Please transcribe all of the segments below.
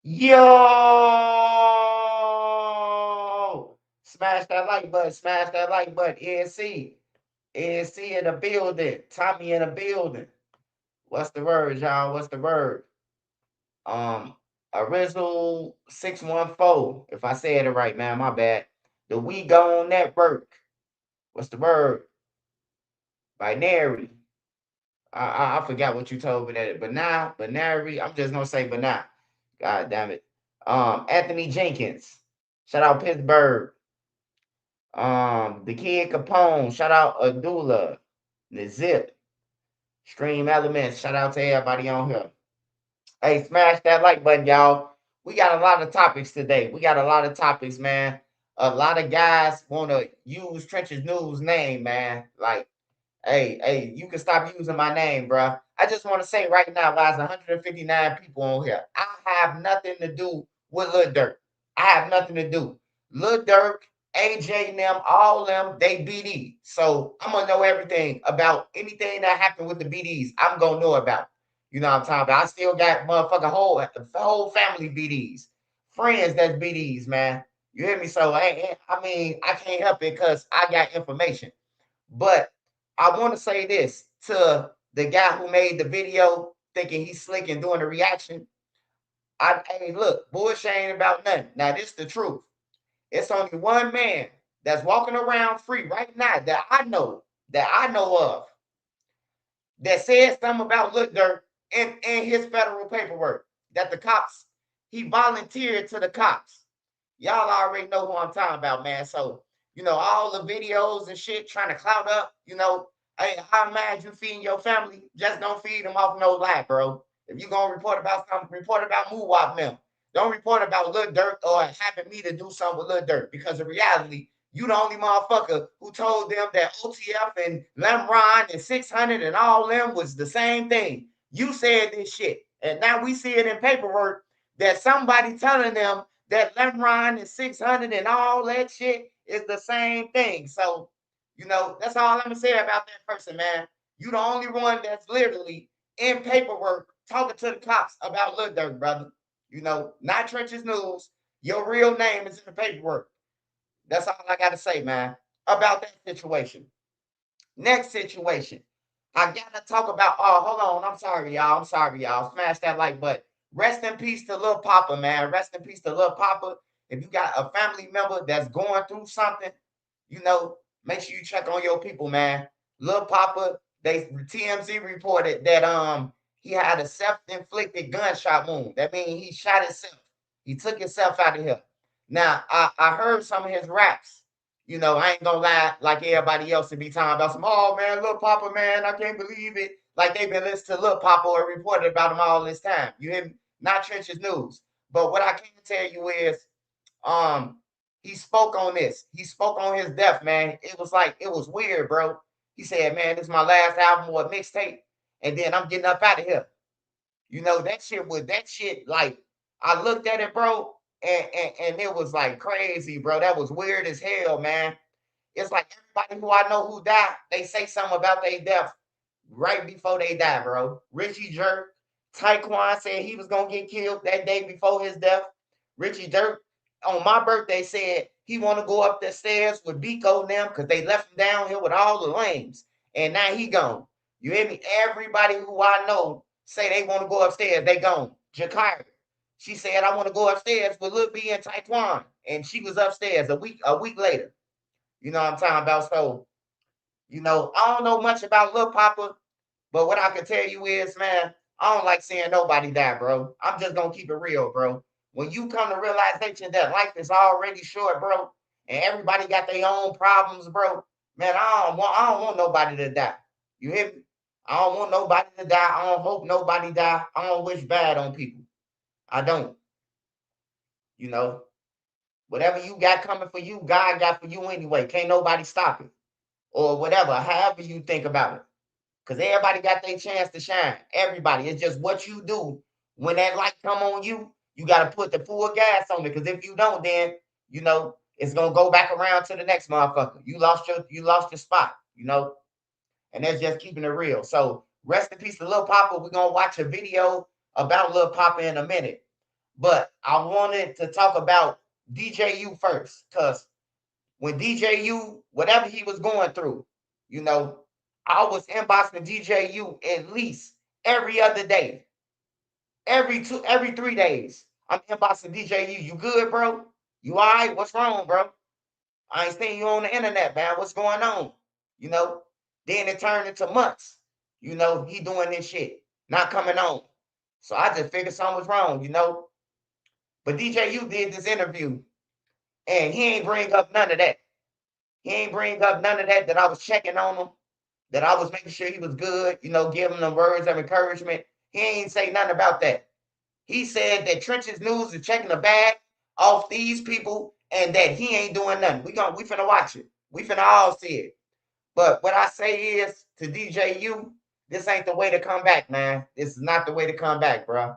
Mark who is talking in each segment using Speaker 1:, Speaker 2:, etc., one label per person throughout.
Speaker 1: Yo! Smash that like button. Smash that like button. NC. NC in the building. Tommy in the building. What's the word, y'all? What's the word? Um, Original 614. If I said it right, man, my bad. The We Gone Network. What's the word? Binary. I forgot what you told me that. Binary. I'm just gonna say banana. God damn it. Anthony Jenkins. Shout out Pittsburgh. The Kid Capone. Shout out Adula. The Zip. Stream Elements. Shout out to everybody on here. Hey, smash that like button, y'all. We got a lot of topics today. We got a lot of topics, man. A lot of guys want to use Trench's News name, man. Like, hey, you can stop using my name, bro. I just want to say right now, guys, 159 people on here. I have nothing to do with Lil Durk. I have nothing to do. Lil Durk, AJ and them, all them, they BD. So I'm gonna know everything about anything that happened with the BDs. I'm gonna know about. You know what I'm talking about? I still got motherfucking whole family BDs, friends that's BDs, man. You hear me? So I mean, I can't help it because I got information. But I want to say this to the guy who made the video thinking he's slick and doing the reaction. Hey, look, bullshit ain't about nothing. Now, this is the truth. It's only one man that's walking around free right now that I know of, that said something about Lil Durk in his federal paperwork that the cops, he volunteered to the cops. Y'all already know who I'm talking about, man. So, all the videos and shit trying to cloud up, hey, how mad you feeding your family? Just don't feed them off no lie, bro. If you gonna report about something, report about Moowop them. Don't report about Lil Durk or having me to do something with Lil Durk. Because in reality, you the only motherfucker who told them that OTF and Lemron and 600 and all them was the same thing. You said this shit. And now we see it in paperwork that somebody telling them that Lemron and 600 and all that shit is the same thing. So, that's all I'm gonna say about that person, man. You the only one that's literally in paperwork talking to the cops about Lil Durk, brother. Not Trench's News. Your real name is in the paperwork. That's all I gotta say, man, about that situation. Next situation. I gotta talk about. Oh, hold on. I'm sorry, y'all. I'm sorry, y'all. Smash that like button. Rest in peace to Lil Papa, man. Rest in peace to Lil Papa. If you got a family member that's going through something, you know, make sure you check on your people, man. Lil Papa, they TMZ reported that he had a self-inflicted gunshot wound. That means he shot himself. He took himself out of here. Now, I heard some of his raps. I ain't gonna lie, like everybody else to be talking about some, oh man, Lil Papa, man, I can't believe it. Like they've been listening to Lil Papa or reported about him all this time. You hear me? Not Trench's News. But what I can tell you is, um, he spoke on this. He spoke on his death, man. It was weird, bro. He said, man, this is my last album or mixtape, and then I'm getting up out of here. That shit, like, I looked at it, bro, and it was like crazy, bro. That was weird as hell, man. It's like everybody who I know who died, they say something about their death right before they die, bro. Richie Jerk, Taekwon said he was gonna get killed that day before his death. Richie Dirk on my birthday said he want to go up the stairs with Biko and them because they left him down here with all the lames, and now he gone. You hear me? Everybody who I know say they want to go upstairs, they gone. Jakira, she said I want to go upstairs with Lil B and Taekwon, and she was upstairs a week later. You know what I'm talking about? So, I don't know much about Lil Papa, but what I can tell you is, man, I don't like seeing nobody die, bro. I'm just gonna keep it real, bro. When you come to realization that life is already short, bro, and everybody got their own problems, bro, man, I don't want nobody to die. You hear me? I don't want nobody to die. I don't hope nobody die. I don't wish bad on people. I don't. You know, whatever you got coming for you, God got for you anyway. Can't nobody stop it or whatever. However you think about it. Because everybody got their chance to shine. Everybody. It's just what you do when that light come on you. You got to put the full gas on it. Because if you don't, then it's gonna go back around to the next motherfucker. You lost your spot. And that's just keeping it real. So rest in peace to Lil Papa. We're gonna watch a video about Lil Papa in a minute. But I wanted to talk about DJU first, because when DJU, whatever he was going through, you know, I was inboxing DJU at least every other day, every 3 days. I'm inboxing DJU. You good, bro? You all right? What's wrong, bro? I ain't seen you on the internet, man. What's going on? You know? Then it turned into months. You know, he doing this shit, not coming on. So I just figured something was wrong, you know? But DJU did this interview and he ain't bring up none of that. He ain't bring up none of that I was checking on him, that I was making sure he was good, you know, giving him words of encouragement. He ain't say nothing about that. He said that Trenches News is checking the bag off these people and that he ain't doing nothing. We finna watch it. We finna all see it. But what I say is to DJU, this ain't the way to come back, man. This is not the way to come back, bro.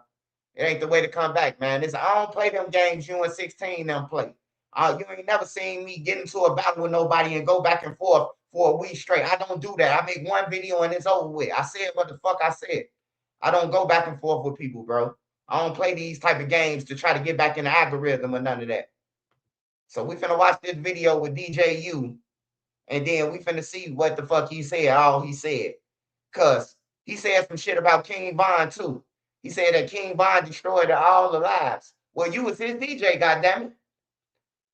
Speaker 1: It ain't the way to come back, man. I don't play them games you and 16 them play. You ain't never seen me get into a battle with nobody and go back and forth for a week straight. I don't do that. I make one video and it's over with. I said what the fuck I said. I don't go back and forth with people, bro. I don't play these type of games to try to get back in the algorithm or none of that. So we finna watch this video with DJU, and then we finna see what the fuck he said, all he said. Cause he said some shit about King Von too. He said that King Von destroyed all the lives. Well, you was his DJ, goddammit.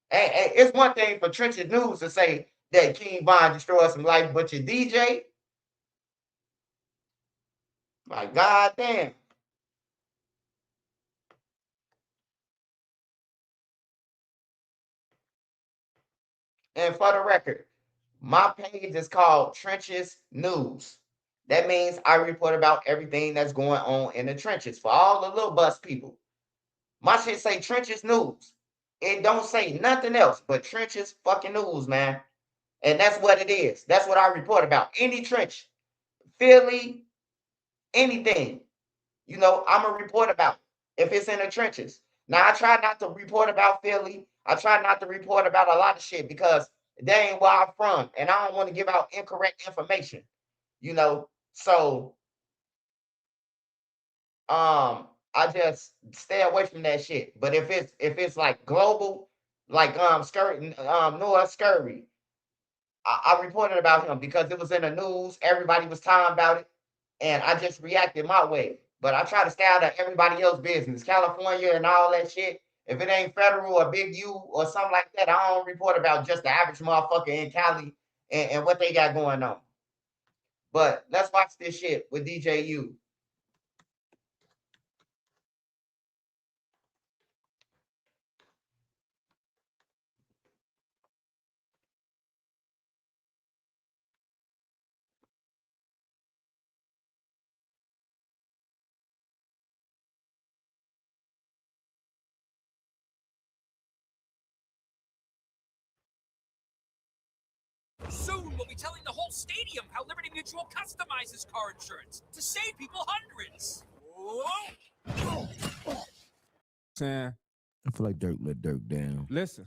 Speaker 1: And it's one thing for Trenches News to say that King Von destroyed some life, but your DJ, my goddamn. And for the record, my page is called Trenches News. That means I report about everything that's going on in the trenches for all the little bus people. My shit say Trenches News. It don't say nothing else but Trenches fucking News, man. And that's what it is. That's what I report about. Any trench, Philly, anything. You know, I'm a report about it if it's in the trenches. Now, I try not to report about Philly. I try not to report about a lot of shit because that ain't where I'm from. And I don't want to give out incorrect information, you know. So I just stay away from that shit. But if it's like global, like Scurry, Noah Scurry, I reported about him because it was in the news. Everybody was talking about it, and I just reacted my way. But I try to stay out of everybody else's business, California and all that shit. If it ain't federal or big U or something like that, I don't report about just the average motherfucker in Cali and what they got going on. But let's watch this shit with DJU.
Speaker 2: Soon we'll be telling the whole stadium how Liberty Mutual customizes car insurance to save people hundreds.
Speaker 3: Saying,
Speaker 4: I feel like Dirk let Dirk down.
Speaker 3: listen,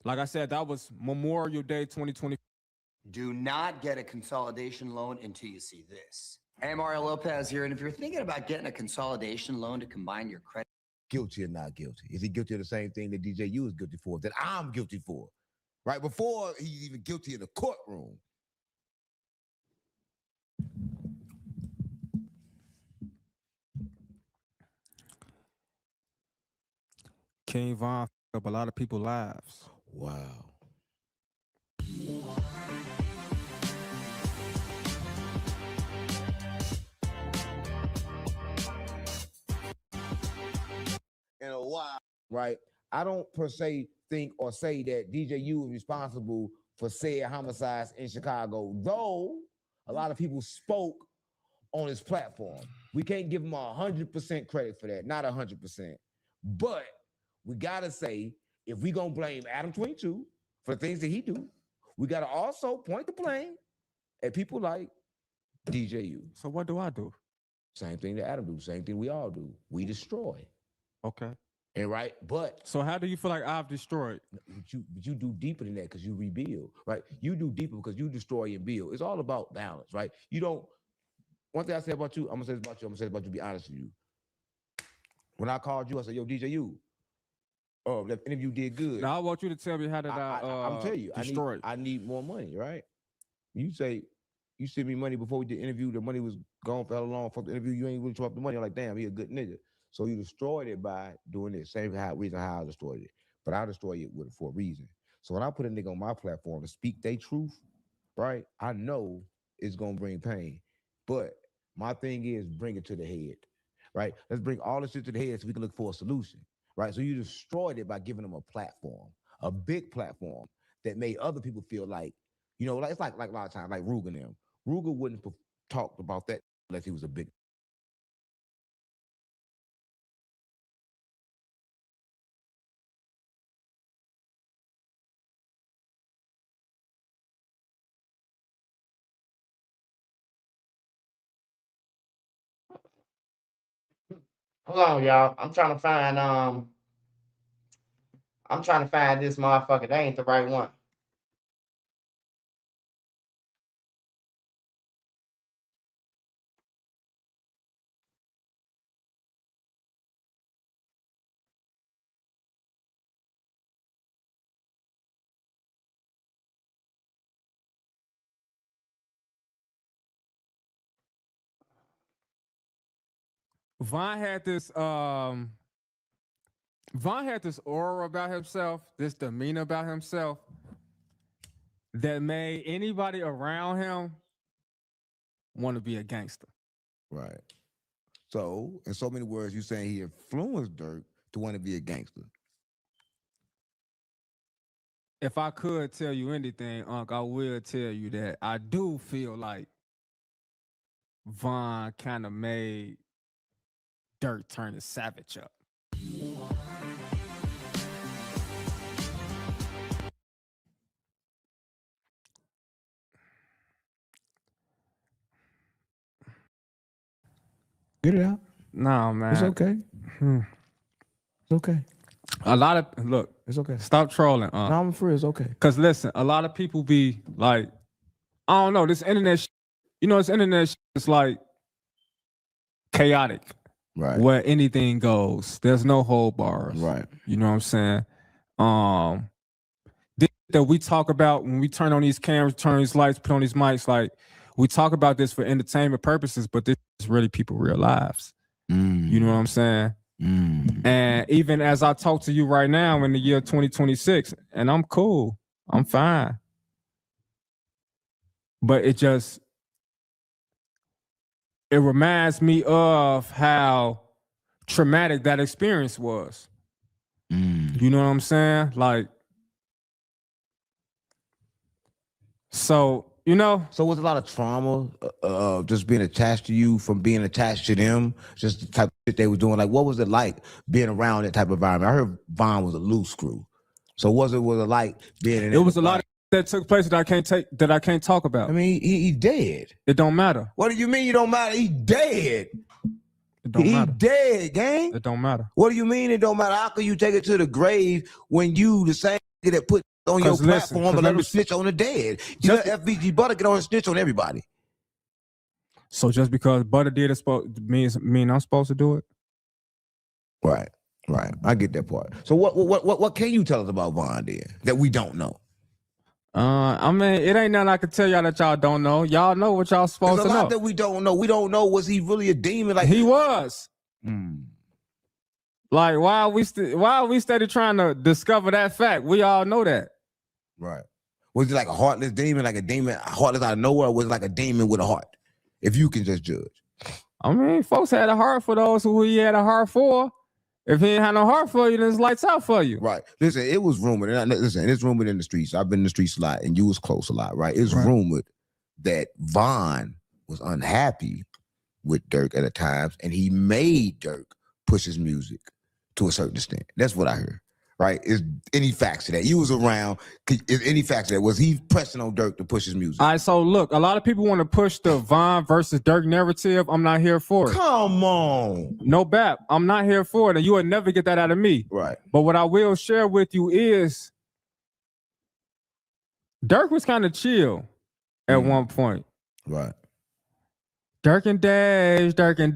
Speaker 3: like I said, that was Memorial Day 2020.
Speaker 5: Do not get a consolidation loan until you see this. I'm Mario Lopez here, and if you're thinking about getting a consolidation loan to combine your credit,
Speaker 4: Guilty or not guilty? Is he guilty of the same thing that DJU is guilty for, that I'm guilty for? Right before he's even guilty in the courtroom.
Speaker 3: King Von f***ed up a lot of people's lives.
Speaker 4: Wow. In a while, right? I don't per se think or say that DJU is responsible for said homicides in Chicago, though a lot of people spoke on his platform. We can't give him 100% credit for that, not 100%. But we gotta say, if we gonna blame Adam 22 for the things that he do, we gotta also point the blame at people like DJU.
Speaker 3: So what do I do?
Speaker 4: Same thing that Adam do, same thing we all do. We destroy.
Speaker 3: Okay.
Speaker 4: And right, but
Speaker 3: So how do you feel like I've destroyed?
Speaker 4: you do deeper than that because you rebuild, right? You do deeper because you destroy and build. It's all about balance, right? You don't. One thing I say about you, I'm gonna say this about you. I'm gonna say this about you. Be honest with you. When I called you, I said, "Yo, DJU, oh, that interview did good."
Speaker 3: Now I want you to tell me how did
Speaker 4: I'm telling you,
Speaker 3: destroy it.
Speaker 4: I need more money, right? You say you sent me money before we did the interview. The money was gone for how long? For the interview, you ain't really show up the money. I'm like, damn, he a good nigga. So you destroyed it by doing this. Same reason how I destroyed it, but I destroyed it for a reason. So when I put a nigga on my platform to speak their truth, right? I know it's gonna bring pain, but my thing is bring it to the head, right? Let's bring all this shit to the head so we can look for a solution, right? So you destroyed it by giving them a platform, a big platform that made other people feel like, you know, like it's like a lot of times, like Ruger and them. Ruger wouldn't have talked about that unless he was a big.
Speaker 1: Hold on, y'all. I'm trying to find this motherfucker. That ain't the right one.
Speaker 3: Von had this aura about himself, this demeanor about himself that made anybody around him want to be a gangster.
Speaker 4: Right. So, in so many words, you saying he influenced Durk to want to be a gangster.
Speaker 3: If I could tell you anything, Unc, I will tell you that I do feel like Von kind of made Durk turn his savage up.
Speaker 4: Get it out.
Speaker 3: No, man.
Speaker 4: It's okay. It's okay.
Speaker 3: A lot of look.
Speaker 4: It's okay.
Speaker 3: Stop trolling, Unc.
Speaker 4: No, I'm free. It's okay.
Speaker 3: Cause listen, a lot of people be like, I don't know, this internet, this internet is like chaotic,
Speaker 4: Right.
Speaker 3: where anything goes. There's no hold bars,
Speaker 4: Right.
Speaker 3: You know what I'm saying? That we talk about when we turn on these cameras, turn these lights, put on these mics, like we talk about this for entertainment purposes, but this is really people's real lives. You know what I'm saying? And even as I talk to you right now in the year 2026, and I'm cool, I'm fine. But it reminds me of how traumatic that experience was. You know what I'm saying? Like, so,
Speaker 4: So was a lot of trauma just being attached to you from being attached to them, just the type of shit they were doing? Like, what was it like being around that type of environment? I heard Von was a loose screw. So was it like being in
Speaker 3: it was a lot that took place that I can't talk about.
Speaker 4: I mean, he dead.
Speaker 3: It don't matter.
Speaker 4: What do you mean you don't matter? He dead.
Speaker 3: It don't matter.
Speaker 4: He dead, gang.
Speaker 3: It don't matter.
Speaker 4: What do you mean it don't matter? How can you take it to the grave when you the same nigga that put on your platform and let him snitch on the dead? You let FBG Butter get on and snitch on everybody.
Speaker 3: So just because Butter did it mean I'm supposed to do it?
Speaker 4: Right. I get that part. So what can you tell us about Von then that we don't know?
Speaker 3: I mean, it ain't nothing I can tell y'all that y'all don't know. Y'all know what y'all supposed to know.
Speaker 4: There's a lot that we don't know. We don't know, was he really a demon? Like
Speaker 3: he was. Like, why are we steady trying to discover that fact? We all know that.
Speaker 4: Right. Was he like a heartless demon, like a demon heartless out of nowhere, or was it like a demon with a heart? If you can just judge.
Speaker 3: I mean, folks had a heart for those who he had a heart for. If he ain't had no heart for you, then it's lights out for you.
Speaker 4: Right. Listen, it was rumored. It's rumored in the streets. I've been in the streets a lot, and you was close a lot, right? It's rumored that Von was unhappy with Durk at times, and he made Durk push his music to a certain extent. That's what I heard. Right? Is any facts to that? You was around. Is any facts to that? Was he pressing on Durk to push his music?
Speaker 3: All right, so look, a lot of people want to push the Von versus Durk narrative. I'm not here for it.
Speaker 4: Come on.
Speaker 3: No bap. I'm not here for it, and you will never get that out of me.
Speaker 4: Right.
Speaker 3: But what I will share with you is Durk was kind of chill at one point.
Speaker 4: Right.
Speaker 3: Durk and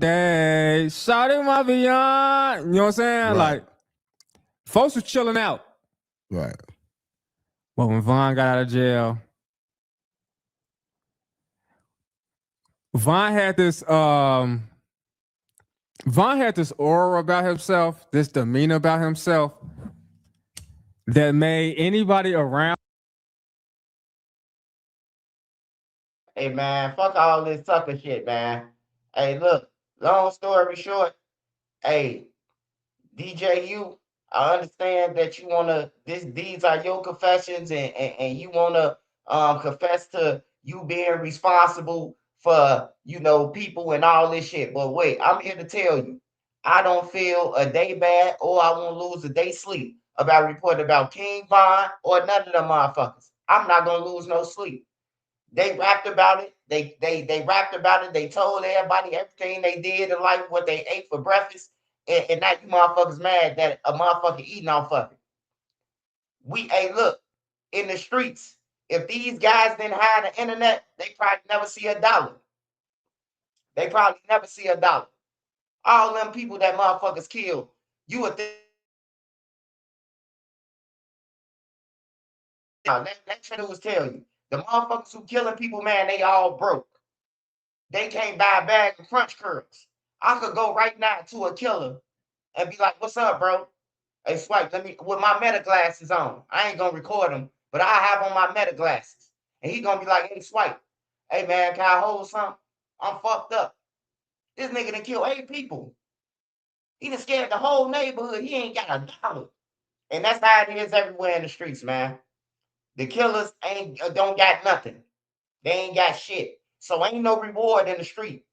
Speaker 3: Dave, shouting my beyond. You know what I'm saying?
Speaker 4: Right.
Speaker 3: Like, folks was chilling out.
Speaker 4: Right.
Speaker 3: But when Von got out of jail, Von had this aura about himself, this demeanor about himself that made anybody around.
Speaker 1: Hey man, fuck all this sucker shit, man. Hey, look, long story short, hey, DJU, I understand that you wanna these are your confessions and you wanna confess to you being responsible for people and all this shit. But wait, I'm here to tell you, I don't feel a day bad or I won't lose a day sleep about reporting about King Von or none of them motherfuckers. I'm not gonna lose no sleep. They rapped about it. They rapped about it. They told everybody everything they did in life, what they ate for breakfast, and now you motherfuckers mad that a motherfucker eating off of it. Hey, look, in the streets, if these guys didn't have the internet, they probably never see a dollar. They probably never see a dollar. All them people that motherfuckers killed, you would think. That news tell you the motherfuckers who killing people, man, they all broke. They can't buy a bag of Crunch Curls. I could go right now to a killer and be like, "What's up, bro? Hey, swipe, let me with my meta glasses on. I ain't gonna record him, but I have on my meta glasses." And he gonna be like, "Hey, swipe, hey man, can I hold something? I'm fucked up. This nigga done killed 8 people. He done scared the whole neighborhood. He ain't got a dollar." And that's how it is everywhere in the streets, man. The killers don't got nothing. They ain't got shit. So ain't no reward in the street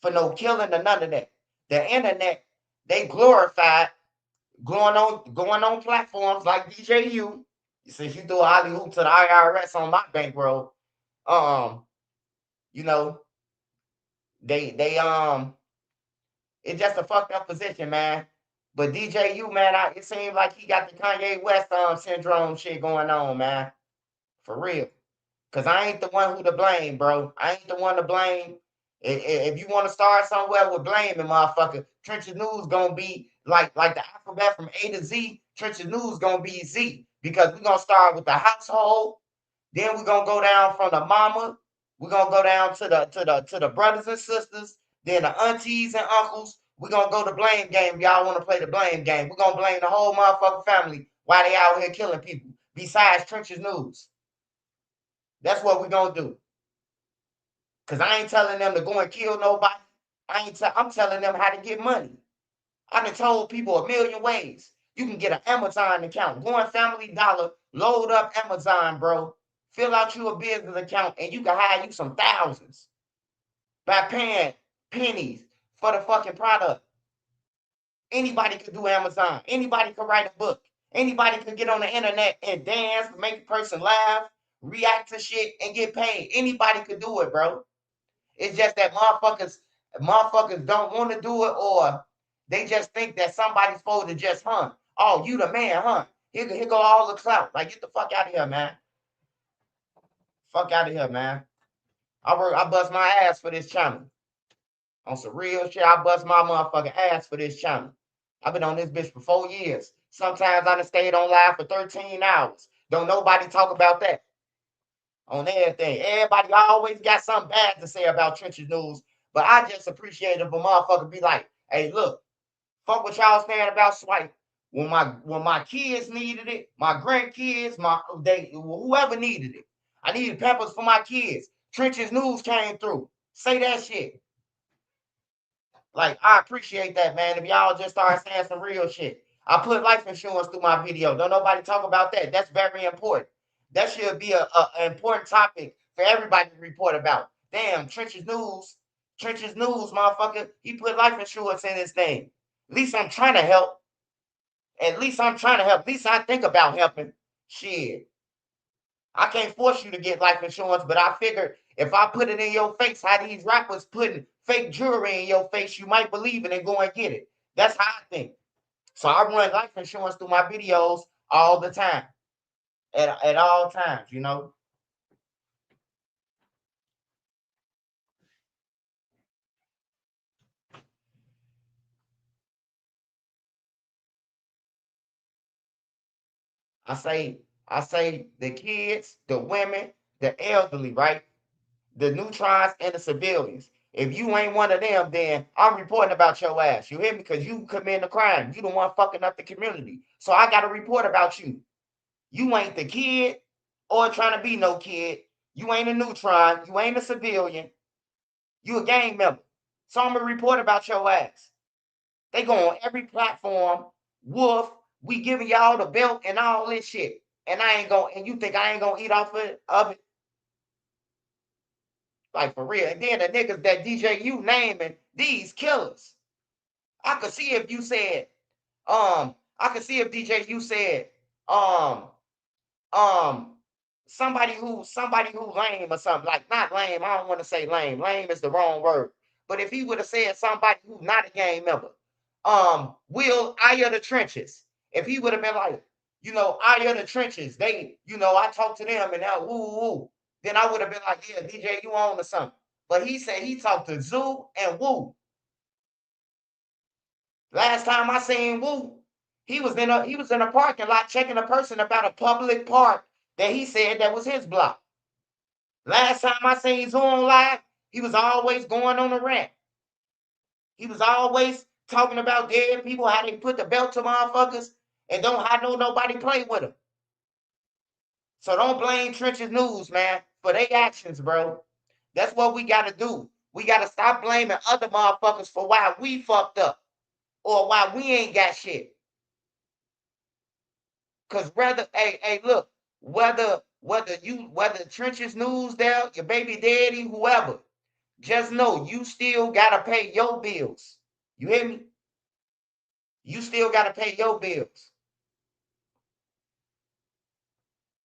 Speaker 1: for no killing or none of that. The internet, they glorified going on platforms like DJU. Since you do a holly hoop to the IRS on my bankroll, um, you know, they it's just a fucked up position, man. But DJU, man, it seems like he got the Kanye West syndrome shit going on, man. For real. Cause I ain't the one who to blame, bro. I ain't the one to blame. If you want to start somewhere with blaming, motherfucker, Trenches News gonna be like the alphabet from A to Z. Trenches News gonna be Z because we're gonna start with the household. Then we're gonna go down from the mama. We're gonna go down to the brothers and sisters. Then the aunties and uncles. We're gonna go to blame game. Y'all want to play the blame game? We're gonna blame the whole motherfucking family while they out here killing people. Besides Trenches News. That's what we're gonna do. Cause I ain't telling them to go and kill nobody. I'm telling them how to get money. I done told people a million ways. You can get an Amazon account. Go on Family Dollar, load up Amazon, bro. Fill out you a business account, and you can hire you some thousands by paying pennies for the fucking product. Anybody could do Amazon. Anybody could write a book. Anybody could get on the internet and dance, make a person laugh, react to shit, and get paid. Anybody could do it, bro. It's just that motherfuckers don't want to do it, or they just think that somebody's supposed to just hunt. Oh, you the man, huh? Here go all the clout. Like, get the fuck out of here, man. Fuck out of here, man. I bust my ass for this channel. On some real shit, I bust my motherfucking ass for this channel. I've been on this bitch for 4 years. Sometimes I done stayed on live for 13 hours. Don't nobody talk about that. On everything. Everybody always got something bad to say about Trenches News, but I just appreciate if a motherfucker be like, "Hey, look, fuck what y'all saying about swipe. When my kids needed it, my grandkids, whoever needed it. I needed peppers for my kids. Trenches News came through. Say that shit. Like, I appreciate that, man. If y'all just start saying some real shit. I put life insurance through my video. Don't nobody talk about that. That's very important. That should be an important topic for everybody to report about. Damn, Trenches News, motherfucker. He put life insurance in his thing. At least I'm trying to help. At least I'm trying to help. At least I think about helping. Shit. I can't force you to get life insurance, but I figured if I put it in your face, how these rappers putting fake jewelry in your face, you might believe it and go and get it. That's how I think. So I run life insurance through my videos all the time. At all times, you know. I say the kids, the women, the elderly, right? The neutrons and the civilians. If you ain't one of them, then I'm reporting about your ass. You hear me? Because you committing a crime. You the one fucking up the community. So I got to report about you. You ain't the kid or trying to be no kid. You ain't a neutron. You ain't a civilian. You a gang member. So I'm going to report about your ass. They go on every platform. Wolf, we giving y'all the belt and all this shit. And I ain't going, and you think I ain't going to eat off of it? Like, for real. And then the niggas that DJU naming these killers. I could see if you said, I could see if DJU said, um, um, somebody who lame or something, like, not lame. I don't want to say lame. Lame is the wrong word. But if he would have said somebody who's not a gang member, Will Eye of the Trenches. If he would have been like, Eye of the Trenches, they, I talked to them and now woo, then I would have been like, yeah, DJ, you on or something. But he said he talked to Zoo and Woo. Last time I seen Woo, he was in a parking lot checking a person about a public park that he said that was his block. Last time I seen Zoo on live, he was always going on a rant. He was always talking about dead people, how they put the belt to motherfuckers and don't have nobody play with them. So don't blame Trenches News, man, for their actions, bro. That's what we got to do. We got to stop blaming other motherfuckers for why we fucked up or why we ain't got shit. Because look, whether Trenches News there, your baby daddy, whoever, just know you still got to pay your bills. You hear me? You still got to pay your bills.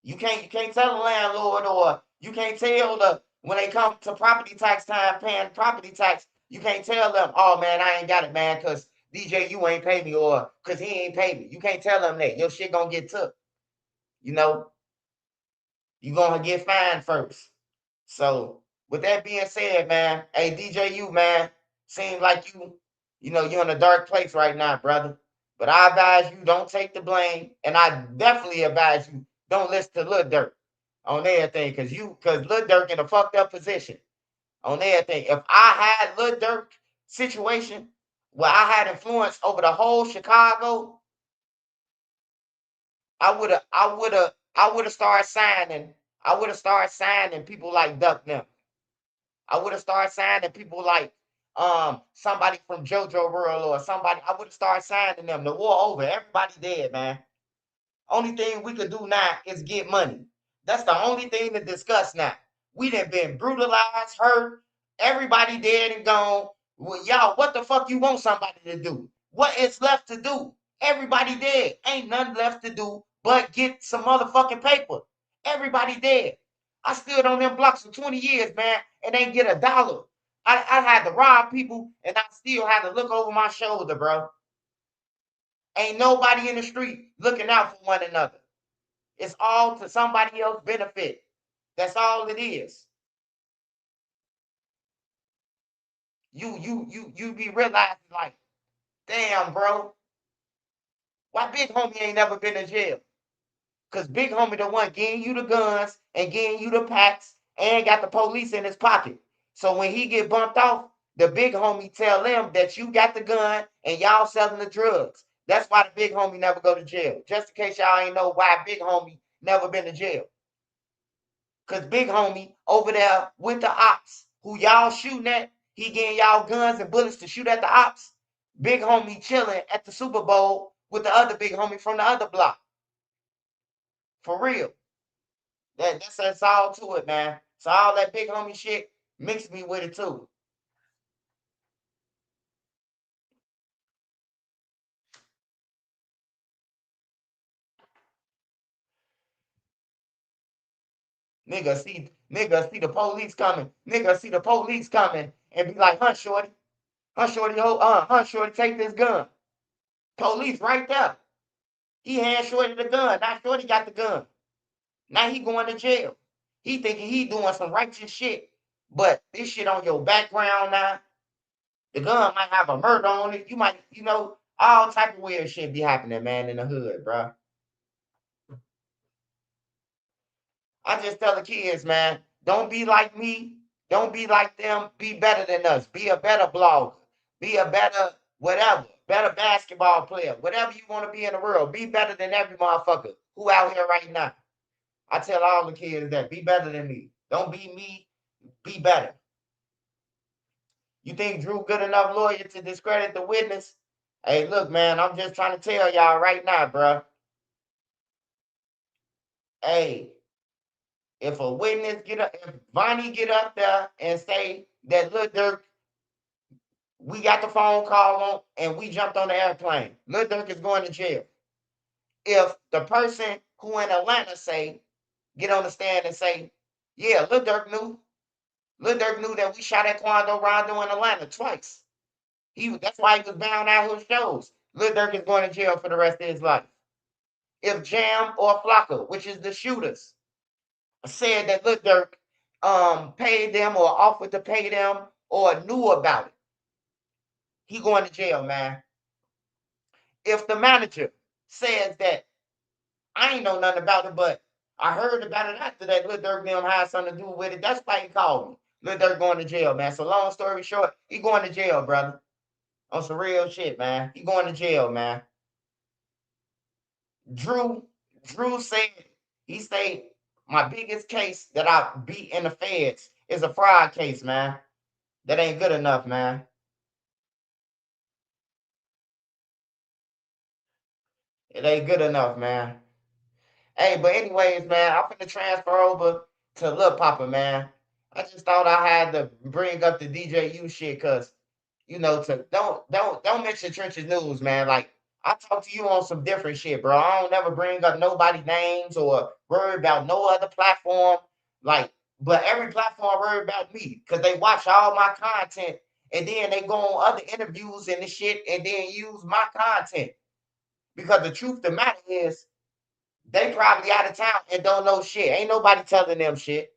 Speaker 1: You can't tell the landlord, or you can't tell when they come to property tax time paying property tax, you can't tell them, oh man, I ain't got it, man, because DJ, you ain't pay me, or because he ain't pay me. You can't tell them that. Your shit gonna get took. You gonna get fined first. So with that being said, man, hey DJU, man, seems like you're in a dark place right now, brother. But I advise you don't take the blame, and I definitely advise you don't listen to Lil Durk on everything, because Lil Durk in a fucked up position on everything. If I had Lil Durk situation where I had influence over the whole Chicago, I would have started signing. I would have started signing people like Duck them. I would have started signing people like somebody from JoJo World or somebody. I would have started signing them. The war over. Everybody dead, man. Only thing we could do now is get money. That's the only thing to discuss now. We done been brutalized, hurt. Everybody dead and gone. Well, y'all, what the fuck you want somebody to do? What is left to do? Everybody dead. Ain't nothing left to do but get some motherfucking paper. Everybody dead. I stood on them blocks for 20 years, man, and ain't get $1. I had to rob people, and I still had to look over my shoulder, bro. Ain't nobody in the street looking out for one another. It's all to somebody else's benefit. That's all it is. You be realizing like, damn, bro, why Big Homie ain't never been in jail? Because Big Homie the one getting you the guns and getting you the packs and got the police in his pocket. So when he get bumped off, the Big Homie tell them that you got the gun and y'all selling the drugs. That's why the Big Homie never go to jail. Just in case y'all ain't know why Big Homie never been to jail. Because Big Homie over there with the ops who y'all shooting at, he getting y'all guns and bullets to shoot at the ops. Big Homie chilling at the Super Bowl with the other Big Homie from the other block. For real. That's all to it, man. So all that Big Homie shit mixed me with it too. Nigga see the police coming. Nigga see the police coming and be like, huh, shorty, shorty, take this gun. Police right there. He hand shorty the gun. Now shorty got the gun. Now he going to jail. He thinking he doing some righteous shit. But this shit on your background now. The gun might have a murder on it. You might, all type of weird shit be happening, man, in the hood, bro. I just tell the kids, man, don't be like me. Don't be like them. Be better than us. Be a better blogger. Be a better whatever. Better basketball player. Whatever you want to be in the world. Be better than every motherfucker who out here right now. I tell all the kids that. Be better than me. Don't be me. Be better. You think Drew good enough lawyer to discredit the witness? Hey, look, man, I'm just trying to tell y'all right now, bro. Hey, if a witness get up, if Vonnie get up there and say that Lil Durk, we got the phone call on and we jumped on the airplane, Lil Durk is going to jail. If the person who in Atlanta say, get on the stand and say, yeah, Lil Durk knew that we shot at Quando Rondo in Atlanta twice. That's why he was bound out his shows. Lil Durk is going to jail for the rest of his life. If Jam or Flocka, which is the shooters, said that Lil Durk paid them or offered to pay them or knew about it, he going to jail, man. If the manager says that I ain't know nothing about it, but I heard about it after that Lil Durk them had something to do with it, that's why he called me. Lil Durk going to jail, man. So long story short, he going to jail, brother. On some real shit, man. He going to jail, man. Drew said, he said, my biggest case that I beat in the feds is a fraud case, man. That ain't good enough, man. It ain't good enough, man. Hey, but anyways, man, I'm finna transfer over to Lil Papa, man. I just thought I had to bring up the DJU shit, cause don't mention Trenches News, man. Like I talk to you on some different shit, bro. I don't never bring up nobody's names or worry about no other platform. Like, but every platform worry about me because they watch all my content and then they go on other interviews and the shit and then use my content. Because the truth of the matter is, they probably out of town and don't know shit. Ain't nobody telling them shit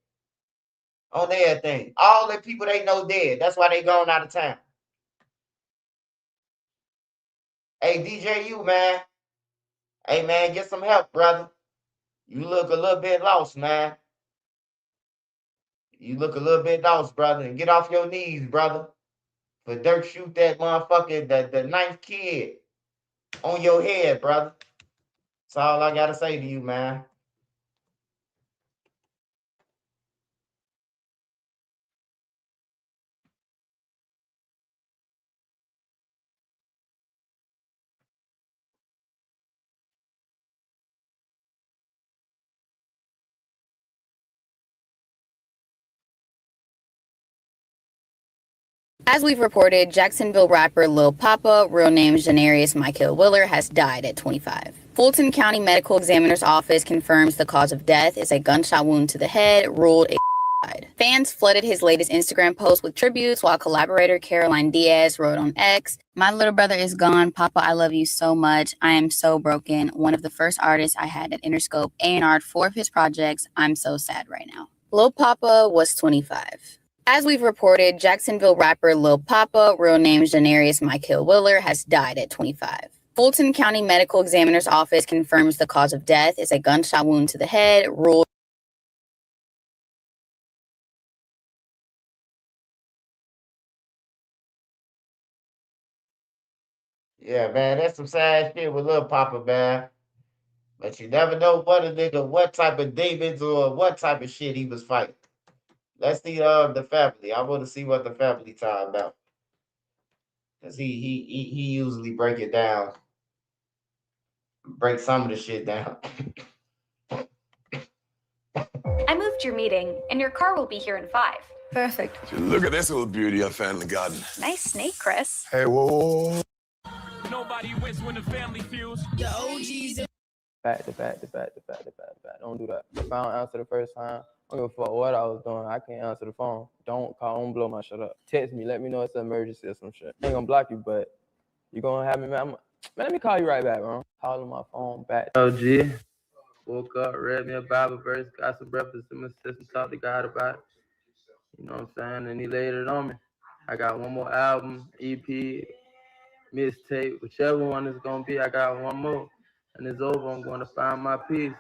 Speaker 1: on their thing. All the people they know dead. That's why they going out of town. Hey, DJU, man. Hey, man, get some help, brother. You look a little bit lost, man. You look a little bit lost, brother. And get off your knees, brother. For Dirk shoot that motherfucker, the ninth kid on your head, brother. That's all I got to say to you, man.
Speaker 6: As we've reported, Jacksonville rapper Lil Papa, real name Janarius Michael Willer, has died at 25. Fulton County Medical Examiner's Office confirms the cause of death is a gunshot wound to the head, ruled a homicide. Fans flooded his latest Instagram post with tributes, while collaborator Caroline Diaz wrote on X, "My little brother is gone. Papa, I love you so much. I am so broken. One of the first artists I had at Interscope A&R'd 4 of his projects. I'm so sad right now." Lil Papa was 25. As we've reported, Jacksonville rapper Lil Papa, real name Janarius Michael Willer, has died at 25. Fulton County Medical Examiner's Office confirms the cause of death is a gunshot wound to the head, ruled.
Speaker 1: Yeah, man, that's some sad shit with Lil Papa, man. But you never know what type of demons or what type of shit he was fighting. Let's see the family. I want to see what the family talking about. Cause he usually break it down, break some of the shit down.
Speaker 7: I moved your meeting, and your car will be here in 5.
Speaker 8: Perfect. Look at this little beauty I found in the garden.
Speaker 7: Nice snake, Chris.
Speaker 8: Hey, whoa.
Speaker 2: Nobody wins when the family feels.
Speaker 9: Yo, Jesus. Back. Don't do that. If I don't answer the first time, I don't give a fuck what I was doing. I can't answer the phone. Don't call, don't blow my shit up. Text me, let me know it's an emergency or some shit. I ain't gonna block you, but you gonna have me, man. Man, let me call you right back, bro. Calling my phone back. Oh, G. Woke up, read me a Bible verse, got some breakfast in my system, talked to God about it. You know what I'm saying? And he laid it on me. I got one more album, EP, mixtape, whichever one it's gonna be. I got one more. And it's over. I'm gonna find my peace.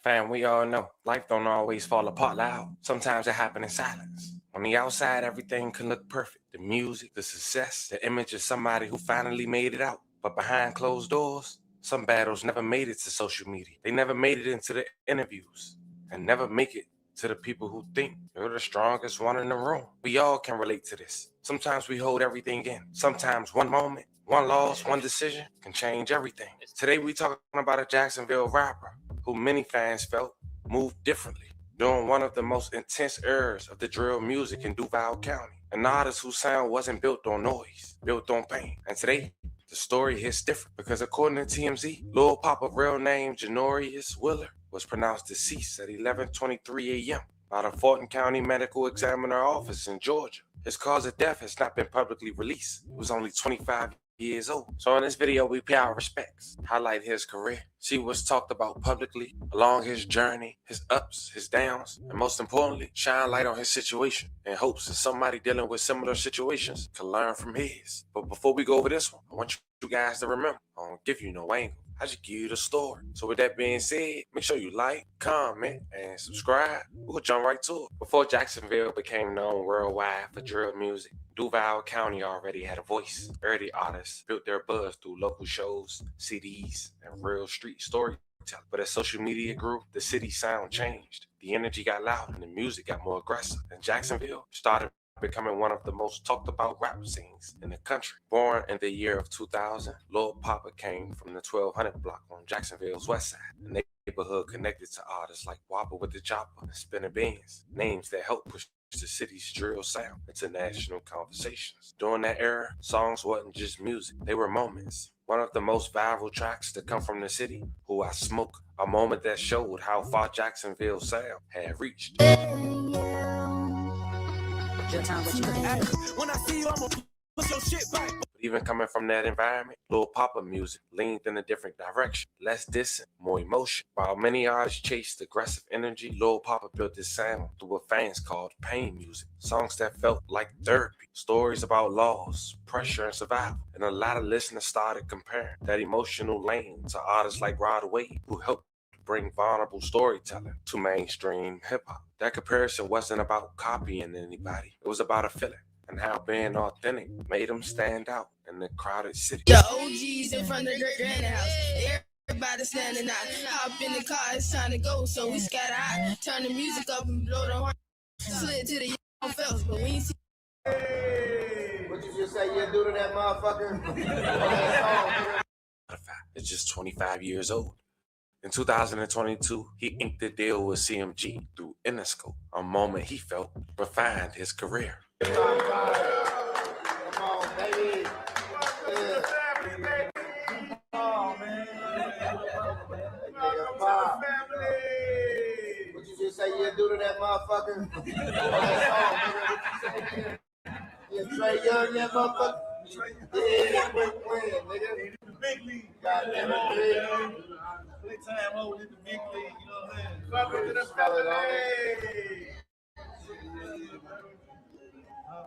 Speaker 10: Fam, we all know life don't always fall apart loud. Sometimes it happens in silence. On the outside, everything can look perfect. The music, the success, the image of somebody who finally made it out. But behind closed doors, some battles never made it to social media. They never made it into the interviews and never make it to the people who think they're the strongest one in the room. We all can relate to this. Sometimes we hold everything in. Sometimes one moment, one loss, one decision can change everything. Today we talking about a Jacksonville rapper who many fans felt moved differently during one of the most intense eras of the drill music in Duval County. An artist whose sound wasn't built on noise, built on pain. And today, the story hits different because according to TMZ, Lil Papa, real name Janorius Willer, was pronounced deceased at 11:23 a.m. by the Fulton County Medical Examiner Office in Georgia. His cause of death has not been publicly released. He was only 25 years old. So in this video, we pay our respects, highlight his career, see what's talked about publicly along his journey, his ups, his downs, and most importantly, shine light on his situation in hopes that somebody dealing with similar situations can learn from his. But before we go over this one, I want you guys to remember, I don't give you no angle. I just give you the story. So with that being said, make sure you like, comment, and subscribe. We'll jump right to it. Before Jacksonville became known worldwide for drill music, Duval County already had a voice. Early artists built their buzz through local shows, CDs, and real street storytelling. But as social media grew, the city's sound changed. The energy got louder and the music got more aggressive. And Jacksonville started becoming one of the most talked about rap scenes in the country. Born in the year of 2000, Lil Papa came from the 1200 block on Jacksonville's west side. The neighborhood connected to artists like Whopper with the Chopper and Spinner Beans, names that helped push the city's drill sound into national conversations. During that era, songs wasn't just music, they were moments. One of the most viral tracks to come from the city, Who I Smoke, a moment that showed how far Jacksonville's sound had reached. When I see you, I'm gonna push your shit back. But even coming from that environment, Lil Papa music leaned in a different direction. Less dissing, more emotion. While many artists chased aggressive energy, Lil Papa built his sound through what fans called pain music. Songs that felt like therapy. Stories about loss, pressure, and survival. And a lot of listeners started comparing that emotional lane to artists like Rod Wave, who helped bring vulnerable storytelling to mainstream hip-hop. That comparison wasn't about copying anybody. It was about a feeling and how being authentic made them stand out in the crowded city.
Speaker 11: The OGs in front of the great granny house. Everybody standing out. Hop in the car, it's time to go. So we scatter out. Turn the music up and blow the horn. Slid to the young fellas, but we ain't see.
Speaker 4: What you just say you do to that motherfucker?
Speaker 10: It's just 25 years old. In 2022, he inked a deal with CMG through Interscope, a moment he felt refined his career.
Speaker 4: Come on, baby. What you just say you do to that motherfucker? You Trey Young, that motherfucker? Yeah, quick win, nigga. Big league. Goddamn it, big. Play time over in the big league, you know what I'm saying? Welcome to the family.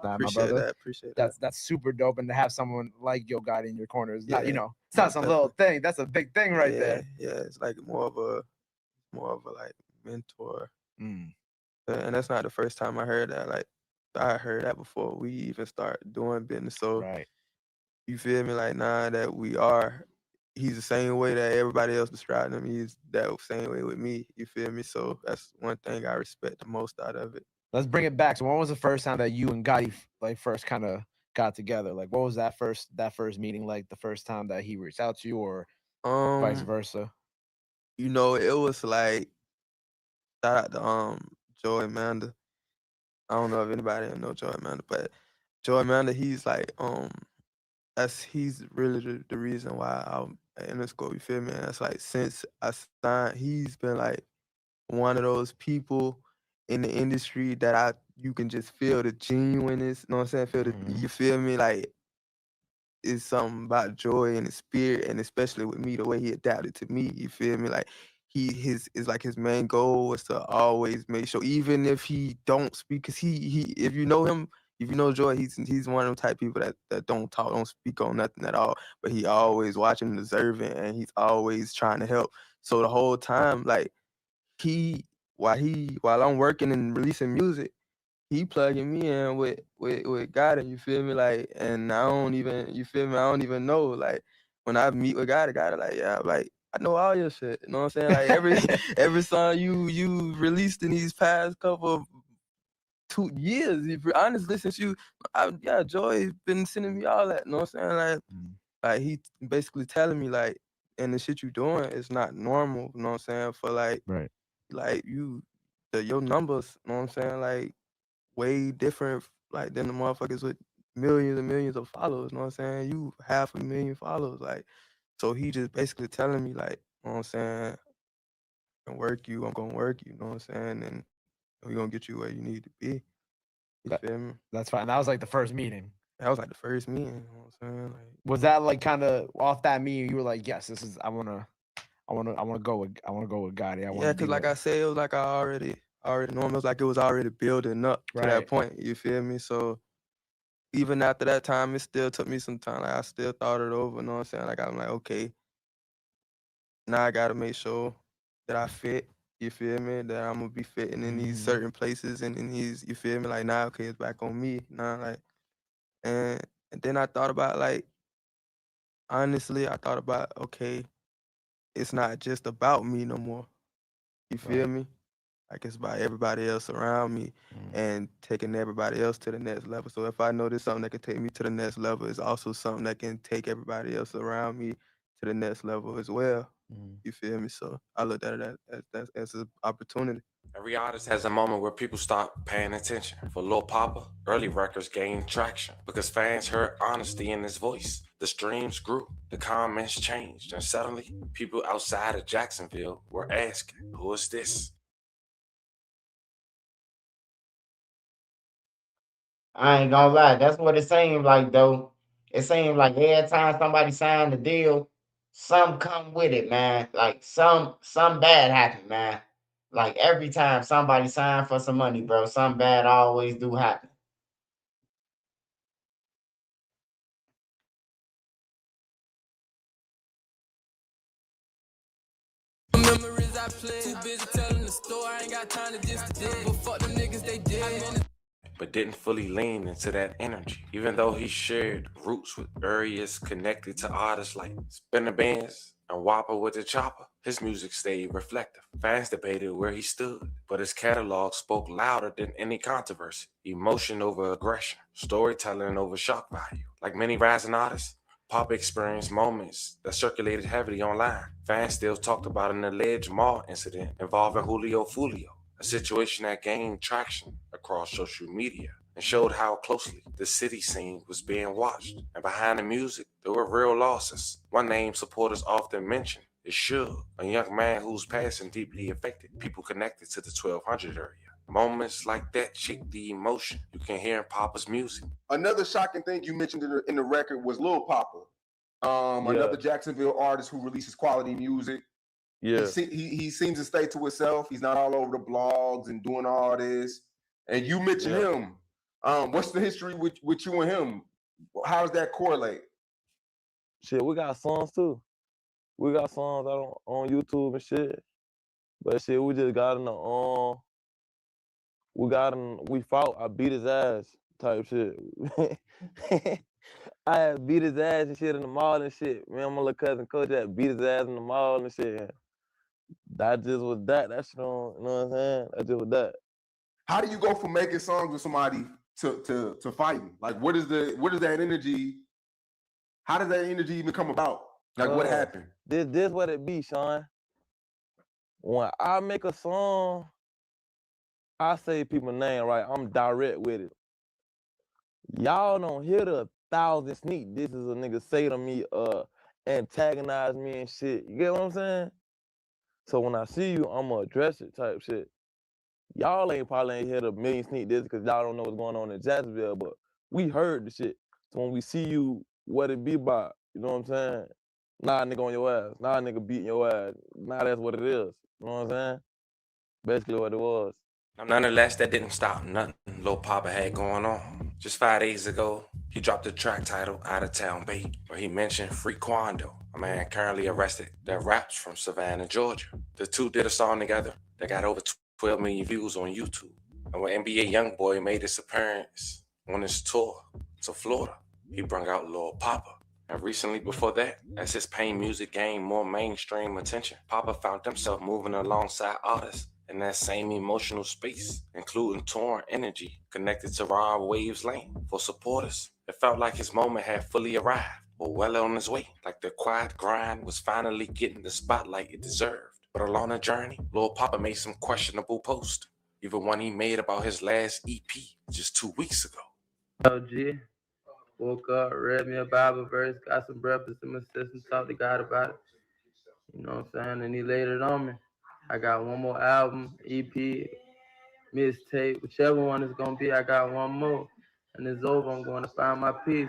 Speaker 12: Appreciate that. That's super dope, and to have someone like Yo Gotti in your corner is not, it's not some little thing. That's a big thing right there.
Speaker 9: Yeah, it's like more of a like mentor. And that's not the first time I heard that. Like I heard that before we even start doing business. So you feel me? Like he's the same way that everybody else described him. He's that same way with me. You feel me? So that's one thing I respect the most out of it.
Speaker 12: Let's bring it back. So when was the first time that you and Gotti like first kind of got together? Like what was that first meeting like? The first time that he reached out to you, or vice versa?
Speaker 9: You know, it was like shout out to Joey Amanda. I don't know if anybody know Joey Amanda, but Joey Amanda, he's like he's really the reason why I'm in the school. You feel me? And that's like since I signed, he's been like one of those people in the industry that you can just feel the genuineness. You know what I'm saying? You feel me? Like it's something about Joy and his spirit, and especially with me, the way he adapted to me. You feel me? Like his main goal was to always make sure, even if he don't speak, because he if you know him. If you know Joy, he's one of them type people that don't talk, don't speak on nothing at all. But he always watching, observing, and he's always trying to help. So the whole time, like while I'm working and releasing music, he plugging me in with Gotti, you feel me? Like, and I don't even, you feel me? I don't even know. Like, when I meet with Gotti, like, yeah, like, I know all your shit. You know what I'm saying? Like, every song you released in these past couple of 2 years, honestly, since Joy been sending me all that. You know what I'm saying? Like he basically telling me, like, and the shit you doing is not normal. You know what I'm saying? For like your numbers. You know what I'm saying? Like, way different, like, than the motherfuckers with millions and millions of followers. You know what I'm saying? You 500,000 followers. Like, so he just basically telling me, like, you know what I'm saying? I'm gonna work you. You know what I'm saying? And we're gonna get you where you need to be. You feel me?
Speaker 12: That's fine. That was like the first meeting.
Speaker 9: That was like the first meeting. You know what I'm saying? Like,
Speaker 12: was that like kind of off that meeting? You were like, yes, this is. I wanna go with Gotti.
Speaker 9: Yeah, because like I said, it was like I already know him. It was like it was already building up to that point. You feel me? So even after that time, it still took me some time. Like, I still thought it over. You know what I'm saying? Like, I'm like, okay, now I gotta make sure that I fit. You feel me? That I'm gonna be fitting in these certain places and in these. You feel me? Like, now, okay, it's back on me. Now, like, and then I thought about, like, honestly, I thought about, okay, it's not just about me no more. You feel me? Like, it's about everybody else around me and taking everybody else to the next level. So if I know there's something that can take me to the next level, it's also something that can take everybody else around me to the next level as well. You feel me? So I looked at it as an opportunity.
Speaker 10: Every artist has a moment where people stop paying attention. For Lil Papa, early records gained traction because fans heard honesty in his voice. The streams grew, the comments changed, and suddenly, people outside of Jacksonville were asking, who is this?
Speaker 1: I ain't gonna lie, that's what it seemed like though. It seemed like every time somebody signed a deal, some come with it, man. Like some bad happen, man. Like every time somebody signed for some money, bro, something bad always do happen.
Speaker 11: Memories I play, too busy telling the story. I ain't got time to just but fuck them niggas, they did.
Speaker 10: But didn't fully lean into that energy. Even though he shared roots with areas connected to artists like Spinner Bands and Whopper with the Chopper, his music stayed reflective. Fans debated where he stood, but his catalog spoke louder than any controversy. Emotion over aggression, storytelling over shock value. Like many rising artists, Poppa experienced moments that circulated heavily online. Fans still talked about an alleged mall incident involving Julio Fulio, a situation that gained traction across social media and showed how closely the city scene was being watched. And behind the music, there were real losses. One name supporters often mention is Suge, a young man whose passing deeply affected people connected to the 1200 area. Moments like that shape the emotion you can hear in Poppa's music.
Speaker 13: Another shocking thing you mentioned in the record was Lil Papa, another Jacksonville artist who releases quality music.
Speaker 9: Yeah,
Speaker 13: he seems to stay to himself. He's not all over the blogs and doing all this. And you mentioned him. What's the history with you and him? How does that correlate?
Speaker 9: Shit, we got songs too. We got songs out on YouTube and shit. But shit, we just got in the we fought. I beat his ass type shit. I had beat his ass and shit in the mall and shit. Me and my little cousin Coach had beat his ass in the mall and shit. That just was that. That shit on, you know what I'm saying? That just was that.
Speaker 13: How do you go from making songs with somebody to fighting? Like, what is that energy? How does that energy even come about? Like, what happened?
Speaker 9: This what it be, Sean. When I make a song, I say people's name right. I'm direct with it. Y'all don't hear the 1,000 sneak. This is a nigga say to me, antagonize me and shit. You get what I'm saying? So when I see you, I'ma address it type shit. Y'all probably ain't hear the million sneak this because y'all don't know what's going on in Jacksonville, but we heard the shit. So when we see you, what it be about, you know what I'm saying? Nah, nigga on your ass. Nah, nigga beating your ass. Nah, that's what it is. You know what I'm saying? Basically what it was.
Speaker 10: Nonetheless, that didn't stop nothing Lil Papa had going on. Just 5 days ago, he dropped a track titled Out of Town Bait, where he mentioned Frequando, a man currently arrested that raps from Savannah, Georgia. The two did a song together, that got over 12 million views on YouTube. And when NBA YoungBoy made his appearance on his tour to Florida, he brought out Lil Papa. And recently before that, as his pain music gained more mainstream attention, Poppa found himself moving alongside artists in that same emotional space, including Torn Energy, connected to Rod Wave's lane. For supporters, it felt like his moment had fully arrived, or well on his way, like the quiet grind was finally getting the spotlight it deserved. But along the journey, Lil Papa made some questionable posts, even one he made about his last EP just 2 weeks ago.
Speaker 9: LG, woke up, read me a Bible verse, got some breakfast in my system, talked to God about it. You know what I'm saying? And he laid it on me. I got one more album, EP, mixtape, whichever one it's gonna be, I got one more. And it's over, I'm going to find my peace.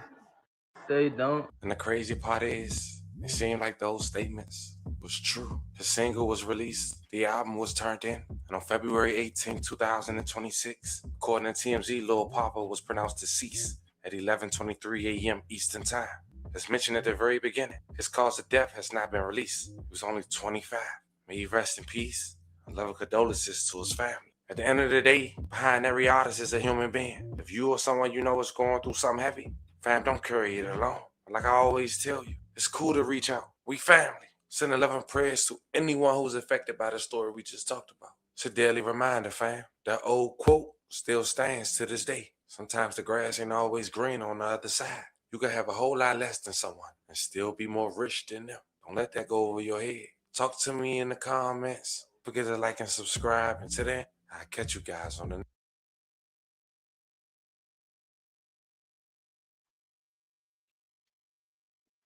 Speaker 9: They don't.
Speaker 10: And the crazy part is, it seemed like those statements was true. The single was released, the album was turned in, and on February 18, 2026, according to TMZ, Lil Papa was pronounced deceased at 11:23 a.m. Eastern Time. As mentioned at the very beginning, his cause of death has not been released. He was only 25. May he rest in peace. And love and condolences to his family. At the end of the day, behind every artist is a human being. If you or someone you know is going through something heavy, fam, don't carry it alone. Like I always tell you, it's cool to reach out. We family. Send 11 prayers to anyone who's affected by the story we just talked about. It's a daily reminder, fam. That old quote still stands to this day. Sometimes the grass ain't always green on the other side. You can have a whole lot less than someone and still be more rich than them. Don't let that go over your head. Talk to me in the comments. Don't forget to like and subscribe. And till then, I'll catch you guys on the next.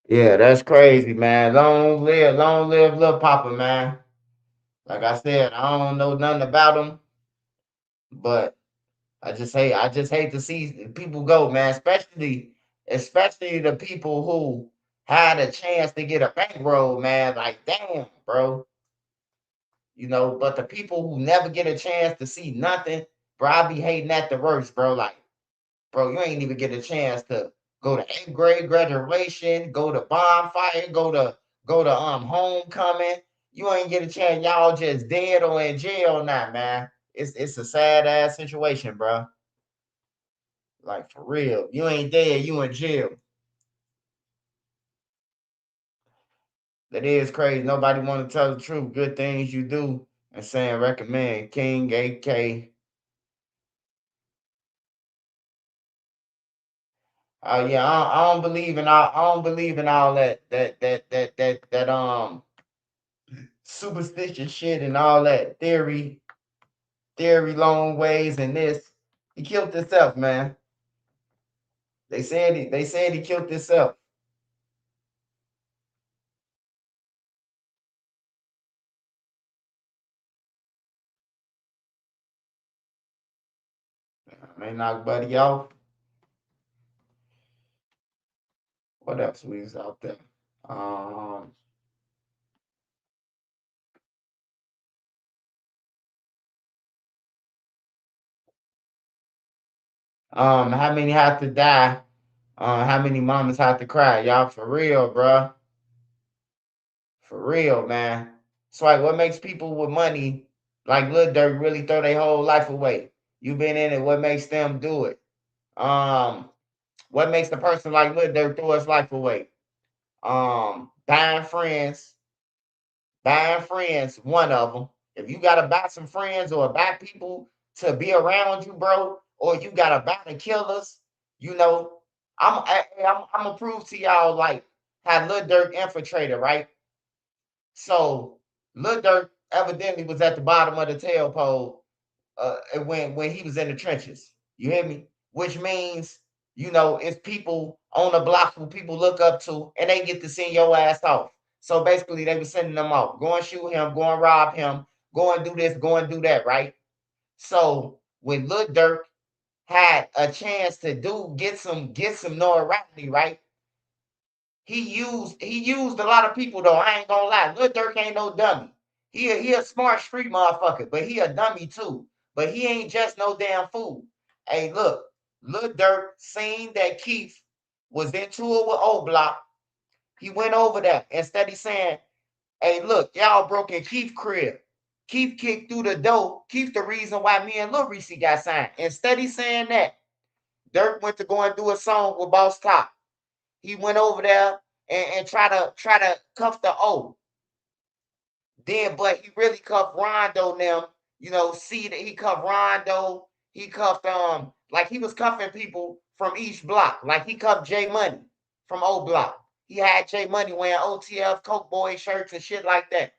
Speaker 1: Yeah, that's crazy, man. Long live Lil Papa, man. Like I said, I don't know nothing about him, but I just hate to see people go, man. Especially the people who had a chance to get a bankroll, man. Like, damn, bro. You know, but the people who never get a chance to see nothing, bro, I be hating at the worst, bro. Like, bro, you ain't even get a chance to go to 8th grade graduation, go to bonfire, go to homecoming. You ain't get a chance. Y'all just dead or in jail now, man. It's a sad ass situation, bro. Like for real. You ain't dead, you in jail. That is crazy. Nobody want to tell the truth. Good things you do and saying recommend King AK. Yeah, I don't believe in all. I don't believe in all that superstitious shit and all that theory long ways and this. He killed himself, man. They said he killed himself. May knock buddy off. What else was out there? Um, how many have to die? How many mamas have to cry? Y'all for real, bruh. For real, man. It's like what makes people with money like Lil Durk really throw their whole life away? You been in it, what makes them do it? Um, what makes the person like Lil Durk throw his life away? Buying friends. Buying friends, one of them. If you gotta buy some friends or buy people to be around you, bro, or you gotta buy the killers, you know, I'm gonna prove to y'all like how Lil Durk infiltrated, right? So Lil Durk evidently was at the bottom of the tail pole when he was in the trenches. You hear me? Which means, you know, it's people on the block who people look up to, and they get to send your ass off. So basically, they were sending them off. Go and shoot him, go and rob him, go and do this, go and do that, right? So when Lil Durk had a chance to get some notoriety, right? He used a lot of people though. I ain't gonna lie. Lil Durk ain't no dummy. He a smart street motherfucker, but he a dummy too. But he ain't just no damn fool. Hey, look, Lil Durk seen that Keith was into it with O Block. He went over there instead of saying, "Hey, look, y'all broke in Keith crib." Keith kicked through the door. Keith the reason why me and Lil Reese got signed. Instead of saying that, Durk went to go and do a song with Boss Top. He went over there and try to cuff the O. Then, but he really cuffed Rondo them. You know, see that he cuffed Rondo. He cuffed like he was cuffing people from each block. Like he cuffed J Money from O Block. He had J Money wearing OTF Coke Boy shirts and shit like that.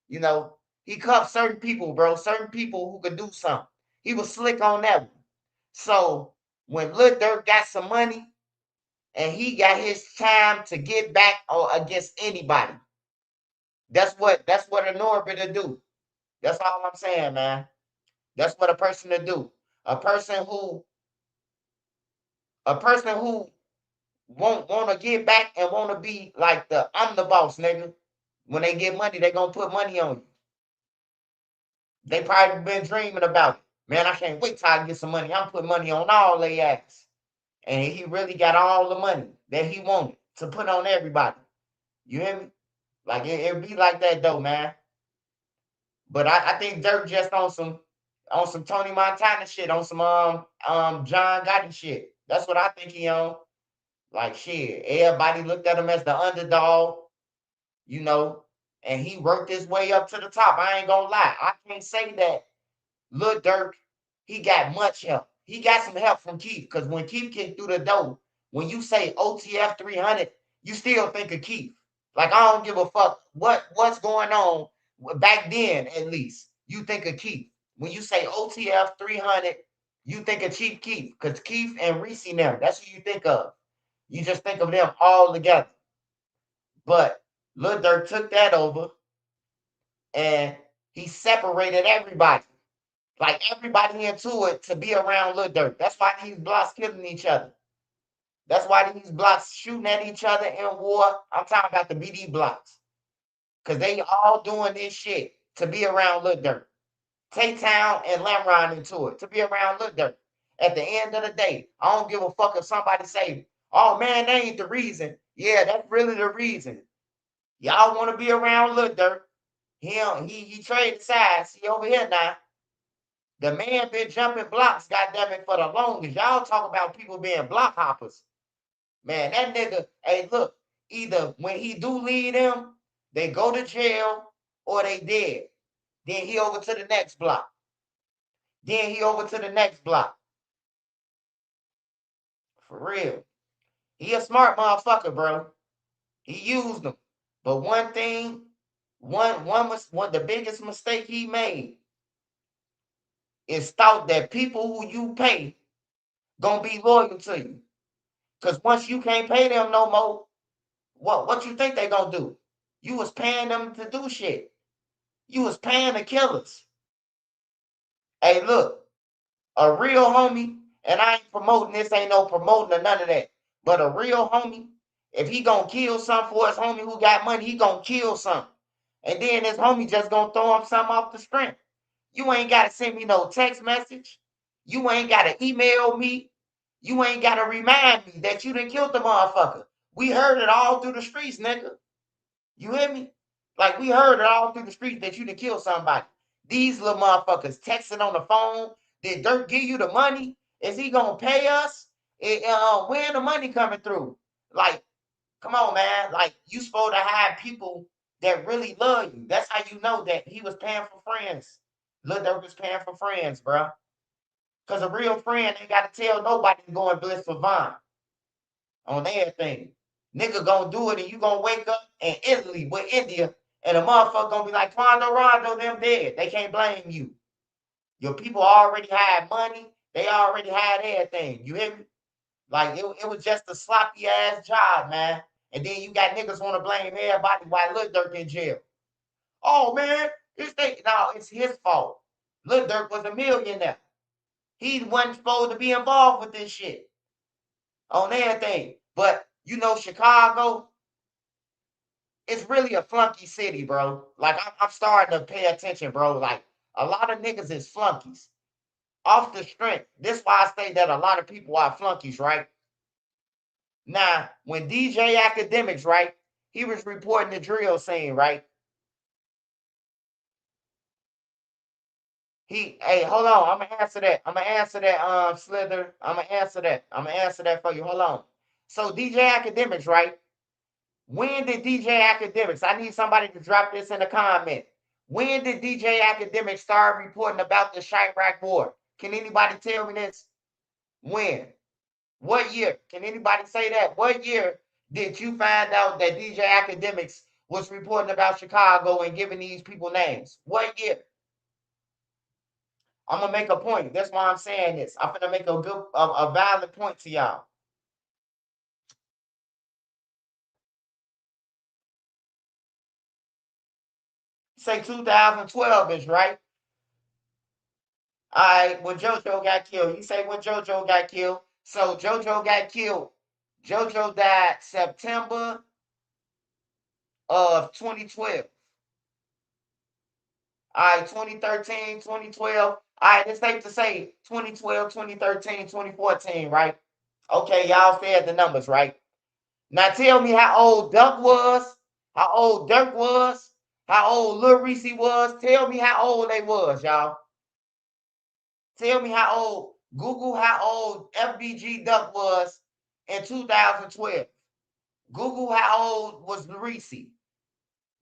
Speaker 1: You know, he cuffed certain people, bro. Certain people who could do something. He was slick on that one. So when Lil Durk got some money and he got his time to get back against anybody, that's what a Norbit to do. That's all I'm saying, man. That's what a person to do. A person who want to get back and want to be like I'm the boss, nigga. When they get money, they gonna put money on you. They probably been dreaming about it. Man, I can't wait till I get some money. I'm putting money on all they ass. And he really got all the money that he wanted to put on everybody. You hear me? Like it be like that though, man. But I think Durk just on some Tony Montana shit, on some John Gotti shit. That's what I think he on. Like shit, everybody looked at him as the underdog, you know, and he worked his way up to the top. I ain't gonna lie. I can't say that Lil Durk, he got much help. He got some help from Keith, because when Keith kicked through the door, when you say OTF 300, you still think of Keith. Like, I don't give a fuck what's going on back then, at least. You think of Keith. When you say OTF 300, you think of Chief Keith, because Keith and Reese now, that's who you think of. You just think of them all together. But Lil Durk took that over, and he separated everybody. Like everybody into it to be around Lil Durk. That's why these blocks killing each other. That's why these blocks shooting at each other in war. I'm talking about the BD blocks. Because they all doing this shit to be around Lil Durk. Tay-Town and Lamron into it to be around Lil Durk. At the end of the day, I don't give a fuck if somebody say, oh man, that ain't the reason. Yeah, that's really the reason. Y'all want to be around Lil Durk. He traded sides. He over here now. The man been jumping blocks, goddammit, for the longest. Y'all talk about people being block hoppers. Man, that nigga, hey, look, either when he do leave them, they go to jail or they dead. Then he over to the next block. Then he over to the next block. For real. He a smart motherfucker, bro. He used them. But one thing, the biggest mistake he made is thought that people who you pay gonna be loyal to you. Because once you can't pay them no more, what you think they gonna do? You was paying them to do shit. You was paying the killers. Hey, look, a real homie, and I ain't promoting this, ain't no promoting or none of that. But a real homie, if he gonna kill something for his homie who got money, he gonna kill something. And then his homie just gonna throw him something off the strength. You ain't gotta send me no text message. You ain't gotta email me. You ain't gotta remind me that you done killed the motherfucker. We heard it all through the streets, nigga. You hear me? Like, we heard it all through the streets that you done killed somebody. These little motherfuckers texting on the phone. Did Durk give you the money? Is he gonna pay us? When the money coming through? Like, come on, man. Like, you supposed to have people that really love you. That's how you know that he was paying for friends. Lil Durk was paying for friends, bro. Because a real friend ain't got to tell nobody to go and bliss for Vine on everything. Nigga gonna do it and you gonna wake up in Italy with India and a motherfucker gonna be like, Quando Rondo, them dead. They can't blame you. Your people already had money. They already had everything. You hear me? Like, it was just a sloppy ass job, man. And then you got niggas want to blame everybody while Lil Durk in jail. Oh, man, it's his fault. Lil Durk was a millionaire. He wasn't supposed to be involved with this shit on everything. But, you know, Chicago, it's really a flunky city, bro. Like, I'm starting to pay attention, bro. Like, a lot of niggas is flunkies. Off the strength. This why I say that a lot of people are flunkies, right? Now, when DJ Academics, right, he was reporting the drill scene, right? Hey, hold on. I'm gonna answer that. Slither. I'm gonna answer that for you. Hold on. So DJ Academics, right? When did DJ Academics? I need somebody to drop this in the comment. When did DJ Academics start reporting about the Chirac War? Can anybody tell me this? When? What year? Can anybody say that? What year did you find out that DJ Academics was reporting about Chicago and giving these people names? What year? I'm gonna make a point. That's why I'm saying this. I'm gonna make a valid point to y'all. Say 2012 is right. All right, when JoJo got killed. You say when JoJo got killed. So JoJo got killed. JoJo died September of 2012. All right, 2013, 2012. All right, it's safe to say 2012, 2013, 2014, right? Okay, y'all said the numbers, right? Now tell me how old Duck was, how old Durk was, how old Lil Reese was. Tell me how old they was, y'all. Tell me how old Google, how old FBG Duck was in 2012. Google how old was Reese.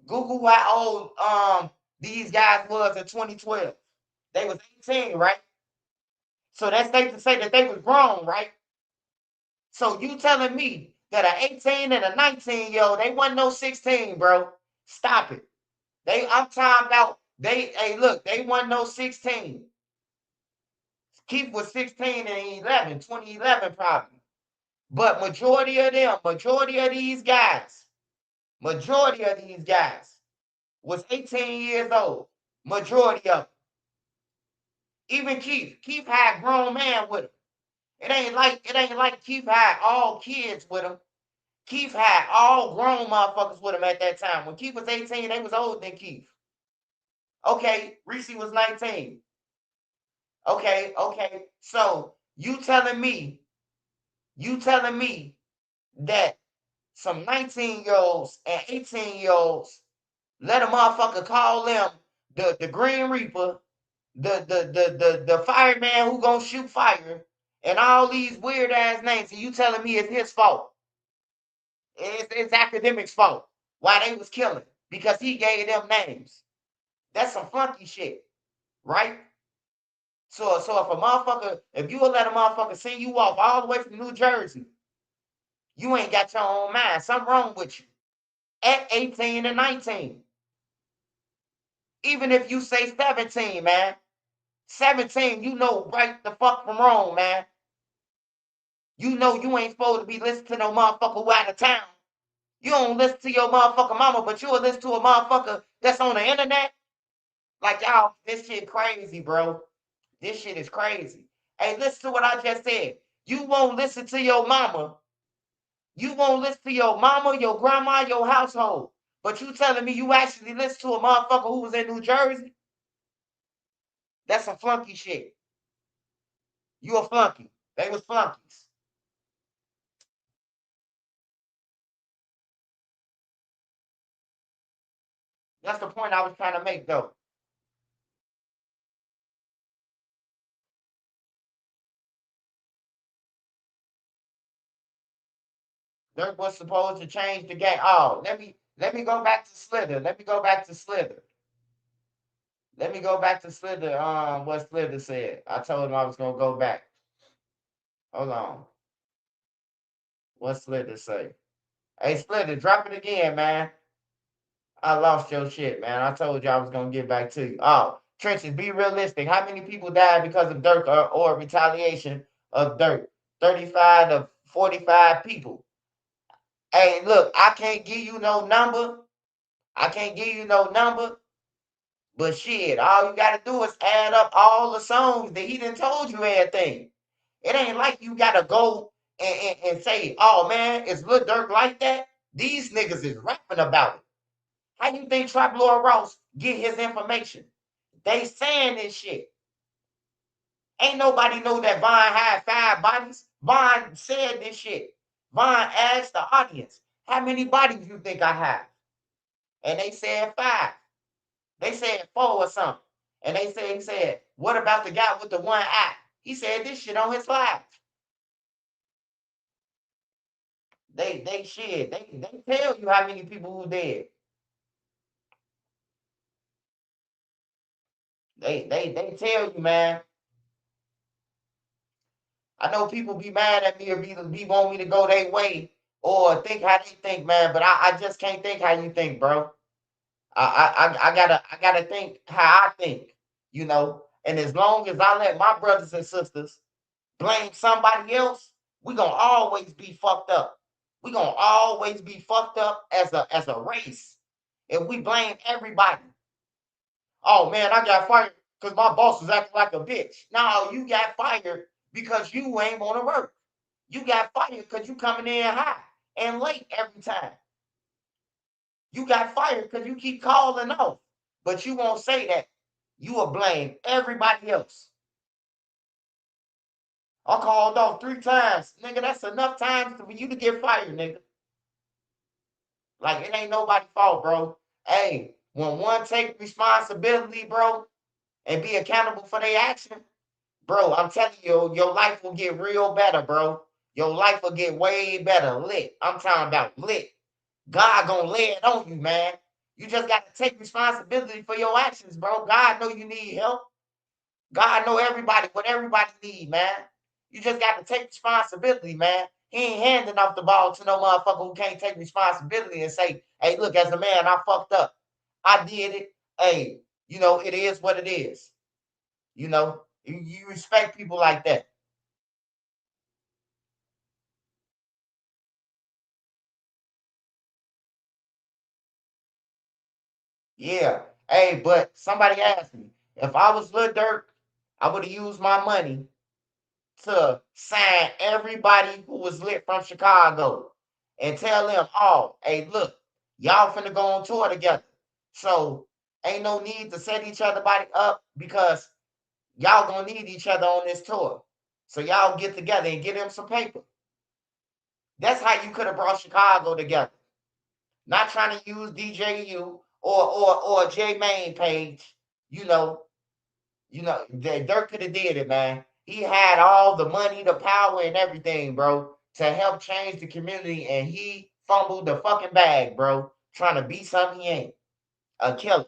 Speaker 1: Google how old these guys was in 2012. They was 18, right? So that's safe to say that they was grown, right? So you telling me that an 18 and a 19-year-old, they wasn't no 16, bro. Stop it. I'm talking about hey, look, they wasn't no 16. Keith was 16 and 11, 2011 probably. But majority of these guys was 18 years old. Majority of them. Even Keith had a grown man with him. It ain't like Keith had all kids with him. Keith had all grown motherfuckers with him at that time. When Keith was 18, they was older than Keith. Okay, Reese was 19. Okay. So you telling me that some 19-year-olds and 18-year-olds let a motherfucker call them the Green Reaper, the fireman who gonna shoot fire, and all these weird ass names, and you telling me it's his fault? It's Academics' fault why they was killing, because he gave them names. That's some funky shit, right? So if you will let a motherfucker send you off all the way from New Jersey, you ain't got your own mind. Something wrong with you. At 18 and 19. Even if you say 17, man. 17, you know right the fuck from wrong, man. You know you ain't supposed to be listening to no motherfucker who out of town. You don't listen to your motherfucking mama, but you'll listen to a motherfucker that's on the internet. Like, y'all, this shit crazy, bro. This shit is crazy. Hey, listen to what I just said. You won't listen to your mama. You won't listen to your mama, your grandma, your household. But you telling me you actually listen to a motherfucker who was in New Jersey? That's some flunky shit. You a flunky. They was flunkies. That's the point I was trying to make, though. Durk was supposed to change the game. Oh, let me go back to Slither. Let me go back to Slither. What Slither said. I told him I was gonna go back. Hold on. What Slither say? Hey, Slither, drop it again, man. I lost your shit, man. I told you I was gonna get back to you. Oh, Trenches, be realistic. How many people died because of Durk or retaliation of Durk? 35 to 45 people. Hey, look, I can't give you no number. But shit, all you gotta do is add up all the songs that he done told you everything. It ain't like you gotta go and say, oh man, is Lil Durk like that? These niggas is rapping about it. How you think Trap Lord Ross get his information? They saying this shit. Ain't nobody know that Vaughn had 5 bodies. Vaughn said this shit. Vaughn asked the audience, how many bodies you think I have? And they said 5. They said 4 or something. And he said, what about the guy with the one eye? He said this shit on his live. They tell you how many people who dead. They tell you, man. I know people be mad at me or be want me to go their way or think how they think, man, but I just can't think how you think, bro. I gotta think how I think, you know. And as long as I let my brothers and sisters blame somebody else, we gonna always be fucked up. We gonna always be fucked up as a race. If we blame everybody. Oh man, I got fired because my boss was acting like a bitch. No, you got fired because you ain't want to work. You got fired because you coming in high and late every time. You got fired because you keep calling off, but you won't say that. You will blame everybody else. I called off 3 times. Nigga, that's enough times for you to get fired, nigga. Like, it ain't nobody's fault, bro. Hey, when one take responsibility, bro, and be accountable for their action, bro, I'm telling you, your life will get real better, bro. Your life will get way better. Lit. I'm talking about lit. God gonna lay it on you, man. You just got to take responsibility for your actions, bro. God know you need help. God know what everybody need, man. You just got to take responsibility, man. He ain't handing off the ball to no motherfucker who can't take responsibility and say, hey, look, as a man, I fucked up. I did it. Hey, you know, it is what it is. You know, you respect people like that. Yeah. Hey, but somebody asked me, if I was Lil Durk, I would have used my money to sign everybody who was lit from Chicago and tell them, oh, hey, look, y'all finna go on tour together. So ain't no need to set each other body up because y'all gonna need each other on this tour. So y'all get together and get them some paper. That's how you could have brought Chicago together. Not trying to use DJU or J Main page, you know, Dirk could have did it, man. He had all the money, the power, and everything, bro, to help change the community, and he fumbled the fucking bag, bro, trying to be something he ain't. A killer.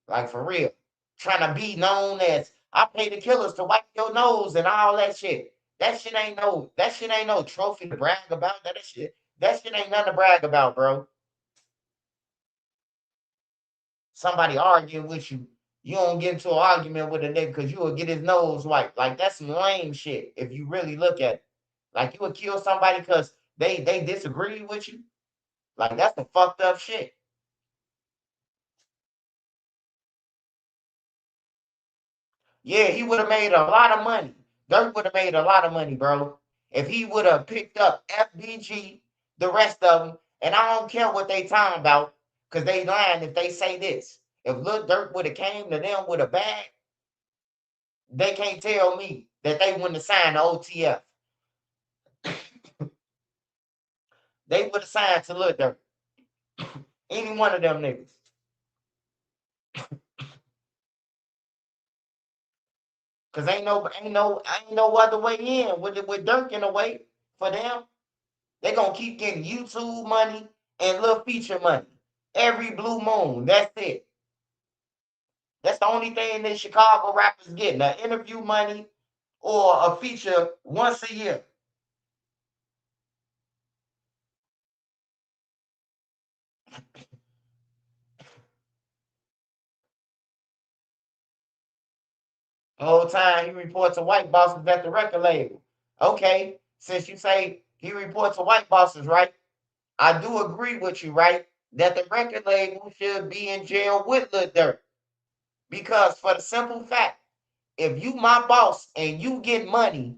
Speaker 1: Like, for real. Trying to be known as, I pay the killers to wipe your nose and all that shit. That shit ain't no trophy to brag about. That shit ain't nothing to brag about, bro. Somebody arguing with you, you don't get into an argument with a nigga because you will get his nose wiped. Like, that's some lame shit if you really look at it. Like, you would kill somebody because they disagree with you. Like, that's some fucked up shit. Yeah, he would have made a lot of money. Dirk would have made a lot of money, bro. If he would have picked up FBG, the rest of them, and I don't care what they talking about, because they lying if they say this. If Lil Durk would have came to them with a bag, they can't tell me that they wouldn't have signed the OTF. They would have signed to Lil Durk. Any one of them niggas. Cause ain't no other way in with Durk in the way for them. They gonna keep getting YouTube money and little feature money every blue moon. That's it. That's the only thing that Chicago rappers getting: an interview money or a feature once a year. The whole time he reports to white bosses at the record label. Okay, since you say he reports to white bosses, right? I do agree with you, right? That the record label should be in jail with Lil Durk. Because for the simple fact, if you my boss and you get money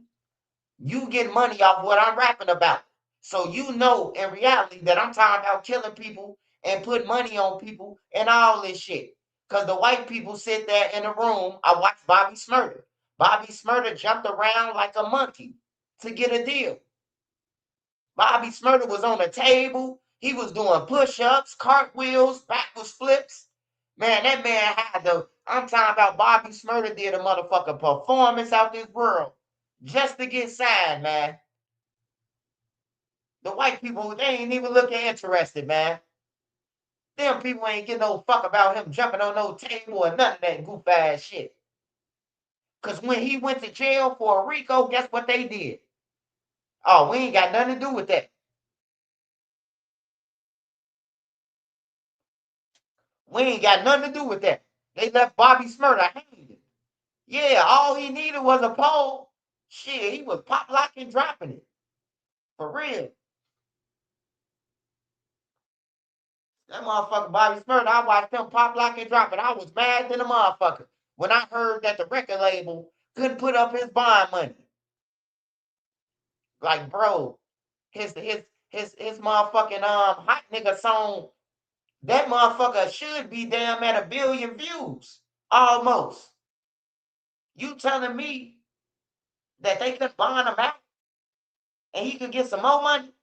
Speaker 1: off what I'm rapping about. So you know in reality that I'm talking about killing people and put money on people and all this shit. Because the white people sit there in a room. I watched Bobby Smurder. Bobby Smurder jumped around like a monkey to get a deal. Bobby Smurder was on a table. He was doing push-ups, cartwheels, backwards flips. Man, that man had I'm talking about Bobby Smurda did a motherfucking performance out this world just to get signed, man. The white people, they ain't even looking interested, man. Them people ain't getting no fuck about him jumping on no table or none of that goof ass shit. Because when he went to jail for a Rico, guess what they did? Oh, we ain't got nothing to do with that. We ain't got nothing to do with that. They left Bobby Smurda hanging. Yeah, all he needed was a pole. Shit, he was pop locking, dropping it. For real. That motherfucker Bobby Smurda, I watched him pop lock and drop it. I was mad than a motherfucker when I heard that the record label couldn't put up his bond money. Like, bro, his motherfucking hot nigga song, that motherfucker should be damn at 1 billion views. Almost. You telling me that they could bond him out and he could get some more money?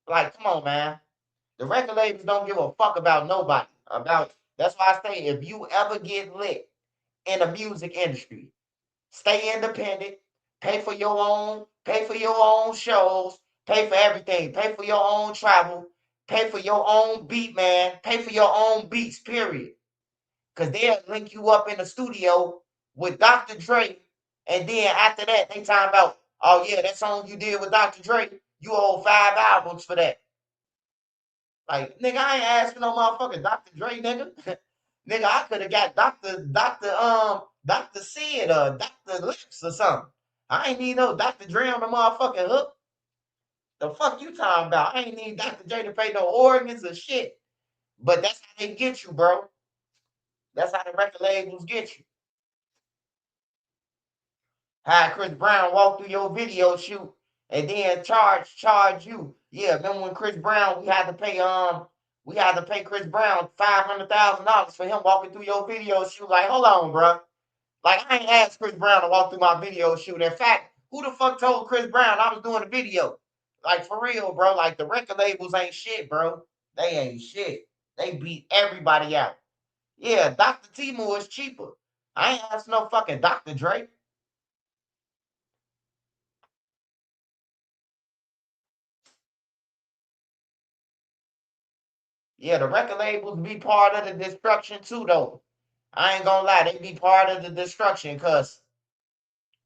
Speaker 1: Like, come on, man. The record labels don't give a fuck about nobody. That's why I say if you ever get lit in the music industry, stay independent, pay for your own shows, pay for everything, pay for your own travel, pay for your own beat, man, pay for your own beats, period. Because they'll link you up in the studio with Dr. Dre, and then after that, they talking about, oh yeah, that song you did with Dr. Dre, you owe 5 albums for that. Like, nigga, I ain't asking no motherfucking Dr. Dre, nigga. Nigga, I could have got Dr. Sid or Dr. Lips or something. I ain't need no Dr. Dre on the motherfucking hook. The fuck you talking about? I ain't need Dr. Dre to pay no organs or shit. But that's how they get you, bro. That's how the record labels get you. How Chris Brown walked through your video shoot and then charge you. Yeah, remember when Chris Brown, we had to pay Chris Brown $500,000 for him walking through your video shoot. Like, hold on, bro. Like, I ain't asked Chris Brown to walk through my video shoot. In fact, who the fuck told Chris Brown I was doing a video? Like, for real, bro. Like, the record labels ain't shit, bro. They ain't shit. They beat everybody out. Yeah, Dr. Timur is cheaper. I ain't asked no fucking Dr. Dre. Yeah, the record labels be part of the destruction too, though. I ain't gonna lie, they be part of the destruction because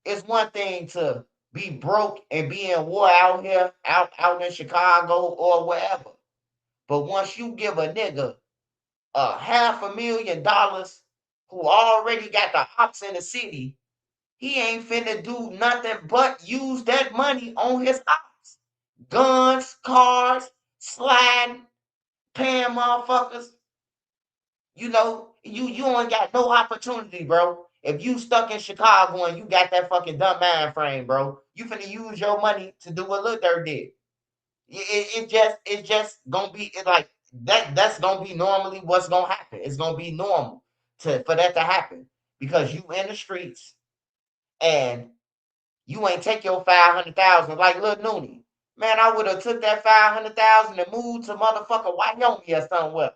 Speaker 1: it's one thing to be broke and be in war out here, out in Chicago or wherever. But once you give a nigga $500,000 who already got the ops in the city, he ain't finna do nothing but use that money on his ops. Guns, cars, sliding, paying motherfuckers. You know, you ain't got no opportunity, bro. If you stuck in Chicago and you got that fucking dumb mind frame, bro, you finna use your money to do what Lil Durk did. It's just gonna be like that. That's gonna be normally what's gonna happen. It's gonna be normal for that to happen because you in the streets and you ain't take your 500,000 like Lil Nooney. Man, I would have took that 500,000 and moved to motherfucker Wyoming or somewhere.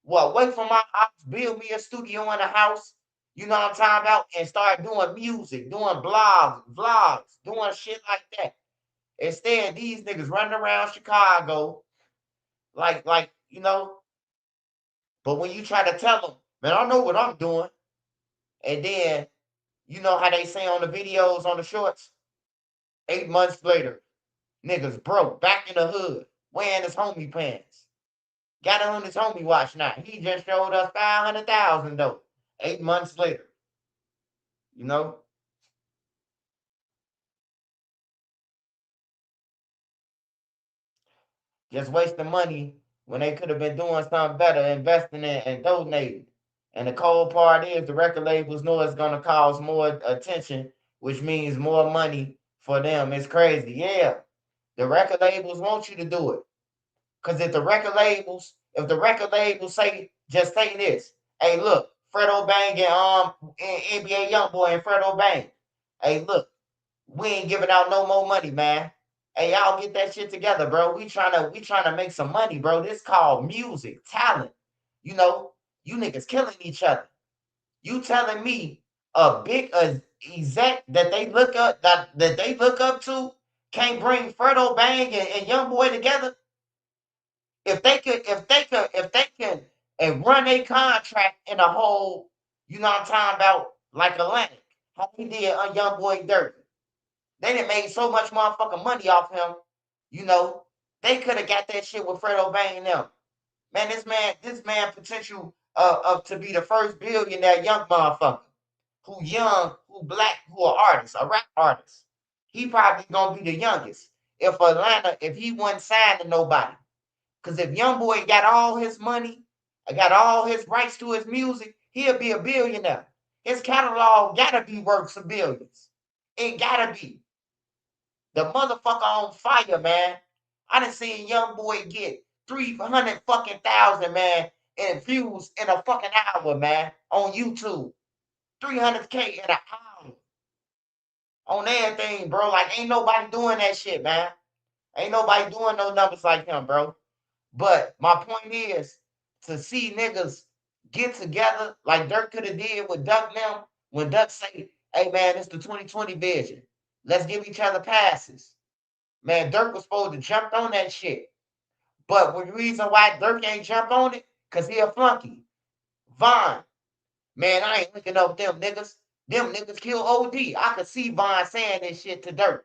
Speaker 1: Well, wait for my ops, build me a studio in a house, you know what I'm talking about, and start doing music, doing vlogs, doing shit like that. Instead, these niggas running around Chicago, like, you know, but when you try to tell them, man, I know what I'm doing, and then, you know how they say on the videos, on the shorts, 8 months later, niggas broke, back in the hood, wearing his homie pants. Got it on his homie watch now. He just showed us 500,000 though. 8 months later. You know? Just wasting money when they could have been doing something better, investing in and donating. And the cold part is the record labels know it's gonna cause more attention, which means more money for them. It's crazy. Yeah. The record labels want you to do it. Because if the record labels say, just say this, hey, look, Fredo Bang and NBA Youngboy and Fredo Bang. Hey, look, we ain't giving out no more money, man. Hey, y'all get that shit together, bro. We trying to make some money, bro. This called music, talent. You know, you niggas killing each other. You telling me a big exec that they look up to can't bring Fredo Bang and Young Boy together? If they can and run a contract in a whole, you know what I'm talking about, like Atlantic, how he did on Young Boy Durk. They done made so much motherfucking money off him, you know. They could have got that shit with Fredo Bang and them. Man, this man potential of to be the first billionaire young motherfucker. Who young, who black, who an artist, a rap artist. He probably gonna be the youngest. If he wasn't signed to nobody. Because if Young Boy got all his money, got all his rights to his music, he'll be a billionaire. His catalog gotta be worth some billions. It gotta be. The motherfucker on fire, man. I done seen Young Boy get 300 fucking thousand, man, in views in a fucking hour, man, on YouTube. 300K in an hour. On everything, bro. Like, ain't nobody doing that shit, man. Ain't nobody doing no numbers like him, bro. But my point is to see niggas get together like Durk could have did with Duck now. When Duck say, hey, man, it's the 2020 vision. Let's give each other passes. Man, Durk was supposed to jump on that shit. But the reason why Durk ain't jumped on it, because he a flunky. Vaughn, man, I ain't looking up them niggas. Them niggas kill OD. I could see Vaughn saying this shit to Durk.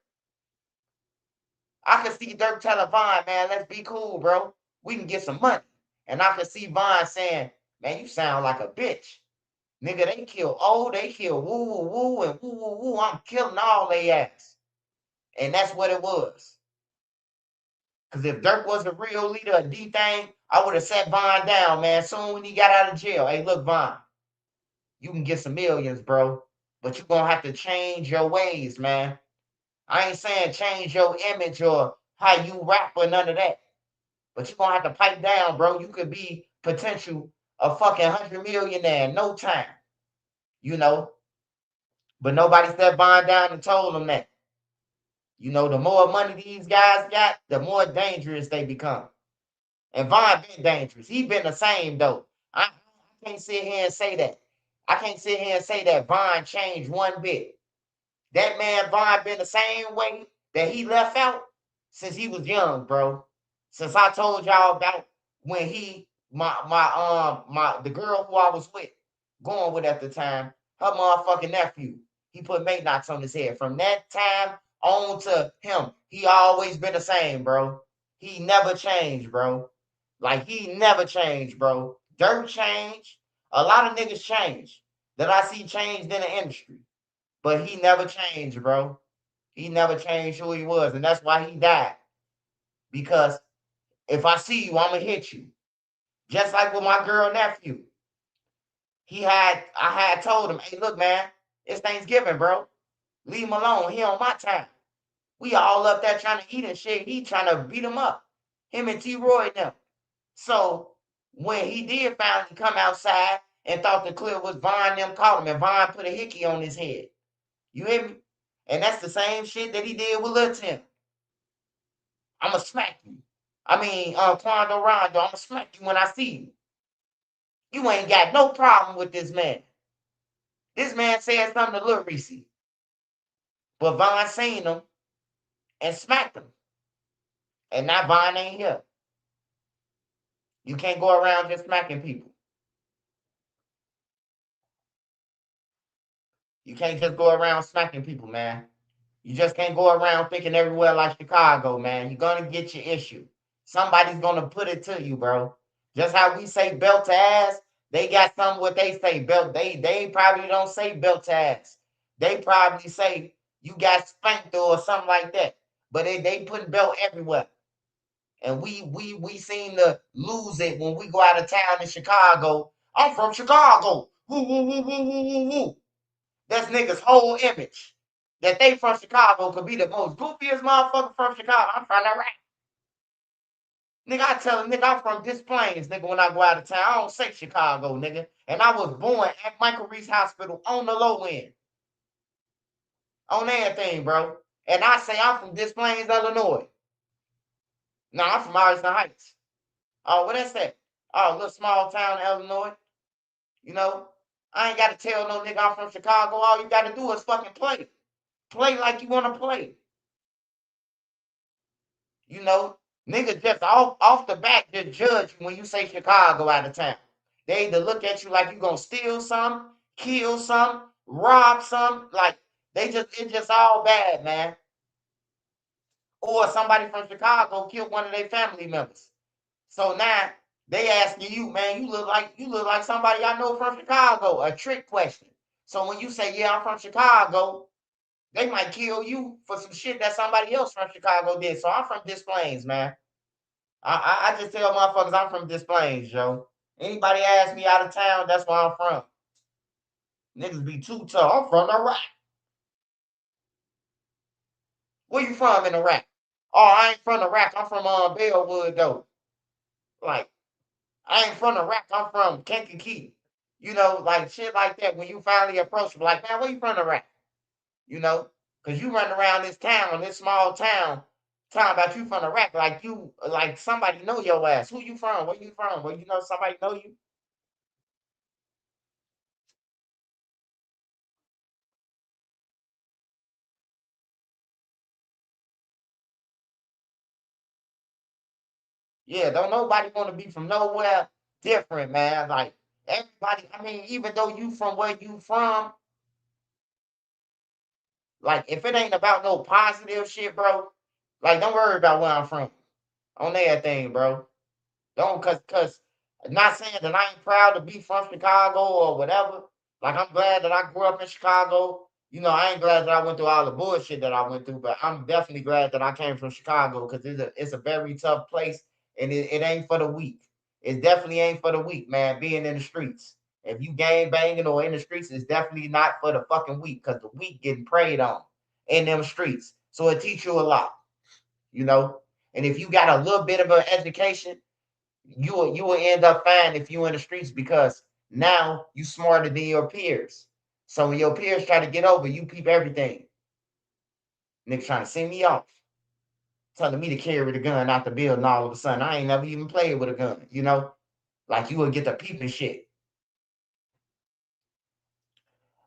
Speaker 1: I could see Durk telling Vaughn, man, let's be cool, bro. We can get some money. And I could see Vaughn saying, man, you sound like a bitch. Nigga, they kill they kill woo, woo, woo, and woo, woo, woo. I'm killing all they ass. And that's what it was. Because if Durk was a real leader, a D-Thing, I would have set Vaughn down, man. Soon when he got out of jail. Hey, look, Vaughn, you can get some millions, bro. But you're going to have to change your ways, man. I ain't saying change your image or how you rap or none of that. But you're going to have to pipe down, bro. You could be potential a fucking 100 millionaire in no time. You know? But nobody set Vaughn down and told him that. You know, the more money these guys got, the more dangerous they become. And Vaughn been dangerous. He been the same, though. I can't sit here and say that. I can't sit here and say that Vaughn changed one bit. That man Vaughn been the same way that he left out since he was young, bro. Since I told y'all about when the girl who I was going with at the time, her motherfucking nephew, he put Maynox on his head. From that time on to him, he always been the same, bro. He never changed, bro. Like, he never changed, bro. Durk changed. A lot of niggas changed that I see changed in the industry. But he never changed, bro. He never changed who he was. And that's why he died. Because if I see you, I'm going to hit you. Just like with my girl nephew. I had told him, hey, look, man, it's Thanksgiving, bro. Leave him alone. He on my time. We all up there trying to eat and shit. He trying to beat him up. Him and T-Roy now. So when he did finally come outside and thought the clip was Vaughn, them caught him. And Vaughn put a hickey on his head. You hear me? And that's the same shit that he did with Lil Tim. I'ma smack you. I mean, Quando Rondo, I'ma smack you when I see you. You ain't got no problem with this man. This man said something to Lil Reese. But Vaughn seen him and smacked him. And now Vaughn ain't here. You can't go around just smacking people. You can't just go around smacking people, man. You just can't go around thinking everywhere like Chicago, man. You're going to get your issue. Somebody's going to put it to you, bro. Just how we say belt to ass, they got something what they say belt. They probably don't say belt to ass. They probably say you got spanked or something like that. But they putting belt everywhere. And we seem to lose it when we go out of town in Chicago. I'm from Chicago. Woo, woo, woo, woo, woo, woo, woo. That's niggas' whole image. That they from Chicago could be the most goofiest motherfucker from Chicago. I'm from that rap. Nigga, I tell them, nigga, I'm from Des Plaines, nigga, when I go out of town. I don't say Chicago, nigga. And I was born at Michael Reese Hospital on the low end. On everything, bro. And I say I'm from Des Plaines, Illinois. No, I'm from Arlington Heights. Oh, what that's that? Oh, a little small town in Illinois. You know? I ain't got to tell no nigga I'm from Chicago. All you got to do is fucking play. Play like you want to play. You know, niggas just off the bat just judge you when you say Chicago out of town. They either look at you like you gonna steal some, kill some, rob some. Like it's just all bad, man. Or somebody from Chicago killed one of their family members. So now they asking you, man, you look like somebody I know from Chicago. A trick question. So when you say, yeah, I'm from Chicago, they might kill you for some shit that somebody else from Chicago did. So I'm from Des Plaines, man. I just tell motherfuckers I'm from Des Plaines, Joe. Anybody ask me out of town, that's where I'm from. Niggas be too tough. I'm from Iraq. Where you from in Iraq? Oh, I ain't from Iraq. I'm from Bellwood, though. Like, I ain't from Iraq. I'm from Kankakee. You know, like shit like that. When you finally approach them, like, man, where you from Iraq? You know, because you run around this town, this small town, talking about you from Iraq, like somebody know your ass. Who you from? Where you from? Well, you know somebody know you. Yeah, don't nobody want to be from nowhere different, man. Like everybody, I mean, even though you from where you from, like if it ain't about no positive shit, bro, like don't worry about where I'm from on that thing, bro. Don't cause not saying that I ain't proud to be from Chicago or whatever. Like I'm glad that I grew up in Chicago. You know, I ain't glad that I went through all the bullshit that I went through, but I'm definitely glad that I came from Chicago because it's a very tough place and it ain't for the weak. It definitely ain't for the weak, man, being in the streets. If you gang banging or in the streets, it's definitely not for the fucking weak because the weak getting preyed on in them streets. So it teach you a lot, you know. And if you got a little bit of an education, you will end up fine if you in the streets because now you smarter than your peers. So when your peers try to get over, you peep everything. Nigga trying to send me off, telling me to carry the gun out the building all of a sudden. I ain't never even played with a gun, you know? Like you would get the peeping shit.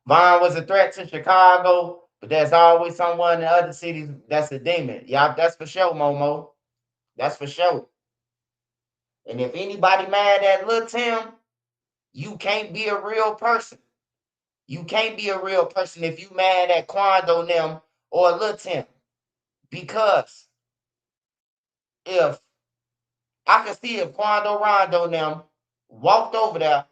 Speaker 1: Vaughn was a threat to Chicago, but there's always someone in other cities that's a demon. Yeah, that's for sure, Momo. That's for sure. And if anybody mad at Lil Tim, you can't be a real person. You can't be a real person if you mad at Quando them or Lil Tim. Because if I can see if Quando Rondo them walked over there,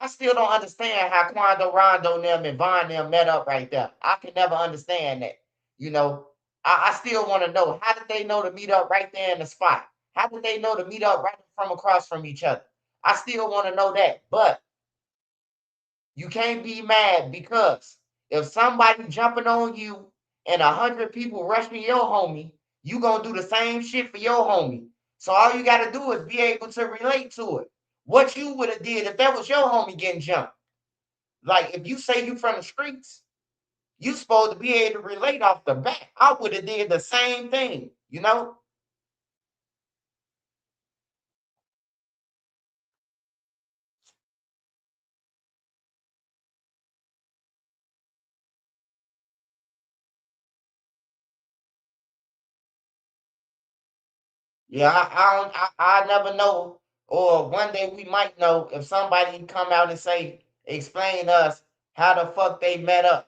Speaker 1: I still don't understand how Quando Rondo them and Von them met up right there. I can never understand that. You know, I still want to know how did they know to meet up right there in the spot? How did they know to meet up right from across from each other? I still want to know that. But you can't be mad because if somebody jumping on you and 100 people rushing your homie, you gonna do the same shit for your homie. So all you gotta do is be able to relate to it. What you would have did if that was your homie getting jumped. Like if you say you from the streets, you supposed to be able to relate off the bat. I would have did the same thing, you know? Yeah, I never know. Or one day we might know if somebody come out and say, explain us how the fuck they met up.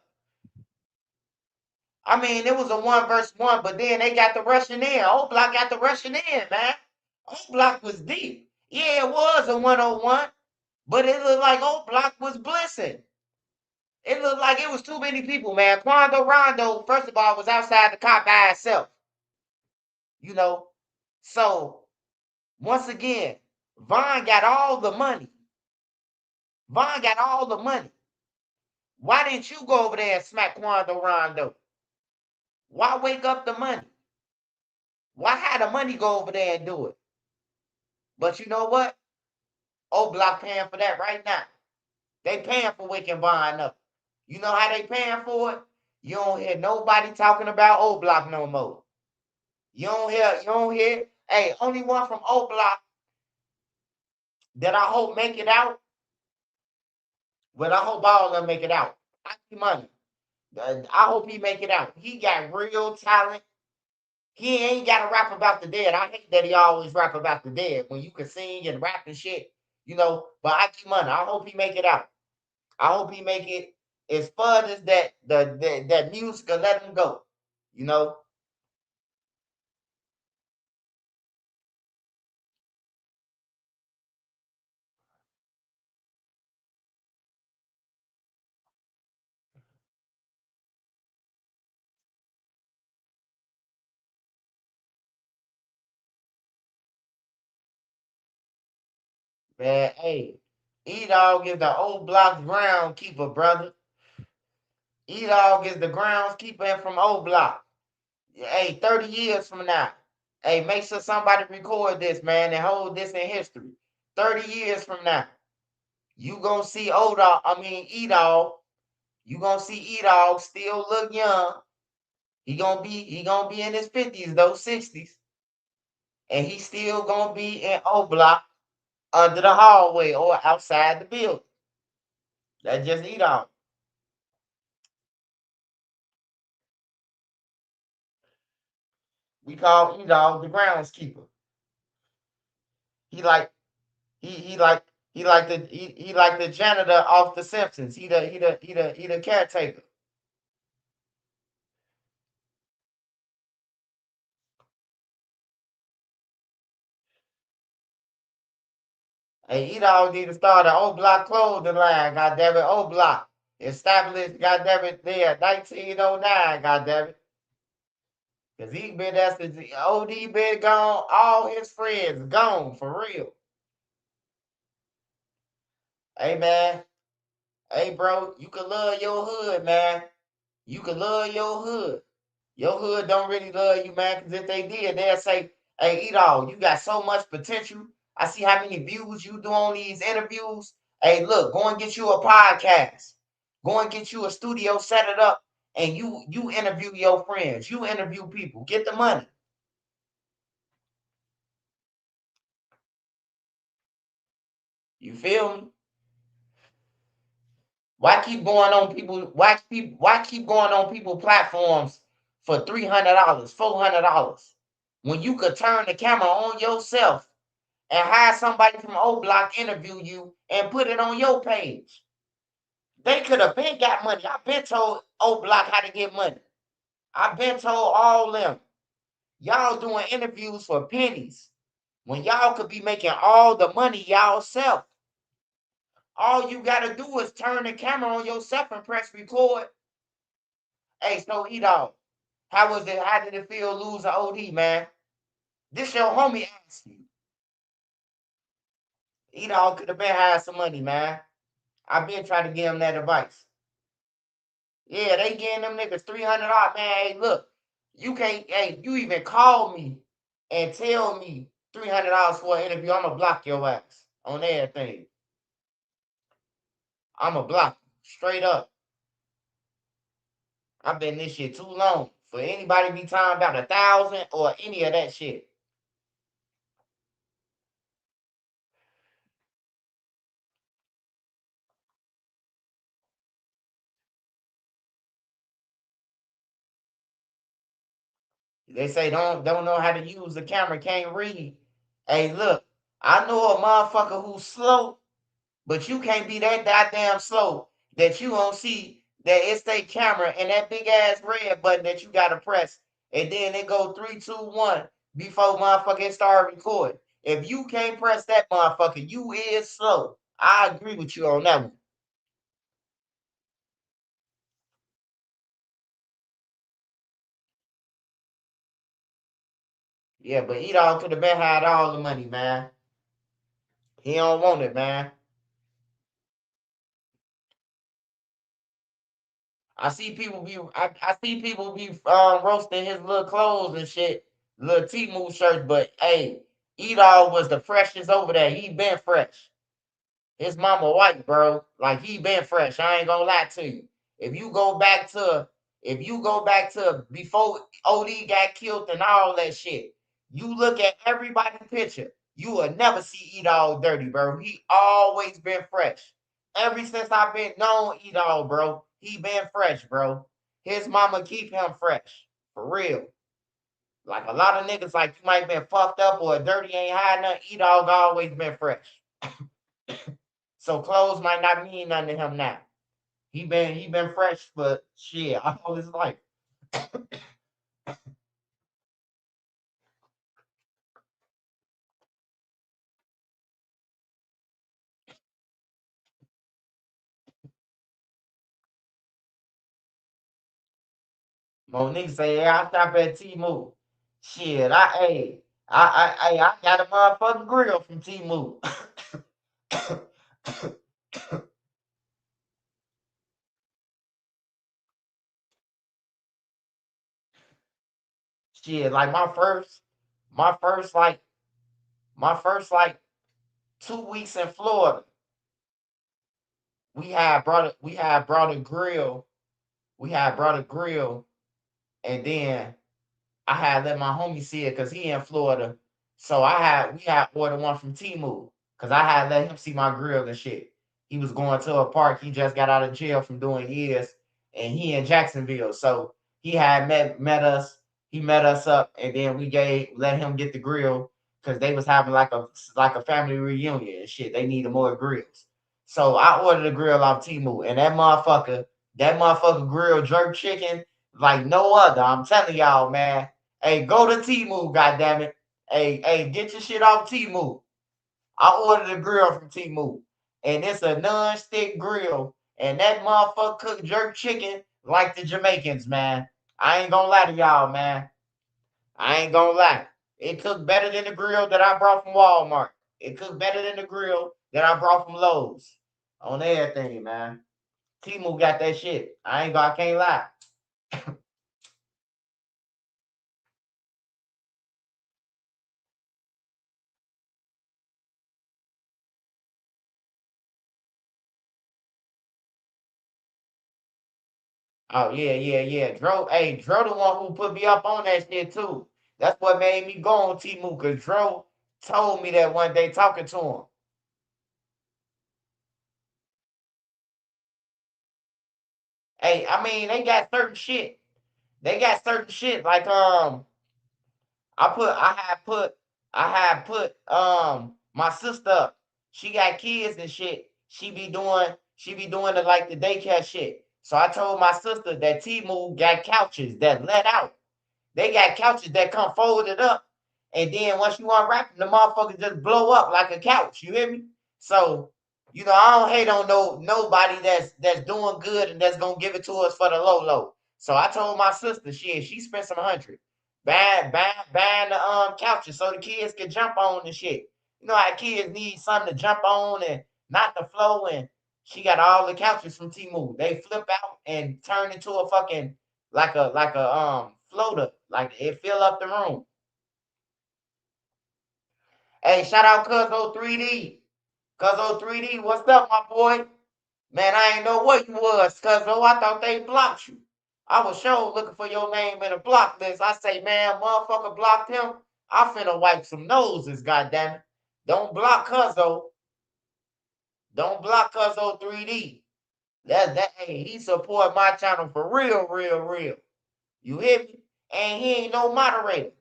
Speaker 1: I mean, it was a 1-versus-1, but then they got the rushing in. Old Block got the rushing in, man. Old Block was deep. Yeah, it was a 101, but it looked like Old Block was blissing. It looked like it was too many people, man. Quando Rondo, first of all, was outside the car by himself. You know? So once again, Vaughn got all the money. Vaughn got all the money. Why didn't you go over there and smack Quando Rondo? Why wake up the money? Why had the money go over there and do it? But you know what? O Block paying for that right now. They paying for waking Vaughn up. You know how they paying for it? You don't hear nobody talking about O Block no more. You don't hear. Hey, only one from O Block that I hope make it out But I hope all of them make it out. I see money. I hope he make it out. He got real talent. He ain't got to rap about the dead. I hate that he always rap about the dead when you can sing and rap and shit, you know. But I keep money. I hope he make it out. I hope he make it as fun as that music will let him go, you know. Man, hey, E-Dog is the old block groundkeeper, brother. E-Dog is the groundskeeper from old block. Hey, 30 years from now. Hey, make sure somebody record this, man, and hold this in history. 30 years from now, you gonna see E-Dog. You gonna see E-Dog still look young. He gonna be in his 50s, though, 60s. And he still gonna be in O block under the hallway or outside the building. That's just E-Dog. We call E-Dog the groundskeeper. He like he like he like the janitor off the Simpsons. He the caretaker. Hey, E-Dog need to start an O Block clothing line, goddammit. O Block. Established, goddammit, there, 1909, goddammit. Cause he been there since OD been gone, all his friends gone for real. Hey man, hey bro, you can love your hood, man. You can love your hood. Your hood don't really love you, man, because if they did, they'll say, hey, E-Dog, you got so much potential. I see how many views you do on these interviews. Hey, look, go and get you a podcast. Go and get you a studio, set it up, and you interview your friends. You interview people. Get the money. You feel me? Why keep going on people? Why keep going on people platforms for $300, $400 when you could turn the camera on yourself and hire somebody from O Block interview you and put it on your page? They could have been got money. I've been told O Block how to get money. I've been told all them. Y'all doing interviews for pennies when y'all could be making all the money y'all self. All you gotta do is turn the camera on yourself and press record. Hey, so E-Dog, how was it? How did it feel losing OD, man? This your homie asked you. E-Dog could have been had some money, man. I've been trying to give him that advice. Yeah, they getting them niggas $300, man. Hey, look, you can't. Hey, you even call me and tell me $300 for an interview, I'ma block your ass on everything. I'ma block you straight up. I've been this shit too long for anybody to be talking about 1,000 or any of that shit. They say don't know how to use the camera, can't read. Hey, look, I know a motherfucker who's slow, but you can't be that goddamn slow that you don't see that it's a camera and that big ass red button that you gotta press, and then it go 3, 2, 1 before motherfucker start recording. If you can't press that motherfucker, you is slow. I agree with you on that one. Yeah, but E-Dog could have been had all the money, man. He don't want it, man. I see people be roasting his little clothes and shit, little T-Move shirts, but hey, E-Dog was the freshest over there. He been fresh. His mama white, bro. Like he been fresh. I ain't gonna lie to you. If you go back to before OD got killed and all that shit, you look at everybody's picture, you will never see E-Dog dirty, bro. He always been fresh. Ever since I've been known E-Dog, bro, he been fresh, bro. His mama keep him fresh. For real. Like a lot of niggas, like you might been fucked up or dirty, ain't had nothing. E-Dog always been fresh. So clothes might not mean nothing to him now. He been fresh for shit all his life. Monique say, yeah, I stop at T-Move. Shit, I got a motherfucking grill from T-Move. Shit, like my first like 2 weeks in Florida, we had brought a grill. We had brought a grill, and then I had let my homie see it because he in Florida. So we had ordered one from Temu because I had let him see my grill and shit. He was going to a park. He just got out of jail from doing years, and he in Jacksonville. So he had met us. He met us up, and then we let him get the grill because they was having like a family reunion and shit. They needed more grills. So I ordered a grill off Temu, and that motherfucker grill jerk chicken like no other. I'm telling y'all, man. Hey, go to Temu, goddammit. Hey, get your shit off Temu. I ordered a grill from Temu, and it's a non-stick grill, and that motherfucker cook jerk chicken like the Jamaicans, man. I ain't gonna lie to y'all, man. I ain't gonna lie. It cooked better than the grill that I brought from Walmart. It cooked better than the grill that I brought from Lowe's. On everything, man. Temu got that shit. I can't lie. Oh yeah. Dro the one who put me up on that shit too. That's what made me go on Temu, cause Dro told me that one day talking to him. Hey, I mean they got certain shit. They got certain shit like I had put my sister up. She got kids and shit. She be doing the daycare shit. So I told my sister that Temu got couches that let out. They got couches that come folded up, and then once you unwrap them, the motherfuckers just blow up like a couch. You hear me? So, I don't hate on nobody that's doing good and that's gonna give it to us for the low. So I told my sister, she spent some hundred buying the couches so the kids can jump on and shit. You know how kids need something to jump on and not the flow, and she got all the couches from Temu. They flip out and turn into a fucking like a floater. Like it fill up the room. Hey, shout out Cuzzo 3D. Cuzzo 3D, what's up, my boy? Man, I ain't know what you was, Cuzzo. I thought they blocked you. I was sure looking for your name in a block list. I say, man, motherfucker blocked him. I finna wipe some noses, goddammit. Don't block Cuzzo. Don't block Cuzzo 3D. Hey, he support my channel for real. You hear me? And he ain't no moderator.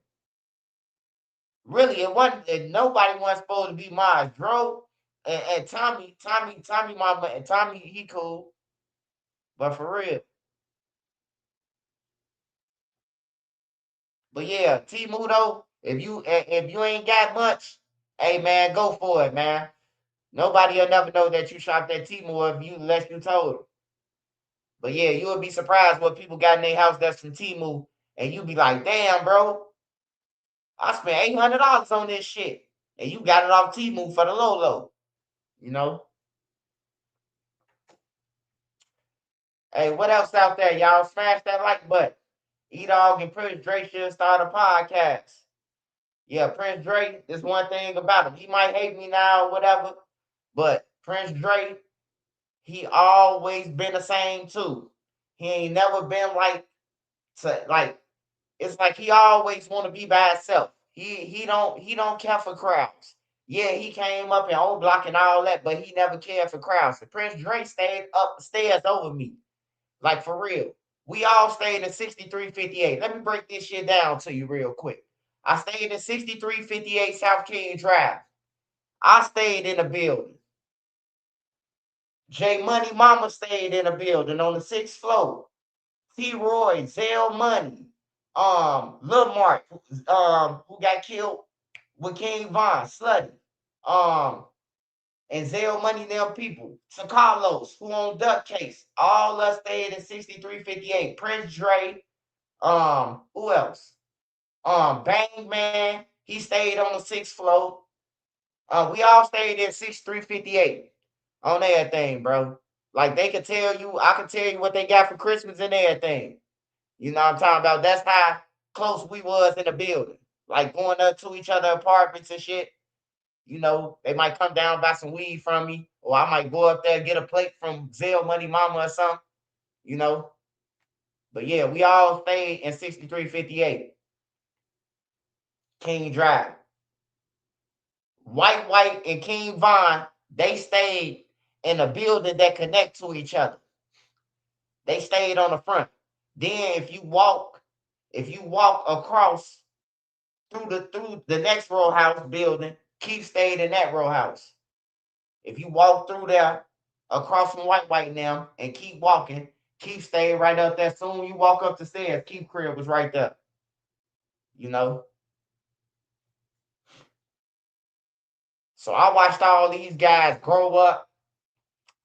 Speaker 1: Really, nobody was supposed to be mine. Dro and Tommy, Tommy, he cool. But for real. But yeah, Temu though, if you ain't got much, hey man, go for it, man. Nobody will never know that you shopped at Temu unless you told them. But yeah, you would be surprised what people got in their house that's from Temu, and you be like, damn, bro, I spent $800 on this shit, and you got it off Temu for the low. You know. Hey, what else out there, y'all? Smash that like button. E-Dog and Prince Drake should start a podcast. Yeah, Prince Drake, there's one thing about him. He might hate me now or whatever, but Prince Drake, he always been the same too. He ain't never been like it's like he always want to be by himself. He don't care for crowds. Yeah, he came up and O Block and all that, but he never cared for crowds. And Prince Dre stayed upstairs over me. Like for real. We all stayed in 6358. Let me break this shit down to you real quick. I stayed in 6358 South King Drive. I stayed in a building. J Money Mama stayed in a building on the 6th floor. T Roy, Zell Money, Lil Mark, who got killed with King Von, Slutty, and Zell Money, them people. Sir Carlos, who on Duck Case, all us stayed in 6358. Prince Dre, who else? Bang Man, he stayed on the 6th floor. We all stayed in 6358 on everything, bro. Like they could tell you, I could tell you what they got for Christmas and everything. You know what I'm talking about? That's how close we was in the building. Like going up to each other apartments and shit. You know, they might come down buy some weed from me, or I might go up there get a plate from Zell Money Mama or something. You know. But yeah, we all stayed in 6358 King Drive. White and King Von, they stayed in a building that connect to each other. They stayed on the front. Then if you walk across through the next row house building, Keith stayed in that row house. If you walk through there across from White now and keep walking, Keith stayed right up there. Soon you walk up the stairs, Keith crib was right there. You know. So I watched all these guys grow up.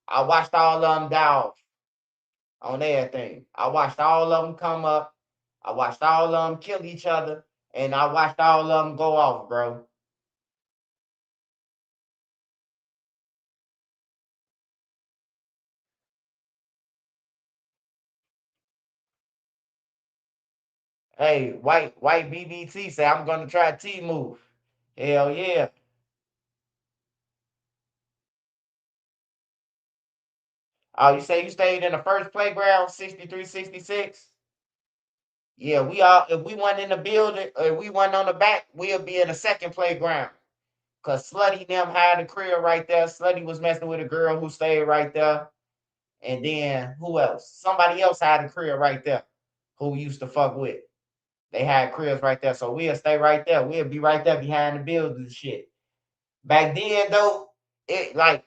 Speaker 1: I watched all of them die off on everything. I watched all of them come up. I watched all of them kill each other. And I watched all of them go off, bro. Hey, white BBT say I'm gonna try T move. Hell yeah. Oh, you say you stayed in the first playground, 6366? Yeah, we all if we weren't in the building or if we weren't on the back, we'll be in the second playground. Cause Slutty them had a crib right there. Slutty was messing with a girl who stayed right there. And then who else? Somebody else had a crib right there who we used to fuck with. They had cribs right there. So we'll stay right there. We'll be right there behind the building and shit. Back then though, it like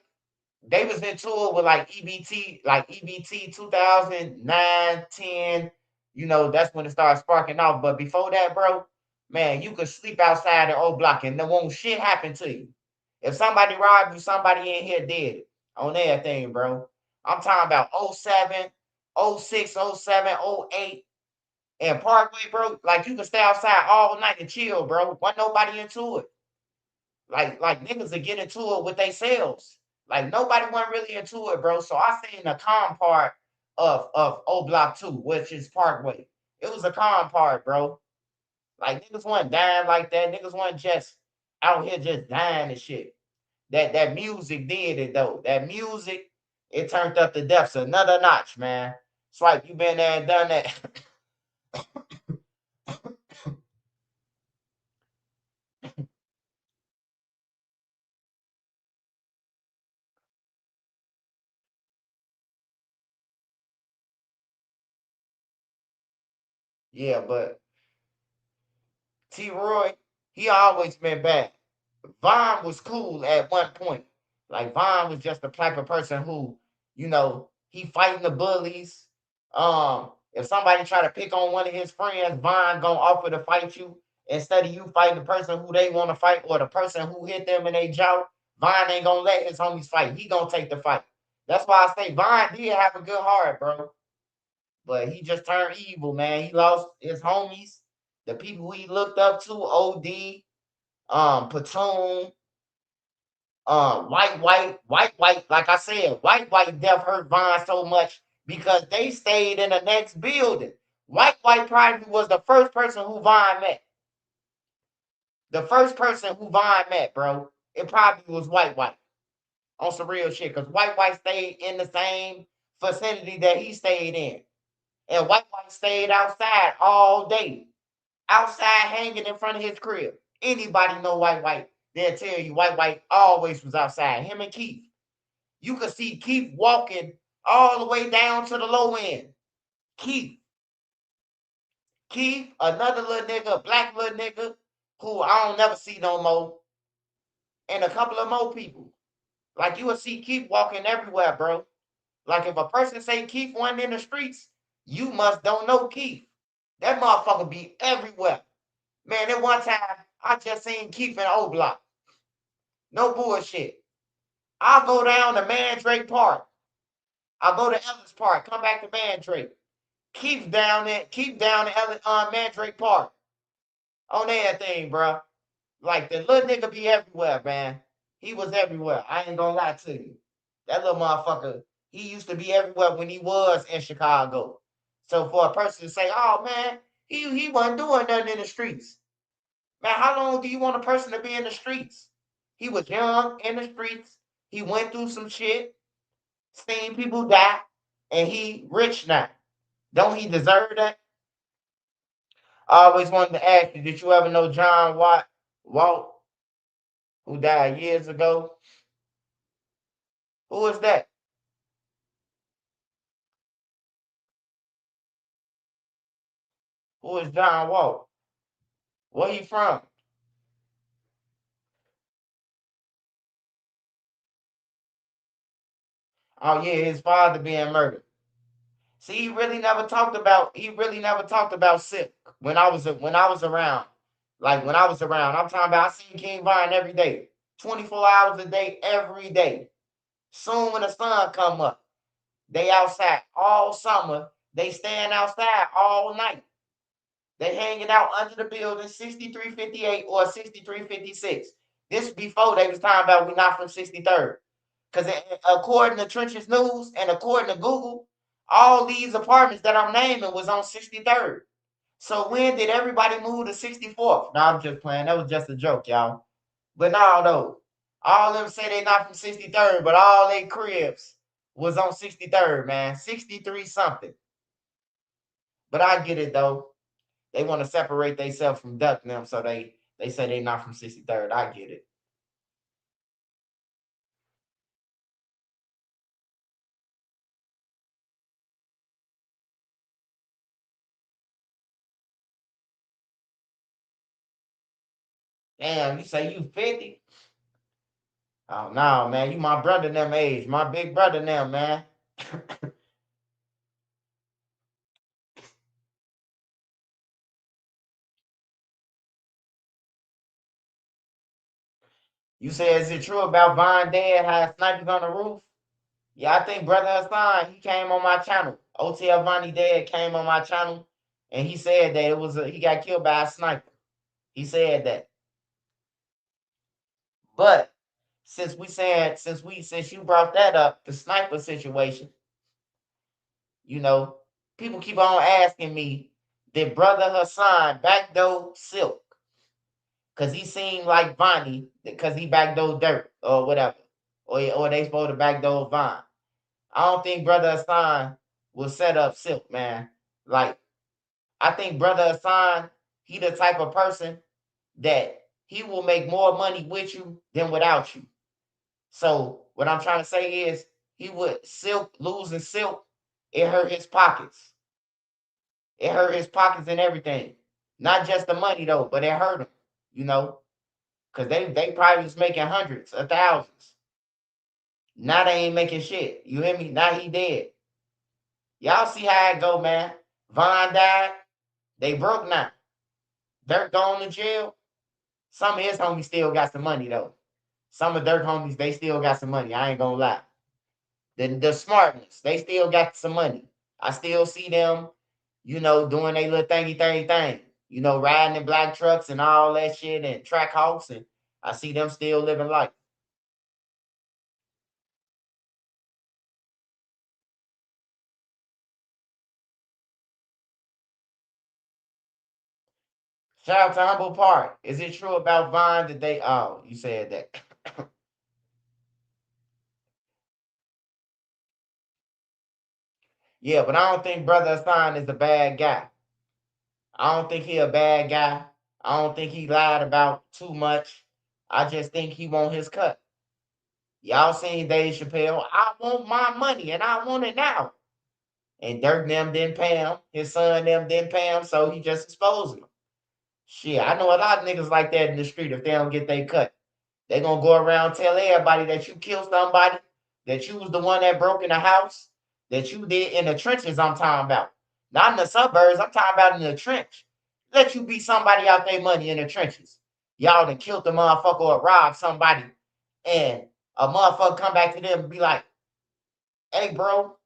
Speaker 1: they was into it with like EBT 2009, 10. You know, that's when it started sparking off. But before that, bro, man, you could sleep outside the old block and there won't shit happen to you. If somebody robbed you, somebody in here did it on everything, bro. I'm talking about 07, 06, 07, 08, and Parkway, bro. Like you could stay outside all night and chill, bro. Wasn't nobody into it. Like niggas would get into it with themselves. Like nobody wasn't really into it, bro. So I seen the calm part of O Block 2, which is Parkway. It was a calm part, bro. Like niggas wasn't dying like that. Niggas wasn't just out here just dying and shit. That music did it though. That music, it turned up the depths another notch, man. Swipe, you been there and done that. Yeah, but T Roy, he always been back. Vaughn was cool at one point. Like Vaughn was just the type of person who, you know, he fighting the bullies. If somebody try to pick on one of his friends, Vaughn gonna offer to fight you instead of you fighting the person who they want to fight or the person who hit them in their jaw. Vaughn ain't gonna let his homies fight. He gonna take the fight. That's why I say Vaughn did have a good heart, bro. But he just turned evil, man. He lost his homies, the people he looked up to, OD, Platoon, white, like I said, white death hurt Vaughn so much because they stayed in the next building. White probably was the first person who Vaughn met. The first person who Vaughn met, bro. It probably was white on some real shit. Because white stayed in the same vicinity that he stayed in. And white stayed outside all day. Outside hanging in front of his crib. Anybody know white they'll tell you White always was outside. Him and Keith. You could see Keith walking all the way down to the low end. Keith, another little nigga, a black little nigga, who I don't never see no more, and a couple of more people. Like you will see Keith walking everywhere, bro. Like if a person say Keith wasn't in the streets, you must don't know Keith. That motherfucker be everywhere. Man, at one time, I just seen Keith in O Block. No bullshit. I'll go down to Mandrake Park. I'll go to Ellis Park, come back to Mandrake. Keep down at Mandrake Park. On everything, bro. Like the little nigga be everywhere, man. He was everywhere. I ain't gonna lie to you. That little motherfucker, he used to be everywhere when he was in Chicago. So for a person to say, oh man, he wasn't doing nothing in the streets. Man, how long do you want a person to be in the streets? He was young in the streets. He went through some shit, seen people die, and he rich now. Don't he deserve that? I always wanted to ask you, did you ever know John Walt, who died years ago? Who is that? Who is John Walt? Where he from? Oh yeah, his father being murdered. See, he really never talked about Silk when I was around. Like when I was around, I'm talking about I seen King Von every day, 24 hours a day, every day. Soon when the sun come up, they outside all summer. They staying outside all night. They hanging out under the building 6358 or 6356. This before they was talking about we not from 63rd. Because according to Trenches News and according to Google, all these apartments that I'm naming was on 63rd. So when did everybody move to 64th? No, I'm just playing. That was just a joke, y'all. But no, though. All of them say they not from 63rd, but all their cribs was on 63rd, man. 63 something. But I get it, though. They want to separate themselves from Duck them, so they say they not from 63rd. I get it. Damn, you say you 50? Oh no, man, you my brother them age, my big brother them, man. You say, is it true about Von Dad had snipers on the roof? Yeah, I think Brother Hassan, he came on my channel. OTL Vonnie Dad came on my channel, and he said that he got killed by a sniper. He said that. But since you brought that up, the sniper situation, people keep on asking me, did Brother Hassan backdoor Silk? Because he seemed like Vonnie, because he backdoor Durk or whatever. Or they supposed to backdoor Von. I don't think Brother Hassan will set up Silk, man. Like, I think Brother Hassan, he the type of person that he will make more money with you than without you. So what I'm trying to say is losing Silk, it hurt his pockets. It hurt his pockets and everything. Not just the money though, but it hurt him, because they probably was making hundreds of thousands. Now they ain't making shit. You hear me? Now he dead. Y'all see how it go, man. Von died. They broke now. Dirk gone to jail. Some of his homies still got some money though. Some of Dirk homies, they still got some money. I ain't gonna lie. The smart ones, they still got some money. I still see them, doing their little thing, riding in black trucks and all that shit and track hawks, and I see them still living life. Shout out to Humble Park. Is it true about Vine that you said that. Yeah, but I don't think Brother Hassan is a bad guy. I don't think he a bad guy. I don't think he lied about too much. I just think he want his cut. Y'all seen Dave Chappelle? I want my money and I want it now. And Dirk them didn't pay him. His son them didn't pay him, so he just exposed him. Shit, I know a lot of niggas like that in the street. If they don't get their cut, they gonna go around tell everybody that you killed somebody, that you was the one that broke in the house, that you did in the trenches. I'm talking about, not in the suburbs. I'm talking about in the trench. Let you beat somebody out their money in the trenches. Y'all done killed the motherfucker or robbed somebody, and a motherfucker come back to them and be like, "Hey, bro,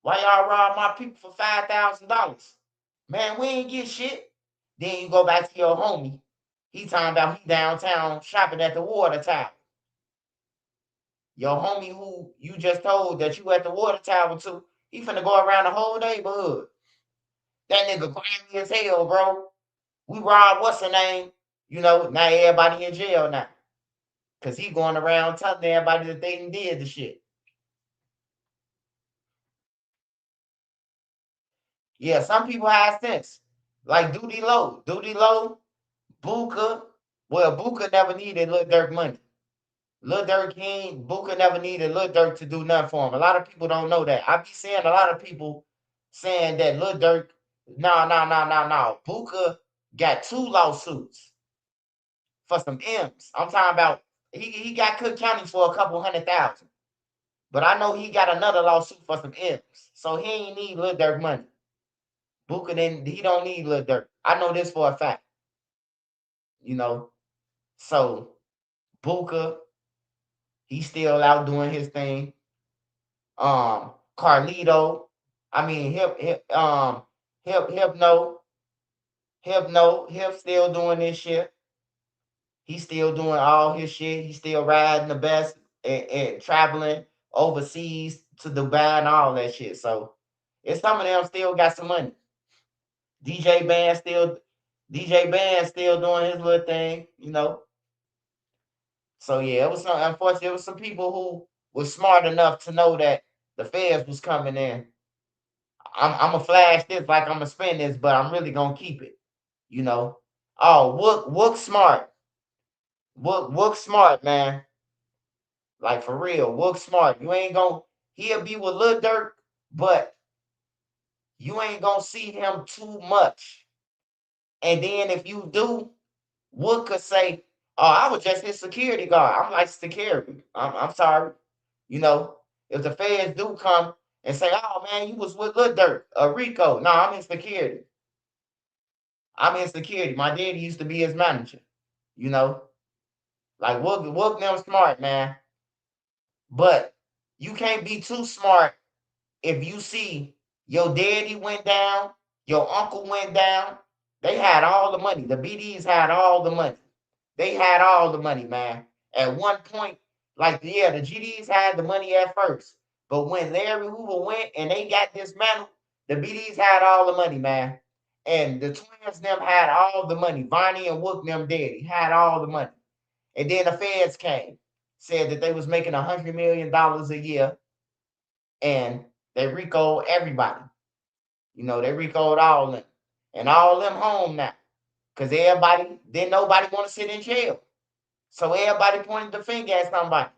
Speaker 1: why y'all rob my people for $5,000? Man, we ain't get shit." Then you go back to your homie. He talking about he downtown shopping at the water tower. Your homie who you just told that you at the water tower to, he finna go around the whole neighborhood. That nigga crazy as hell, bro. We robbed what's her name? You know, now everybody in jail now. Cause he going around telling everybody that they did the shit. Yeah, some people have sense. Like Duty Low. Duty Low, Buka. Well, Buka never needed Lil Durk money. Lil Durk, Buka never needed Lil Durk to do nothing for him. A lot of people don't know that. I be seeing a lot of people saying that Lil Durk, no. Buka got 2 lawsuits for some M's. I'm talking about he got Cook County for a couple $100,000. But I know he got another lawsuit for some M's. So he ain't need Lil Durk money. Buka he don't need Lil Durk. I know this for a fact. You know. So Buka, he's still out doing his thing. Carlito, I mean Hypno, Hip still doing this shit. He's still doing all his shit. He's still riding the best and traveling overseas to Dubai and all that shit. So it's some of them still got some money. DJ Band still doing his little thing, you know. So yeah, it was unfortunately, it was some people who was smart enough to know that the feds was coming in. I'm gonna flash this like I'm gonna spend this, but I'm really gonna keep it. You know. Oh, Wook smart. Wook smart, man. Like for real, Wook smart. You ain't gonna he'll be with Lil Durk, but you ain't gonna see him too much. And then if you do, Wook could say, "Oh, I was just his security guard. I'm like security. I'm sorry." You know, if the feds do come and say, "Oh man, you was with Lil Durk, Rico." No, I'm in security. I'm in security. My daddy used to be his manager. You know, like Wook them smart, man. But you can't be too smart if you see your daddy went down, your uncle went down. They had all the money. The BDs had all the money. They had all the money, man. At one point, like, yeah, the GDs had the money at first. But when Larry Hoover went and they got dismantled, the BDs had all the money, man. And the twins them had all the money. Bonnie and Wook them daddy had all the money. And then the feds came, said that they was making $100 million a year. And they RICO'd everybody. You know, they RICO'd all of them. And all of them home now. Because didn't nobody want to sit in jail. So everybody pointed the finger at somebody.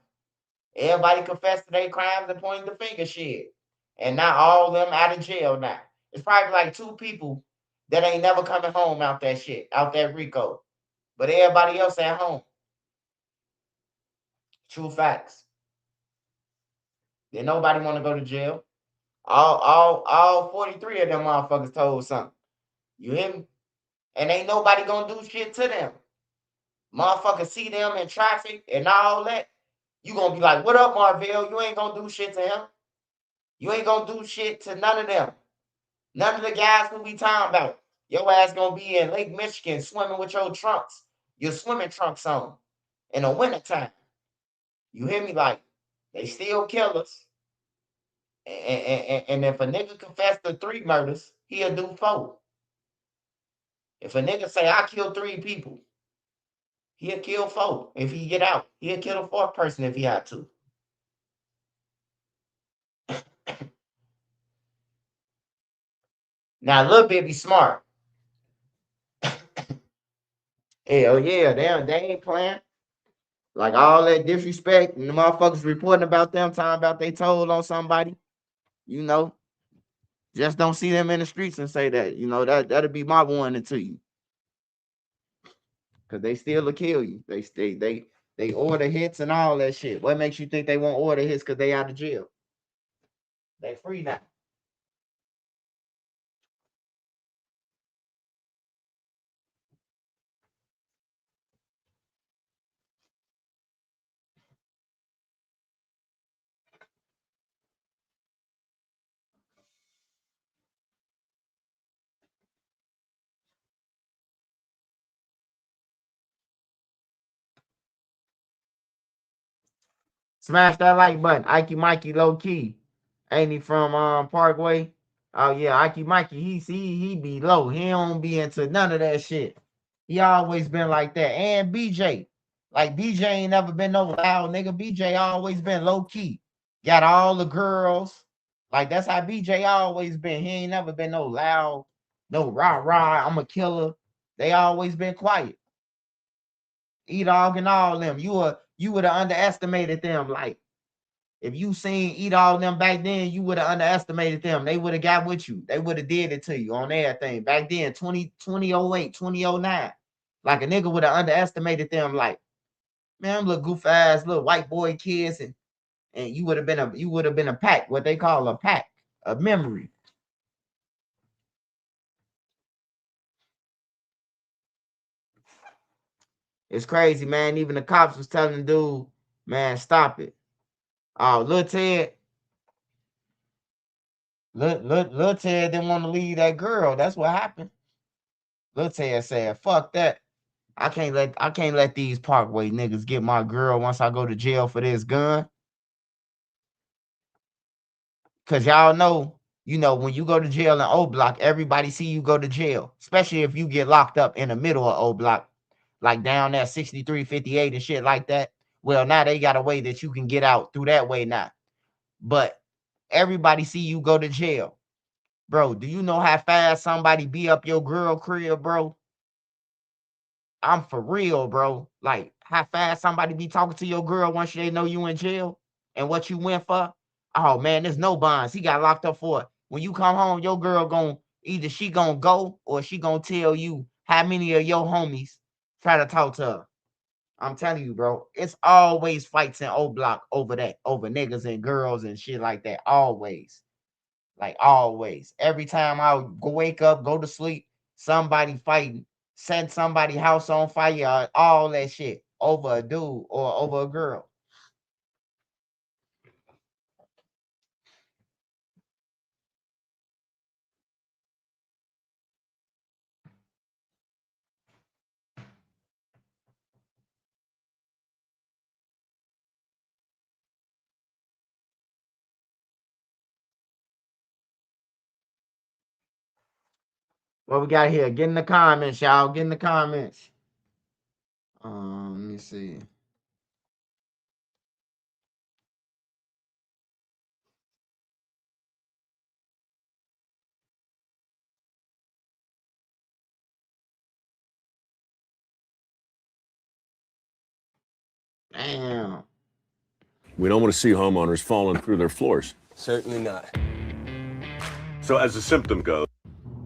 Speaker 1: Everybody confessed to their crimes and pointed the finger shit. And now all of them out of jail now. It's probably like 2 people that ain't never coming home out that shit, out that RICO. But everybody else at home. True facts. Then nobody want to go to jail. All 43 of them motherfuckers told something. You hear me? And ain't nobody gonna do shit to them. Motherfuckers see them in traffic and all that. You gonna be like, "What up, Marvell? You ain't gonna do shit to him. You ain't gonna do shit to none of them. None of the guys who we talking about. Your ass gonna be in Lake Michigan swimming with your trunks, your swimming trunks on in the wintertime. You hear me? Like, they still killers. And if a nigga confess to 3 murders, he'll do 4. If a nigga say, "I killed 3 people," he'll kill 4 if he get out. He'll kill a 4th person if he had to. Now, Lil Bit be smart. Hell yeah, they ain't playing. Like all that disrespect and the motherfuckers reporting about them, talking about they told on somebody, you know, just don't see them in the streets and say that. You know, that'll be my warning to you. Cause they still will kill you. They order hits and all that shit. What makes you think they won't order hits because they out of jail? They free now. Smash that like button. Ike Mikey low key. Ain't he from Parkway? Oh yeah, Ike Mikey, he be low. He don't be into none of that shit. He always been like that. And BJ. Like BJ ain't never been no loud nigga. BJ always been low key. Got all the girls. Like that's how BJ always been. He ain't never been no loud, no rah, I'm a killer. They always been quiet. E-Dog and all them. You would have underestimated them. Like if you seen E-Dog them back then, you would have underestimated them. They would have got with you. They would have did it to you on everything. Back then, 2008, 2009. Like a nigga would have underestimated them. Like, man, them little goof ass little white boy kids, and you would have been a pack, what they call a pack, a memory. It's crazy, man. Even the cops was telling the dude, man, stop it. Oh, Lil Ted didn't want to leave that girl. That's what happened. Lil Ted said, fuck that. I can't let these Parkway niggas get my girl once I go to jail for this gun. Cause y'all know, when you go to jail in O Block, everybody see you go to jail. Especially if you get locked up in the middle of O Block, like down there 63, 58 and shit like that. Well, now they got a way that you can get out through that way now. But everybody see you go to jail. Bro, do you know how fast somebody be up your girl crib, bro? I'm for real, bro. Like, how fast somebody be talking to your girl once they know you in jail and what you went for? Oh man, there's no bonds. He got locked up for it. When you come home, your girl either she gonna go or she gonna tell you how many of your homies try to talk to her. I'm telling you, bro. It's always fights in O Block over that, over niggas and girls and shit like that. Always. Like always. Every time I wake up, go to sleep, somebody fighting, set somebody house on fire, all that shit over a dude or over a girl. What we got here? Get in the comments, y'all. Get in the comments. Let me see. Damn.
Speaker 14: We don't want to see homeowners falling through their floors.
Speaker 8: Certainly not.
Speaker 14: So as the symptom goes.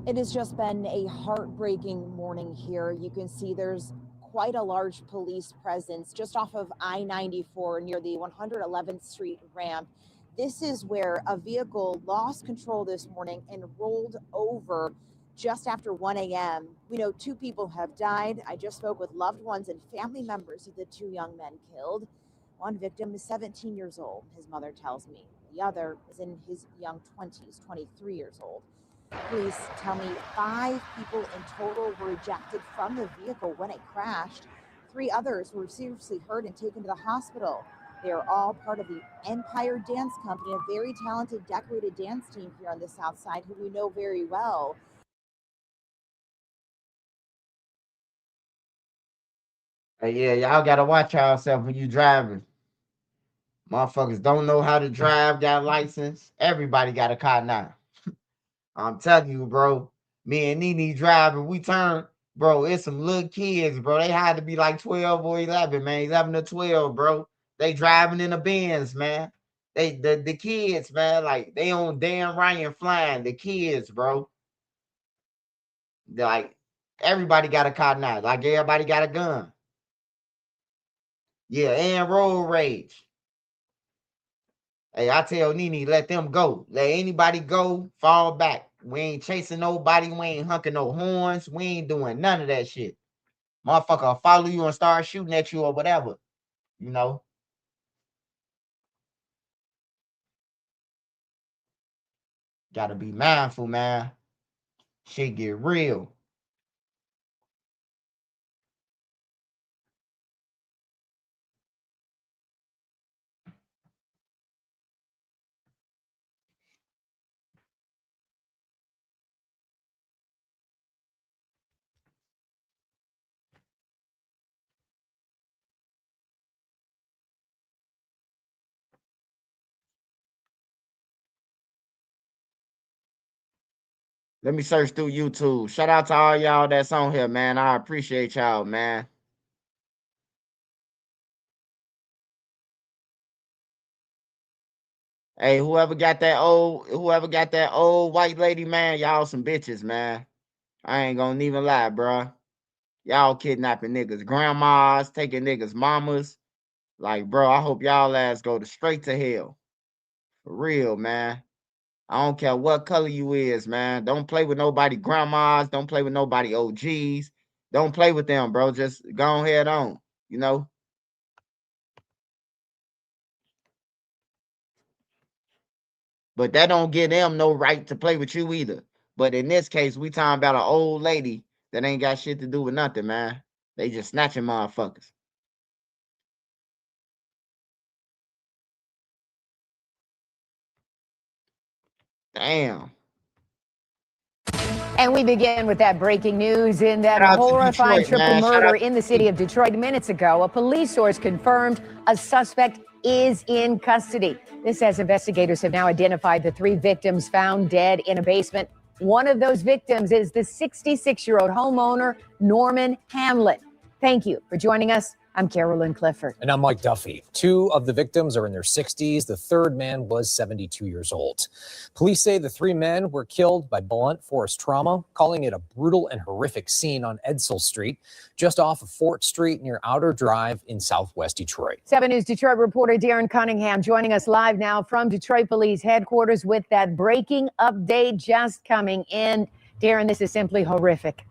Speaker 15: It has just been a heartbreaking morning here. You can see there's quite a large police presence just off of I-94 near the 111th Street ramp. This is where a vehicle lost control this morning and rolled over just after 1 a.m. We know 2 people have died. I just spoke with loved ones and family members of the 2 young men killed. One victim is 17 years old, his mother tells me. The other is in his young 20s, 23 years old. Police tell me 5 people in total were ejected from the vehicle when it crashed. 3 others were seriously hurt and taken to the hospital. They are all part of the Empire Dance Company, a very talented, decorated dance team here on the South Side who we know very well.
Speaker 1: Hey, yeah, y'all gotta watch yourself when you driving. Motherfuckers don't know how to drive, got license. Everybody got a car now. I'm telling you, bro. Me and Nene driving, we turn. Bro, it's some little kids, bro. They had to be like 12 or 11, man. 11 to 12, bro. They driving in the Benz, man. The kids, man, like they on damn Ryan flying. The kids, bro. Like everybody got a car now. Like everybody got a gun. Yeah, and road rage. Hey, I tell Nene, let them go. Let anybody go, fall back. We ain't chasing nobody. We ain't hunking no horns. We ain't doing none of that shit. Motherfucker will follow you and start shooting at you or whatever. You know? Gotta be mindful, man. Shit get real. Let me search through YouTube. Shout out to all y'all that's on here, man. I appreciate y'all, man. Hey, whoever got that old white lady, man, y'all some bitches, man. I ain't gonna even lie, bro. Y'all kidnapping niggas' grandmas, taking niggas' mamas. Like, bro, I hope y'all ass go straight to hell. For real, man. I don't care what color you is, man. Don't play with nobody grandmas. Don't play with nobody OGs. Don't play with them, bro. Just go ahead on, you know? But that don't give them no right to play with you either. But in this case, we talking about an old lady that ain't got shit to do with nothing, man. They just snatching motherfuckers. Damn.
Speaker 16: And we begin with that breaking news in that
Speaker 1: Shout out to
Speaker 16: horrifying
Speaker 1: Detroit,
Speaker 16: triple
Speaker 1: man. Shout
Speaker 16: murder
Speaker 1: out to
Speaker 16: in the city of Detroit minutes ago. A police source confirmed a suspect is in custody. This as investigators have now identified the 3 victims found dead in a basement. One of those victims is the 66-year-old homeowner, Norman Hamlin. Thank you for joining us. I'm Carolyn Clifford.
Speaker 17: And I'm Mike Duffy. 2 of the victims are in their 60s. The third man was 72 years old. Police say the 3 men were killed by blunt force trauma, calling it a brutal and horrific scene on Edsel Street, just off of Fort Street near Outer Drive in Southwest Detroit.
Speaker 16: 7 News Detroit reporter Darren Cunningham joining us live now from Detroit Police Headquarters with that breaking update just coming in. Darren, this is simply horrific.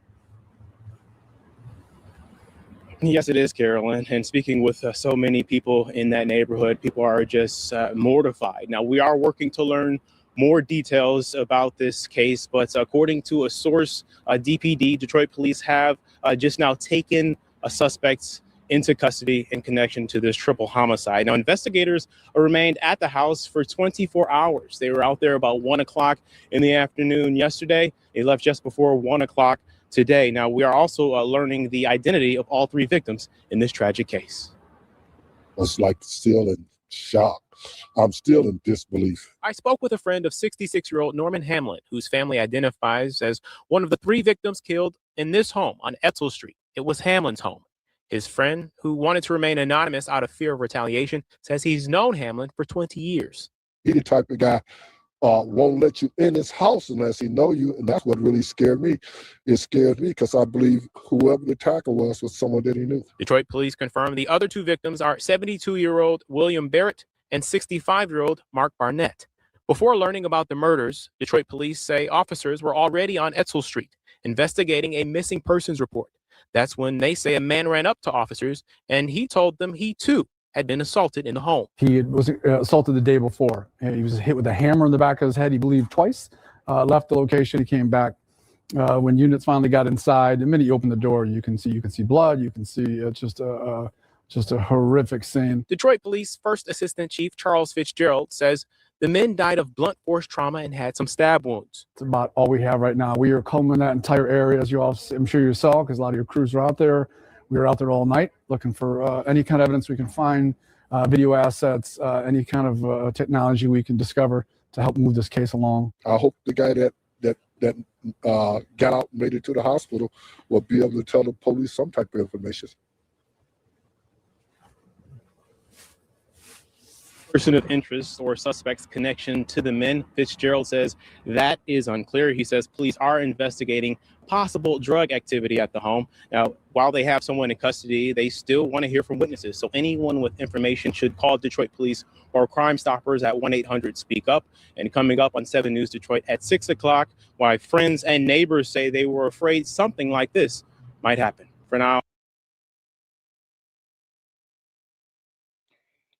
Speaker 18: Yes, it is, Carolyn. And speaking with so many people in that neighborhood, people are just mortified. Now, we are working to learn more details about this case, but according to a source, DPD, Detroit Police have just now taken a suspect into custody in connection to this triple homicide. Now, investigators remained at the house for 24 hours. They were out there about 1 o'clock in the afternoon yesterday. They left just before 1 o'clock today. Now, we are also learning the identity of all 3 victims in this tragic case.
Speaker 19: It's like still in shock. I'm still in disbelief.
Speaker 18: I spoke with a friend of 66-year-old Norman Hamlin, whose family identifies as one of the 3 victims killed in this home on Edsel Street. It was Hamlin's home. His friend, who wanted to remain anonymous out of fear of retaliation, says he's known Hamlin for 20 years.
Speaker 19: He's the type of guy won't let you in his house unless he know you, and that's what really scared me. It scared me because I believe whoever the attacker was someone that he knew.
Speaker 18: Detroit police confirmed the other 2 victims are 72-year-old William Barrett and 65-year-old Mark Barnett. Before learning about the murders, Detroit police say officers were already on Edsel Street investigating a missing persons report. That's when they say a man ran up to officers and he told them he too had been assaulted in the home.
Speaker 20: He was assaulted the day before. He was hit with a hammer in the back of his head, he believed twice, left the location, he came back. When units finally got inside, the minute you open the door, you can see blood, you can see it's just a horrific scene.
Speaker 18: Detroit Police First Assistant Chief Charles Fitzgerald says the men died of blunt force trauma and had some stab wounds.
Speaker 20: It's about all we have right now. We are combing that entire area, as you all, I'm sure you saw, because a lot of your crews are out there. We were out there all night looking for any kind of evidence we can find, video assets, any kind of technology we can discover to help move this case along.
Speaker 19: I hope the guy that that got out, made it to the hospital, will be able to tell the police some type of information.
Speaker 18: Person of interest or suspect's connection to the men, Fitzgerald says that is unclear. He says police are investigating possible drug activity at the home. Now, while they have someone in custody, they still want to hear from witnesses. So anyone with information should call Detroit Police or Crime Stoppers at 1-800-SPEAK-UP. And coming up on 7 News Detroit at 6 o'clock, why friends and neighbors say they were afraid something like this might happen. For now.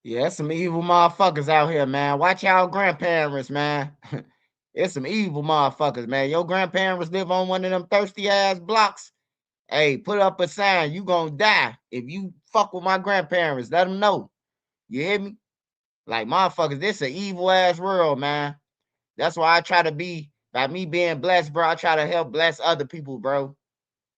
Speaker 1: Yeah, some evil motherfuckers out here, man. Watch y'all grandparents, man. It's some evil motherfuckers, man. Your grandparents live on one of them thirsty ass blocks. Hey, put up a sign. You gonna die if you fuck with my grandparents. Let them know. You hear me? Like motherfuckers, this an evil ass world, man. That's why I try to be, by me being blessed, bro. I try to help bless other people, bro.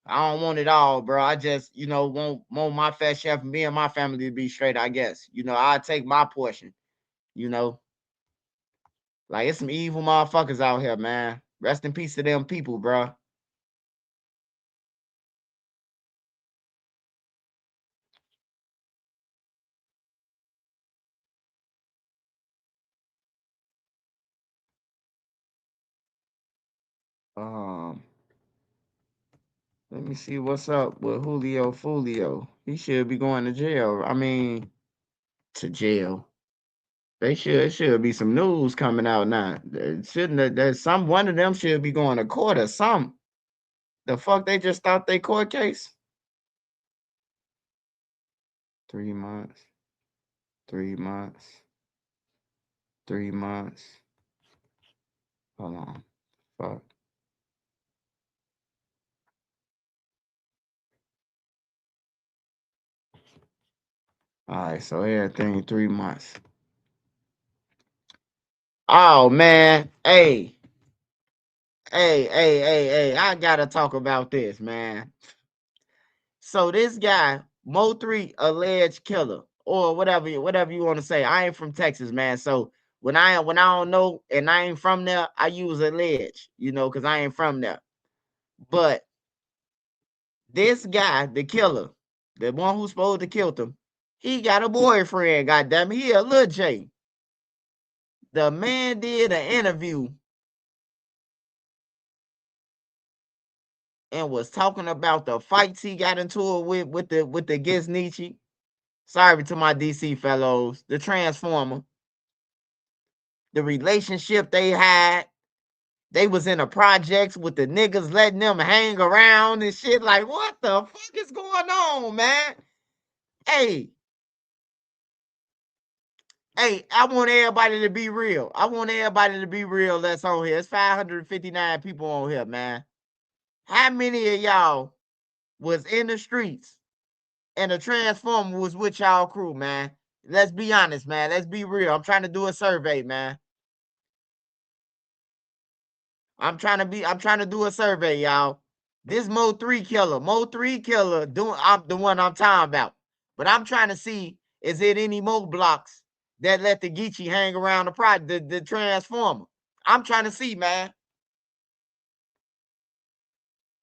Speaker 1: I don't want it all, bro. I just, want my fat chef and me and my family to be straight, I guess. I take my portion, Like, it's some evil motherfuckers out here, man. Rest in peace to them people, bro. Let me see what's up with Julio Fulio. He should be going to jail. I mean, to jail. It should be some news coming out now. There's one of them should be going to court or something. The fuck they just thought they court case? 3 months. 3 months. 3 months. Hold on. Fuck. All right, so everything 3 months. Oh man, hey, I gotta talk about this, man. So this guy, Mo3 alleged killer, or whatever you want to say. I ain't from Texas, man. So when I don't know and I ain't from there, I use alleged, because I ain't from there. But this guy, the killer, the one who's supposed to kill him, he got a boyfriend, goddamn it. He a Lil J. The man did an interview and was talking about the fights he got into it with the Grizzly. Sorry to my DC fellows, the Transformer. The relationship they had. They was in the projects with the niggas letting them hang around and shit. Like, what the fuck is going on, man? Hey, I want everybody to be real. That's on here. It's 559 people on here, man. How many of y'all was in the streets and the Transformer was with y'all crew, man? Let's be honest, man. Let's be real. I'm trying to do a survey, man. I'm trying to do a survey, y'all. This Mo3 killer, I'm the one I'm talking about. But I'm trying to see, is it any more blocks that let the Geechee hang around the Transformer? I'm trying to see, man.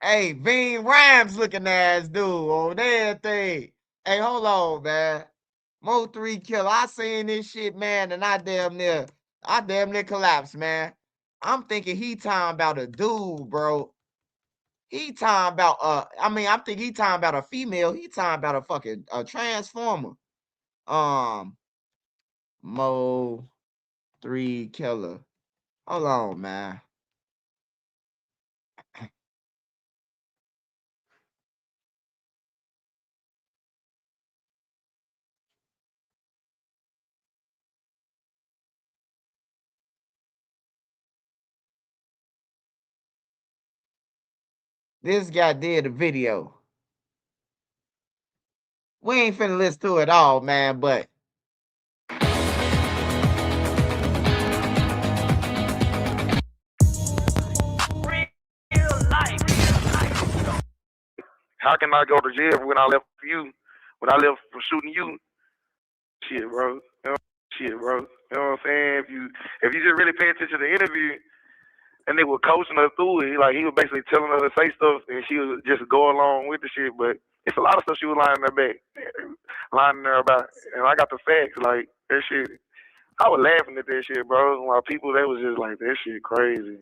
Speaker 1: Hey, Veen Rhymes looking ass dude on that thing. Hey, hold on, man. Mo3 killer. I seen this shit, man, and I damn near collapsed, man. I'm thinking he talking about a dude, bro. He talking about I'm thinking he talking about a female. He talking about a fucking Transformer. Mo3 killer. Hold on, man. This guy did a video. We ain't finna listen to it all, man, but
Speaker 10: How can I go to jail when I left for you? When I left for shooting you? Shit, bro. You know what I'm saying? If you just really pay attention to the interview,
Speaker 21: And they were coaching her through it. Like, he was basically telling her to say stuff, and she was just go along with the shit. But it's a lot of stuff she was lying there about. And I got the facts. Like, that shit, I was laughing at that shit, bro. While people, they was just like, that shit crazy.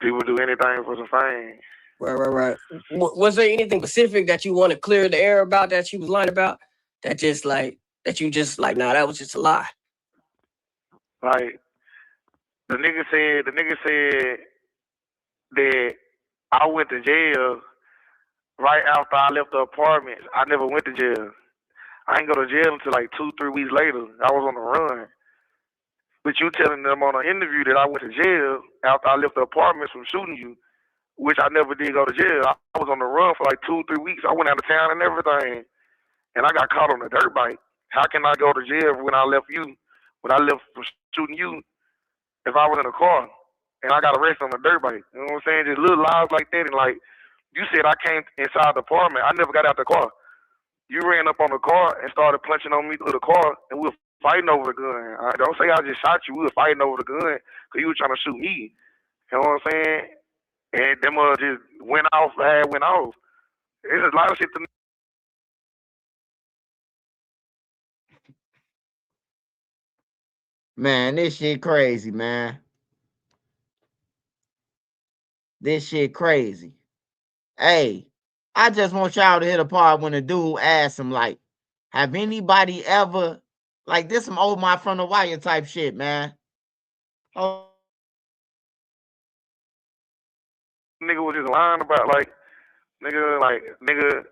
Speaker 21: People do anything for some fame.
Speaker 22: Right. Was there anything specific that you want to clear the air about that she was lying about? That you just like, nah, that was just a lie.
Speaker 21: Like, the nigga said that I went to jail right after I left the apartment. I never went to jail. I didn't go to jail until like 2-3 weeks later. I was on the run. But you telling them on an interview that I went to jail after I left the apartment from shooting you, which I never did go to jail. I was on the run for like 2-3 weeks. I went out of town and everything. And I got caught on a dirt bike. How can I go to jail when I left from shooting you if I was in a car and I got arrested on a dirt bike? You know what I'm saying? Just little lies like that. And like you said, I came inside the apartment. I never got out the car. You ran up on the car and started punching on me through the car, and we were fighting over the gun. Don't say I just shot you. We were fighting over the gun because you were trying to shoot me. You know what I'm saying? And them just went off. There's a lot of shit to.
Speaker 1: Man, this shit crazy, man. This shit crazy. Hey, I just want y'all to hit a part when the dude asked him, like, have anybody ever, like, this some old my from the wire type shit, man. Oh.
Speaker 21: Nigga was just lying about, nigga,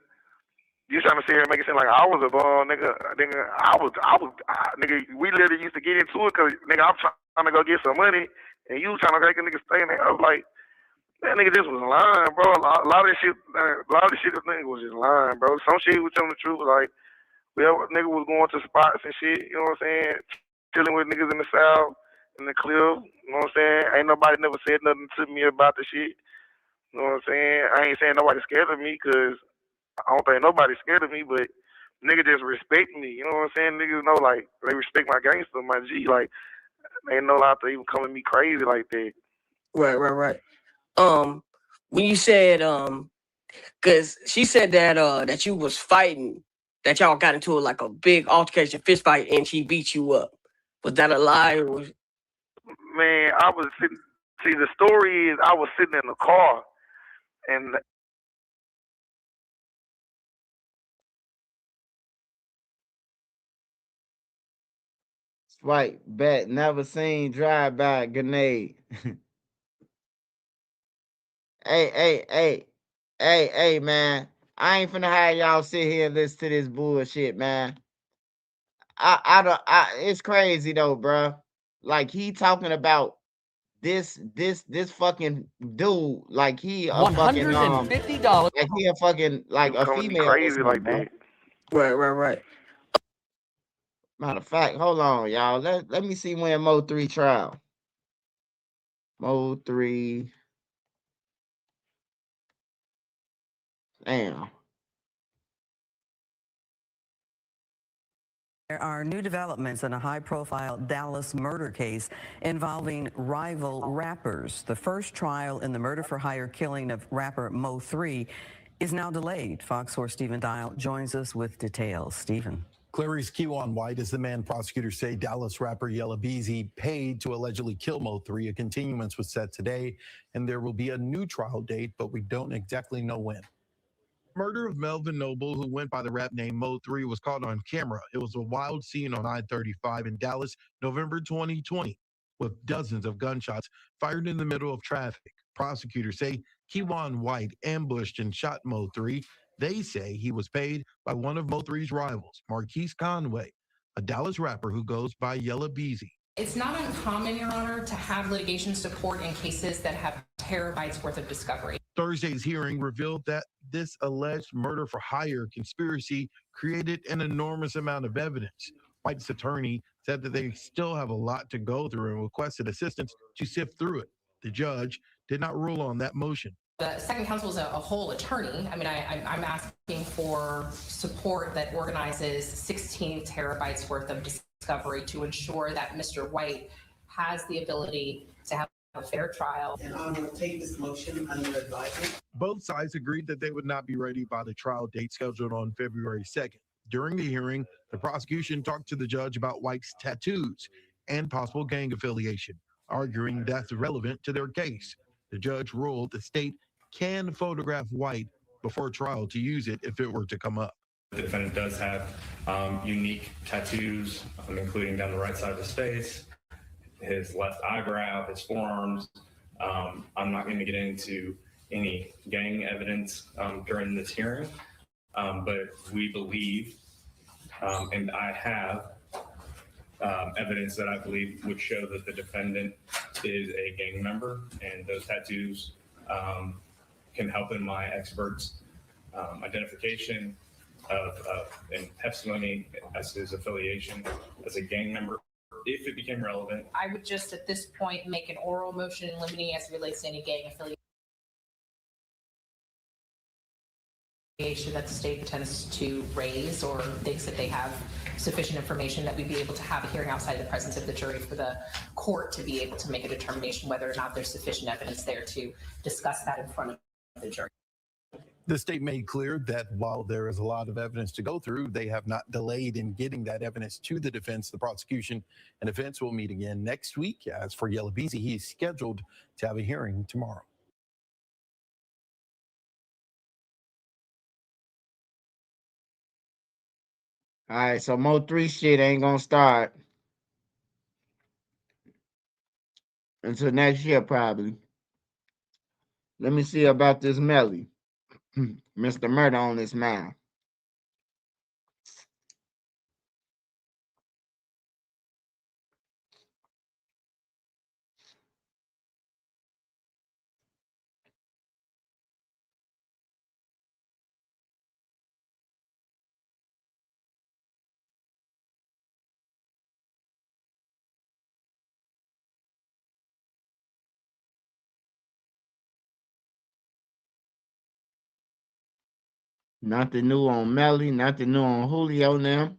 Speaker 21: you trying to sit here and make it seem like I was a bum, nigga, we literally used to get into it because, nigga, I'm trying to go get some money, and you trying to make a nigga stay in there. I was like, that nigga just was lying, bro. A lot of this shit, this nigga was just lying, bro. Some shit was telling the truth, like, nigga was going to spots and shit, you know what I'm saying? Chilling with niggas in the South, in the cliff, you know what I'm saying? Ain't nobody never said nothing to me about the shit, you know what I'm saying? I ain't saying nobody scared of me, because I don't think nobody's scared of me, but nigga just respect me, you know what I'm saying? Niggas know, like, they respect my gangster, my G, like, they ain't no allowed to even come at me crazy like that.
Speaker 22: Right. When you said, cause she said that you was fighting, that y'all got into like a big altercation, fist fight, and she beat you up. Was that a lie?
Speaker 21: Man, I was sitting. See, the story is I was sitting in the car, and
Speaker 1: Swipe bet, never seen drive by grenade. Hey, man. I ain't finna have y'all sit here and listen to this bullshit, man. It's crazy though, bro. Like, he talking about this fucking dude, like he a fucking
Speaker 22: $150.
Speaker 1: like he a fucking like a female
Speaker 21: crazy like that.
Speaker 22: Right.
Speaker 1: Matter of fact, hold on, y'all. Let me see when Mo 3 trial. Mo 3. Damn.
Speaker 23: There are new developments in a high-profile Dallas murder case involving rival rappers. The first trial in the murder-for-hire killing of rapper Mo 3 is now delayed. Fox 4 Stephen Dial joins us with details. Stephen.
Speaker 24: Clarice Kewan White is the man prosecutors say Dallas rapper Yella Beezy paid to allegedly kill Mo 3. A continuance was set today, and there will be a new trial date, but we don't exactly know when. Murder of Melvin Noble, who went by the rap name Mo 3, was caught on camera. It was a wild scene on I-35 in Dallas, November 2020, with dozens of gunshots fired in the middle of traffic. Prosecutors say Kewan White ambushed and shot Mo 3. They say he was paid by one of Mo 3's rivals, Marquise Conway, a Dallas rapper who goes by Yella Beezy.
Speaker 25: It's not uncommon, Your Honor, to have litigation support in cases that have terabytes worth of discovery.
Speaker 24: Thursday's hearing revealed that this alleged murder-for-hire conspiracy created an enormous amount of evidence. White's attorney said that they still have a lot to go through and requested assistance to sift through it. The judge did not rule on that motion.
Speaker 25: The second counsel is a whole attorney. I mean, I'm asking for support that organizes 16 terabytes worth of discovery to ensure that Mr. White has the ability to have a fair trial.
Speaker 2: And I'm going to take this motion under advisement.
Speaker 24: Both sides agreed that they would not be ready by the trial date scheduled on February 2nd. During the hearing, the prosecution talked to the judge about White's tattoos and possible gang affiliation, arguing that's irrelevant to their case. The judge ruled the state can photograph White before trial to use it if it were to come up.
Speaker 3: The defendant does have unique tattoos, including down the right side of his face, his left eyebrow, his forearms. I'm not going to get into any gang evidence during this hearing, but we believe, and I have evidence that I believe would show that the defendant is a gang member, and those tattoos can help in my expert's identification of and testimony as his affiliation as a gang member, if it became relevant.
Speaker 25: I would just at this point make an oral motion in limine as it relates to any gang affiliation that the state intends to raise or thinks that they have sufficient information that we'd be able to have a hearing outside the presence of the jury for the court to be able to make a determination whether or not there's sufficient evidence there to discuss that in front of the jury.
Speaker 24: The state made clear that while there is a lot of evidence to go through, they have not delayed in getting that evidence to the defense. The prosecution and defense will meet again next week. As for Yella Beezy, he is scheduled to have a hearing tomorrow.
Speaker 1: All right, so Mo 3 shit ain't gonna start until next year, probably. Let me see about this Melly. Mr. Murder on this man. Nothing new on Melly, nothing new on Julio now.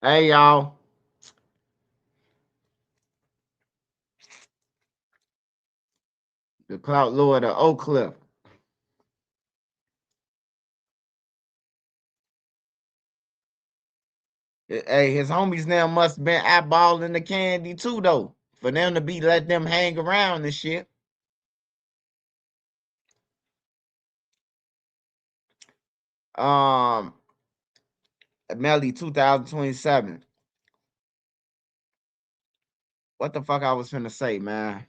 Speaker 1: Hey, y'all. The Clout Lord of Oak Cliff. Hey, his homies now must have been eyeballing the candy too, though, for them to be letting them hang around and shit. Melly 2027. What the fuck I was finna say, man?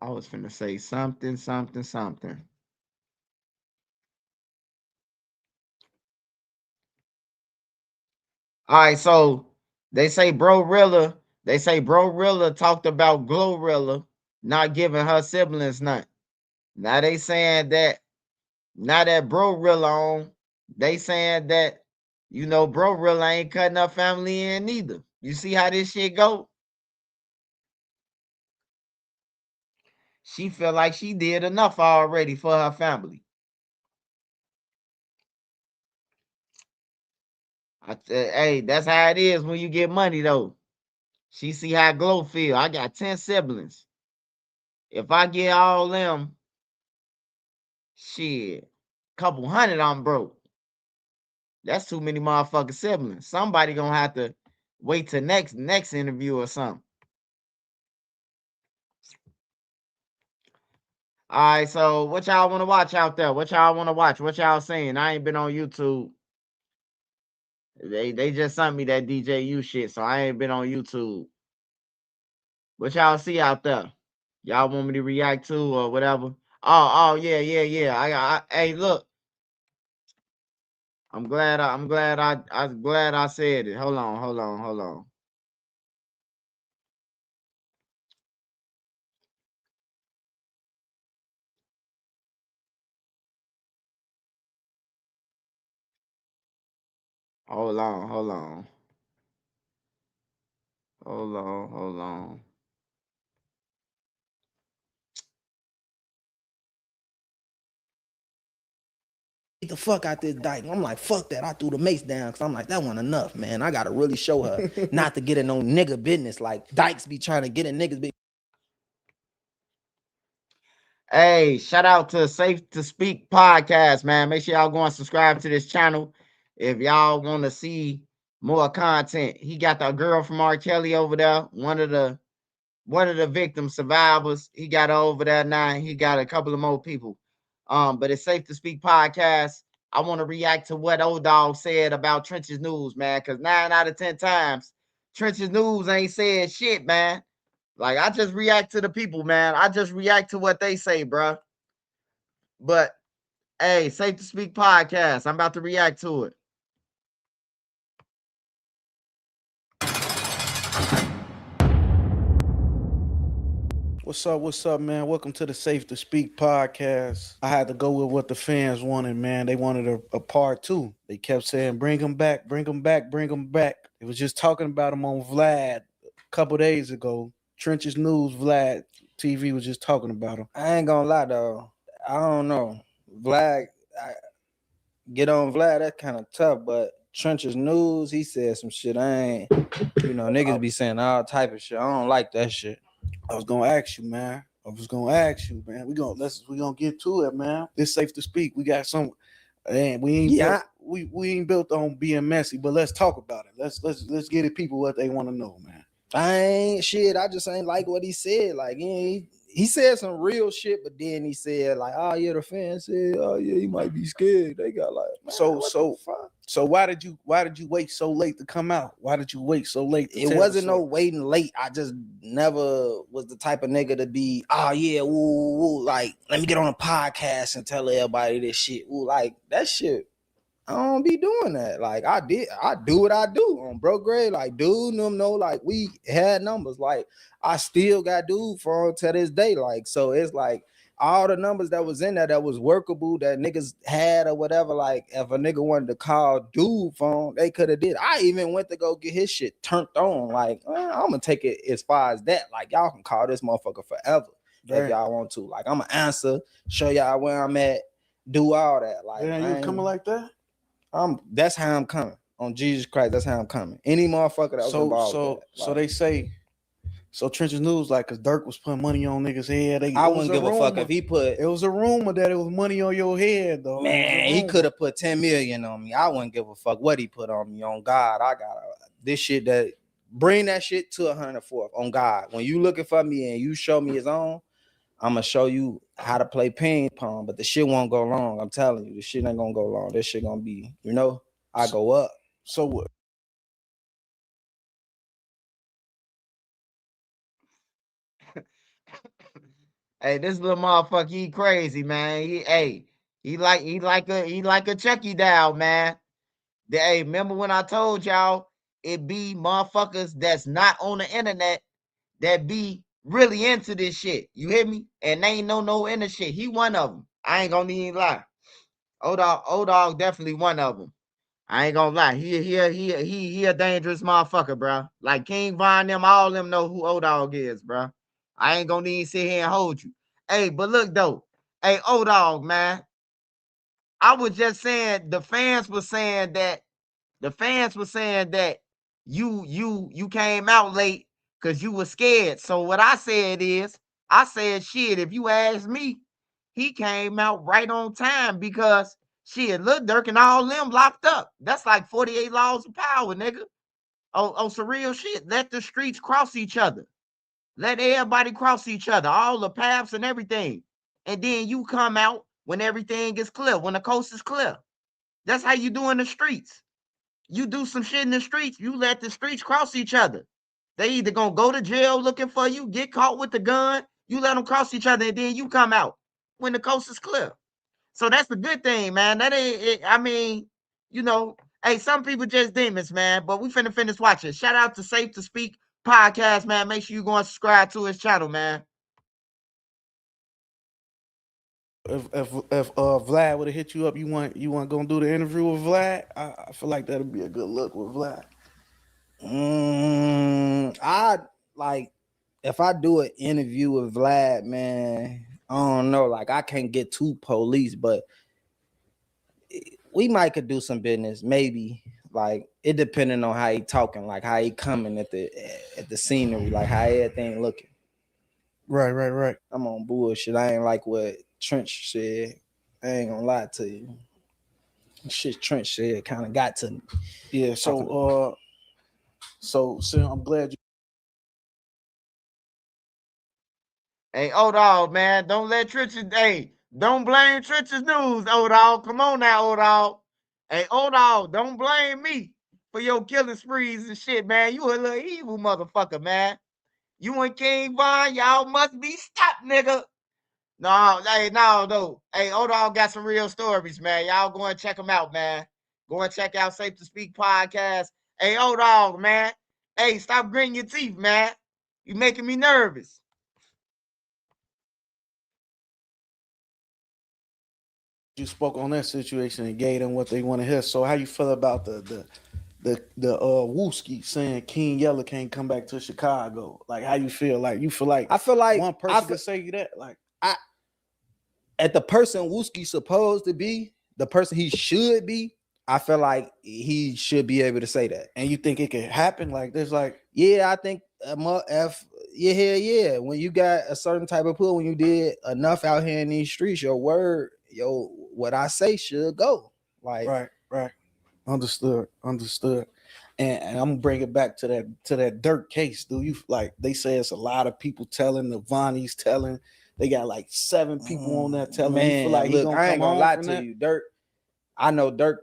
Speaker 1: I was finna say something. All right, so they say Bro Rilla talked about Glorilla not giving her siblings nothing. Now they saying that now that Bro Rilla on, they saying that Bro Rilla ain't cutting her family in neither. You see how this shit go? She feel like she did enough already for her family. Hey, that's how it is when you get money, though. She see how Glow feel. I got 10 siblings. If I get all them, shit, couple hundred, I'm broke. That's too many motherfucking siblings. Somebody gonna have to wait till next interview or something. All right, so what y'all want to watch out there? What y'all want to watch? What y'all saying? I ain't been on YouTube. They just sent me that DJU shit, so I ain't been on YouTube. What y'all see out there? Y'all want me to react to or whatever? Oh yeah. I hey, look. I'm glad I said it. Hold on. Hold on.
Speaker 4: the fuck out this dyke. I'm like, fuck that. I threw the mace down because I'm like, that wasn't enough, man. I gotta really show her not to get in no nigga business. Like dykes be trying to get in niggas business.
Speaker 1: Hey, shout out to Safe to Speak podcast, man. Make sure y'all go and subscribe to this channel if y'all want to see more content. He got the girl from R. Kelly over there, one of the victim survivors. He got her over there now. He got a couple of more people. But it's Safe to Speak podcast. I want to react to what Old Dog said about Trenches News, man, because 9 out of 10 times Trenches News ain't said shit, man. Like, I just react to the people, man. I just react to what they say, bro. But, hey, Safe to Speak podcast. I'm about to react to it.
Speaker 5: What's up, man? Welcome to the Safe to Speak podcast. I had to go with what the fans wanted, man. They wanted a part 2. They kept saying, bring him back, bring him back, bring him back. It was just talking about him on Vlad a couple days ago. Trenches News, Vlad TV was just talking about him.
Speaker 4: I ain't gonna lie, though. I don't know. Vlad, get on Vlad, that's kind of tough, but Trenches News, he said some shit. Niggas be saying all type of shit. I don't like that shit.
Speaker 5: I was gonna ask you, man. We gonna get to it, man. It's Safe to Speak. We got some, and we ain't built on being messy, but let's talk about it. Let's get it people what they want to know, man.
Speaker 4: I just ain't like what he said. Like he said some real shit, but then he said like, oh yeah, the fans said, oh yeah, you might be scared. They got like, man,
Speaker 5: so why did you wait so late to come out? Why did you wait so late?
Speaker 4: It wasn't no waiting late. I just never was the type of nigga to be, oh yeah, woo, like let me get on a podcast and tell everybody this shit. Ooh, like that shit. I don't be doing that. Like I do what I do on bro grade. Like dude, them know like we had numbers. Like I still got dude phone to this day. Like so it's like all the numbers that was in there that was workable that niggas had or whatever. Like if a nigga wanted to call dude phone, they could have did. I even went to go get his shit turned on. Like I'm gonna take it as far as that. Like y'all can call this motherfucker forever if y'all want to. Like I'm gonna answer, show y'all where I'm at, do all that. Like
Speaker 5: you coming like that?
Speaker 4: That's how I'm coming. On Jesus Christ, that's how I'm coming. Any motherfucker that was involved with that,
Speaker 5: so they say, so Trenches News, like, cause Durk was putting money on niggas' head.
Speaker 4: I wouldn't give a fuck if he put.
Speaker 5: It was a rumor that it was money on your head, though.
Speaker 4: Man, he could have put 10 million on me. I wouldn't give a fuck what he put on me. On God, I got this shit that bring that shit to 104th. On God, when you looking for me and you show me his own, I'm gonna show you how to play ping pong, but the shit won't go long. I'm telling you, the shit ain't gonna go long. This shit gonna be, I go up.
Speaker 5: So what?
Speaker 1: Hey, this little motherfucker, he crazy, man. He like a Chucky doll, man. Hey, remember when I told y'all it be motherfuckers that's not on the internet that be really into this shit. You hear me? And they ain't no inner shit. He one of them. I ain't gonna even lie. Old dog definitely one of them. I ain't gonna lie. He a dangerous motherfucker, bro. Like King Von, them, all them know who Old Dog is, bro. I ain't gonna even sit here and hold you. Hey, but look though. Hey, Old Dog, man. I was just saying the fans were saying that you came out late because you were scared. So what I said is, I said, shit, if you ask me, he came out right on time because shit, Lil Durk and all them locked up. That's like 48 laws of power, nigga. On some real shit. Let the streets cross each other. Let everybody cross each other, all the paths and everything. And then you come out when everything is clear, when the coast is clear. That's how you do in the streets. You do some shit in the streets, you let the streets cross each other. They either gonna go to jail looking for you, get caught with the gun, you let them cross each other, and then you come out when the coast is clear. So that's the good thing, man. That ain't it. I mean, hey, some people just demons, man. But we finna finish watching. Shout out to Safe to Speak podcast, man. Make sure you go and subscribe to his channel, man.
Speaker 5: If Vlad would have hit you up, you want gonna do the interview with Vlad? I feel like that'd be a good look with Vlad.
Speaker 4: I like if I do an interview with Vlad, man. I don't know, like I can't get too police, but we might could do some business, maybe. Like it depending on how he talking, like how he coming at the scenery, like how everything looking.
Speaker 5: Right.
Speaker 4: I'm on bullshit. I ain't like what Trench said. I ain't gonna lie to you. Shit Trench said kind of got to me.
Speaker 5: Yeah, so I'm glad you.
Speaker 1: Hey, old dog, man, don't let Trench's. Hey, don't blame Trench's news, old dog. Come on now, old dog. Hey, old dog, don't blame me for your killing sprees and shit, man. You a little evil motherfucker, man. You and King Von, y'all must be stopped, nigga. No, hey, no, though. Hey, old dog got some real stories, man. Y'all go and check them out, man. Go and check out Safe to Speak podcast. Hey, old dog, man. Hey, stop gritting your teeth, man. You making me nervous.
Speaker 5: You spoke on that situation and gave them what they want to hear. So how you feel about the Wooski saying King Yella can't come back to Chicago? Like how you feel? Like you feel like
Speaker 4: I feel like
Speaker 5: one person could say that? Like
Speaker 4: at the person Wooski supposed to be, the person he should be, I feel like he should be able to say that.
Speaker 5: And you think it could happen? Like there's like
Speaker 4: I think yeah. When you got a certain type of pull, when you did enough out here in these streets, your word, what I say should go. Like
Speaker 5: right. Understood. And I'm gonna bring it back to that Durk case. Do you like they say it's a lot of people telling, the Vonnies telling, they got like 7 people on that telling.
Speaker 4: Man,
Speaker 5: you feel like
Speaker 4: look,
Speaker 5: he gonna
Speaker 4: I ain't
Speaker 5: come
Speaker 4: gonna
Speaker 5: on
Speaker 4: lie
Speaker 5: from
Speaker 4: to
Speaker 5: that?
Speaker 4: you. Durk, I know Durk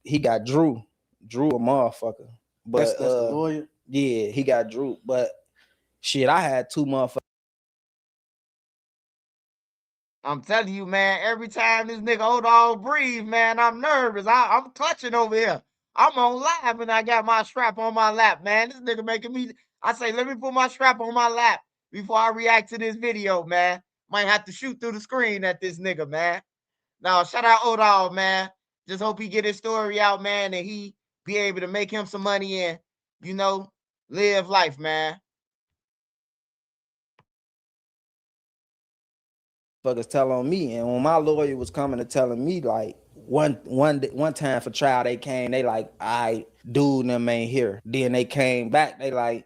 Speaker 4: he got Drew a motherfucker. But
Speaker 5: That's the lawyer.
Speaker 4: Yeah, he got Drew. But shit, I had 2 motherfuckers.
Speaker 1: I'm telling you, man, every time this nigga hold on breathe, man, I'm nervous. I'm clutching over here. I'm on live and I got my strap on my lap, man. This nigga making me, I say, let me put my strap on my lap before I react to this video, man. Might have to shoot through the screen at this nigga, man. Now, shout out Odall, man. Just hope he get his story out, man, and he be able to make him some money and, live life, man.
Speaker 4: Fuckers tell on me, and when my lawyer was coming to telling me, like one time for trial, they came, they like, I dude them ain't here. Then they came back, they like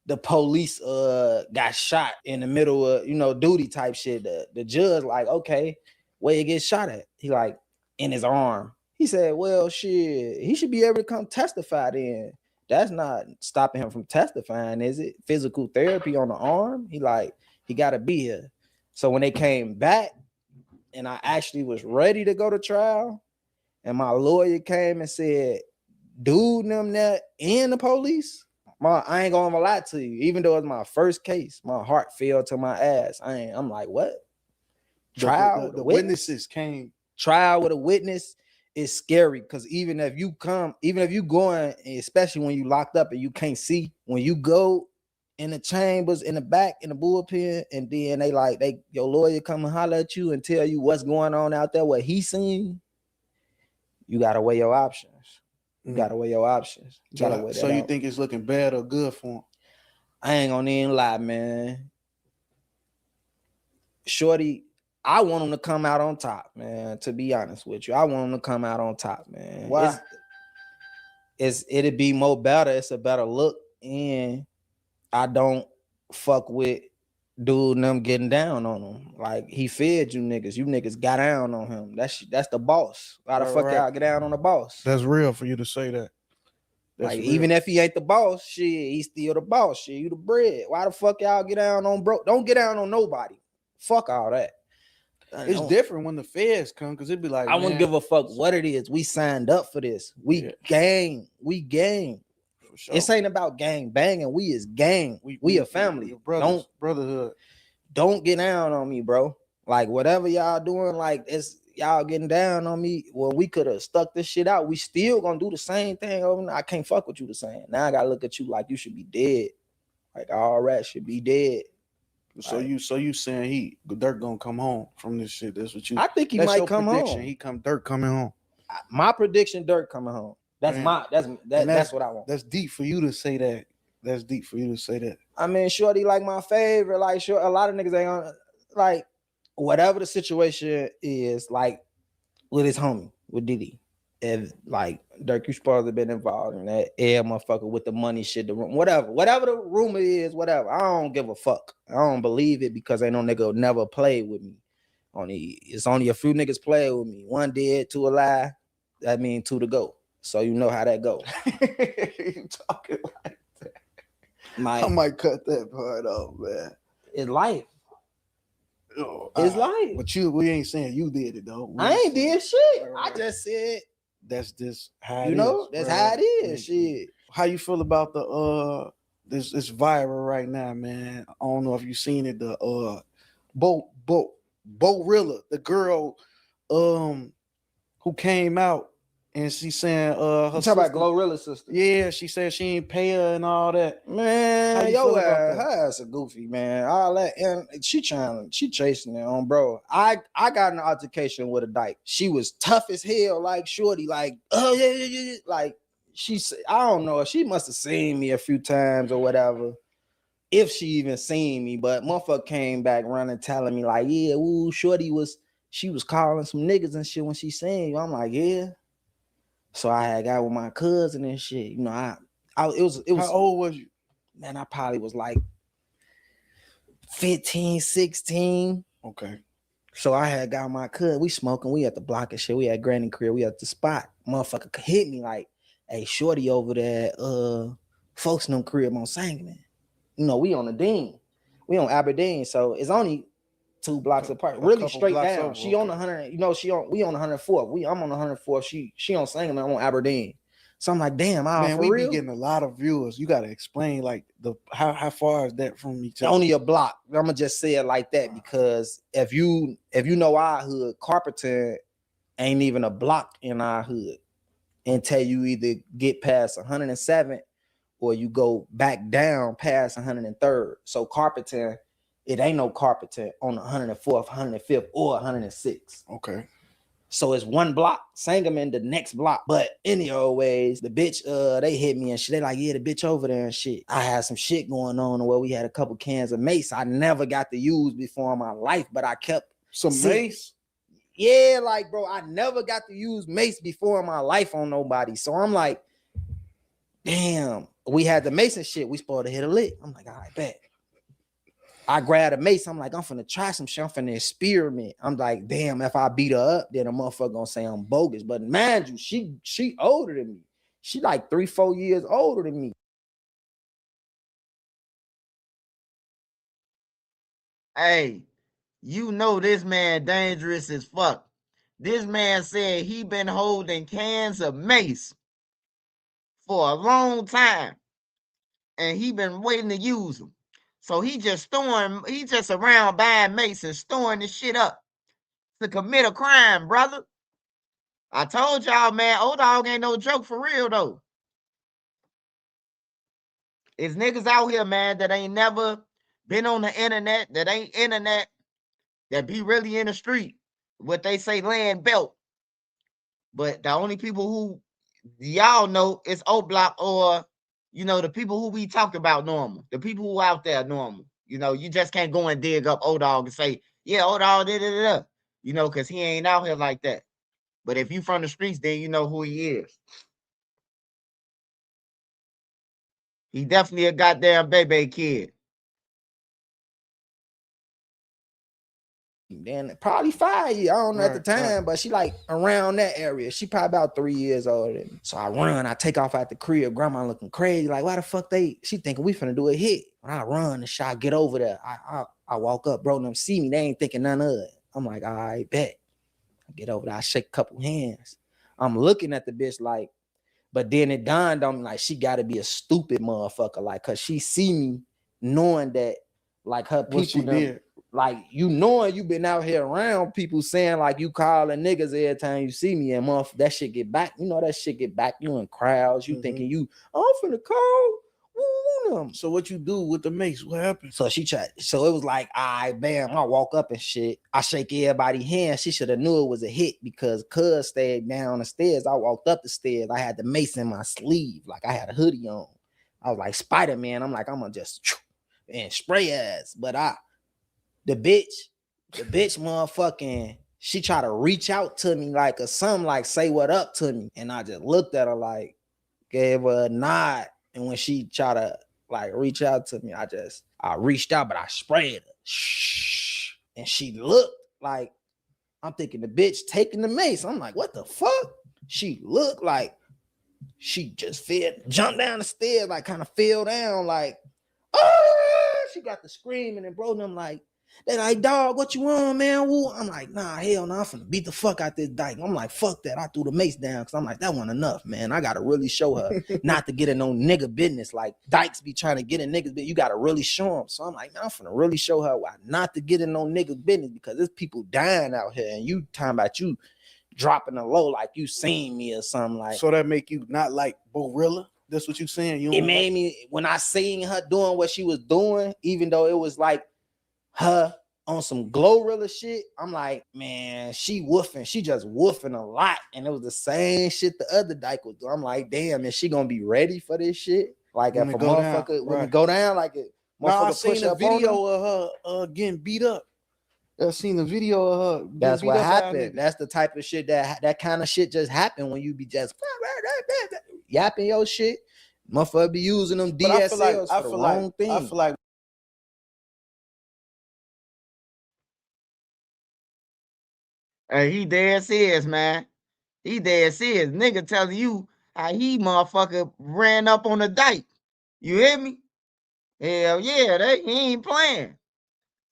Speaker 4: the police got shot in the middle of duty type shit. The judge like, okay, where you get shot at? He like in his arm. He said, well, shit, he should be able to come testify then. That's not stopping him from testifying, is it? Physical therapy on the arm? He like, he gotta be here. So when they came back and I actually was ready to go to trial, and my lawyer came and said, dude, them that and the police, I ain't gonna lie to you. Even though it's my first case, my heart fell to my ass. I'm like, what? Trial?
Speaker 5: The witnesses came.
Speaker 4: Trial with a witness is scary because even if you going, especially when you locked up and you can't see, when you go in the chambers, in the back, in the bullpen, and then your lawyer come and holler at you and tell you what's going on out there, what he seen, you gotta weigh your options. You gotta weigh your options.
Speaker 5: So you think it's looking bad or good for him?
Speaker 4: I ain't gonna even lie, man. Shorty, I want him to come out on top, man. To be honest with you, I want him to come out on top, man.
Speaker 5: Why?
Speaker 4: It'd be more better. It's a better look, and I don't fuck with dude and them getting down on him. Like he fed you niggas. You niggas got down on him. That's the boss. Why the fuck y'all get down on the boss?
Speaker 5: That's real for you to say that. That's
Speaker 4: like
Speaker 5: real.
Speaker 4: Even if he ain't the boss, shit, he's still the boss. Shit, you the bread. Why the fuck y'all get down on bro? Don't get down on nobody. Fuck all that.
Speaker 5: It's different when the feds come because it'd be like,
Speaker 4: I wouldn't give a fuck what it is. We signed up for this. We gang. Sure. This ain't about gang banging. We is gang. We a family.
Speaker 5: Brotherhood.
Speaker 4: Don't get down on me, bro. Like whatever y'all doing, like it's y'all getting down on me. Well, we could have stuck this shit out. We still gonna do the same thing over now. I can't fuck with you the same. Now I gotta look at you like you should be dead. Like all rats should be dead.
Speaker 5: So you saying Durk gonna come home from this shit? That's what you.
Speaker 4: I think he
Speaker 5: that's
Speaker 4: might
Speaker 5: your
Speaker 4: come
Speaker 5: prediction.
Speaker 4: home.
Speaker 5: Durk coming home.
Speaker 4: My prediction, Durk coming home. That's what I want.
Speaker 5: That's deep for you to say that. That's deep for you to say that.
Speaker 4: I mean, shorty like my favorite. Like, sure, a lot of niggas ain't on like whatever the situation is. Like, with his homie, with Diddy. If like Durk, you supposed to have been involved in that motherfucker with the money shit, the room, whatever the rumor is, whatever. I don't give a fuck. I don't believe it because ain't no nigga never played with me. It's only a few niggas played with me. One dead, two alive. That mean two to go. So you know how that go.
Speaker 5: You talking like that. I might cut that part off, man.
Speaker 4: It's life.
Speaker 5: Oh,
Speaker 4: it's life.
Speaker 5: But we ain't saying you did it though.
Speaker 4: I ain't did shit. I just said
Speaker 5: that's just how
Speaker 4: you
Speaker 5: it
Speaker 4: know.
Speaker 5: is,
Speaker 4: That's
Speaker 5: bro.
Speaker 4: how it is. Shit.
Speaker 5: How you feel about the this viral right now, man? I don't know if you seen it. The Bo-Rilla, the girl who came out and she saying her
Speaker 4: You talking about Glorilla's sister?
Speaker 5: Yeah, she said she ain't pay her and all that. How
Speaker 4: Man,
Speaker 5: you
Speaker 4: yo
Speaker 5: feel about
Speaker 4: ass,
Speaker 5: that?
Speaker 4: her ass a goofy, man. All that, and she chasing it on, bro. I got in an altercation with a dyke. She was tough as hell, like shorty, like oh yeah, like I don't know. She must have seen me a few times or whatever, if she even seen me. But motherfucker came back running, telling me like, yeah, ooh, shorty she was calling some niggas and shit when she seen you. I'm like, yeah. So I had got with my cousin and shit. You know, it was.
Speaker 5: How old was you?
Speaker 4: Man, I probably was like 15, 16.
Speaker 5: Okay.
Speaker 4: So I had got my cousin. We smoking. We at the block and shit. We at Granny crib. We at the spot. Motherfucker hit me like, hey, shorty over there, folks in them crib on Sangamon. You know, we on the Dean. We on Aberdeen. So it's only 2 blocks apart. Really
Speaker 5: couple
Speaker 4: straight
Speaker 5: blocks
Speaker 4: down.
Speaker 5: over,
Speaker 4: She on 100. You know, we on 104th. I'm on 104th. She on Sangamon. I'm on Aberdeen. So I'm like, damn,
Speaker 5: Man,
Speaker 4: for
Speaker 5: we
Speaker 4: real?
Speaker 5: be getting a lot of viewers. You gotta explain like how far is that from each other?
Speaker 4: Only a block. I'm gonna just say it like that because if you know our hood, Carpenter ain't even a block in our hood until you either get past 107 or you go back down past 103rd. So Carpenter, it ain't no Carpenter on 104th, 105th, or 106th.
Speaker 5: Okay.
Speaker 4: So it's one block, Sangamon the next block. But anyways, the bitch, they hit me and shit. They like, yeah, the bitch over there and shit. I had some shit going on where we had a couple cans of mace I never got to use before in my life, but I kept
Speaker 5: some mace.
Speaker 4: Yeah, like bro, I never got to use mace before in my life on nobody. So I'm like, damn, we had the mace and shit. We supposed to hit a lick. I'm like, all right, bet. I grabbed a mace. I'm like, I'm finna try some shit. I'm finna experiment. I'm like, damn, if I beat her up, then a motherfucker gonna say I'm bogus. But mind you, she older than me. She like 3-4 years older than me.
Speaker 1: Hey, you know this man dangerous as fuck. This man said he been holding cans of mace for a long time, and he been waiting to use them. So he just around buying mace and storing this shit up to commit a crime, brother. I told y'all, man, old dog ain't no joke for real though. It's niggas out here, man, that ain't never been on the internet, that be really in the street. What they say land belt. But the only people who y'all know is O Block or, you know, the people who we talk about normal. The people who out there normal. You know, you just can't go and dig up O Dog and say, yeah, O Dog, da-da-da-da. You know, because he ain't out here like that. But if you from the streets, then you know who he is. He definitely a goddamn baby kid.
Speaker 4: Then probably 5 years. I don't know at the time, but she like around that area. She probably about 3 years older than me. So I run, I take off at the crib. Grandma looking crazy. Like, why the fuck she thinking we finna do a hit. When I run and shot, get over there. I walk up, bro, them see me. They ain't thinking none of it. I'm like, all right, bet. I get over there, I shake a couple hands. I'm looking at the bitch like, but then it dawned on me like she gotta be a stupid motherfucker. Like, cause she see me knowing that like her people
Speaker 5: What she did.
Speaker 4: Like, you knowing you been out here around people saying like you calling niggas every time you see me, and that shit get back. You know that shit get back. You in crowds. You thinking you, I'm finna call. Them.
Speaker 5: So what you do with the mace? What happened?
Speaker 4: So she tried. So it was like, bam. I walk up and shit. I shake everybody's hand. She should have knew it was a hit because cuz stayed down the stairs. I walked up the stairs. I had the mace in my sleeve. Like I had a hoodie on. I was like Spider-Man. I'm like, I'm gonna just and spray ass. But the bitch motherfucking she tried to reach out to me like or something, like say what up to me. And I just looked at her like, gave her a nod. And when she tried to like reach out to me, I reached out, but I sprayed her. Shh. And she looked like, I'm thinking the bitch taking the mace. I'm like, what the fuck? She looked like she just jumped down the stairs, like kind of fell down, like, oh, she got the screaming, and bro, them like, they like, dog, what you on, man? Woo. I'm like, nah, hell no, I'm finna beat the fuck out this dyke. I'm like, fuck that. I threw the mace down because I'm like, that wasn't enough, man. I gotta really show her not to get in no nigga business. Like dykes be trying to get in niggas business. You gotta really show them. So I'm like, man, I'm finna really show her why not to get in no nigga business because there's people dying out here, and you talking about you dropping the low like you seen me or something. Like,
Speaker 5: so that make you not like Borilla? That's what you saying?
Speaker 4: It made me, when I seen her doing what she was doing, even though it was like her on some Glorilla shit, I'm like, man, she woofing. She just woofing a lot. And it was the same shit the other dyke was doing. I'm like, damn, is she gonna be ready for this shit? Like
Speaker 5: When
Speaker 4: if
Speaker 5: it
Speaker 4: a
Speaker 5: go down,
Speaker 4: motherfucker, when
Speaker 5: right.
Speaker 4: it go down, like it,
Speaker 5: No, I
Speaker 4: motherfucker
Speaker 5: seen
Speaker 4: push
Speaker 5: a
Speaker 4: up on
Speaker 5: video
Speaker 4: her.
Speaker 5: of her getting beat up. I seen the video of her. Getting
Speaker 4: That's
Speaker 5: beat
Speaker 4: what
Speaker 5: up by a
Speaker 4: happened.
Speaker 5: nigga.
Speaker 4: That's the type of shit that kind of shit just happened when you be just yapping your shit. Motherfucker be using them
Speaker 5: But I
Speaker 4: DSLs for the wrong thing.
Speaker 5: I feel like
Speaker 1: Hey, he dead serious, man. He dead serious. Nigga telling you how he motherfucker ran up on the dyke. You hear me? Hell yeah, he ain't playing.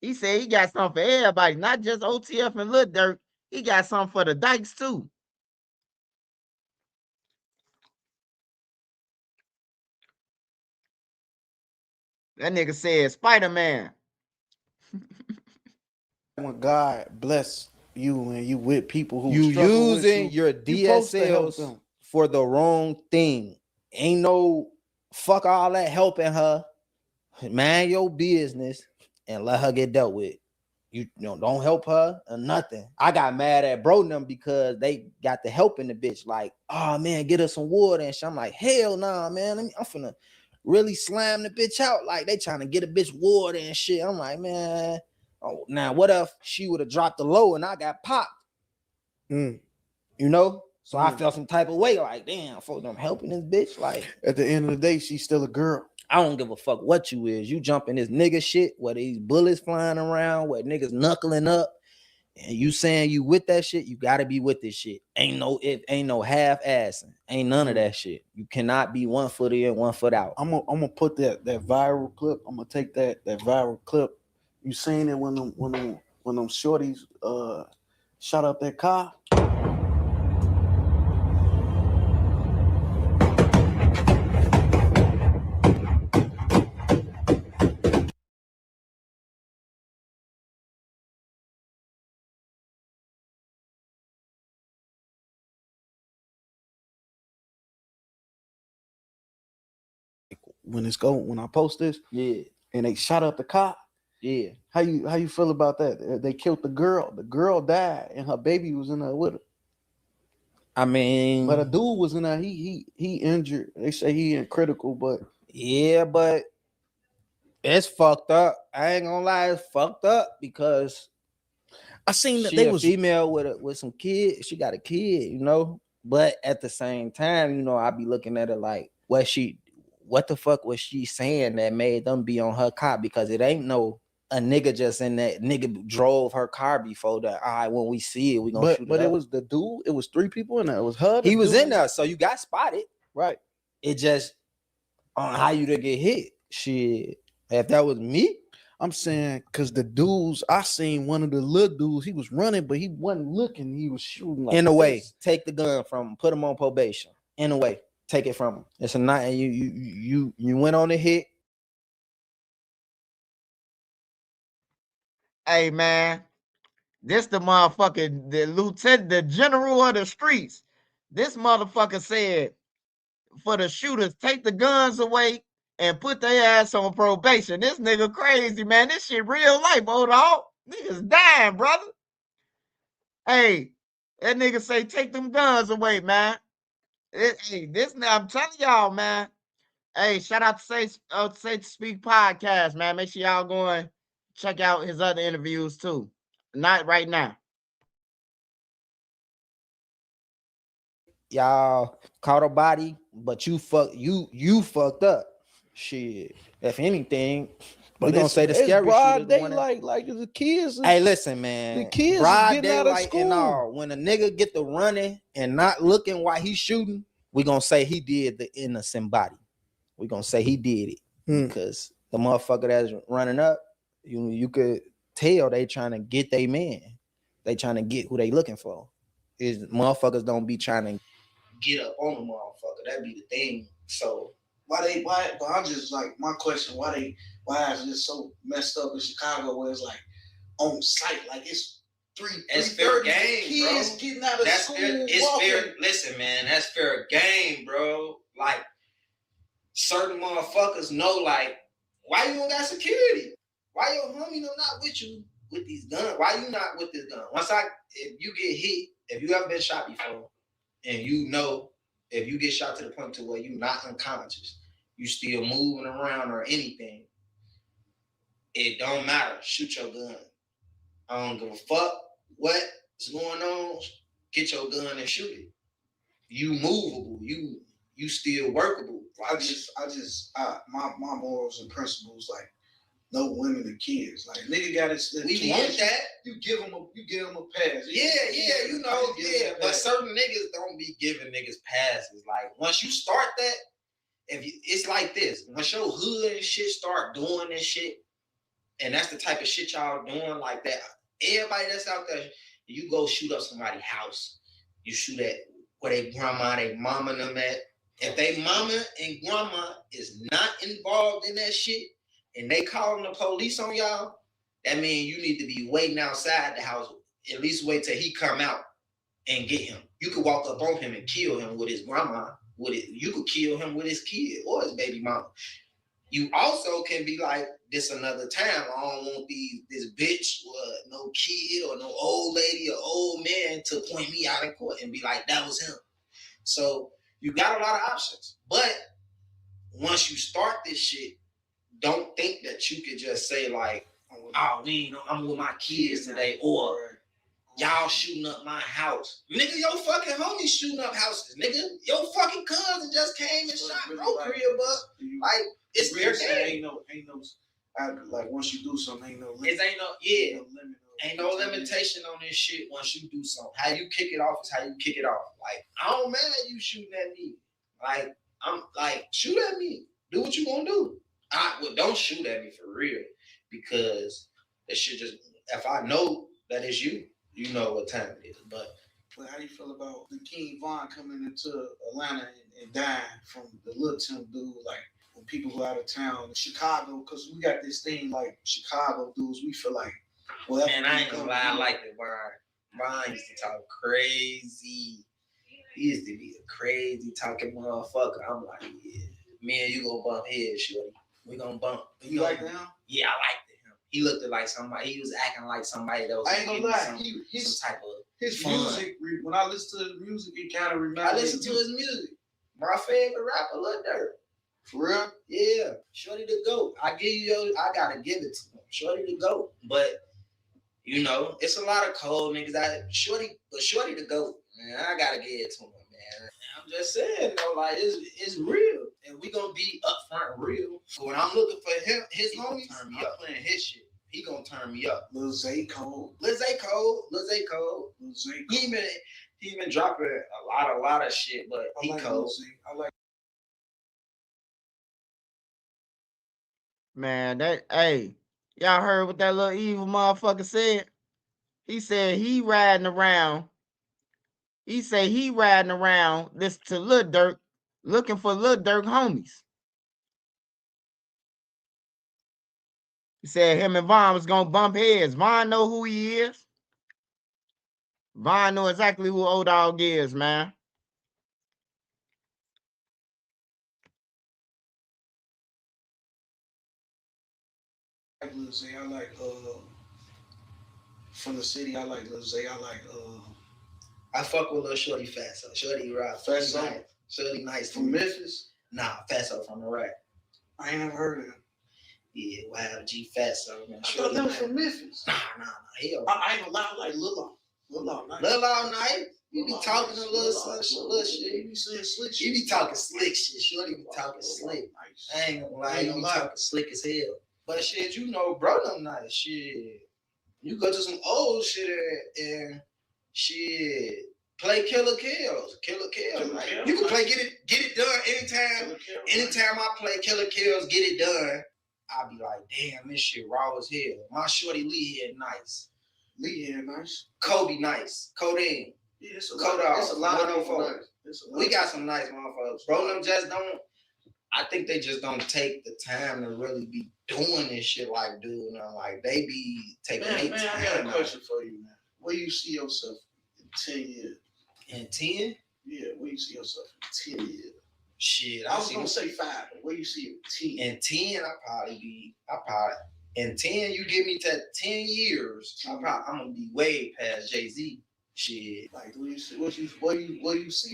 Speaker 1: He said he got something for everybody, not just OTF and Lil Durk. He got something for the dykes too. That nigga said Spider-Man.
Speaker 5: when God bless you and you with people who
Speaker 4: You
Speaker 5: struggle with
Speaker 4: using
Speaker 5: you,
Speaker 4: your
Speaker 5: you supposed to help
Speaker 4: DSLs
Speaker 5: them.
Speaker 4: for the wrong thing. Ain't no fuck all that helping her. Mind your business and let her get dealt with. You know, don't help her or nothing. I got mad at bro them because they got the help in the bitch. Like, oh man, get her some water and shit. I'm like, hell nah, man. I'm finna really slam the bitch out. Like they trying to get a bitch water and shit. I'm like, man. Oh, now what if she would have dropped the low and I got popped? You know? So I felt some type of way, like, damn, folks, I'm helping this bitch. Like,
Speaker 5: at the end of the day, she's still a girl.
Speaker 4: I don't give a fuck what you is. You jump in this nigga shit where these bullets flying around, where niggas knuckling up, and you saying you with that shit, you gotta be with this shit. Ain't no half-assing. Ain't none of that shit. You cannot be 1 foot in, 1 foot out.
Speaker 5: I'm gonna put that viral clip. I'm gonna take that viral clip. You seen it when them shorties shot up that car? When I post this,
Speaker 4: yeah,
Speaker 5: and they shot up the car,
Speaker 4: yeah.
Speaker 5: How you feel about that? They killed the girl. The girl died, and her baby was in there with her.
Speaker 4: I mean,
Speaker 5: but a dude was in there. He injured. They say he in critical, but
Speaker 4: yeah, but it's fucked up. I ain't gonna lie, it's fucked up because
Speaker 5: I seen that
Speaker 4: she
Speaker 5: they
Speaker 4: a
Speaker 5: was
Speaker 4: female with some kids. She got a kid, you know. But at the same time, you know, I be looking at it like, what the fuck was she saying that made them be on her car? Because it ain't no a nigga just in that nigga drove her car before that. All right, when we see it, we gonna shoot it.
Speaker 5: But it
Speaker 4: up.
Speaker 5: was the dude. It was 3 people in there. It was her.
Speaker 4: He was
Speaker 5: dude.
Speaker 4: in there, so you got spotted.
Speaker 5: Right.
Speaker 4: It just on how you to get hit. Shit. If that was me,
Speaker 5: I'm saying because the dudes, I seen one of the little dudes, he was running, but he wasn't looking. He was shooting like
Speaker 4: in a way,
Speaker 5: this.
Speaker 4: take the gun from him, put him on probation. In a way, take it from him. It's a night, and you went on a hit.
Speaker 1: Hey man, this the motherfucking the lieutenant, the general of the streets. This motherfucker said for the shooters, take the guns away and put their ass on probation. This nigga crazy, man. This shit real life, old dog. Niggas dying, brother. Hey, that nigga say take them guns away, man. Hey, this I'm telling y'all, man. Hey, shout out to Say to Speak podcast, man. Make sure y'all go and check out his other interviews too. Not right now.
Speaker 4: y'all caught a body, but you fucked up. Shit. If anything, we gonna say the
Speaker 5: it's
Speaker 4: scary
Speaker 5: broad
Speaker 4: shit is one.
Speaker 5: daylight, like the kids.
Speaker 4: Hey, listen, man.
Speaker 5: The kids
Speaker 4: broad
Speaker 5: is getting out of
Speaker 4: daylight
Speaker 5: school.
Speaker 4: and all. When a nigga get to running and not looking while he's shooting, we gonna say he did the innocent body. We gonna say he did it because the motherfucker that's running up, you could tell they trying to get their man. They trying to get who they looking for. Is motherfuckers don't be trying to get up on the motherfucker. That be the thing. So
Speaker 6: why? But I'm just like, my question: why is it so messed up in Chicago where it's like on site, like it's
Speaker 4: it's fair game,
Speaker 6: kids
Speaker 4: bro.
Speaker 6: getting out of
Speaker 4: That's
Speaker 6: school.
Speaker 4: fair. It's fair. Listen, man, that's fair game, bro. Like certain motherfuckers know, like, why you don't got security? Why your homie not with you with these guns? Why you not with this gun? If you get hit, if you ever been shot before, and you know, if you get shot to the point to where you not unconscious, you still moving around or anything, it don't matter. Shoot your gun. I don't give a fuck what's going on. Get your gun and shoot it. You movable. You still workable.
Speaker 6: My morals and principles, like no women and kids. Like nigga got it.
Speaker 4: We want that.
Speaker 6: You give them a pass.
Speaker 4: Yeah, you know, but certain niggas don't be giving niggas passes. Like once you start that, it's like this. Once your hood and shit start doing this shit, and that's the type of shit y'all doing like that. Everybody that's out there, you go shoot up somebody's house. You shoot at where they grandma, they mama and them at. If they mama and grandma is not involved in that shit and they calling the police on y'all, that means you need to be waiting outside the house. At least wait till he come out and get him. You could walk up on him and kill him with his grandma. You could kill him with his kid or his baby mama. You also can be like, this another time. I don't want this bitch or no kid or no old lady or old man to point me out in court and be like, that was him. So you got a lot of options. But once you start this shit, don't think that you could just say like, oh, I'm with my kids today, or y'all shooting up my house. Nigga, your fucking homies shooting up houses. Nigga, your fucking cousin just came and shot bro crib up. Like, it's fair game.
Speaker 6: Ain't no like once you do something, ain't no
Speaker 4: limit. Ain't no limitation on this shit once you do something. How you kick it off is how you kick it off. Like, I don't mad at you shooting at me. Like, I'm like, shoot at me. Do what you gonna do. Don't shoot at me for real. Because that shit just, if I know that it's you, you know what time it is. But
Speaker 6: how do you feel about the King Von coming into Atlanta and dying from the Lil Tim dude? Like, when people go out of town, Chicago, because we got this thing like Chicago dudes, we feel like, well,
Speaker 4: man, I ain't gonna lie, I like it. Brian used to talk crazy. He used to be a crazy talking motherfucker. I'm like, yeah, me and you gonna bump heads, shorty. We gonna bump.
Speaker 6: You like him?
Speaker 4: Yeah, I liked him. He looked like somebody. He was acting like somebody that was.
Speaker 6: I ain't gonna lie.
Speaker 4: Some type of
Speaker 6: his
Speaker 4: fun.
Speaker 6: Music. When I listen to his music, it kind of reminds me.
Speaker 4: I listen to his music. My favorite rapper, Lil Durk.
Speaker 6: For real?
Speaker 4: Yeah, Shorty the GOAT. I gotta give it to him. Shorty the GOAT. But you know, it's a lot of cold niggas. Shorty the GOAT. Man, I gotta give it to him, man. I'm just saying, though, like it's real, and we gonna be upfront real. So when I'm looking for him, his homies, I'm playing his shit. He gonna turn me up.
Speaker 6: Lil Zay Cole.
Speaker 4: He been dropping a lot of shit, but he cold.
Speaker 6: I like.
Speaker 1: Man, y'all heard what that little evil motherfucker said? He said he riding around. He say he riding around, listen to Lil Durk, looking for Lil Durk homies. He said him and Von was gonna bump heads. Von know who he is. Von know exactly who Old Dog is, man.
Speaker 6: I like Lil Zay. I like from the city. I like Lil Zay.
Speaker 4: I fuck with Lil Shorty Fatso. Shorty ride.
Speaker 6: Fatso.
Speaker 4: Shorty nice.
Speaker 6: From Memphis?
Speaker 4: Nah, Fatso from Iraq.
Speaker 6: I ain't never heard of him.
Speaker 4: Yeah, YG Fatso, man.
Speaker 6: I thought that was from Memphis.
Speaker 4: Nah. Hell.
Speaker 6: I ain't gonna lie, I like Lil Law.
Speaker 4: Lil Law nice. You be talking a little shit.
Speaker 6: You be saying slick shit.
Speaker 4: You be talking slick shit. Shorty be talking slick. I ain't gonna lie, you be talking slick as hell. But shit, you know, bro, them nice shit. You go to some old shit and shit. Play Killer Kills. Like, you can play get it done anytime. Anytime I play Killer Kills, get it done. I'll be like, damn, this shit raw as hell. My shorty Lee head nice.
Speaker 6: Lee head nice.
Speaker 4: Kobe nice. Codeine.
Speaker 6: Yeah, it's a lot of
Speaker 4: folks. We got some nice motherfuckers. Bro, them just don't. I think they just don't take the time to really be doing this shit like dude. Like they be taking their time.
Speaker 6: I got a question for you, man. Where you see yourself in 10 years?
Speaker 4: In 10?
Speaker 6: Yeah, where you see yourself in 10 years?
Speaker 4: Shit,
Speaker 6: I was gonna say 5, but where you see it in 10?
Speaker 4: In 10, in 10, you give me to 10 years, I'm gonna be way past Jay-Z. Shit.
Speaker 6: Like, what you see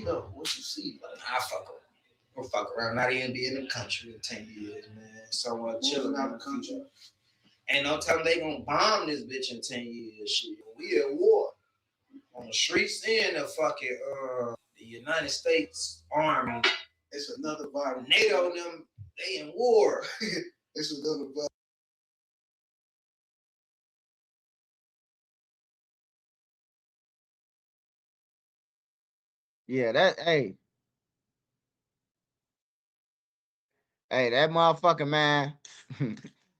Speaker 6: though? What you see? Like,
Speaker 4: We'll fuck around, not even be in the country in 10 years, man. Somewhere chilling out the country. Ain't no time they gonna bomb this bitch in 10 years. Shit. We at war. On the streets and the fucking the United States Army.
Speaker 6: It's another virus.
Speaker 4: NATO them, they in war.
Speaker 6: It's another virus.
Speaker 1: Yeah, that that motherfucker, man.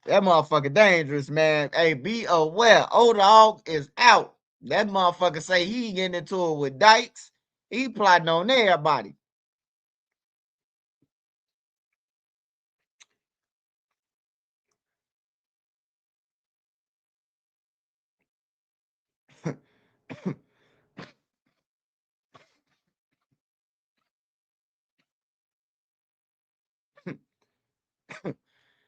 Speaker 1: That motherfucker dangerous, man. Hey, be aware. Old dog is out. That motherfucker say he getting into it with Dykes. He plotting on everybody.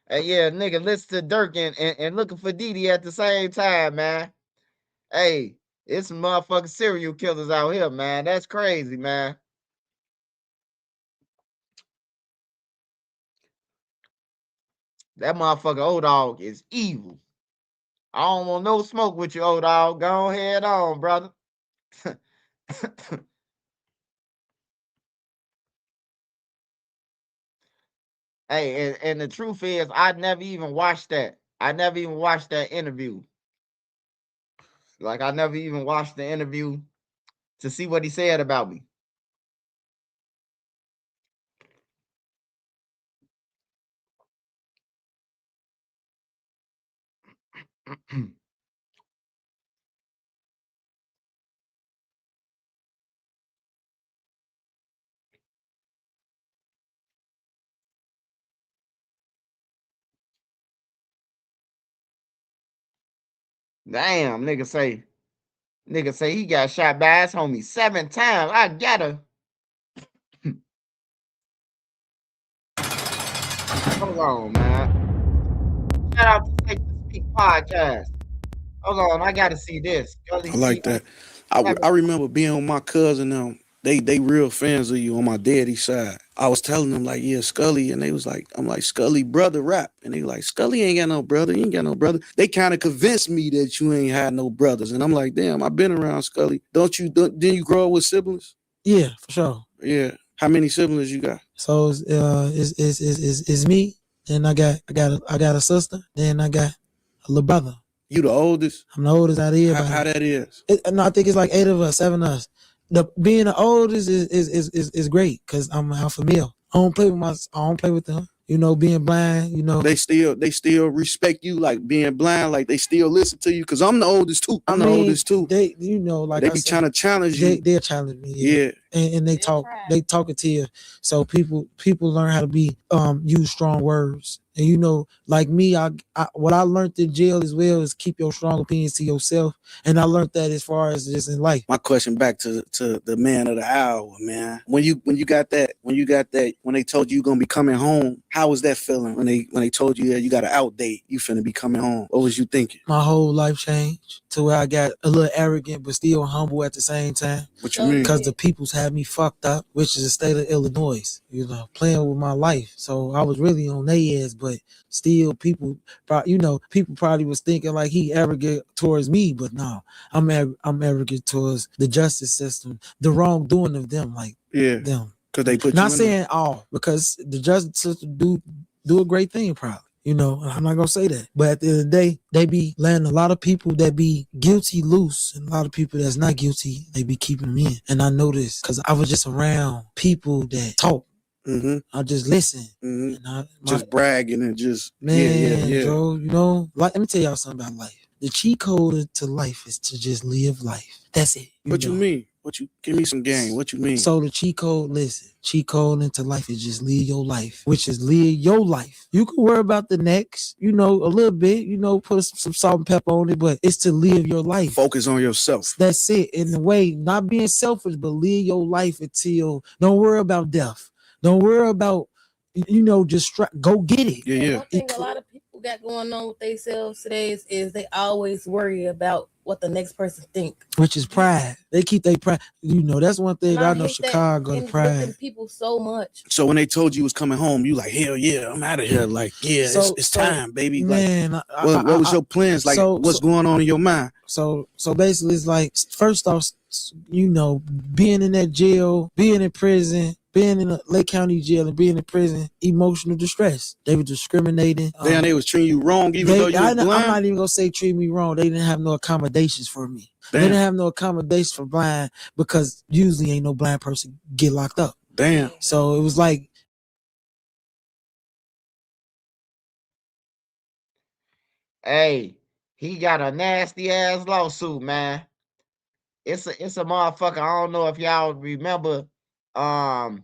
Speaker 1: Hey, yeah, nigga, listen to Durk and looking for Didi at the same time, man. Hey, it's some motherfucking serial killers out here, man. That's crazy, man. That motherfucker old dog is evil. I don't want no smoke with you, old dog. Go ahead on, brother. Hey, and the truth is, I never even watched that. I never even watched that interview. Like, I never even watched the interview to see what he said about me. Damn, nigga say he got shot by his homie 7 times. I gotta. Hold on, man. Shout out to Safe to Speak podcast. Hold on, I gotta see this.
Speaker 5: I like that. I remember being on my cousin them. They real fans of you on my daddy's side. I was telling them like, yeah, Scully, and they was like, I'm like, Scully brother rap, and they like, Scully ain't got no brother. He ain't got no brother. They kind of convinced me that you ain't had no brothers, and I'm like, damn, I've been around Scully. Didn't you grow up with siblings?
Speaker 7: Yeah, for sure.
Speaker 5: Yeah. How many siblings you got?
Speaker 7: So it's me. Then I got a sister. Then I got a little brother.
Speaker 5: You the oldest?
Speaker 7: I'm the oldest out of everybody.
Speaker 5: How that is?
Speaker 7: No, I think it's like 8 of us, 7 of us. Being the oldest is great because I'm an alpha male. I don't play with them. You know, being blind, you know.
Speaker 5: They still respect you, like being blind, like they still listen to you. Because I'm the oldest too. I'm the oldest too.
Speaker 7: They, you know, like
Speaker 5: they be trying to challenge you.
Speaker 7: They'll challenge me.
Speaker 5: Yeah.
Speaker 7: And they talking to you. So people learn how to be use strong words. And you know, like me, I what I learned in jail as well is keep your strong opinions to yourself. And I learned that as far as just in life.
Speaker 5: My question back to the man of the hour, man. When you got that, when they told you you're gonna be coming home, how was that feeling when they told you that you got an out date, you finna be coming home? What was you thinking?
Speaker 7: My whole life changed to where I got a little arrogant but still humble at the same time.
Speaker 5: What you mean?
Speaker 7: Because the people's had me fucked up, which is the state of Illinois, you know, playing with my life. So I was really on their ass, but still people probably was thinking like he arrogant towards me, but no, I'm arrogant towards the justice system, the wrongdoing of them, like them.
Speaker 5: Because they put
Speaker 7: Not
Speaker 5: you in
Speaker 7: saying all, because the justice system do a great thing, probably. You know, I'm not gonna say that, but at the end of the day, they be letting a lot of people that be guilty loose, and a lot of people that's not guilty, they be keeping them in. And I know this because I was just around people that talk. I just listen. And
Speaker 5: just bragging and just
Speaker 7: man,
Speaker 5: yeah.
Speaker 7: Joe, you know, like let me tell y'all something about life. The cheat code to life is to just live life. That's it.
Speaker 5: What you mean? What you give me some game? What you mean?
Speaker 7: So the cheat code, listen, cheat code into life is just live your life, which is live your life. You can worry about the next, you know, a little bit, you know, put some salt and pepper on it, but it's to live your life.
Speaker 5: Focus on yourself.
Speaker 7: That's it. In the way, not being selfish, but live your life until don't worry about death. Don't worry about, you know, just go get it.
Speaker 5: Yeah.
Speaker 8: One thing a lot of people got going on with themselves today is they always worry about what the next person think.
Speaker 7: Which is pride. They keep their pride. You know, that's one thing
Speaker 8: And
Speaker 7: I know
Speaker 8: hate that
Speaker 7: Chicago
Speaker 8: in
Speaker 7: pride.
Speaker 8: people so much.
Speaker 5: So when they told you was coming home, you like, hell yeah, I'm out of here. Like, yeah, it's time, baby.
Speaker 7: Man,
Speaker 5: like, what was your plans? Like, what's going on in your mind?
Speaker 7: So basically, it's like, first off, you know, being in that jail, being in prison, being in a Lake County jail and being in prison, emotional distress. They were discriminating.
Speaker 5: Damn, they was treating you wrong, even though you were blind?
Speaker 7: I'm not even gonna say treat me wrong. They didn't have no accommodations for me. Damn. They didn't have no accommodations for blind because usually ain't no blind person get locked up.
Speaker 5: Damn.
Speaker 7: So it was like,
Speaker 1: Hey, he got a nasty ass lawsuit, man. It's a motherfucker. I don't know if y'all remember. Her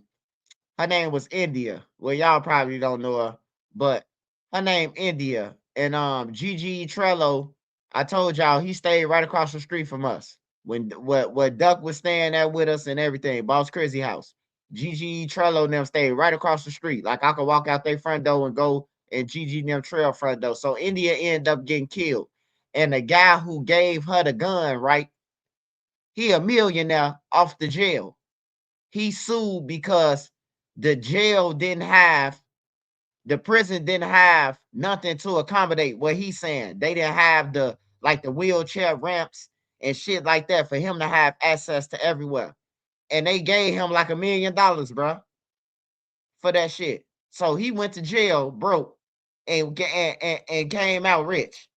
Speaker 1: name was India. Well, y'all probably don't know her, but her name India. And Gigi Trello, I told y'all he stayed right across the street from us. When what Duck was staying there with us and everything, Boss Crazy house. Gigi Trello and them stayed right across the street. Like I could walk out their front door and go and Gigi and them trail front door. So India ended up getting killed. And the guy who gave her the gun, right? He a millionaire off the jail. He sued because the jail didn't have, the prison didn't have nothing to accommodate what he's saying. They didn't have the wheelchair ramps and shit like that for him to have access to everywhere. And they gave him like $1 million, bro, for that shit. So he went to jail broke and came out rich.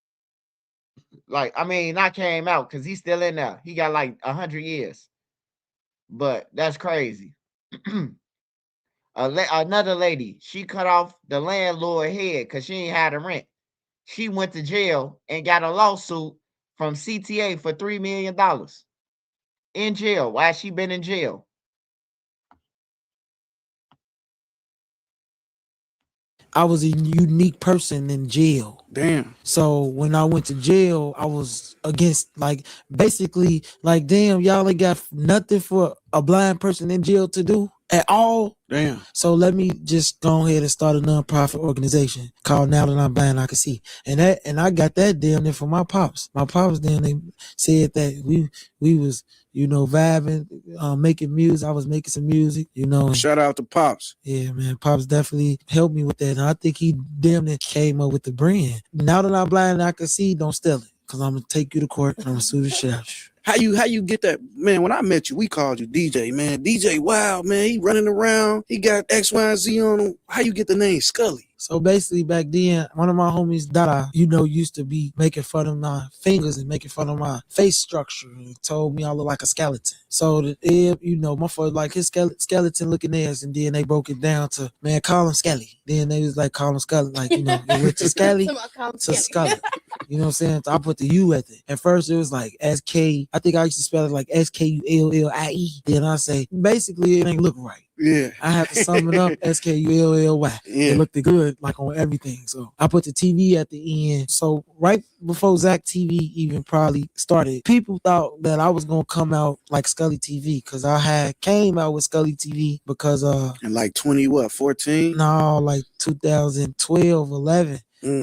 Speaker 1: Like, I mean, not came out because he's still in there. He got like 100 years. But that's crazy. Another lady, she cut off the landlord head because she ain't had a rent. She went to jail and got a lawsuit from CTA for $3 million in jail. Why she been in jail?
Speaker 7: I was a unique person in jail.
Speaker 5: Damn.
Speaker 7: So when I went to jail, I was against, like, basically, like, damn, y'all ain't got nothing for a blind person in jail to do at all.
Speaker 5: Damn.
Speaker 7: So let me just go ahead and start a nonprofit organization called Now That I'm Blind I Can See. And I got that damn there for my pops. My pops then they said that we was, you know, vibing, making music. I was making some music, you know.
Speaker 5: Shout out to Pops.
Speaker 7: Yeah, man. Pops definitely helped me with that. And I think he damn near came up with the brand. Now That I'm Blind I Can See, don't steal it. Cause I'm gonna take you to court and I'm gonna sue the shit out you.
Speaker 5: How you get that, man? When I met you, we called you DJ, man. DJ Wild, man. He running around. He got X, Y, and Z on him. How you get the name Scully?
Speaker 7: So basically back then, one of my homies, Dada, you know, used to be making fun of my fingers and making fun of my face structure and told me I look like a skeleton. So, you know, my father like his skeleton looking ass, and then they broke it down to, man, call him Skelly. Then they was like, call him Scully. Like, you know, it went to Skelly to Scully. You know what I'm saying? So I put the U at it. At first it was like SK, I think I used to spell it like SKULLIE. Then I say, basically it ain't look right.
Speaker 5: Yeah.
Speaker 7: I have to sum it up, SKULLY.
Speaker 5: Yeah.
Speaker 7: It looked good, like on everything. So I put the TV at the end. So right before Zach TV even probably started, people thought that I was gonna come out like Scully TV because I had came out with Scully TV because
Speaker 5: in like 14?
Speaker 7: No, like 2012, 11.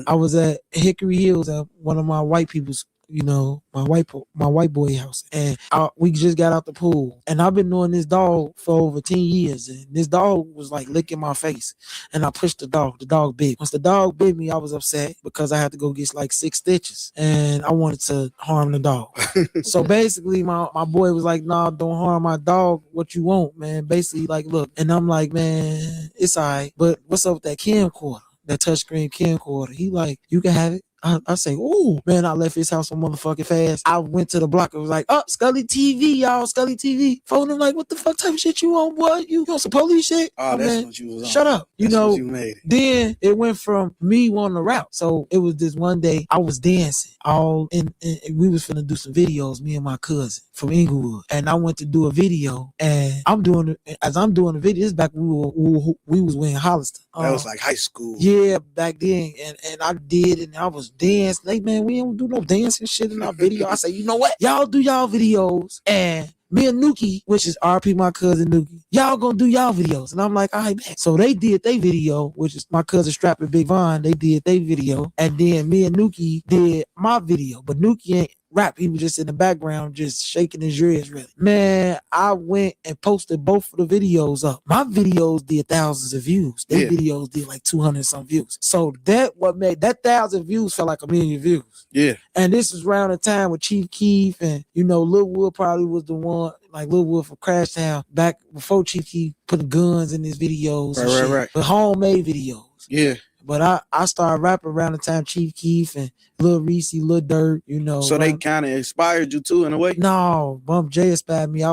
Speaker 7: I was at Hickory Hills at one of my white people's you know, my white boy house, and we just got out the pool, and I've been knowing this dog for over 10 years, and this dog was like licking my face, and I pushed the dog bit. Once the dog bit me, I was upset because I had to go get like 6 stitches, and I wanted to harm the dog. So basically my boy was like, nah, don't harm my dog. What you want, man? Basically, like, look. And I'm like, man, it's all right, but what's up with that camcorder? That touchscreen camcorder? He like, you can have it. I say, ooh, man, I left his house so motherfucking fast. I went to the block and was like, oh, Scully TV, y'all, Scully TV. Phone him like, what the fuck type of shit you on, boy? You on some police shit?
Speaker 5: Oh, that's
Speaker 7: man,
Speaker 5: what you was on.
Speaker 7: Shut up. You
Speaker 5: That's
Speaker 7: know,
Speaker 5: what you made it.
Speaker 7: then it went from me wanting to rap. So it was this one day I was dancing and we was finna do some videos, me and my cousin from Inglewood. And I went to do a video, and I'm doing the video, this back when we was wearing Hollister.
Speaker 5: That was like high school.
Speaker 7: Yeah, back then. And I did, and I was dancing. Like, man, we don't do no dancing shit in our video. I say, you know what? Y'all do y'all videos, and me and Nuki, which is RP my cousin Nuki, y'all gonna do y'all videos. And I'm like, all right, man. So they did their video, which is my cousin Strap and Big Von. They did their video. And then me and Nuki did my video. But Nuki ain't rap. He was just in the background, just shaking his ears, really. Man, I went and posted both of the videos up. My videos did thousands of views. Their videos did like 200 some views. So that what made that 1,000 views felt like 1,000,000 views.
Speaker 5: Yeah.
Speaker 7: And this was around the time with Chief Keef, and you know, Lil Wood probably was the one, like Lil Wood from Crash Town, back before Chief Keef put the guns in his videos.
Speaker 5: Right.
Speaker 7: But homemade videos.
Speaker 5: Yeah.
Speaker 7: But I started rapping around the time Chief Keef and Lil Reese, LIL Durk, you know.
Speaker 5: So they kind of inspired you too in a way?
Speaker 7: No, Bump J inspired me.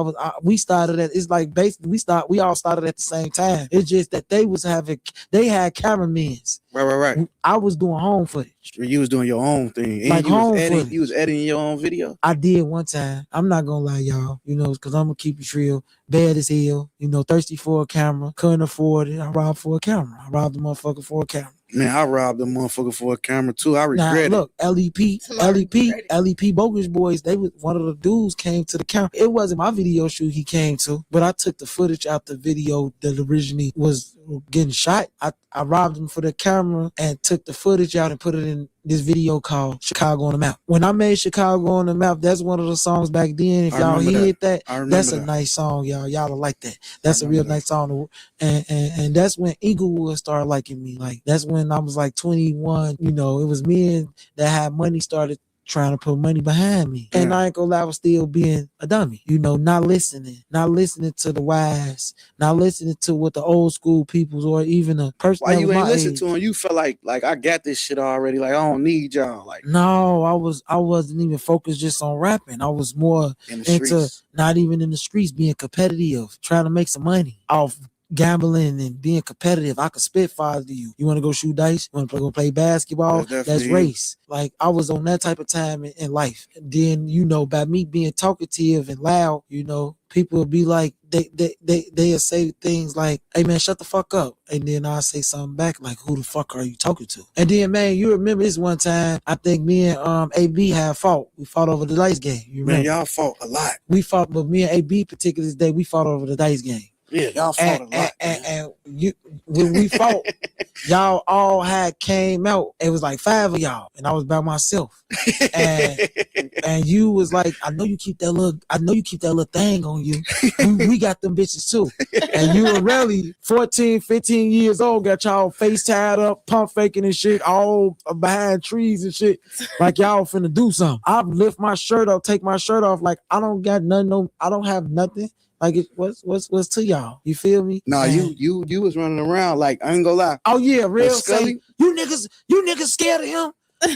Speaker 7: We started at, it's like basically we all started at the same time. It's just that they had cameramen.
Speaker 5: Right.
Speaker 7: I was doing home footage.
Speaker 5: You was doing your own thing. And
Speaker 7: Like
Speaker 5: you was editing your own video?
Speaker 7: I did one time. I'm not gonna lie, y'all, you know, because I'm gonna keep it real. Bad as hell, you know, thirsty for a camera, couldn't afford it. I robbed for a camera. I robbed the motherfucker for a camera.
Speaker 5: Man, I robbed the motherfucker for a camera too. I regret
Speaker 7: Look, LEP Bogus Boys, they was one of the dudes came to the camera. It wasn't my video shoot he came to, but I took the footage out the video that originally was getting shot. I robbed him for the camera and took the footage out and put it in this video called Chicago on the Map. When I made Chicago on the Map, that's one of the songs back then. If y'all heard that, that's a nice song, y'all. Y'all will like that. That's a real nice song. And that's when Inglewood started liking me. Like, that's when I was like 21. You know, it was men that had money started trying to put money behind me. And I ain't gonna lie, I was still being a dummy, you know, not listening to the wise, not listening to what the old school peoples or even a person.
Speaker 5: Why you ain't listen to him? You felt like I got this shit already. Like, I don't need y'all. Like,
Speaker 7: no, I wasn't even focused just on rapping. I was more into not even in the streets, being competitive, trying to make some money off gambling and being competitive. I could spit fire to you. You want to go shoot dice? You want to go play basketball? That's race. Like, I was on that type of time in life. And then, you know, by me being talkative and loud, you know, people would be like, they'll say things like, hey man, shut the fuck up. And then I'll say something back like, who the fuck are you talking to? And then, man, you remember this one time, I think me and AB had fought. We fought over the dice game. You remember?
Speaker 5: Man, y'all fought a lot.
Speaker 7: We fought, but me and AB particular day, we fought over the dice game.
Speaker 5: Yeah, y'all fought a lot.
Speaker 7: And when we fought, y'all all had came out. It was like 5 of y'all, and I was by myself. And you was like, I know you keep that little thing on you. We got them bitches too. And you were really 14, 15 years old, got y'all face tied up, pump faking and shit, all behind trees and shit, like y'all finna do something. I lift my shirt up, take my shirt off, like I don't got nothing, I don't have nothing. Like, what's to y'all? You feel me?
Speaker 5: Nah, you was running around like, I ain't gonna lie.
Speaker 7: Oh yeah, real say, you niggas scared of him?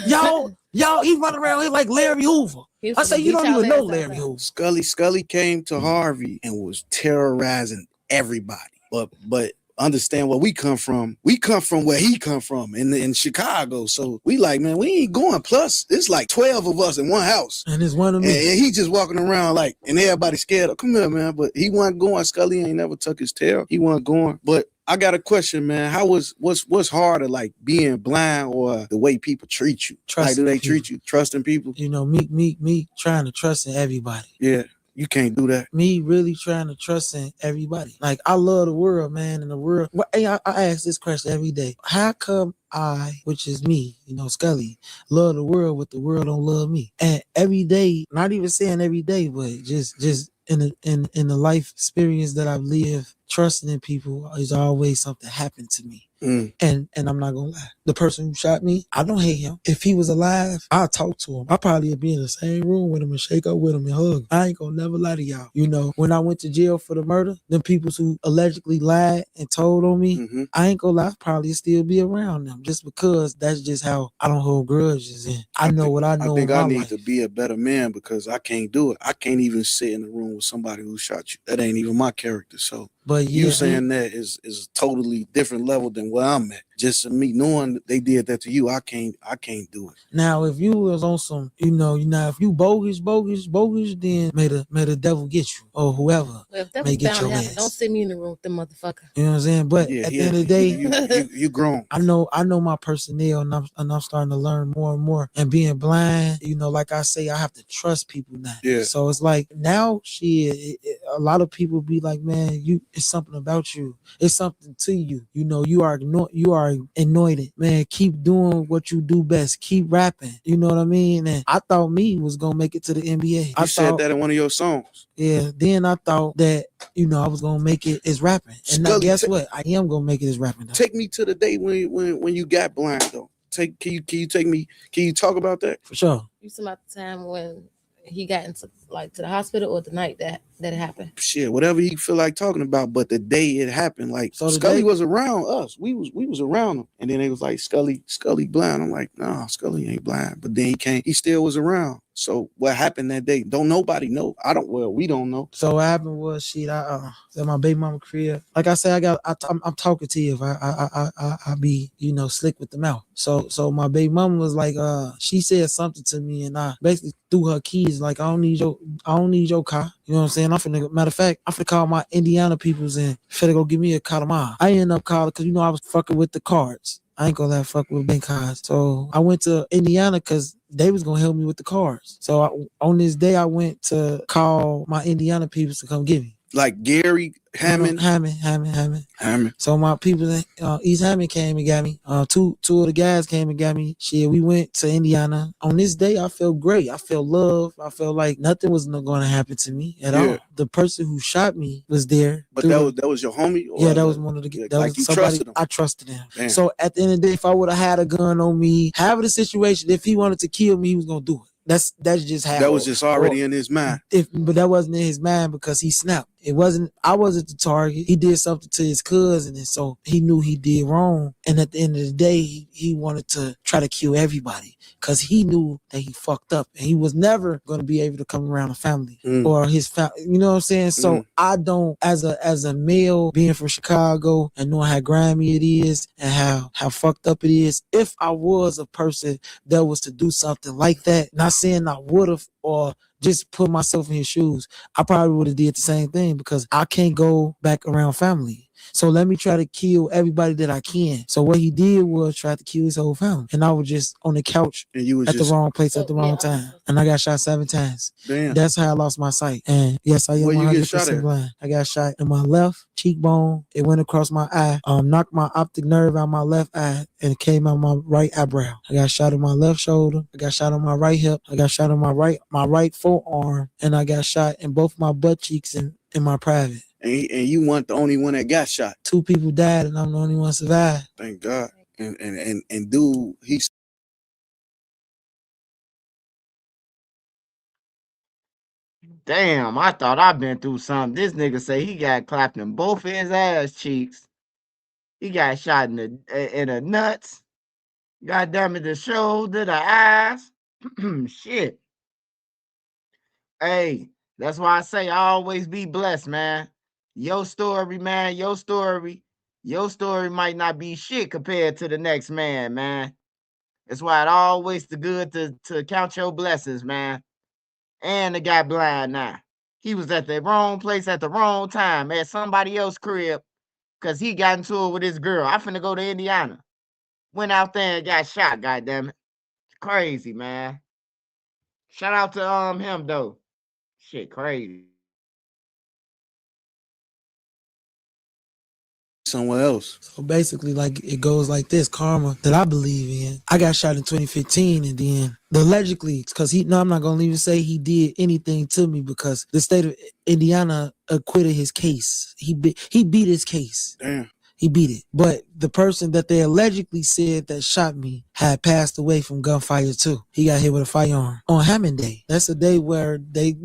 Speaker 7: Y'all, he running around here like Larry Hoover. I say, you don't even know Larry Hoover.
Speaker 5: Scully came to Harvey and was terrorizing everybody. But understand where we come from. We come from where he come from in Chicago. So we like, man, we ain't going. Plus, it's like 12 of us in one house.
Speaker 7: And it's one of me.
Speaker 5: And he just walking around like, and everybody scared of, come here, man. But he wasn't going. Scully ain't never tuck his tail. He wasn't going. But I got a question, man. What's harder, like being blind or the way people treat you? Like, do they treat you? Trusting people?
Speaker 7: You know, me trying to trust in everybody.
Speaker 5: Yeah. You can't do that.
Speaker 7: Me really trying to trust in everybody. Like, I love the world, man, and the world. Hey, I ask this question every day. How come I, which is me, Scully, love the world, but the world don't love me? And every day, not even saying every day, but just in the life experience that I've lived, trusting in people is always something happened to me. And I'm not gonna lie. The person who shot me, I don't hate him. If he was alive, I'd talk to him. I probably would be in the same room with him and shake up with him and hug. I ain't gonna never lie to y'all. When I went to jail for the murder, them people who allegedly lied and told on me, I ain't gonna lie, I'd probably still be around them just because that's just how I don't hold grudges. And I know what I know.
Speaker 5: I think
Speaker 7: in my
Speaker 5: I need
Speaker 7: life.
Speaker 5: to be a better man because I can't do it. I can't even sit in the room with somebody who shot you. That ain't even my character. So
Speaker 7: But
Speaker 5: you
Speaker 7: yeah,
Speaker 5: saying that is a totally different level than where I'm at. Just me knowing that they did that to you, I can't do it.
Speaker 7: Now, if you was on some, if you bogus, then may the devil get you or whoever
Speaker 8: Well, if that
Speaker 7: may
Speaker 8: was
Speaker 7: get
Speaker 8: bound to
Speaker 7: your
Speaker 8: happen,
Speaker 7: ass.
Speaker 8: don't send me in the room with the motherfucker.
Speaker 7: You know what I'm saying? But
Speaker 5: Yeah,
Speaker 7: at the end of the day,
Speaker 5: you grown.
Speaker 7: I know my personnel, and I'm starting to learn more and more. And being blind, like I say, I have to trust people now.
Speaker 5: Yeah.
Speaker 7: So it's like now, a lot of people be like, man, it's something about you. It's something to you. You are anointed, man. Keep doing what you do best. Keep rapping. You know what I mean? And I thought me was gonna make it to the NBA.
Speaker 5: You said that in one of your songs.
Speaker 7: Yeah. Then I thought that I was gonna make it as rapping. And now,
Speaker 5: Scully,
Speaker 7: guess what? I am gonna make it as rapping. Though.
Speaker 5: Take me to the day when you got blind though. Can you take me? Can you talk about that?
Speaker 7: For sure.
Speaker 8: You talking about the time when he got into to the hospital, or the night that it happened?
Speaker 5: Shit, whatever you feel like talking about, but the day it happened, like
Speaker 7: So
Speaker 5: Scully was around us. We was around him. And then they was like, Scully blind. I'm like, nah, Scully ain't blind. But then he still was around. So what happened that day? Don't nobody know. We don't know.
Speaker 7: So what happened was, I at my baby mama crib. Like I said, I'm talking to you. If I be slick with the mouth. So my baby mama was like, she said something to me, and I basically threw her keys. Like, I don't need your car. You know what I'm saying? Matter of fact, I'm finna call my Indiana peoples and finna go give me a car tomorrow. I ended up calling because I was fucking with the cards. I ain't gonna let fuck with bank cards. So I went to Indiana because they was gonna help me with the cards. So on this day, I went to call my Indiana people to come get me.
Speaker 5: Like Gary Hammond.
Speaker 7: Hammond. So my people in East Hammond came and got me. Two of the guys came and got me. Shit, we went to Indiana. On this day, I felt great. I felt love. I felt like nothing was going to happen to me at all. The person who shot me was there.
Speaker 5: But that was your homie?
Speaker 7: Yeah, that was one of the. That
Speaker 5: like
Speaker 7: was
Speaker 5: you
Speaker 7: somebody,
Speaker 5: trusted him.
Speaker 7: I trusted him.
Speaker 5: Damn.
Speaker 7: So at the end of the day, if I would have had a gun on me, however the situation, if he wanted to kill me, he was gonna do it. That's just how.
Speaker 5: That was just already in his mind.
Speaker 7: But that wasn't in his mind because he snapped. I wasn't the target. He did something to his cousin, and so he knew he did wrong. And at the end of the day, he wanted to try to kill everybody because he knew that he fucked up, and he was never going to be able to come around a family or his family. You know what I'm saying? So I don't, as a male, being from Chicago and knowing how grimy it is and how fucked up it is, if I was a person that was to do something like that, not saying I would have or just put myself in his shoes, I probably would have did the same thing because I can't go back around family. So let me try to kill everybody that I can. So what he did was try to kill his whole family. And I was just on the couch
Speaker 5: and you was
Speaker 7: at the wrong place at the wrong time. And I got shot 7 times.
Speaker 5: Damn.
Speaker 7: That's how I lost my sight. And yes, I am
Speaker 5: Where you get shot
Speaker 7: 100%
Speaker 5: at?
Speaker 7: blind. I got shot in my left cheekbone. It went across my eye, knocked my optic nerve out my left eye, and it came out my right eyebrow. I got shot in my left shoulder. I got shot on my right hip. I got shot on my right forearm. And I got shot in both my butt cheeks and in my private.
Speaker 5: And you weren't the only one that got shot.
Speaker 7: 2 people died, and I'm the only one survived.
Speaker 5: Thank God. And dude, he's.
Speaker 1: Damn, I thought I'd been through something. This nigga say he got clapped in both of his ass cheeks. He got shot in the nuts. God damn it, the shoulder, the eyes. Shit. Hey, that's why I say I always be blessed, man. Your story, man, your story might not be shit compared to the next man, man. That's why it always the good to count your blessings, man. And the guy blind now. He was at the wrong place at the wrong time at somebody else's crib because he got into it with his girl. I finna go to Indiana. Went out there and got shot, goddammit. Crazy, man. Shout out to him though. Shit crazy.
Speaker 5: Somewhere else.
Speaker 7: So basically, like it goes like this: karma that I believe in. I got shot in 2015, and then allegedly, because I'm not gonna even say he did anything to me because the state of Indiana acquitted his case. He beat his case.
Speaker 5: Damn.
Speaker 7: He beat it. But the person that they allegedly said that shot me had passed away from gunfire too. He got hit with a firearm on Hammond Day. That's a day where they,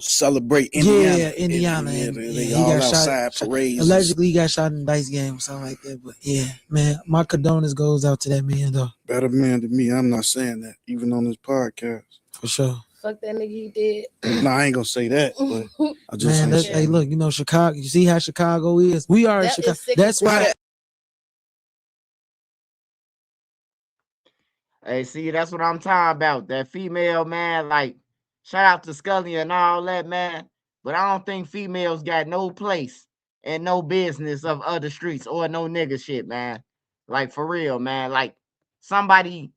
Speaker 5: celebrate Indiana.
Speaker 7: Yeah, Indiana.
Speaker 5: Yeah,
Speaker 7: And
Speaker 5: they
Speaker 7: he
Speaker 5: all
Speaker 7: got
Speaker 5: outside
Speaker 7: shot.
Speaker 5: parades.
Speaker 7: Allegedly, he got shot in a dice game or something like that. But yeah, man, my condolence goes out to that man though.
Speaker 5: Better man than me. I'm not saying that, even on this podcast.
Speaker 7: For sure.
Speaker 8: Fuck that nigga, he dead.
Speaker 5: No, I ain't gonna say that, but I just
Speaker 7: Man, hey, look, Chicago. You see how Chicago is? We are in Chicago. That's why.
Speaker 1: Hey, see, that's what I'm talking about. That female, man, like, shout out to Scully and all that, man. But I don't think females got no place and no business of other streets or no nigga shit, man. Like, for real, man. Like, somebody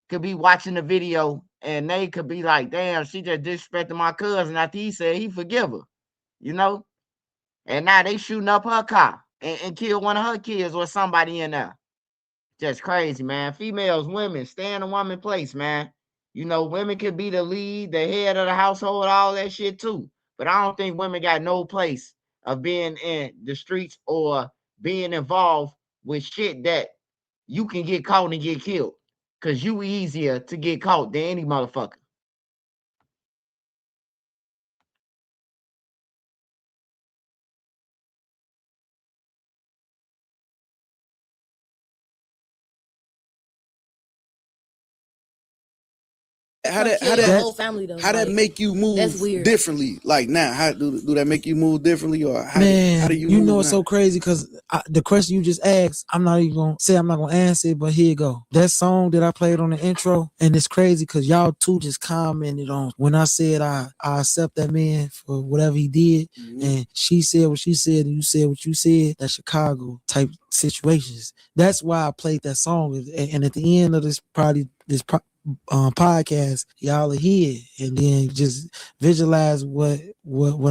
Speaker 1: could be watching the video and they could be like, damn, she just disrespected my cousin after he said he forgive her, And now they shooting up her car and kill one of her kids or somebody in there. Just crazy, man. Females, women, stay in a woman place, man. Women could be the lead, the head of the household, all that shit too. But I don't think women got no place of being in the streets or being involved with shit that you can get caught and get killed. Cause you easier to get caught than any motherfucker.
Speaker 5: How that make you move differently? Like now, how do that make you move differently, or how do you move
Speaker 7: It's
Speaker 5: now?
Speaker 7: so crazy because the question you just asked, I'm not even gonna say I'm not gonna answer it, but here you go. That song that I played on the intro, and it's crazy because y'all two just commented on when I said I accept that man for whatever he did, and she said what she said, and you said what you said. That Chicago type situations. That's why I played that song, and at the end of this podcast, y'all are here, and then just visualize what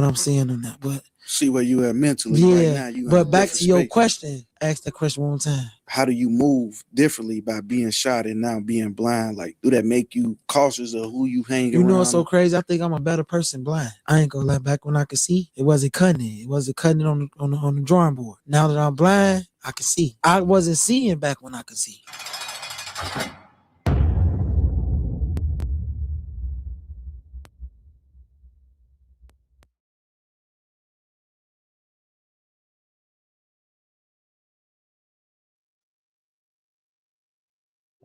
Speaker 7: I'm saying on that. But
Speaker 5: see where you at mentally right now. You
Speaker 7: but back to your question. Ask that question one more time.
Speaker 5: How do you move differently by being shot and now being blind? Like, do that make you cautious of who you hang around?
Speaker 7: It's so crazy. I think I'm a better person blind. I ain't gonna lie. Back when I could see, it wasn't cutting it. It wasn't cutting it on the drawing board. Now that I'm blind, I can see. I wasn't seeing back when I could see.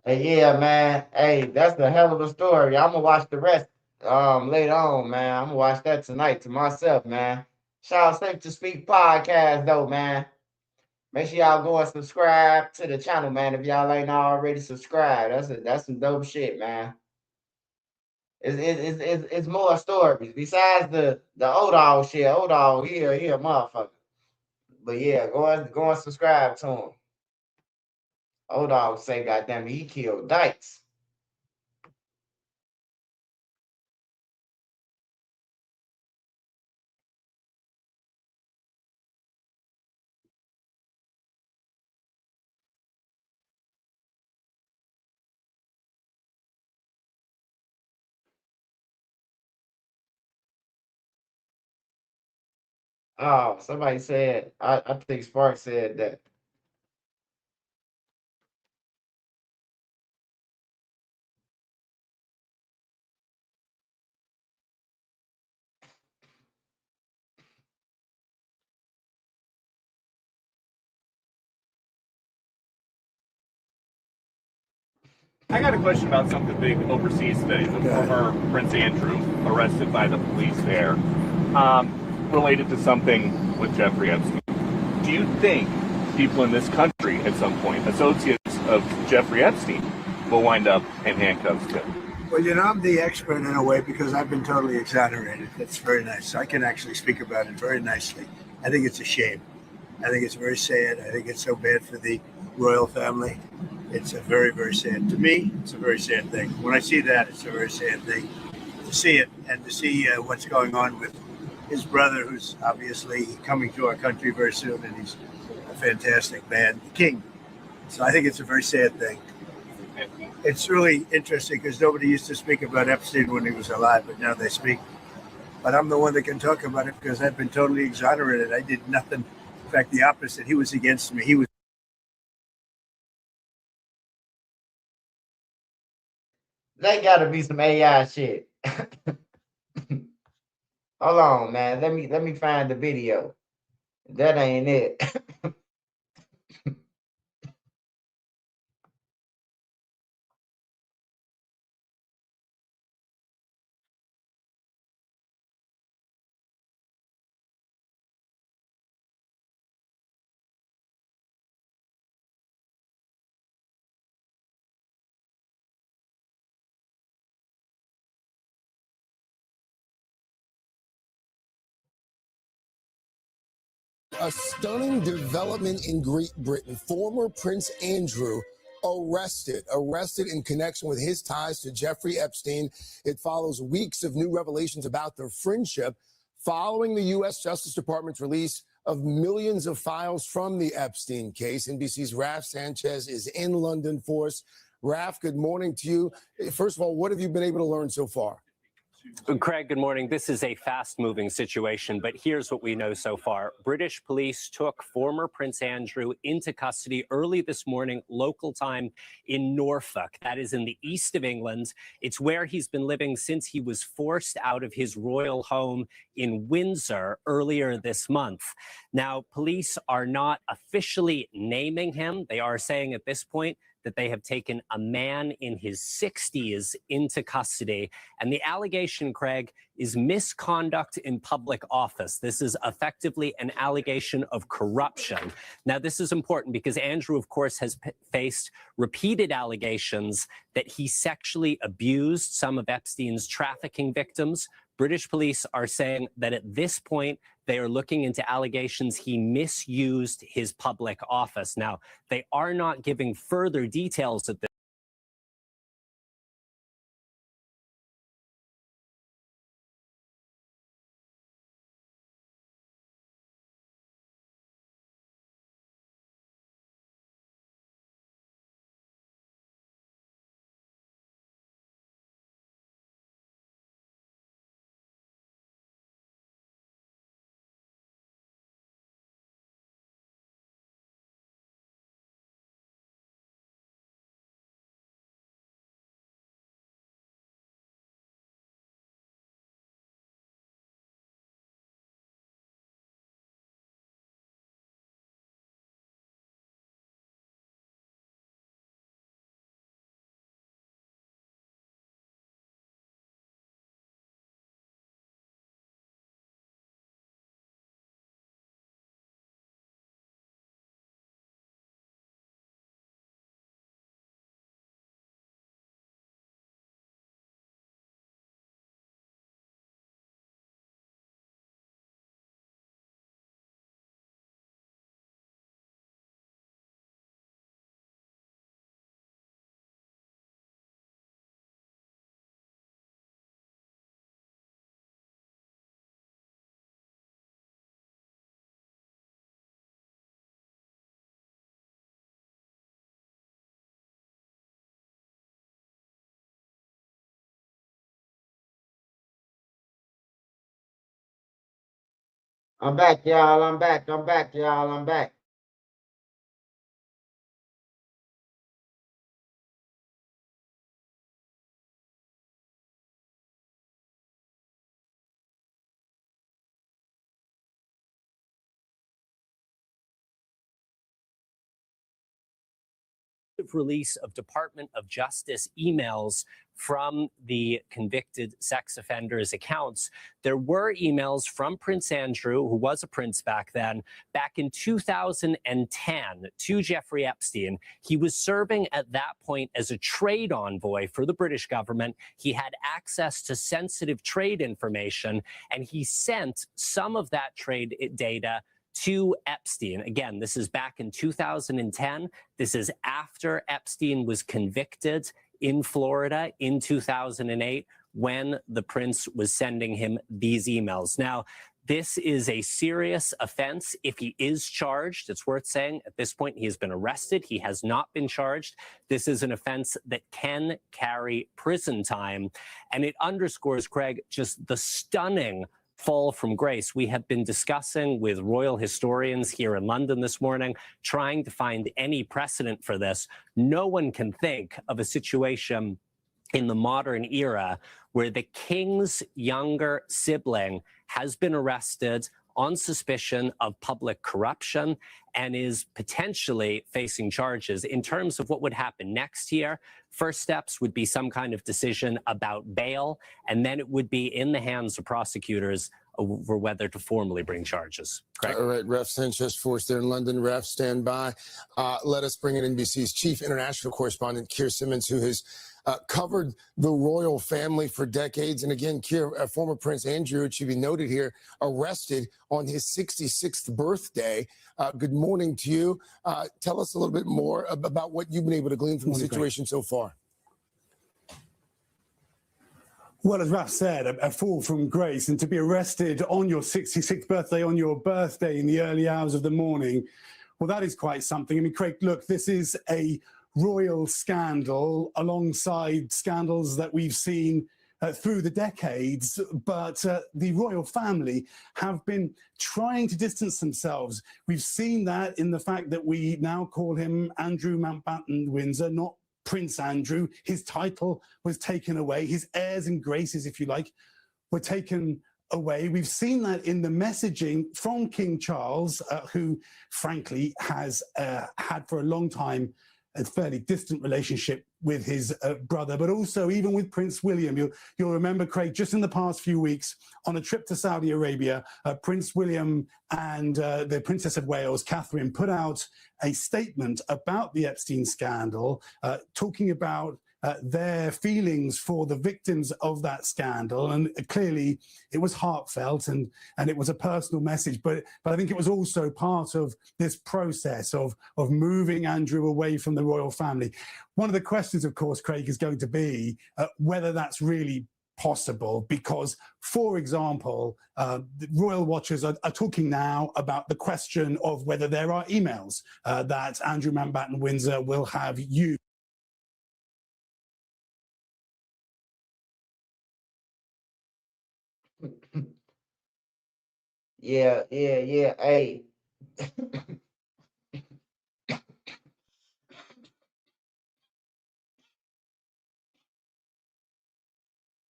Speaker 1: Hey, yeah, man. Hey, that's the hell of a story. I'm gonna watch the rest later on, man. I'm gonna watch that tonight to myself, man. Shout out Safe to Speak podcast though, man. Make sure y'all go and subscribe to the channel, man. If y'all ain't already subscribed, that's some dope shit, man. It's more stories besides the old dog shit. Old dog, he a motherfucker. But yeah, go and subscribe to him. Old dog say, goddamn, he killed Dykes. Oh, somebody said, I think Spark said that.
Speaker 9: I got a question about something big overseas today. The former Prince Andrew arrested by the police there, related to something with Jeffrey Epstein. Do you think people in this country at some point, associates of Jeffrey Epstein, will wind up in handcuffs too?
Speaker 11: Well, I'm the expert in a way because I've been totally exonerated. That's very nice. I can actually speak about it very nicely. I think it's a shame. I think it's very sad. I think it's so bad for the royal family. It's a very, very sad. To me, it's a very sad thing. When I see that, it's a very sad thing to see it and to see what's going on with his brother, who's obviously coming to our country very soon, and he's a fantastic man, the king. So I think it's a very sad thing. It's really interesting because nobody used to speak about Epstein when he was alive, but now they speak. But I'm the one that can talk about it because I've been totally exonerated. I did nothing. In fact, the opposite. He was against me. He was.
Speaker 1: That gotta be some AI shit. Hold on, man. Let me find the video. That ain't it.
Speaker 12: A stunning development in Great Britain. Former Prince Andrew arrested in connection with his ties to Jeffrey Epstein. It follows weeks of new revelations about their friendship following the U.S. Justice Department's release of millions of files from the Epstein case. NBC's Raf Sanchez is in London for us. Raf, good morning to you. First of all, what have you been able to learn so far?
Speaker 13: Craig, good morning. This is a fast-moving situation, but here's what we know so far. British police took former Prince Andrew into custody early this morning, local time, in Norfolk. That is in the east of England. It's where he's been living since he was forced out of his royal home in Windsor earlier this month. Now, police are not officially naming him. They are saying at this point that they have taken a man in his 60s into custody. And the allegation, Craig, is misconduct in public office. This is effectively an allegation of corruption. Now, this is important because Andrew, of course, has faced repeated allegations that he sexually abused some of Epstein's trafficking victims. British police are saying that at this point, they are looking into allegations he misused his public office. Now, they are not giving further details at this.
Speaker 1: I'm back, y'all. I'm back, y'all. I'm back.
Speaker 13: Release of Department of Justice emails from the convicted sex offenders' accounts. There were emails from Prince Andrew, who was a prince back then, back in 2010 to Jeffrey Epstein. He was serving at that point as a trade envoy for the British government. He had access to sensitive trade information, and he sent some of that trade data to Epstein. Again, this is back in 2010. This is after Epstein was convicted in Florida in 2008 when the prince was sending him these emails. Now, This is a serious offense. If he is charged, it's worth saying at this point he has been arrested. He has not been charged. This is an offense that can carry prison time. And it underscores, Craig, just the stunning fall from grace we have been discussing with royal historians here in London this morning, trying to find any precedent for this. No one can think of a situation in the modern era where the king's younger sibling has been arrested on suspicion of public corruption and is potentially facing charges. In terms of what would happen next year, first steps would be some kind of decision about bail, and then it would be in the hands of prosecutors over whether to formally bring charges. Craig?
Speaker 12: All right, Ref Sanchez Force there in London. Ref, stand by. Let us bring in NBC's chief international correspondent, Keir Simmons, who has covered the royal family for decades. And again, Keir, former Prince Andrew, it should be noted here, arrested on his 66th birthday. Good morning to you. Tell us a little bit more about what you've been able to glean from the situation so far.
Speaker 14: Well, as Raf said, a fall from grace, and to be arrested on your 66th birthday, on your birthday in the early hours of the morning, well, that is quite something. I mean, Craig, look, this is a royal scandal alongside scandals that we've seen through the decades, but the royal family have been trying to distance themselves. We've seen that in the fact that we now call him Andrew Mountbatten Windsor, not Prince Andrew. His title was taken away. His airs and graces, if you like, were taken away. We've seen that in the messaging from King Charles, who frankly has had for a long time a fairly distant relationship with his brother, but also even with Prince William. You'll remember, Craig, just in the past few weeks, on a trip to Saudi Arabia, Prince William and the Princess of Wales, Catherine, put out a statement about the Epstein scandal, talking about their feelings for the victims of that scandal. And clearly it was heartfelt and it was a personal message, but I think it was also part of this process of moving Andrew away from the royal family. One of the questions, of course, Craig, is going to be whether that's really possible, because, for example, the royal watchers are talking now about the question of whether there are emails that Andrew Mountbatten Windsor will have used.
Speaker 1: Yeah. Hey,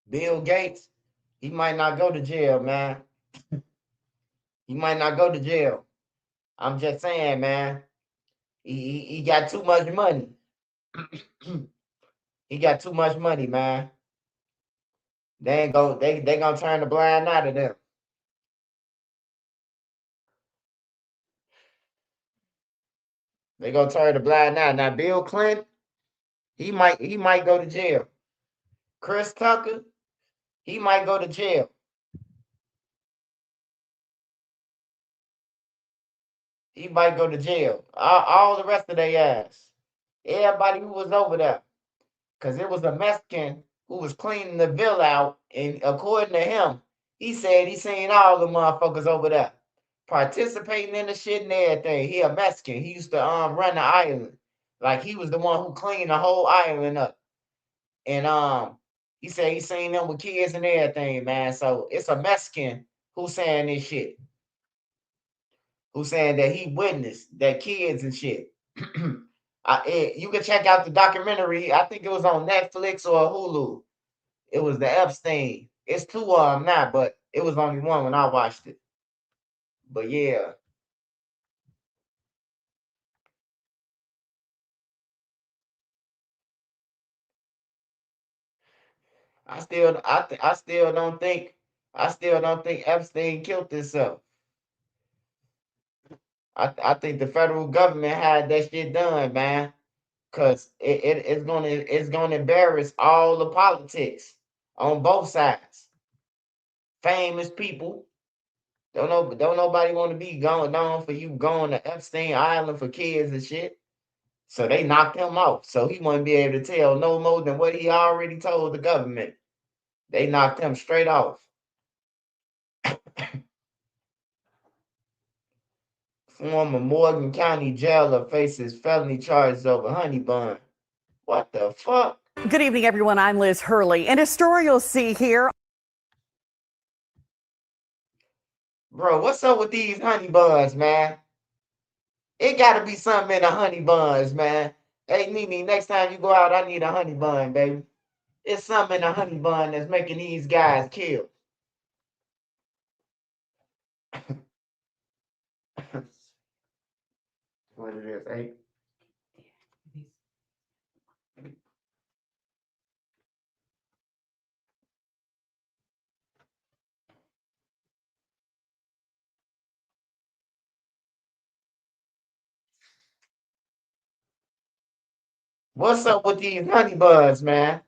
Speaker 1: Bill Gates, he might not go to jail, man. He might not go to jail. I'm just saying, man. He got too much money. He got too much money, man. They gonna turn the blind eye to them. They gonna turn the blind eye. Now, Bill Clinton, he might go to jail. Chris Tucker, he might go to jail. He might go to jail. All the rest of their ass. Everybody who was over there. Because it was a Mexican who was cleaning the villa out, and according to him, he said he seen all the motherfuckers over there participating in the shit and everything. He a Mexican. He used to run the island. Like, he was the one who cleaned the whole island up. And he said he seen them with kids and everything, man. So it's a Mexican who's saying this shit. Who's saying that he witnessed that kids and shit. You can check out the documentary. I think it was on Netflix or Hulu. It was the Epstein. It's two of them now, but it was only one when I watched it. But yeah. I still don't think Epstein killed himself. I think the federal government had that shit done, man. Cause it's gonna embarrass all the politics on both sides. Famous people. Don't nobody want to be going on for you going to Epstein Island for kids and shit. So they knocked him off. So he wouldn't be able to tell no more than what he already told the government. They knocked him straight off. Former Morgan County jailer faces felony charges over honey bun. What the fuck?
Speaker 15: Good evening, everyone. I'm Liz Hurley. And a story you'll see here.
Speaker 1: Bro, what's up with these honey buns, man? It gotta be something in the honey buns, man. Hey, Nene, next time you go out, I need a honey bun, baby. It's something in the honey bun that's making these guys kill. What it is, eh? What's up with these honey buns, man?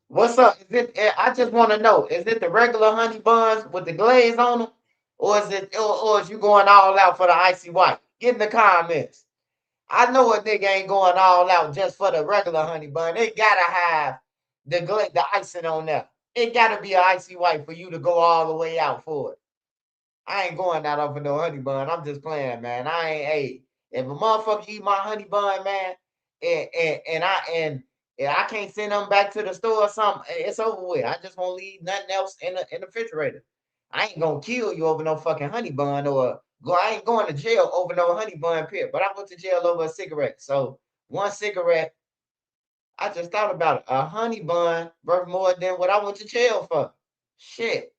Speaker 1: What's up? I just want to know, is it the regular honey buns with the glaze on them? Or is you going all out for the icy white? Get in the comments. I know a nigga ain't going all out just for the regular honey bun. They gotta have the icing on there. It gotta be an icy white for you to go all the way out for it. I ain't going out for no honey bun. I'm just playing, man. I ain't. Hey, if a motherfucker eat my honey bun, man, and I can't send them back to the store or something, it's over with. I just won't leave nothing else in the refrigerator. I ain't gonna kill you over no fucking honey bun or go. I ain't going to jail over no honey bun pit. But I went to jail over a cigarette. So one cigarette, I just thought about it. A honey bun worth more than what I went to jail for. Shit.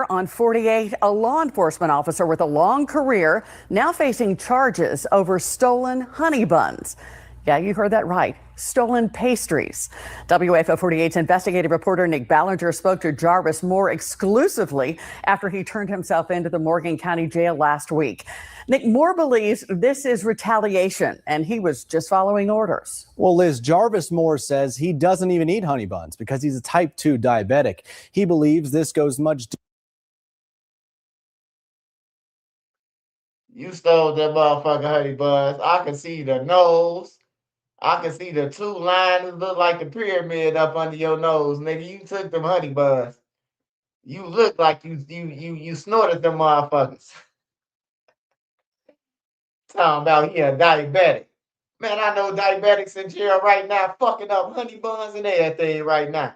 Speaker 15: On 48, a law enforcement officer with a long career now facing charges over stolen honey buns. Yeah, you heard that right. Stolen pastries. WFO 48's investigative reporter Nick Ballinger spoke to Jarvis Moore exclusively after he turned himself into the Morgan County Jail last week. Nick Moore believes this is retaliation, and he was just following orders.
Speaker 16: Well, Liz, Jarvis Moore says he doesn't even eat honey buns because he's a type 2 diabetic. He believes this goes much deeper.
Speaker 1: You stole that motherfucking honey buns. I can see the nose. I can see the two lines that look like the pyramid up under your nose, nigga. You took them honey buns. You look like you snorted them motherfuckers. Talking about he a diabetic. Man, I know diabetics in jail right now fucking up honey buns and everything right now.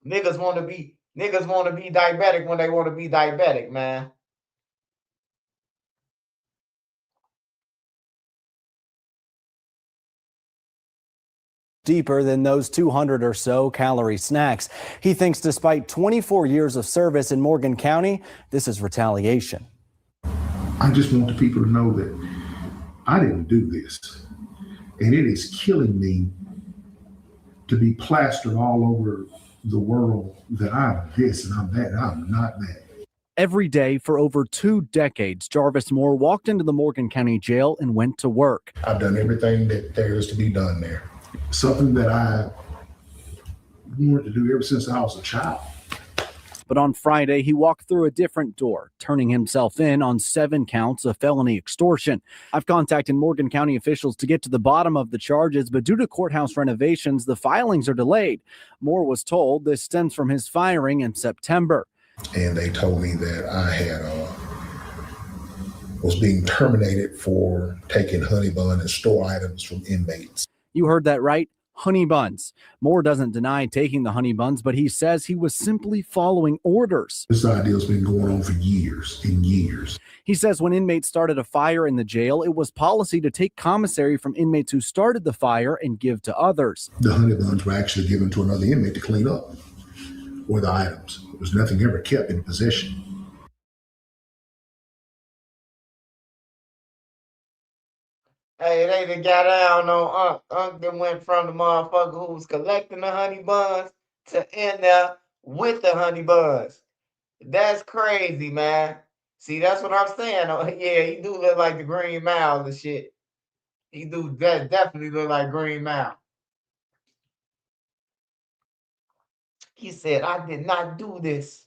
Speaker 1: Niggas want to be diabetic when they want to be diabetic, man.
Speaker 16: Deeper than those 200 or so calorie snacks. He thinks despite 24 years of service in Morgan County, this is retaliation.
Speaker 17: I just want the people to know that I didn't do this. And it is killing me to be plastered all over the world that I'm this and I'm that and I'm not that.
Speaker 16: Every day for over 2 decades, Jarvis Moore walked into the Morgan County Jail and went to work.
Speaker 17: I've done everything that there is to be done there. Something that I wanted to do ever since I was a child.
Speaker 16: But on Friday, he walked through a different door, turning himself in on 7 counts of felony extortion. I've contacted Morgan County officials to get to the bottom of the charges, but due to courthouse renovations, the filings are delayed. Moore was told this stems from his firing in September.
Speaker 17: And they told me that I had was being terminated for taking honey bun and store items from inmates.
Speaker 16: You heard that right. Honey buns. Moore doesn't deny taking the honey buns, but he says he was simply following orders.
Speaker 17: This idea's been going on for years and years.
Speaker 16: He says when inmates started a fire in the jail, it was policy to take commissary from inmates who started the fire and give to others.
Speaker 17: The honey buns were actually given to another inmate to clean up, or the items. There was nothing ever kept in possession.
Speaker 1: Hey, they done got down on Unc that went from the motherfucker who was collecting the honey buns to in there with the honey buns. That's crazy, man. See, that's what I'm saying. Oh, yeah, he do look like the Green Mile and shit. He do definitely look like Green Mile. He said, I did not do this.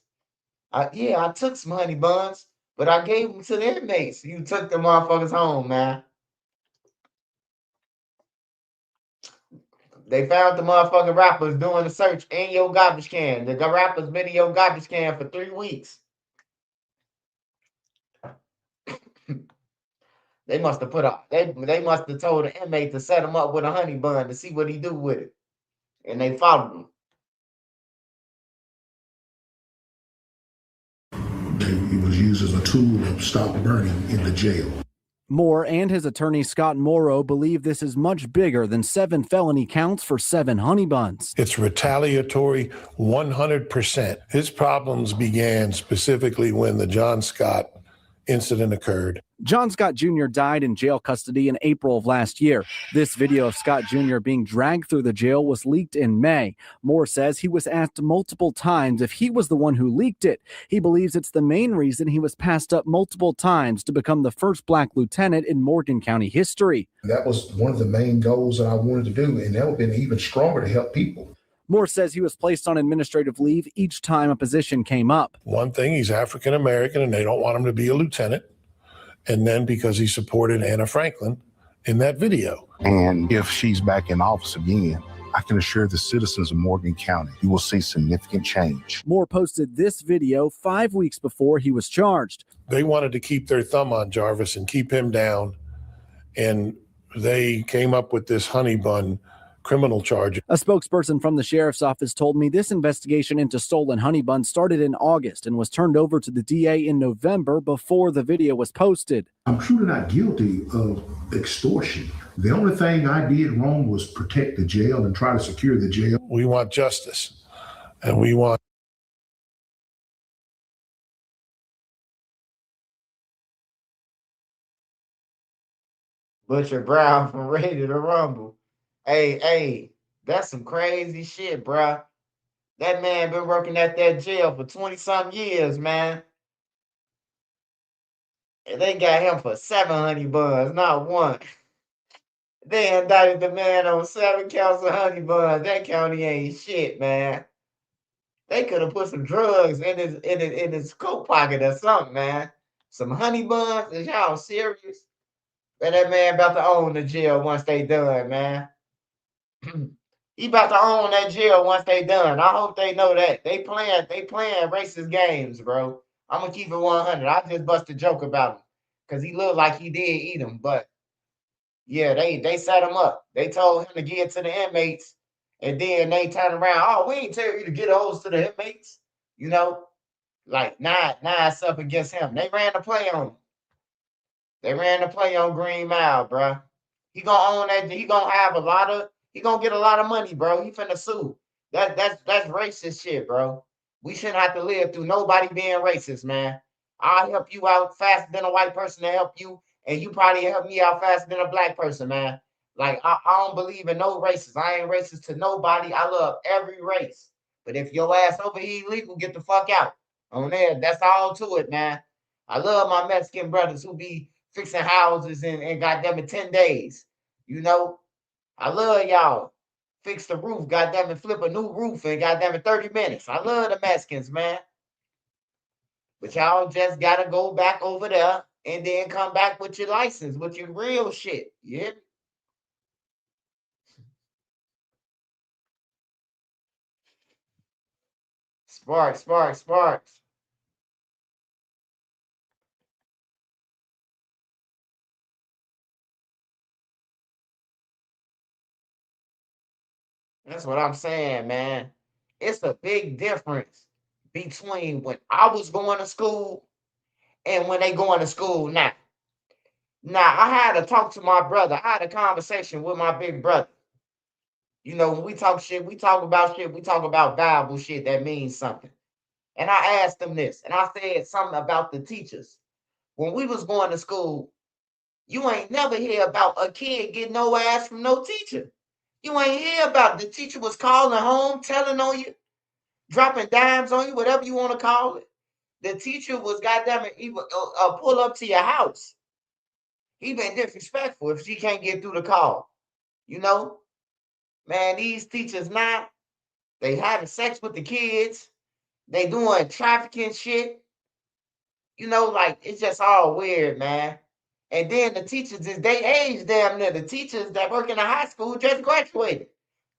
Speaker 1: Yeah, I took some honey buns, but I gave them to the inmates. You took the motherfuckers home, man. They found the motherfucking rappers doing the search in your garbage can. The rappers been in your garbage can for 3 weeks. They must have they must have told the inmate to set him up with a honey bun to see what he do with it. And they followed him.
Speaker 17: It was used as a tool to stop burning in the jail.
Speaker 16: Moore and his attorney Scott Morrow believe this is much bigger than 7 felony counts for 7 honey buns.
Speaker 10: It's retaliatory 100%. His problems began specifically when the John Scott incident occurred.
Speaker 16: John Scott Jr. died in jail custody in April of last year. This video of Scott Jr. being dragged through the jail was leaked in May. Moore says he was asked multiple times if he was the one who leaked it. He believes it's the main reason he was passed up multiple times to become the first black lieutenant in Morgan County history.
Speaker 17: That was one of the main goals that I wanted to do, and that would have been even stronger to help people.
Speaker 16: Moore says he was placed on administrative leave each time a position came up.
Speaker 10: One thing, he's African American, and they don't want him to be a lieutenant. And then because he supported Anna Franklin in that video.
Speaker 18: And if she's back in office again, I can assure the citizens of Morgan County, you will see significant change.
Speaker 16: Moore posted this video 5 weeks before he was charged.
Speaker 10: They wanted to keep their thumb on Jarvis and keep him down. And they came up with this honey bun criminal charge.
Speaker 16: A spokesperson from the sheriff's office told me this investigation into stolen honey buns started in August and was turned over to the DA in November before the video was posted.
Speaker 17: I'm truly not guilty of extortion. The only thing I did wrong was protect the jail and try to secure the jail.
Speaker 10: We want justice, and we want
Speaker 1: Butcher Brown from Ready to Rumble. Hey, that's some crazy shit, bruh. That man been working at that jail for 20-something years, man. And they got him for 7 honey buns, not 1. They indicted the man on 7 counts of honey buns. That county ain't shit, man. They could have put some drugs in his coat pocket or something, man. Some honey buns? Is y'all serious? And that man about to own the jail once they done, man. He about to own that jail once they done. I hope they know that. They playing racist games, bro. I'm gonna keep it 100. I just bust a joke about him because he looked like he did eat him, but yeah, they set him up. They told him to give it to the inmates, and then they turn around. Oh, we ain't tell you to get those to the inmates. You know, like nah, it's up against him. They ran the play on him. They ran the play on Green Mile, bro. He gonna own that. He gonna get a lot of money, bro. He finna sue. That's racist shit, bro. We shouldn't have to live through nobody being racist, man. I'll help you out faster than a white person to help you, and you probably help me out faster than a black person, man. Like, I don't believe in no races. I ain't racist to nobody. I love every race. But if your ass over here illegal, get the fuck out. On there, that's all to it, man. I love my Mexican brothers who be fixing houses and goddamn it 10 days. You know, I love y'all. Fix the roof, goddamn it, flip a new roof in goddamn it 30 minutes. I love the Mexicans, man. But y'all just gotta go back over there and then come back with your license, with your real shit. Yeah. Sparks. That's what I'm saying, man. It's a big difference between when I was going to school and when they going to school now. Now, I had to talk to my brother. I had a conversation with my big brother. You know, when we talk shit, we talk about Bible shit that means something. And I asked him this, and I said something about the teachers. When we was going to school, you ain't never hear about a kid getting no ass from no teacher. You ain't hear about it. The teacher was calling home, telling on you, dropping dimes on you, whatever you want to call it. The teacher was goddamn it, he would pull up to your house. He been disrespectful if she can't get through the call. You know, man, these teachers now, they having sex with the kids. They doing trafficking shit. You know, like, it's just all weird, man. And then the teachers is they age damn near. The teachers that work in the high school just graduated.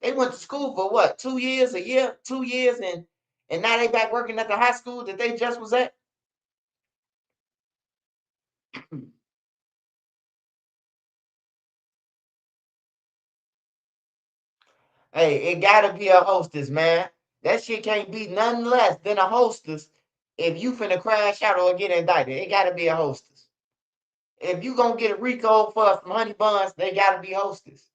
Speaker 1: They went to school for what, 2 years, a year, 2 years, and now they back working at the high school that they just was at. Hey, it gotta be a hostess, man. That shit can't be nothing less than a hostess if you finna crash out or get indicted. It gotta be a hostess. If you gonna get a RICO for some honey buns, they gotta be hostess.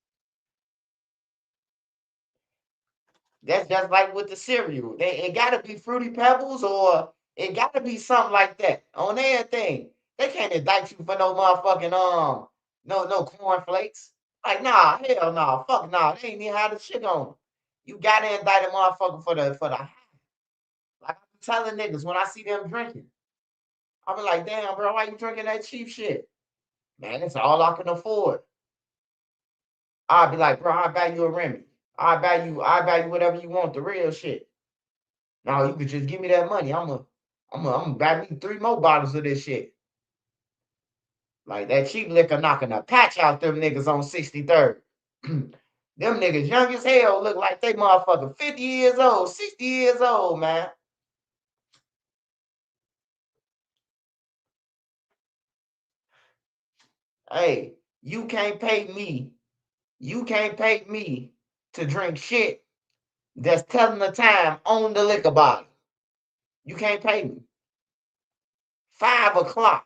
Speaker 1: That's just like with the cereal. It gotta be Fruity Pebbles or it gotta be something like that on everything. They can't indict you for no motherfucking no cornflakes. Like nah, hell no, fuck no. They ain't even had the shit on 'em. You gotta indict a motherfucker for the like I'm telling niggas when I see them drinking. I be like, damn, bro, why you drinking that cheap shit? Man, it's all I can afford. I'll be like, bro, I'll buy you a Remy. I'll buy you whatever you want, the real shit. No, you could just give me that money. I'm gonna buy me 3 more bottles of this shit. Like that cheap liquor knocking a patch out them niggas on 63rd. Them niggas young as hell look like they motherfucking 50 years old, 60 years old, man. Hey, you can't pay me to drink shit that's telling the time on the liquor bottle. You can't pay me. 5 o'clock.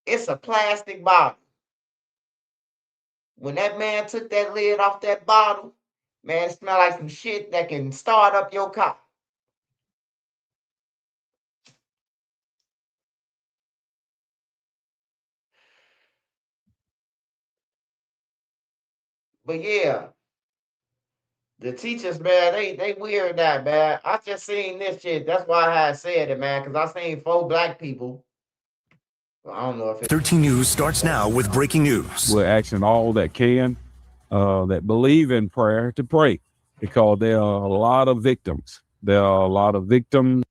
Speaker 1: It's a plastic bottle. When that man took that lid off that bottle, man, it smelled like some shit that can start up your car. But yeah, the teachers, man, they weird that, man. I just seen this shit. That's why I said it, man, because I seen 4 black people. Well, I don't know if it's
Speaker 19: 13 News starts now with breaking news.
Speaker 20: We're asking all that can, that believe in prayer, to pray, because there are a lot of victims. There are a lot of victims.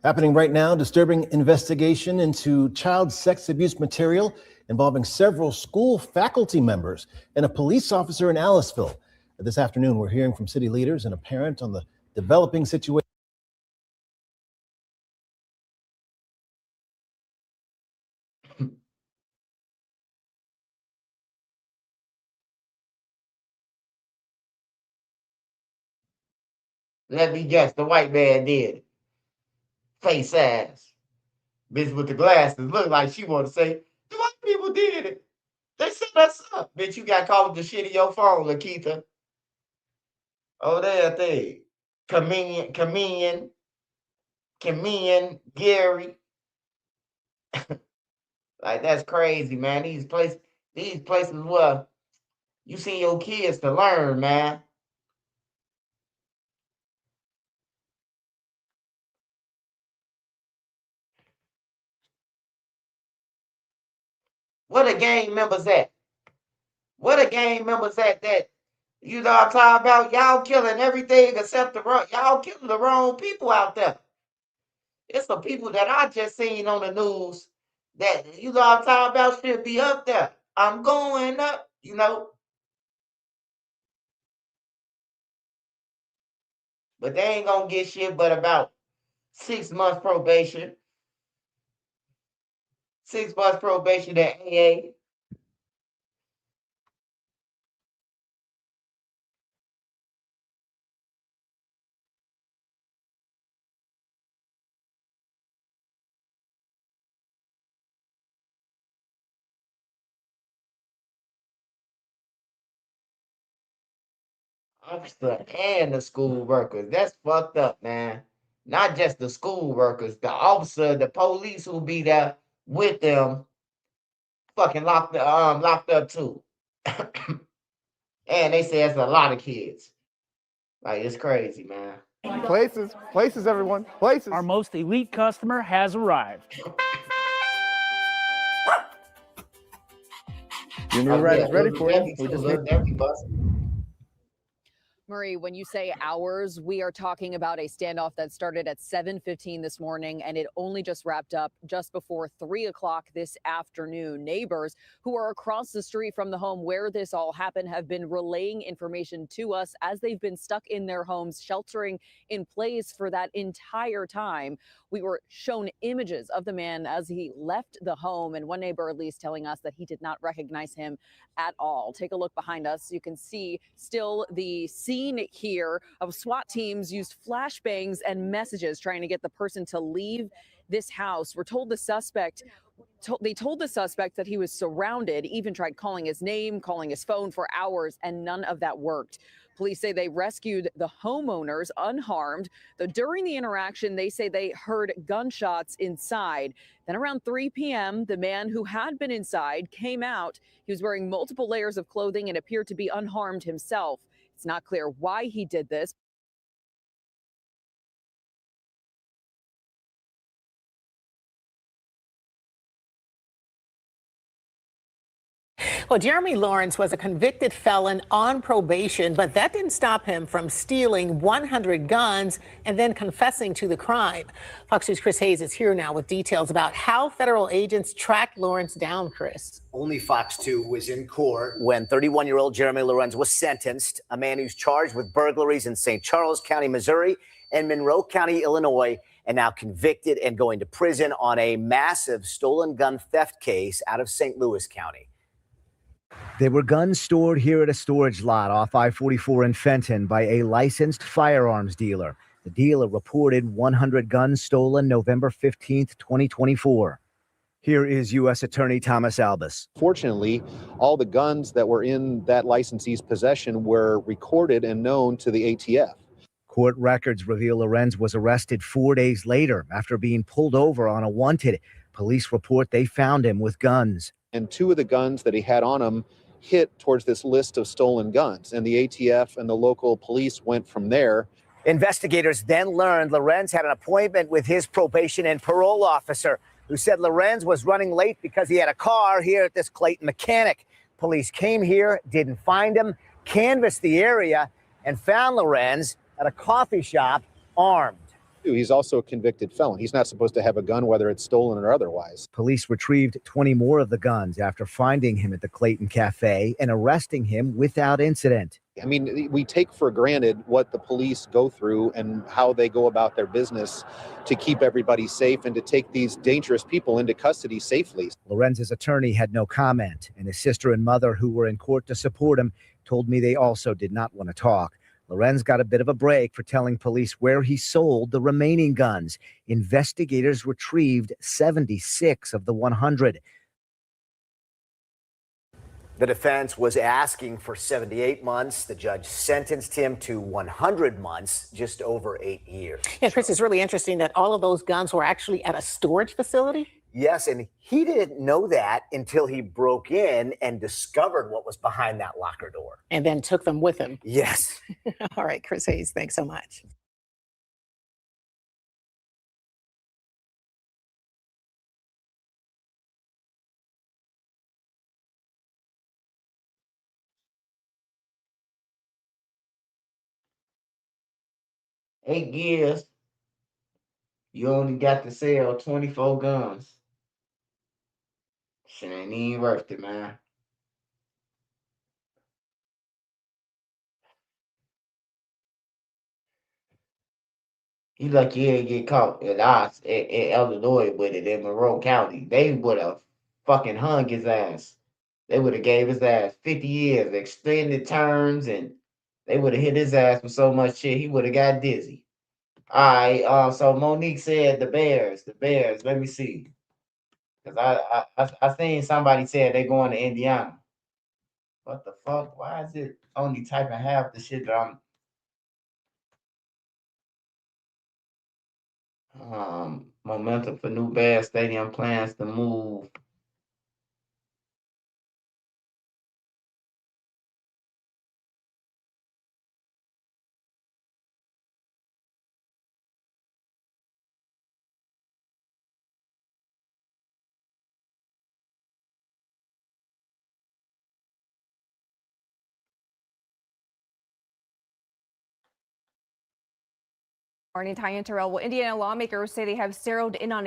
Speaker 21: Happening right now, disturbing investigation into child sex abuse material involving several school faculty members and a police officer in Aliceville. This afternoon, we're hearing from city leaders and a parent on the developing situation.
Speaker 1: Let me guess, the white man did it. Face ass. Bitch with the glasses look like she want to say, the white people did it. They set us up. Bitch, you got caught with the shit in your phone, Lakeitha. Oh, that thing. Comedian, Gary. Like, that's crazy, man. These places where you send your kids to learn, man. What a gang members at? What a gang members at that, you know what I'm talking about? Y'all killing everything except y'all killing the wrong people out there. It's the people that I just seen on the news that, you know what I'm talking about, should be up there. I'm going up, you know. But they ain't gonna get shit but about 6 months probation. 6 months probation at AA. Officer and the school workers. That's fucked up, man. Not just the school workers, the officer, the police who be there with them, fucking locked up too. And they say it's a lot of kids. Like, it's crazy, man.
Speaker 22: Places, everyone, places. Our most elite customer has arrived.
Speaker 21: Your new ride is ready for you.
Speaker 1: Debbie,
Speaker 2: Marie, when you say hours, we are talking about a standoff that started at 7:15 this morning, and it only just wrapped up just before 3 o'clock this afternoon. Neighbors who are across the street from the home where this all happened have been relaying information to us as they've been stuck in their homes, sheltering in place for that entire time. We were shown images of the man as he left the home, and one neighbor at least telling us that he did not recognize him at all. Take a look behind us. You can see still the scene here of SWAT teams used flashbangs and messages trying to get the person to leave this house. We're told the suspect they told the suspect that he was surrounded, even tried calling his name, calling his phone for hours, and none of that worked. Police say they rescued the homeowners unharmed, though during the interaction, they say they heard gunshots inside. Then around 3 p.m., the man who had been inside came out. He was wearing multiple layers of clothing and appeared to be unharmed himself. It's not clear why he did this.
Speaker 3: Well, Jeremy Lawrence was a convicted felon on probation, but that didn't stop him from stealing 100 guns and then confessing to the crime. Fox News' Chris Hayes is here now with details about how federal agents tracked Lawrence down, Chris.
Speaker 23: Only Fox 2 was in court when 31-year-old Jeremy Lawrence was sentenced, a man who's charged with burglaries in St. Charles County, Missouri, and Monroe County, Illinois, and now convicted and going to prison on a massive stolen gun theft case out of St. Louis County.
Speaker 24: There were guns stored here at a storage lot off I-44 in Fenton by a licensed firearms dealer. The dealer reported 100 guns stolen November 15th, 2024. Here is U.S. Attorney Thomas Albus.
Speaker 25: Fortunately, all the guns that were in that licensee's possession were recorded and known to the ATF.
Speaker 24: Court records reveal Lorenz was arrested 4 days later after being pulled over on a wanted. Police report they found him with guns.
Speaker 25: And two of the guns that he had on him hit towards this list of stolen guns, and the ATF and the local police went from there.
Speaker 23: Investigators then learned Lorenz had an appointment with his probation and parole officer, who said Lorenz was running late because he had a car here at this Clayton mechanic. Police came here, didn't find him, canvassed the area, and found Lorenz at a coffee shop armed.
Speaker 25: He's also a convicted felon. He's not supposed to have a gun, whether it's stolen or otherwise.
Speaker 24: Police retrieved 20 more of the guns after finding him at the Clayton Cafe and arresting him without incident.
Speaker 25: I mean, we take for granted what the police go through and how they go about their business to keep everybody safe and to take these dangerous people into custody safely.
Speaker 24: Lorenz's attorney had no comment, and his sister and mother, who were in court to support him, told me they also did not want to talk. Lorenz got a bit of a break for telling police where he sold the remaining guns. Investigators retrieved 76 of the 100.
Speaker 23: The defense was asking for 78 months. The judge sentenced him to 100 months, just over 8 years.
Speaker 3: Yeah, Chris, it's really interesting that all of those guns were actually at a storage facility.
Speaker 23: Yes, and he didn't know that until he broke in and discovered what was behind that locker door.
Speaker 3: And then took them with him.
Speaker 23: Yes.
Speaker 3: All right, Chris Hayes, thanks so much.
Speaker 1: Eight years, you only got to sell 24 guns. Shit ain't even worth it, man. He lucky he didn't get caught in Illinois with it in Monroe County. They would have fucking hung his ass. They would have gave his ass 50 years, extended terms, and they would have hit his ass with so much shit he would have got dizzy. All right, so Monique said the Bears. Let me see, because I seen somebody said they're going to Indiana. What the fuck? Why is it only typing half the shit that I'm? Momentum for new Bears stadium plans to move.
Speaker 4: Morning, Ty and Terrell. Well, Indiana lawmakers say they have zeroed in on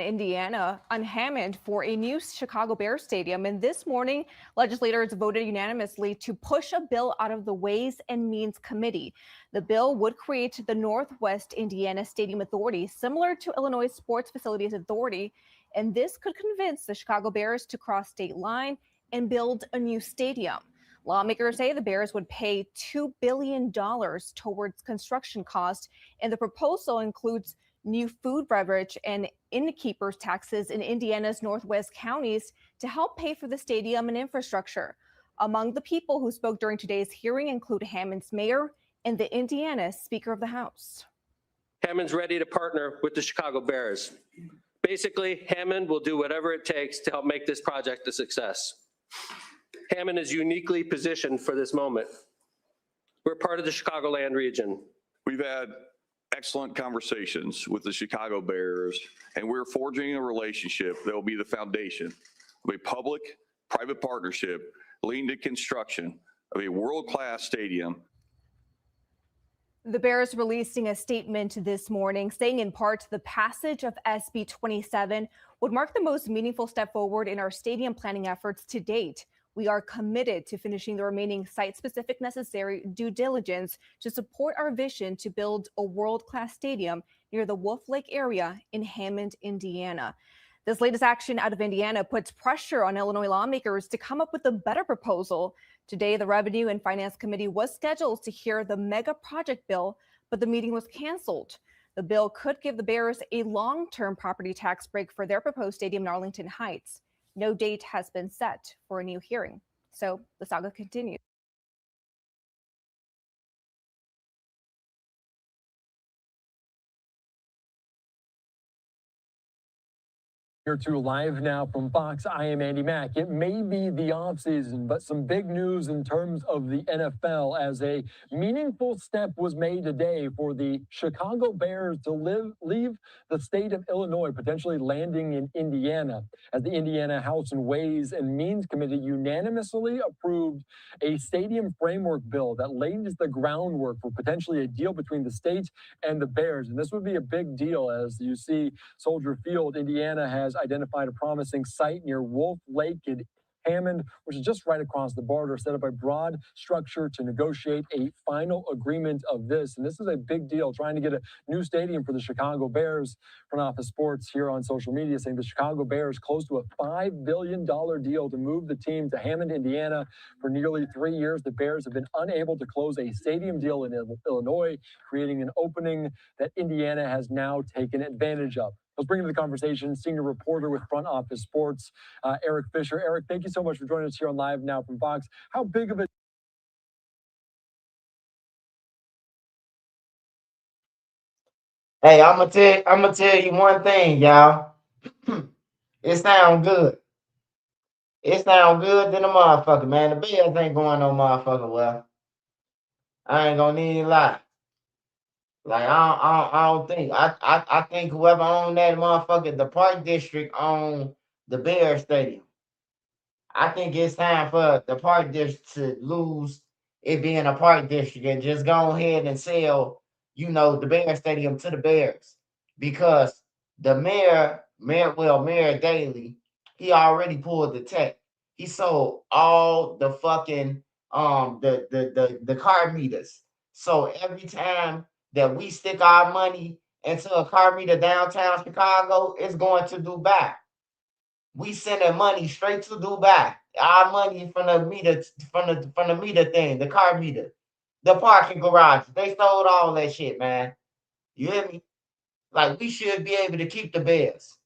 Speaker 4: Hammond for a new Chicago Bears stadium. And this morning, legislators voted unanimously to push a bill out of the Ways and Means Committee. The bill would create the Northwest Indiana Stadium Authority, similar to Illinois Sports Facilities Authority. And this could convince the Chicago Bears to cross state line and build a new stadium. Lawmakers say the Bears would pay $2 billion towards construction costs, and the proposal includes new food, beverage, and innkeepers taxes in Indiana's Northwest counties to help pay for the stadium and infrastructure. Among the people who spoke during today's hearing include Hammond's mayor and the Indiana Speaker of the House.
Speaker 5: Hammond's ready to partner with the Chicago Bears. Basically, Hammond will do whatever it takes to help make this project a success. Hammond is uniquely positioned for this moment. We're part of the Chicagoland region.
Speaker 6: We've had excellent conversations with the Chicago Bears, and we're forging a relationship that will be the foundation of a public-private partnership leading to construction of a world-class stadium.
Speaker 4: The Bears releasing a statement this morning saying in part the passage of SB 27 would mark the most meaningful step forward in our stadium planning efforts to date. We are committed to finishing the remaining site-specific necessary due diligence to support our vision to build a world-class stadium near the Wolf Lake area in Hammond, Indiana. This latest action out of Indiana puts pressure on Illinois lawmakers to come up with a better proposal. Today, the Revenue and Finance Committee was scheduled to hear the mega project bill, but the meeting was canceled. The bill could give the Bears a long-term property tax break for their proposed stadium in Arlington Heights. No date has been set for a new hearing. So the saga continues.
Speaker 7: Here to live now from Fox. I am Andy Mack. It may be the offseason, but some big news in terms of the NFL as a meaningful step was made today for the Chicago Bears to leave the state of Illinois, potentially landing in Indiana, as the Indiana House and Ways and Means Committee unanimously approved a stadium framework bill that lays the groundwork for potentially a deal between the state and the Bears. And this would be a big deal. As you see, Soldier Field, Indiana has identified a promising site near Wolf Lake in Hammond, which is just right across the border, set up a broad structure to negotiate a final agreement of this. And this is a big deal, trying to get a new stadium for the Chicago Bears. Front Office Sports here on social media saying the Chicago Bears close to a $5 billion deal to move the team to Hammond, Indiana. For nearly 3 years, the Bears have been unable to close a stadium deal in Illinois, creating an opening that Indiana has now taken advantage of. Let's bring into the conversation senior reporter with Front Office Sports, Eric Fisher. Eric, thank you so much for joining us here on Live Now from Fox. How big of a
Speaker 1: Hey, I'm gonna tell you one thing, y'all. It sound good. It sound good than a motherfucker, man. The Bears ain't going no motherfucker well. I ain't gonna need a lie. Like I don't think I think whoever owned that motherfucker, the Park District owned the Bear Stadium. I think it's time for the Park District to lose it being a Park District and just go ahead and sell, the Bear Stadium to the Bears. Because the Mayor Daley, he already pulled the tech. He sold all the fucking the car meters. So every time that we stick our money into a car meter downtown Chicago, it's going to Dubai. We sending money straight to Dubai. Our money from the meter, from the meter thing, the car meter, the parking garage. They sold all that shit, man. You hear me? Like, we should be able to keep the Bears.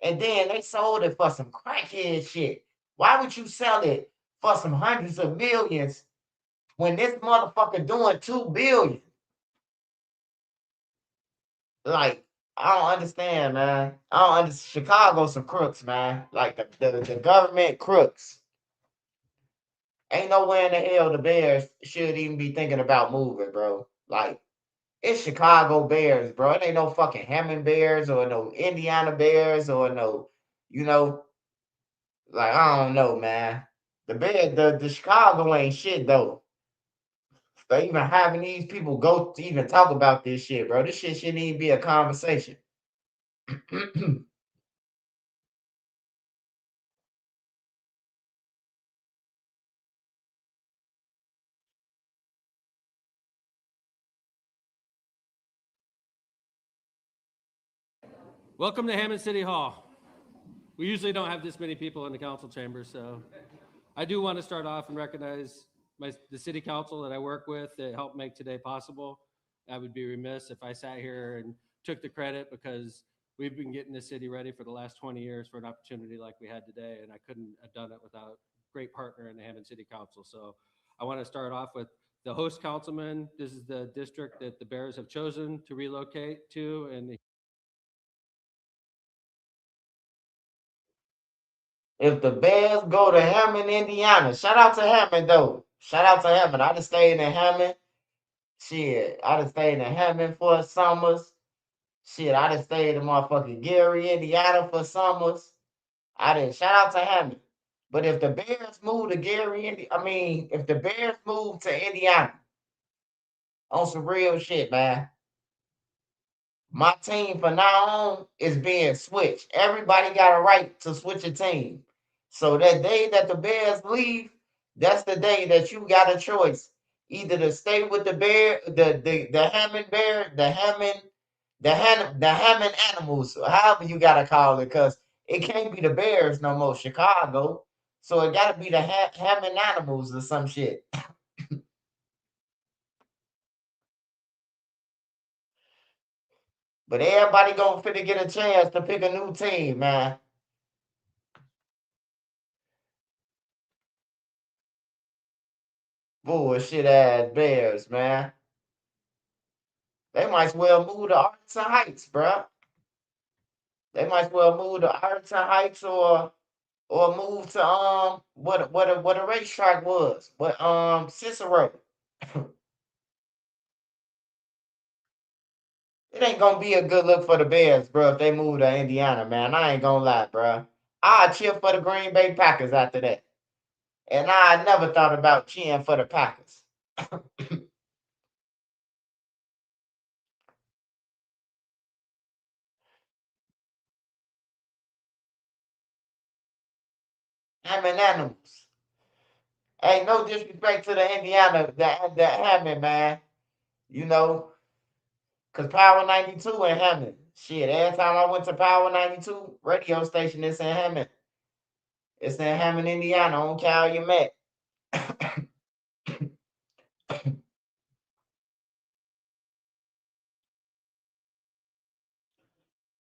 Speaker 1: And then they sold it for some crackhead shit. Why would you sell it for some hundreds of millions when this motherfucker doing $2 billion? Like, I don't understand, man. I don't understand. Chicago some crooks, man. Like the government crooks. Ain't nowhere in the hell the Bears should even be thinking about moving, bro. Like, it's Chicago Bears, bro. It ain't no fucking Hammond Bears or no Indiana Bears or no, I don't know, man. The Chicago ain't shit though. But even having these people go to even talk about this shit, bro, this shit shouldn't even be a conversation.
Speaker 5: Welcome to Hammond City Hall. We usually don't have this many people in the council chamber, so I do want to start off and recognize the city council that I work with that helped make today possible. I would be remiss if I sat here and took the credit, because we've been getting this city ready for the last 20 years for an opportunity like we had today, and I couldn't have done it without a great partner in the Hammond City Council. So I want to start off with the host councilman. This is the district that the Bears have chosen to relocate to, and
Speaker 1: If the Bears go to Hammond, Indiana, shout out to Hammond though. Shout out to Hammond. I just stayed in Hammond. Shit, I just stayed in Hammond for summers. Shit, I just stayed in motherfucking Gary, Indiana for summers. I didn't shout out to Hammond. But if the Bears move to Gary, if the Bears move to Indiana, on some real shit, man. My team from now on is being switched. Everybody got a right to switch a team. So that day that the Bears leave, that's the day that you got a choice. Either to stay with the Bear, the Hammond Bear, the Hammond Animals, however you gotta call it, because it can't be the Bears no more, Chicago. So it gotta be the Hammond Animals or some shit. But everybody gonna finna get a chance to pick a new team, man. Bullshit ass Bears, man. They might as well move to Arlington Heights, bruh. They might as well move to Arlington Heights or move to what a racetrack was. But Cicero. It ain't gonna be a good look for the Bears, bro, if they move to Indiana, man. I ain't gonna lie, bro. I'll cheer for the Green Bay Packers after that. And I never thought about cheering for the Packers. Hammond Animals. Hey, no disrespect to the Indiana, the Hammond, man. You know, because Power 92 in Hammond. Shit, every time I went to Power 92 radio station, it's in Hammond. It's in Hammond, Indiana, on Calumet.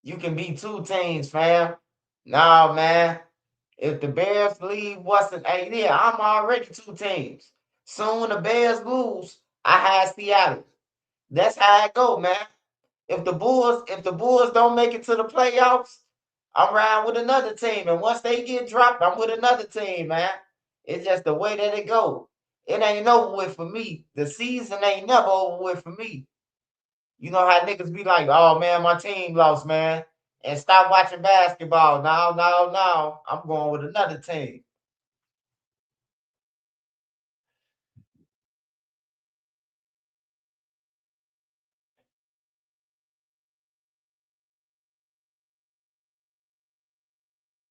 Speaker 1: You can be two teams, fam. Nah, man. If the Bears leave, I'm already two teams. Soon the Bears lose, I have Seattle. That's how it go, man. If the Bulls don't make it to the playoffs, I'm riding with another team. And once they get dropped, I'm with another team, man. It's just the way that it go. It ain't over with for me. The season ain't never over with for me. You know how niggas be like, oh man, my team lost, man. And stop watching basketball. No. I'm going with another team.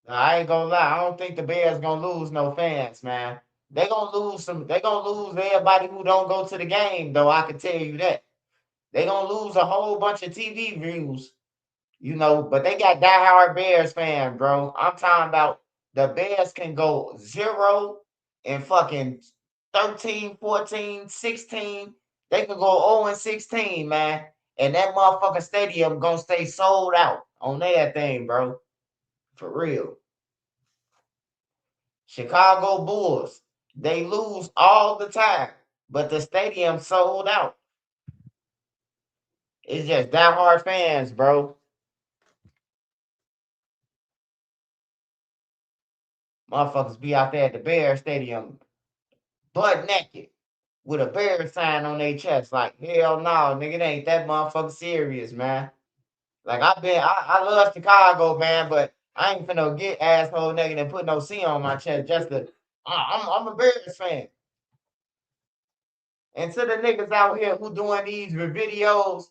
Speaker 1: Now, I ain't gonna lie. I don't think the Bears gonna lose no fans, man. They gonna lose everybody who don't go to the game, though. I can tell you that. They gonna lose a whole bunch of TV views, but they got diehard Bears fans, bro. I'm talking about the Bears can go 0 and fucking 13, 14, 16. They can go 0-16, man. And that motherfucking stadium gonna stay sold out on that thing, bro. For real. Chicago Bulls, they lose all the time, but the stadium sold out. It's just diehard fans, bro. Motherfuckers be out there at the Bear Stadium butt naked with a bear sign on their chest. Like, hell no, nigga, it ain't that motherfucker serious, man. Like, I love Chicago, man, but I ain't finna get asshole nigga and put no C on my chest just to, I'm a Bears fan. And to the niggas out here who doing these videos,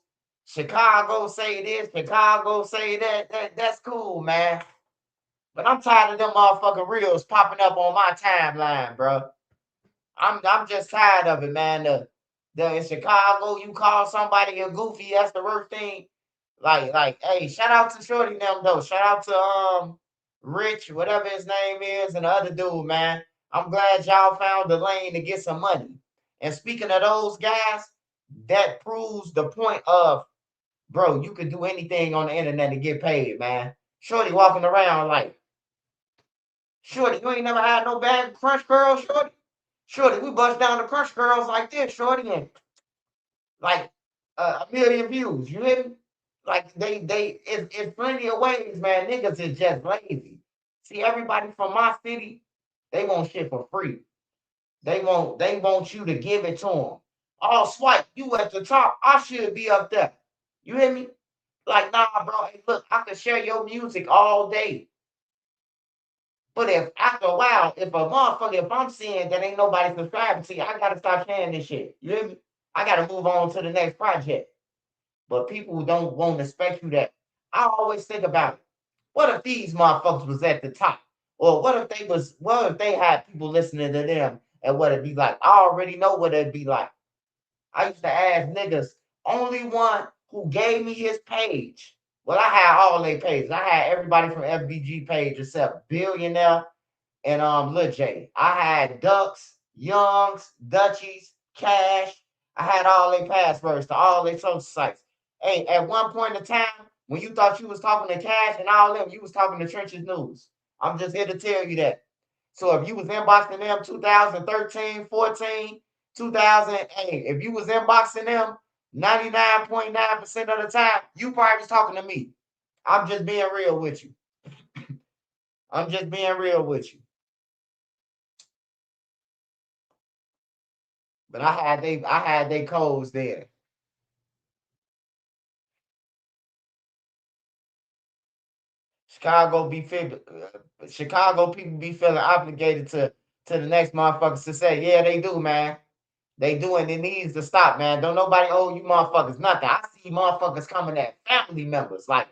Speaker 1: Chicago say this, Chicago say that, that's cool, man. But I'm tired of them motherfucking reels popping up on my timeline, bro. I'm just tired of it, man. In Chicago, you call somebody a goofy, that's the worst thing. Like, hey, shout out to Shorty them though. Shout out to Rich, whatever his name is, and the other dude, man. I'm glad y'all found the lane to get some money. And speaking of those guys, that proves the point of, bro, you could do anything on the internet to get paid, man. Shorty walking around like, Shorty, you ain't never had no bad crush girl, Shorty. Shorty, we bust down the crush girls like this, Shorty, and like a million views. You hear me? Like it's plenty of ways, man. Niggas is just lazy. See, everybody from my city, they want shit for free. They want you to give it to them. Oh, swipe, you at the top. I should be up there. You hear me? Like, nah, bro. Hey, look, I can share your music all day. But if after a while, if I'm seeing that ain't nobody subscribing to you, I gotta stop sharing this shit. You hear me? I gotta move on to the next project. But people don't want to expect you that. I always think about it. What if these motherfuckers was at the top? Or what if they had people listening to them and what it'd be like? I already know what it'd be like. I used to ask niggas, only one who gave me his page. Well, I had all their pages. I had everybody from FBG page except Billionaire and Lil J. I had Ducks, Youngs, Dutchies, Cash. I had all their passwords to all their social sites. Hey, at one point in time, when you thought you was talking to Cash and all them, you was talking to Trenches News. I'm just here to tell you that. So if you was inboxing them 2013, 14, 2000, hey, if you was inboxing them 99.9% of the time, you probably was talking to me. I'm just being real with you. I'm just being real with you. But I had they codes there. Chicago people be feeling obligated to the next motherfuckers to say, yeah, they do, man. They do, and it needs to stop, man. Don't nobody owe you motherfuckers nothing. I see motherfuckers coming at family members. Like,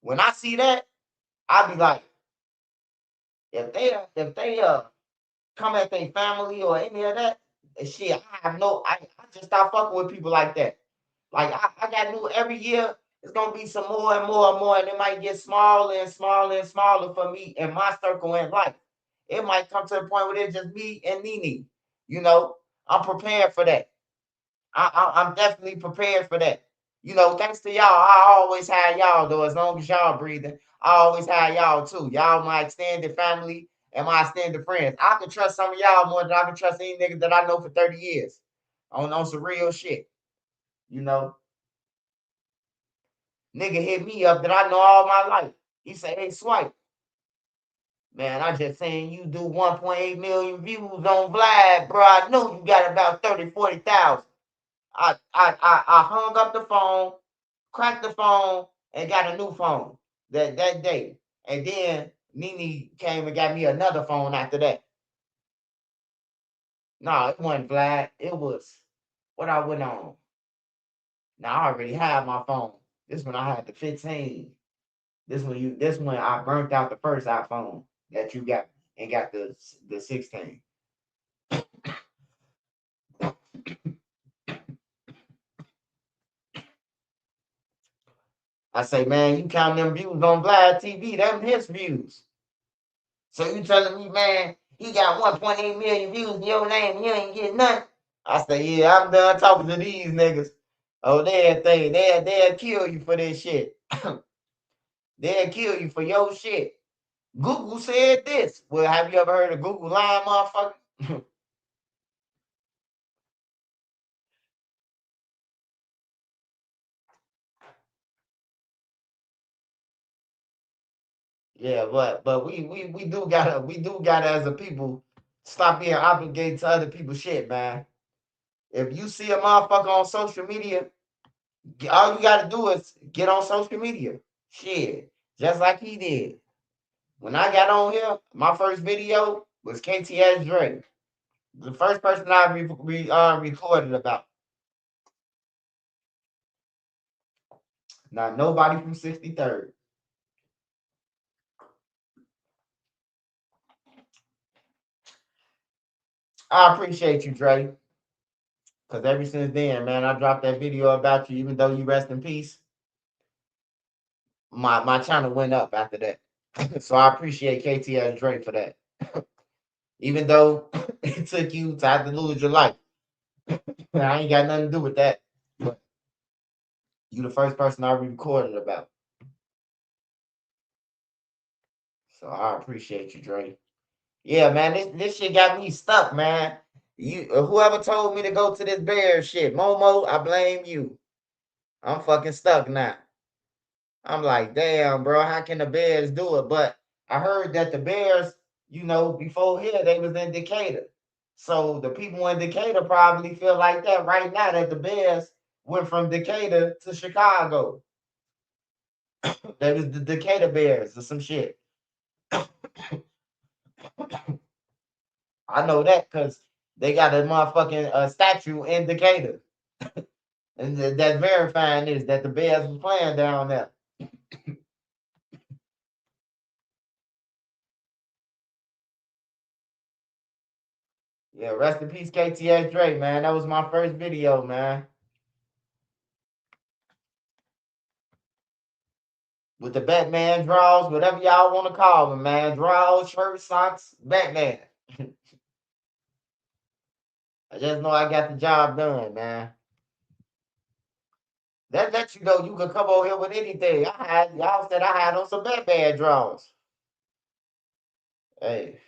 Speaker 1: when I see that, I be like, if they come at their family or any of that, shit, I just stop fucking with people like that. Like I got new every year. It's gonna be some more and more and more, and it might get smaller and smaller and smaller for me and my circle in life. It might come to the point where it's just me and Nene. You know, I'm prepared for that. I'm definitely prepared for that. You know, thanks to y'all, I always had y'all though. As long as y'all breathing, I always had y'all too. Y'all my extended family and my extended friends. I can trust some of y'all more than I can trust any nigga that I know for 30 years. On some real shit. You know. Nigga hit me up that I know all my life. He said, hey, Swipe. Man, I just saying you do 1.8 million views on Vlad, bro. I know you got about 30, 40,000. I hung up the phone, cracked the phone, and got a new phone that day. And then Nene came and got me another phone after that. No, it wasn't Vlad. It was what I went on. Now I already had my phone. This one I had the 15. This one I burnt out the first iPhone that you got and got the 16. I say, man, you count them views on Vlad TV, them his views. So you telling me, man, he got 1.8 million views in your name, you ain't getting nothing. I say, yeah, I'm done talking to these niggas. Oh, they'll kill you for this shit. They'll kill you for your shit. Google said this. Well, have you ever heard of Google lying, motherfucker? Yeah, but we do gotta as a people stop being obligated to other people's shit, man. If you see a motherfucker on social media, all you gotta do is get on social media. Shit. Just like he did. When I got on here, my first video was KTS Dre. The first person I recorded about. Not nobody from 63rd. I appreciate you, Dre. Because ever since then, man, I dropped that video about you, even though you rest in peace. My channel went up after that. So I appreciate KTS Dre for that. Even though it took you to have to lose your life. I ain't got nothing to do with that. But you the first person I recorded about. So I appreciate you, Dre. Yeah, man, this shit got me stuck, man. You whoever told me to go to this bear shit, Momo, I blame you. I'm fucking stuck now. I'm like, damn, bro, how can the Bears do it? But I heard that the Bears, before here, they was in Decatur. So the people in Decatur probably feel like that right now that the Bears went from Decatur to Chicago. That was the Decatur Bears or some shit. I know that because they got a motherfucking statue in Decatur. And that's verifying this, that the Bears was playing down there. Yeah, rest in peace, KTS Dre, man. That was my first video, man. With the Batman draws, whatever y'all want to call them, man. Draws, shirt, socks, Batman. I just know I got the job done, man. That lets you know you can come over here with anything. Y'all said I had on some Batman draws. Hey.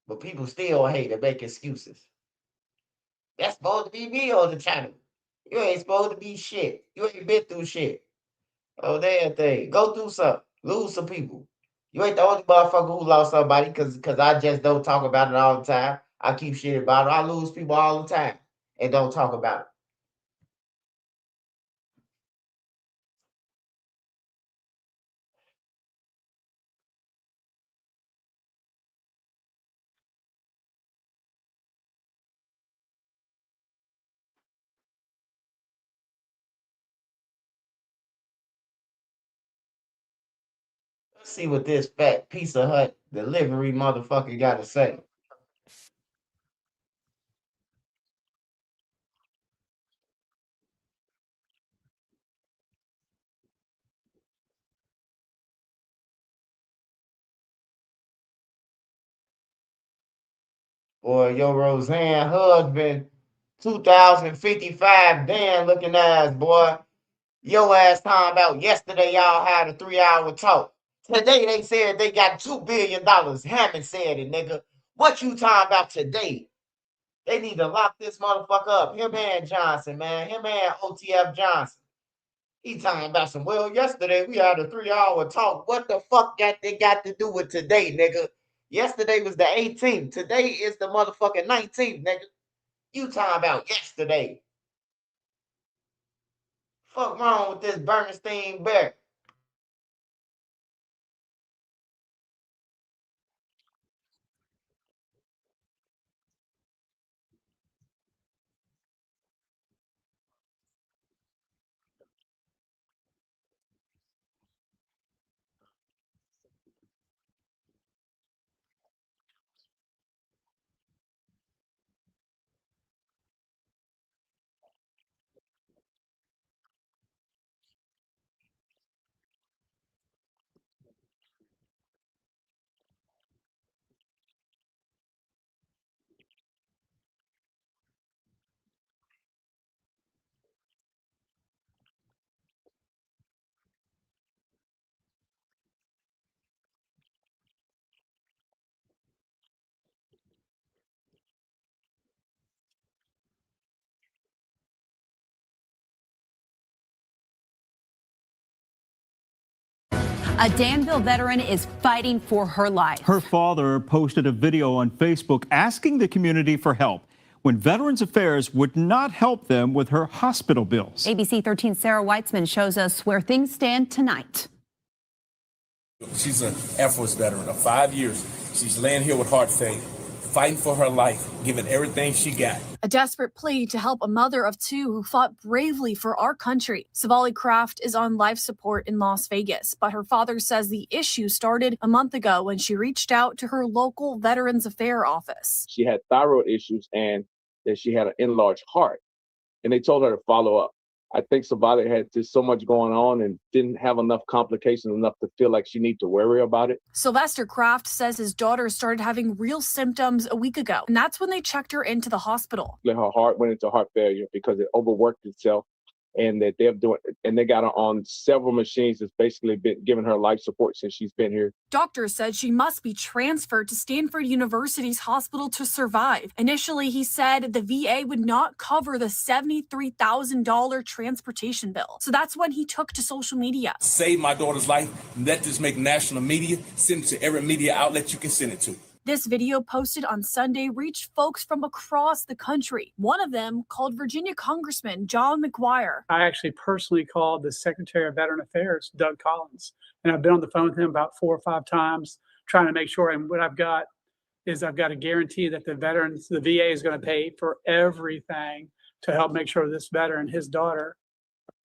Speaker 1: But people still hate and make excuses. That's supposed to be me on the channel. You ain't supposed to be shit. You ain't been through shit. Oh, damn thing. Go through something. Lose some people. You ain't the only motherfucker who lost somebody because I just don't talk about it all the time. I keep shit about it. I lose people all the time and don't talk about it. Let's see what this fat Pizza Hut delivery motherfucker got to say. Boy, your Roseanne husband, 2055 Dan looking ass, boy. Your ass talking about yesterday y'all had a 3-hour talk. Today they said they got $2 billion. Hammond said it, nigga. What you talking about today? They need to lock this motherfucker up. Him and Johnson, man. Him and OTF Johnson. He talking about some, well, yesterday we had a 3-hour talk. What the fuck they got to do with today, nigga? Yesterday was the 18th. Today is the motherfucking 19th, nigga. You talking about yesterday. Fuck wrong with this Bernstein Bear?
Speaker 8: A Danville veteran is fighting for her life.
Speaker 9: Her father posted a video on Facebook asking the community for help when Veterans Affairs would not help them with her hospital bills.
Speaker 8: ABC 13's Sarah Weitzman shows us where things stand tonight.
Speaker 11: She's an Air Force veteran of 5 years. She's laying here with heart failure. fighting for her life, giving everything she got.
Speaker 12: A desperate plea to help a mother of two who fought bravely for our country. Savali Kraft is on life support in Las Vegas, but her father says the issue started a month ago when she reached out to her local Veterans Affairs office.
Speaker 13: She had thyroid issues and that she had an enlarged heart, and they told her to follow up. I think Savali had just so much going on and didn't have enough complications enough to feel like she needed to worry about it.
Speaker 12: Sylvester Kraft says his daughter started having real symptoms a week ago, and that's when they checked her into the hospital.
Speaker 13: Her heart went into heart failure because it overworked itself, and that they got her on several machines that's basically been giving her life support since she's been here.
Speaker 12: Doctors said she must be transferred to Stanford University's hospital to survive. Initially, he said the VA would not cover the $73,000 transportation bill. So that's when he took to social media.
Speaker 11: Save my daughter's life. Let this make national media. Send it to every media outlet you can send it to.
Speaker 12: This video posted on Sunday reached folks from across the country. One of them called Virginia Congressman John McGuire.
Speaker 14: I actually personally called the Secretary of Veteran Affairs, Doug Collins, and I've been on the phone with him about 4 or 5 times trying to make sure. And what I've got is I've got a guarantee that the VA is going to pay for everything to help make sure this veteran, his daughter,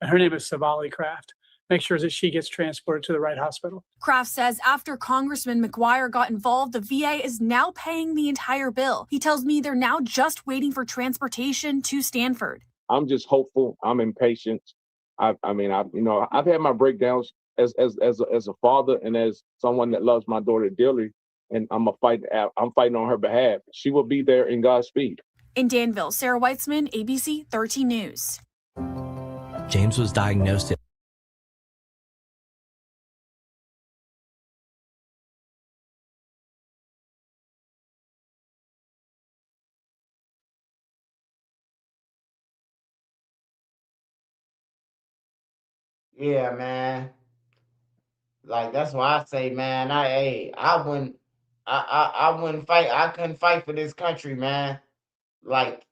Speaker 14: and her name is Savali Kraft, make sure that she gets transported to the right hospital.
Speaker 12: Kraft says after Congressman McGuire got involved, the VA is now paying the entire bill. He tells me they're now just waiting for transportation to Stanford.
Speaker 13: I'm just hopeful. I'm impatient. I've had my breakdowns as a father and as someone that loves my daughter dearly, and I'm fighting on her behalf. She will be there in God's speed.
Speaker 12: In Danville, Sarah Weitzman, ABC 13 News.
Speaker 15: James was diagnosed
Speaker 1: Yeah, man. Like that's why I say, man, I wouldn't fight. I couldn't fight for this country, man. Like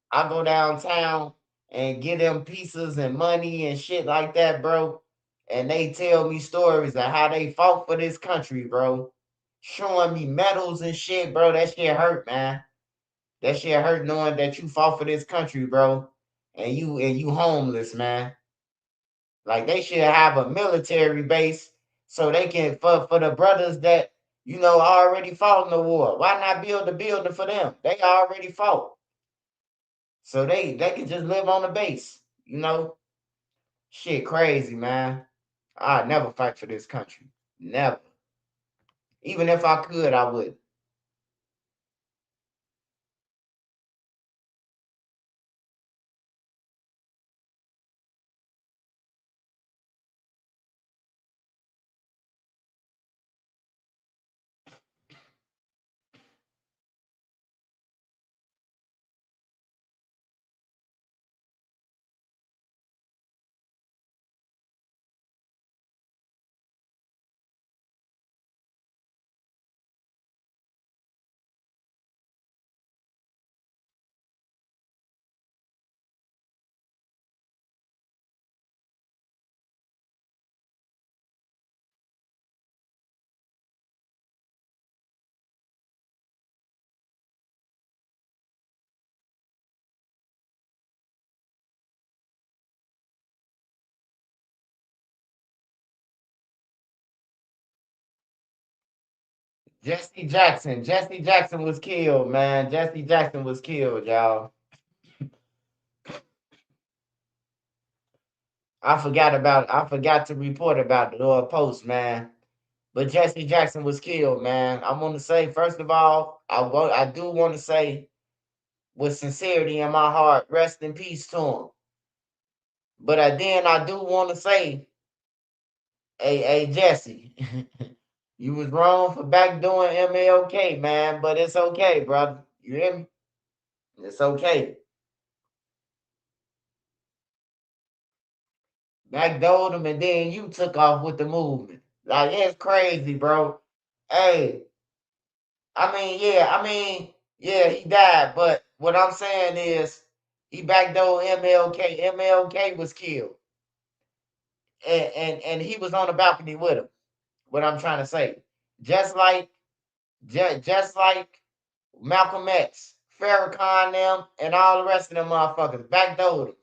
Speaker 1: I go downtown and get them pieces and money and shit like that, bro. And they tell me stories of how they fought for this country, bro. Showing me medals and shit, bro. That shit hurt, man. That shit hurt knowing that you fought for this country, bro. And you homeless, man. Like they should have a military base so they can for the brothers that already fought in the war. Why not build a building for them? They already fought. So they can just live on the base, Shit crazy, man. I'd never fight for this country. Never. Even if I could, I would. Jesse Jackson. Jesse Jackson was killed, man. Jesse Jackson was killed, y'all. I forgot to report about the post, man. But Jesse Jackson was killed, man. I want to say, first of all, I do want to say, with sincerity in my heart, rest in peace to him. But I do want to say, hey, Jesse, you was wrong for backdoing MLK, man. But it's okay, brother. You hear me? It's okay. Backdoored him, and then you took off with the movement. Like, it's crazy, bro. Hey, yeah, he died, but what I'm saying is he backdoored MLK. MLK was killed. And he was on the balcony with him. What I'm trying to say. Just like Malcolm X, Farrakhan them, and all the rest of them motherfuckers. Backdoored him.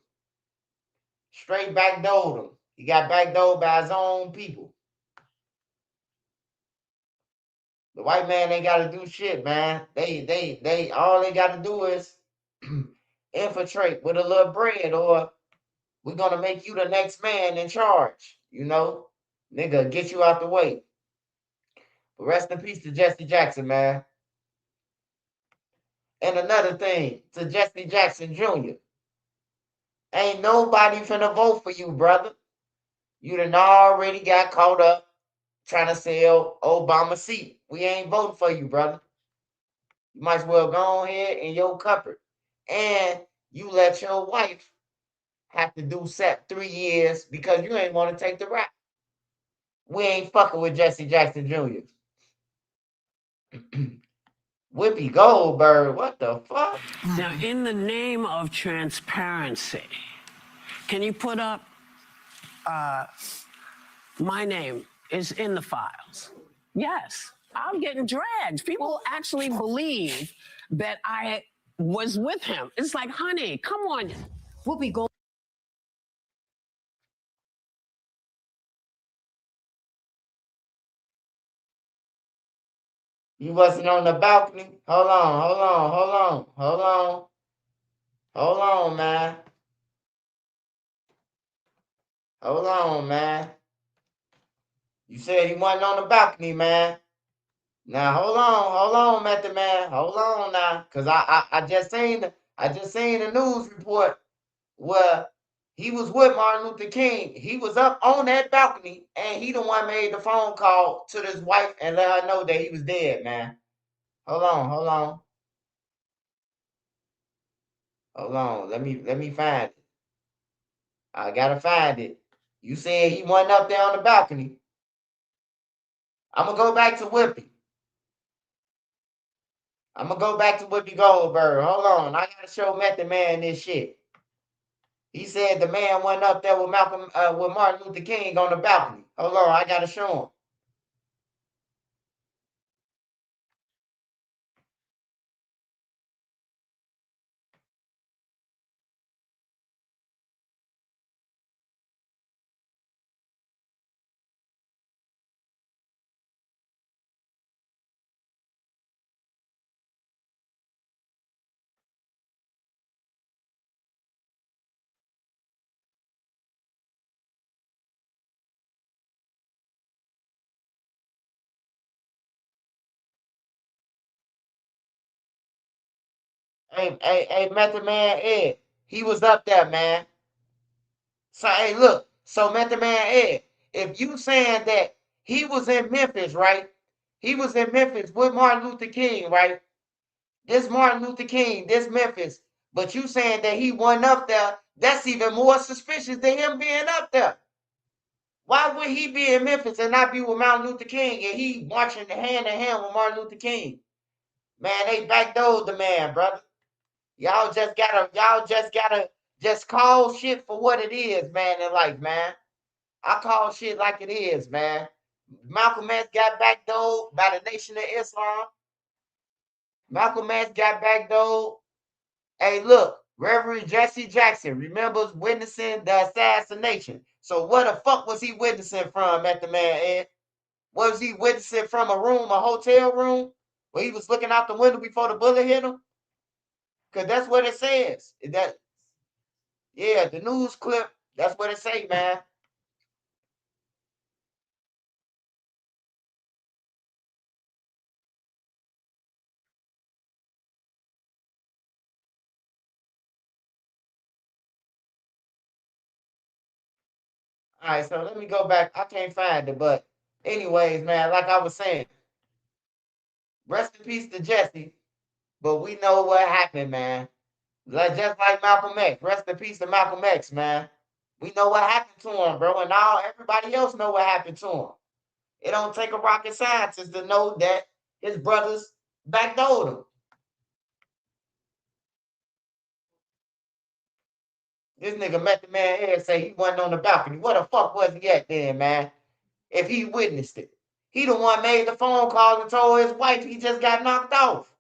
Speaker 1: Straight backdoored him. He got backdoored by his own people. The white man ain't got to do shit, man. They all they got to do is infiltrate with a little bread, or we're gonna make you the next man in charge. You know, nigga, get you out the way. But rest in peace to Jesse Jackson, man. And another thing to Jesse Jackson Jr. Ain't nobody finna vote for you, brother. You done already got caught up trying to sell Obama seat. We ain't voting for you, brother. You might as well go ahead in your cupboard. And you let your wife have to do 3 years because you ain't want to take the rap. We ain't fucking with Jesse Jackson Jr. Whoopi Goldberg, what the fuck?
Speaker 10: Now, in the name of transparency, can you put up my name is in the files? Yes, I'm getting dragged. People actually believe that I was with him. It's like, honey, come on.
Speaker 8: Whoopi Goldberg.
Speaker 1: You wasn't on the balcony? Hold on, man. Hold on, man. You said he wasn't on the balcony, man. Now hold on, Method Man. Hold on now. Cause I just seen the news report where he was with Martin Luther King. He was up on that balcony and he the one made the phone call to his wife and let her know that he was dead, man. Hold on. Let me find it. I gotta find it. You said he wasn't up there on the balcony. I'm gonna go back to Whoopi. Goldberg. Hold on. I gotta show Method Man this shit. He said the man went up there with with Martin Luther King on the balcony. Hold on, I gotta show him. Hey, Method Man Ed. He was up there, man. So hey, look. So Method Man Ed, if you saying that he was in Memphis, right? He was in Memphis with Martin Luther King, right? This Martin Luther King, this Memphis, but you saying that he wasn't up there, that's even more suspicious than him being up there. Why would he be in Memphis and not be with Martin Luther King and he marching hand in hand with Martin Luther King? Man, they backdoored the man, brother. Y'all just gotta just call shit for what it is, man, in life, man. I call shit like it is, man. Malcolm X got backdoored by the Nation of Islam. Malcolm X got backdoored. Hey, look, Reverend Jesse Jackson remembers witnessing the assassination. So what the fuck was he witnessing from at the man, Ed? Was he witnessing from a room, a hotel room, where he was looking out the window before the bullet hit him? Because that's what it says. Yeah, the news clip, that's what it say, man. All right, so let me go back. I can't find it, but anyways, man, like I was saying, rest in peace to Jesse, but we know what happened, man. Just like Malcolm X. Rest in peace to Malcolm X, man. We know what happened to him, bro, and now everybody else know what happened to him. It don't take a rocket scientist to know that his brothers backdoored him. This nigga Method Man Ed say he wasn't on the balcony. What the fuck was he at then, man? If he witnessed it. He the one made the phone call and told his wife he just got knocked off.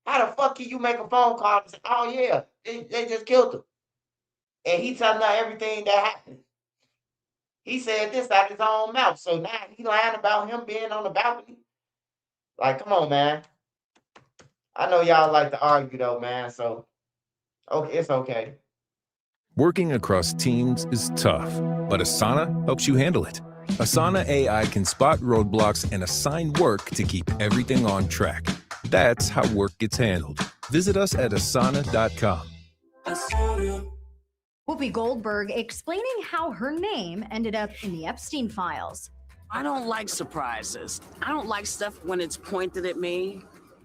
Speaker 1: How the fuck can you make a phone call and say, oh yeah, they just killed him? And he telling her everything that happened. He said this out his own mouth. So now he lying about him being on the balcony. Like, come on, man. I know y'all like to argue though, man. So okay, it's okay.
Speaker 16: Working across teams is tough, but Asana helps you handle it. Asana AI can spot roadblocks and assign work to keep everything on track. That's how work gets handled. Visit us at asana.com.
Speaker 17: Whoopi Goldberg explaining how her name ended up in the Epstein files.
Speaker 10: I don't like surprises. I don't like stuff when it's pointed at me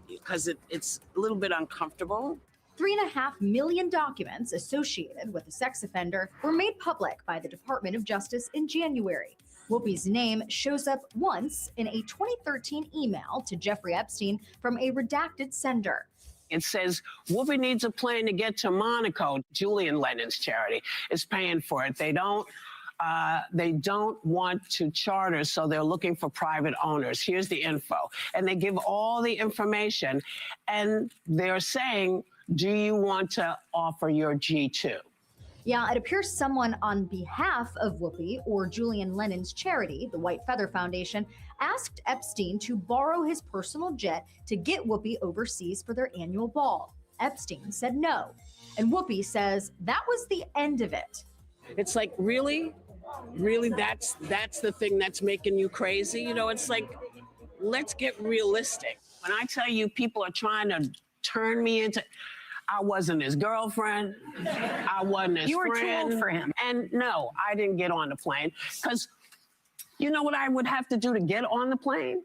Speaker 10: because it's a little bit uncomfortable.
Speaker 17: 3.5 million documents associated with the sex offender were made public by the Department of Justice in January. Whoopi's name shows up once in a 2013 email to Jeffrey Epstein from a redacted sender.
Speaker 10: It says Whoopi needs a plane to get to Monaco. Julian Lennon's charity is paying for it. They don't want to charter, so they're looking for private owners. Here's the info. And they give all the information, and they're saying, do you want to offer your G2?
Speaker 17: Yeah, it appears someone on behalf of Whoopi or Julian Lennon's charity, the White Feather Foundation, asked Epstein to borrow his personal jet to get Whoopi overseas for their annual ball. Epstein said no, and Whoopi says that was the end of it.
Speaker 10: It's like, really? Really, that's the thing that's making you crazy? You know, it's like, let's get realistic. When I tell you people are trying to turn me into... I wasn't his girlfriend. I wasn't his friend.
Speaker 17: You were too old for him.
Speaker 10: And no, I didn't get on the plane because you know what I would have to do to get on the plane?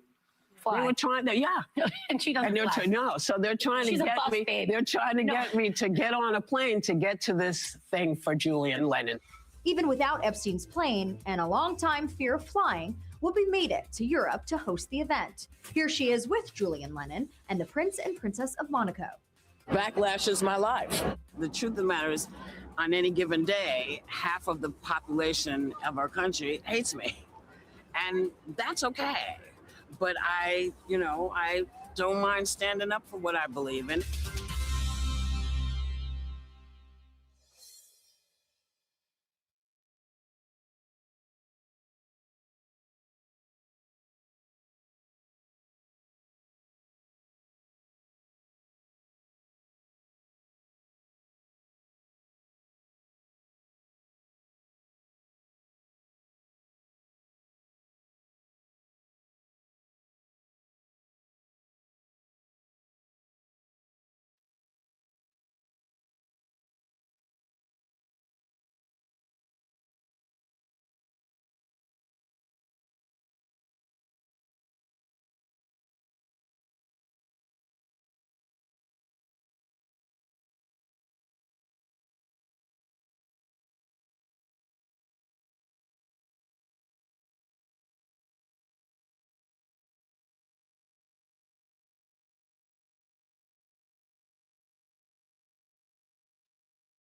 Speaker 17: Fly.
Speaker 10: They were trying to, yeah.
Speaker 17: And she doesn't
Speaker 10: fly. No, so they're trying
Speaker 17: She's
Speaker 10: to
Speaker 17: a
Speaker 10: get
Speaker 17: bus
Speaker 10: me.
Speaker 17: babe.
Speaker 10: They're trying to
Speaker 17: No.
Speaker 10: get me to get on a plane to get to this thing for Julian Lennon.
Speaker 17: Even without Epstein's plane and a long-time fear of flying, Whoopi made it to Europe to host the event. Here she is with Julian Lennon and the Prince and Princess of Monaco.
Speaker 10: Backlash is my life. The truth of the matter is, on any given day, half of the population of our country hates me. And that's okay. But I don't mind standing up for what I believe in.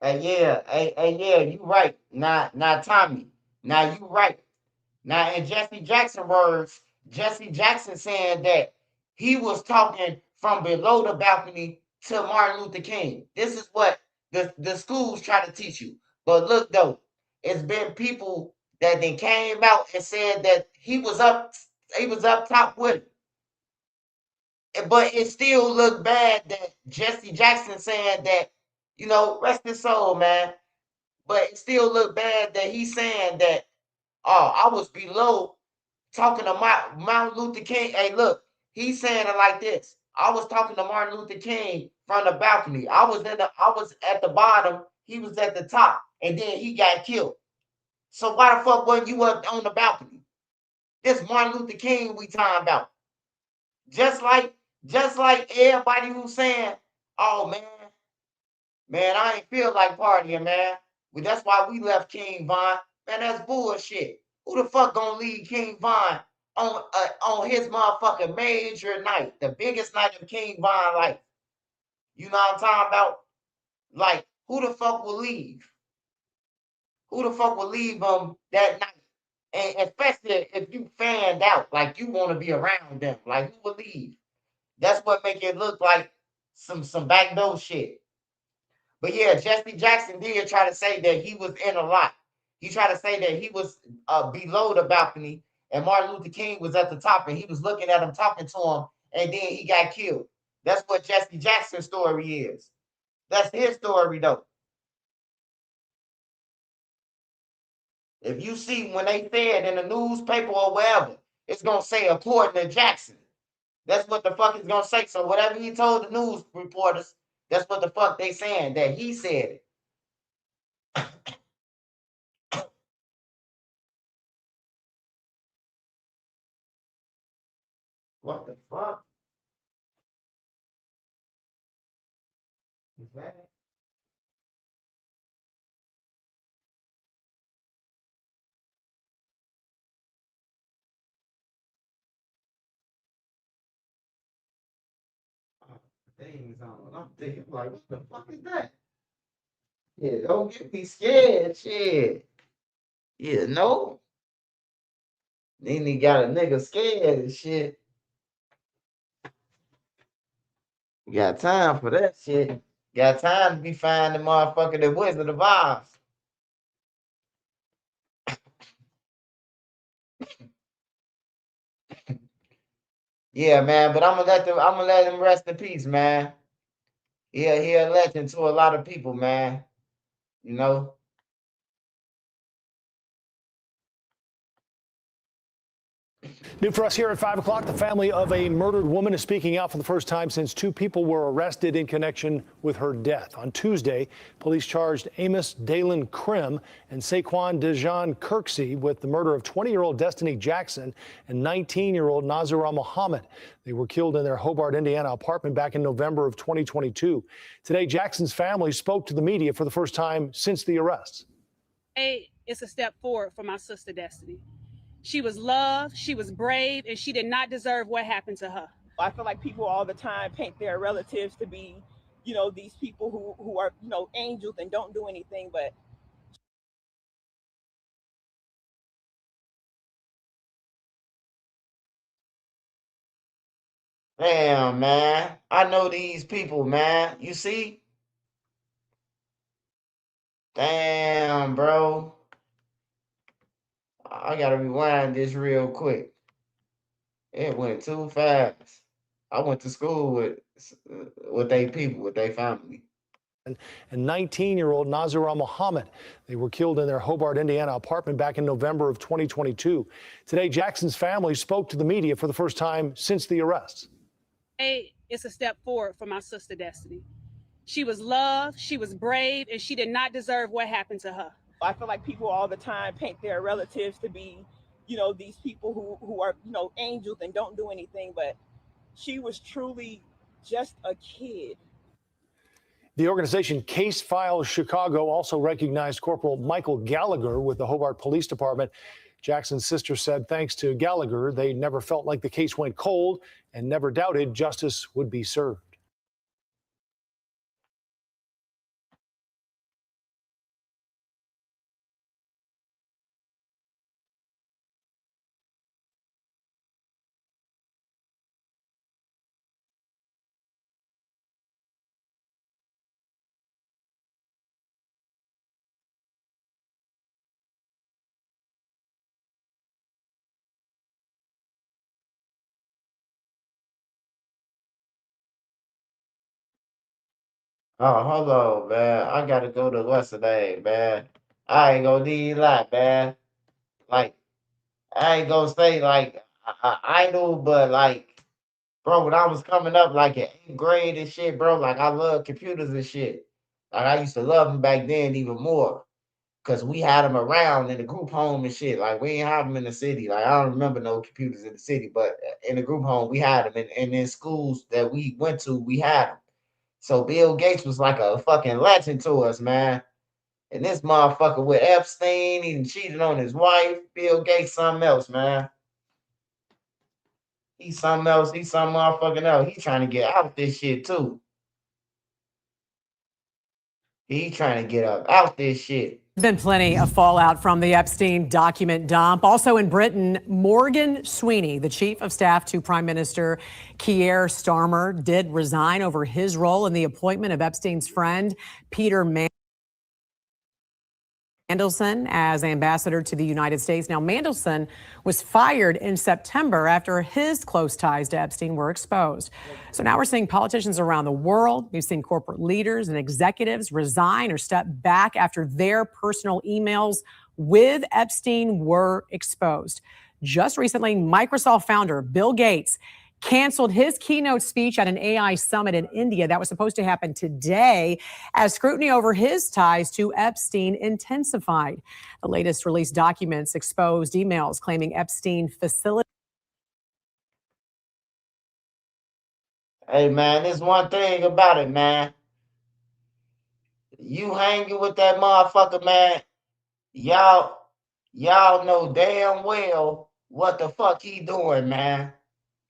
Speaker 1: Yeah, you right. Now, Tommy. Now you right. Now, in Jesse Jackson words, Jesse Jackson saying that he was talking from below the balcony to Martin Luther King. This is what the schools try to teach you. But look though, it's been people that then came out and said that he was up top with him. But it still looked bad that Jesse Jackson saying that, rest his soul, man. But it still looked bad that he's saying that, oh, I was below talking to Martin Luther King. Hey, look, he's saying it like this. I was talking to Martin Luther King from the balcony. I was at the bottom, he was at the top, and then he got killed. So why the fuck wasn't you up on the balcony? This Martin Luther King we talking about. Just like everybody who's saying, oh man, I ain't feel like partying, man. Well, that's why we left King Von. Man, that's bullshit. Who the fuck gonna leave King Von on his motherfucking major night, the biggest night of King Von life? You know what I'm talking about? Like, who the fuck will leave? Who the fuck will leave them that night? And especially if you fanned out, like you want to be around them, like who will leave? That's what make it look like some backdoor shit. But yeah, Jesse Jackson did try to say that he was in a lot. He tried to say that he was below the balcony and Martin Luther King was at the top and he was looking at him, talking to him, and then he got killed. That's what Jesse Jackson's story is. That's his story, though. If you see when they said in the newspaper or wherever, it's going to say according to Jackson. That's what the fuck it's going to say. So whatever he told the news reporters, that's what the fuck they saying, that he said it. What the fuck? Is that it? Things on. I'm thinking like, what the fuck is that? Yeah, don't get me scared, shit. Yeah, no. Then he got a nigga scared and shit. You got time for that shit. Got time to be finding motherfucker the Wizard of Oz. Yeah, man, but I'm gonna let him rest in peace, man. Yeah, he a legend to a lot of people, man. You know.
Speaker 18: New for us here at 5 o'clock, the family of a murdered woman is speaking out for the first time since 2 people were arrested in connection with her death. On Tuesday, police charged Amos Dalen Krim and Saquon Dejan Kirksey with the murder of 20-year-old Destiny Jackson and 19-year-old Nazira Muhammad. They were killed in their Hobart, Indiana apartment back in November of 2022. Today, Jackson's family spoke to the media for the first time since the arrests.
Speaker 19: Hey, it's a step forward for my sister Destiny. She was loved, she was brave, and she did not deserve what happened to her.
Speaker 20: I feel like people all the time paint their relatives to be, these people who are, angels and don't do anything, but
Speaker 1: Damn, man. I know these people, man. You see? Damn, bro. I gotta rewind this real quick. It went too fast. I went to school with they people, with their family.
Speaker 18: And 19-year-old Nazira Muhammad. They were killed in their Hobart, Indiana apartment back in November of 2022. Today, Jackson's family spoke to the media for the first time since the arrests.
Speaker 19: Hey, it's a step forward for my sister Destiny. She was loved, she was brave, and she did not deserve what happened to her.
Speaker 20: I feel like people all the time paint their relatives to be, these people who are, angels and don't do anything, but she was truly just a kid.
Speaker 18: The organization Case Files Chicago also recognized Corporal Michael Gallagher with the Hobart Police Department. Jackson's sister said thanks to Gallagher, they never felt like the case went cold and never doubted justice would be served.
Speaker 1: Oh, hold on, man. I gotta go to what's the name, man. I ain't gonna need a lot, man. Like, I ain't gonna say like idol, but like, bro, when I was coming up, like in 8th grade and shit, bro, like I love computers and shit. Like I used to love them back then even more. Cause we had them around in the group home and shit. Like we ain't have them in the city. Like I don't remember no computers in the city, but in the group home we had them, and in schools that we went to, we had them. So Bill Gates was like a fucking legend to us, man. And this motherfucker with Epstein, he cheated on his wife. Bill Gates, something else, man. He's something else. He's some motherfucking else. He trying to get out this shit too. He trying to get up out this shit.
Speaker 3: There's been plenty of fallout from the Epstein document dump. Also in Britain, Morgan Sweeney, the chief of staff to Prime Minister Keir Starmer, did resign over his role in the appointment of Epstein's friend, Peter Mandelson, as ambassador to the United States. Now, Mandelson was fired in September after his close ties to Epstein were exposed. So now we're seeing politicians around the world. We've seen corporate leaders and executives resign or step back after their personal emails with Epstein were exposed. Just recently, Microsoft founder Bill Gates canceled his keynote speech at an AI summit in India that was supposed to happen today as scrutiny over his ties to Epstein intensified. The latest released documents exposed emails claiming Epstein facilitated.
Speaker 1: Hey, man, there's one thing about it, man. You hanging with that motherfucker, man, y'all know damn well what the fuck he doing, man.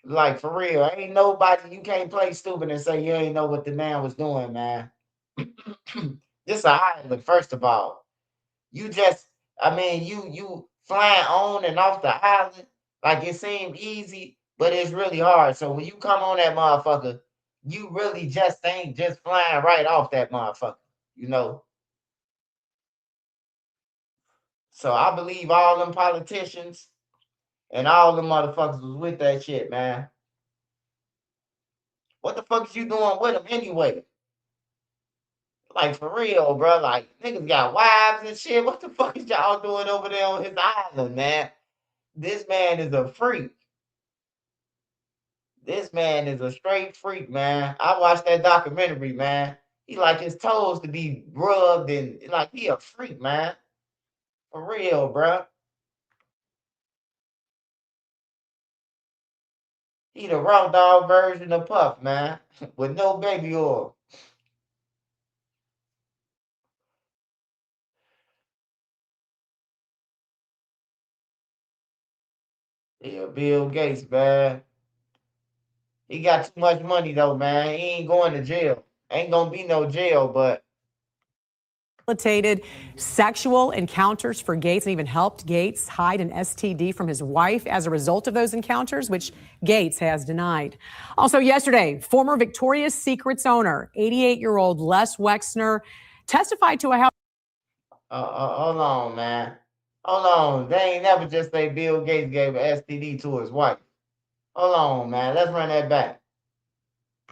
Speaker 1: Like, for real, ain't nobody, you can't play stupid and say you ain't know what the man was doing, man. This an island, first of all. You just, I mean, you flying on and off the island, like it seemed easy, but it's really hard. So when you come on that motherfucker, you really just ain't just flying right off that motherfucker, you know? So I believe all them politicians and all them motherfuckers was with that shit, man. What the fuck is you doing with him anyway? Like, for real, bro. Like, niggas got wives and shit. What the fuck is y'all doing over there on his island, man? This man is a freak. This man is a straight freak, man. I watched that documentary, man. He like his toes to be rubbed and like he a freak, man. For real, bro. He the raw dog version of Puff, man, with no baby oil. Yeah, Bill Gates, man. He got too much money though, man. He ain't going to jail. Ain't gonna be no jail, but
Speaker 3: Facilitated sexual encounters for Gates and even helped Gates hide an STD from his wife as a result of those encounters, which Gates has denied. Also yesterday, former Victoria's Secrets owner, 88-year-old Les Wexner, testified to a house.
Speaker 1: hold on, man. Hold on. They ain't never just say Bill Gates gave an STD to his wife. Hold on, man. Let's run that back.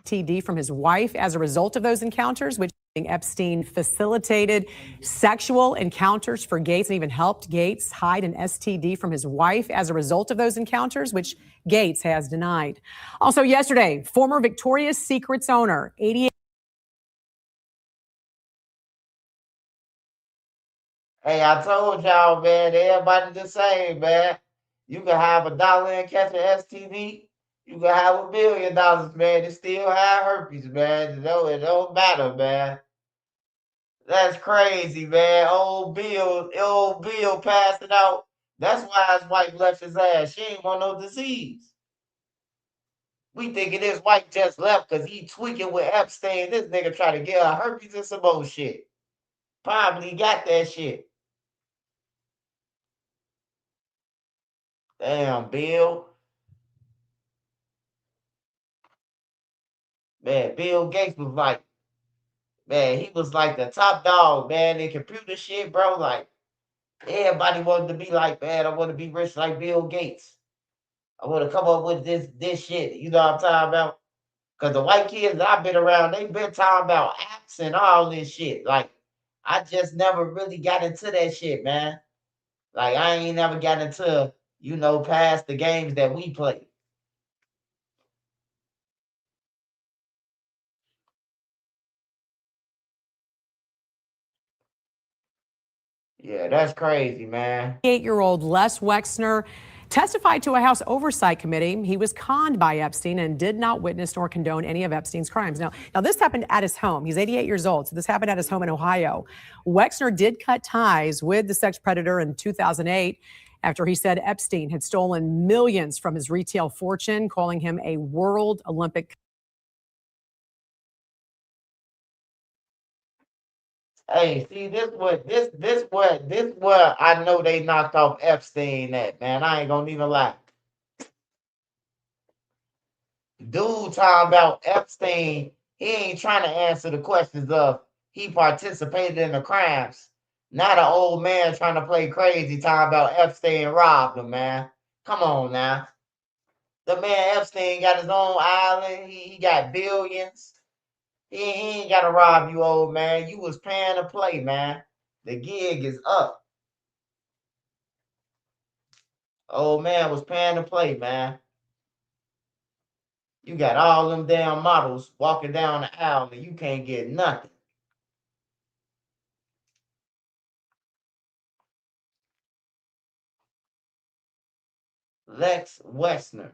Speaker 3: STD from his wife as a result of those encounters, which Epstein facilitated sexual encounters for Gates and even helped Gates hide an STD from his wife as a result of those encounters, which Gates has denied. Also yesterday, former Victoria's Secrets owner, 88.
Speaker 1: Hey, I told y'all, man, everybody the same, man. You can have $1 and catch an STD. You can have $1 billion, man, and still have herpes, man. It don't matter, man. That's crazy, man. Old Bill passing out. That's why his wife left his ass. She ain't want no disease. We thinking his wife just left because he tweaking with Epstein. This nigga try to get her herpes and some more shit. Probably got that shit. Damn, Bill. Man, Bill Gates was like, man, he was like the top dog, man, in computer shit, bro. Like, everybody wanted to be like, man, I want to be rich like Bill Gates. I want to come up with this shit. You know what I'm talking about? Because the white kids that I've been around, they've been talking about apps and all this shit. Like, I just never really got into that shit, man. Like, I ain't never got into, past the games that we play. Yeah, that's crazy, man.
Speaker 3: 88-year-old Les Wexner testified to a House Oversight Committee. He was conned by Epstein and did not witness nor condone any of Epstein's crimes. Now this happened at his home. He's 88 years old, so this happened at his home in Ohio. Wexner did cut ties with the sex predator in 2008 after he said Epstein had stolen millions from his retail fortune, calling him a world Olympic.
Speaker 1: Hey, see, this what I know they knocked off Epstein at, man. I ain't gonna even lie. Dude talking about Epstein, he ain't trying to answer the questions of he participated in the crimes. Not an old man trying to play crazy talking about Epstein robbed him, man. Come on now. The man Epstein got his own island. He got billions. He ain't got to rob you, old man. You was paying to play, man. The gig is up. Old man was paying to play, man. You got all them damn models walking down the aisle and you can't get nothing. Lex Wessner.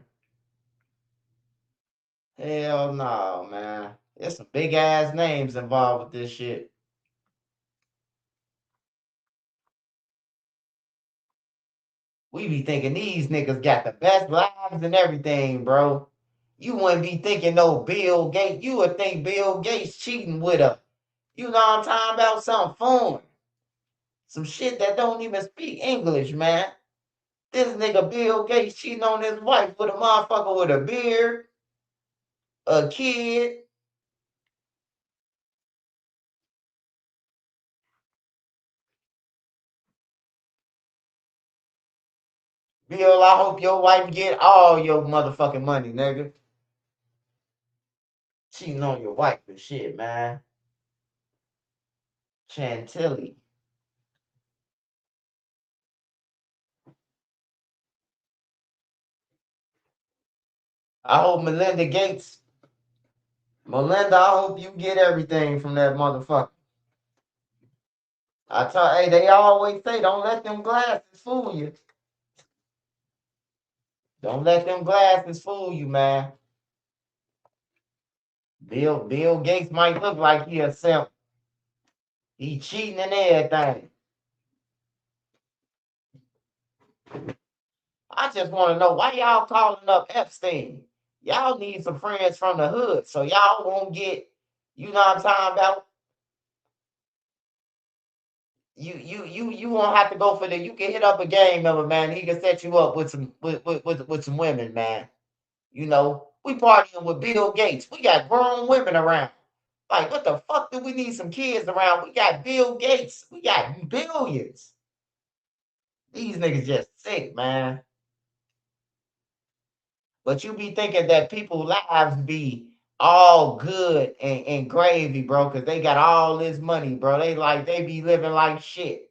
Speaker 1: Hell no, man. There's some big ass names involved with this shit. We be thinking these niggas got the best lives and everything, bro. You wouldn't be thinking no Bill Gates. You would think Bill Gates cheating with a, you know what I'm talking about? Some foreign. Some shit that don't even speak English, man. This nigga Bill Gates cheating on his wife with a motherfucker with a beard, a kid. Bill, I hope your wife get all your motherfucking money, nigga. Cheating on your wife and shit, man. Chantilly. I hope Melinda, I hope you get everything from that motherfucker. Hey, they always say, don't let them glasses fool you. Don't let them glasses fool you, man. Bill Gates might look like he a simp. He cheating and everything. I just want to know why y'all calling up Epstein. Y'all need some friends from the hood, so y'all won't get, you know what I'm talking about? You won't have to go for that. You can hit up a gang member, man. He can set you up with some women, man. You know, we partying with Bill Gates. We got grown women around. Like, what the fuck do we need some kids around? We got Bill Gates. We got billions. These niggas just sick, man. But you be thinking that people's lives be all good and gravy, bro, because they got all this money, bro. They be living like shit.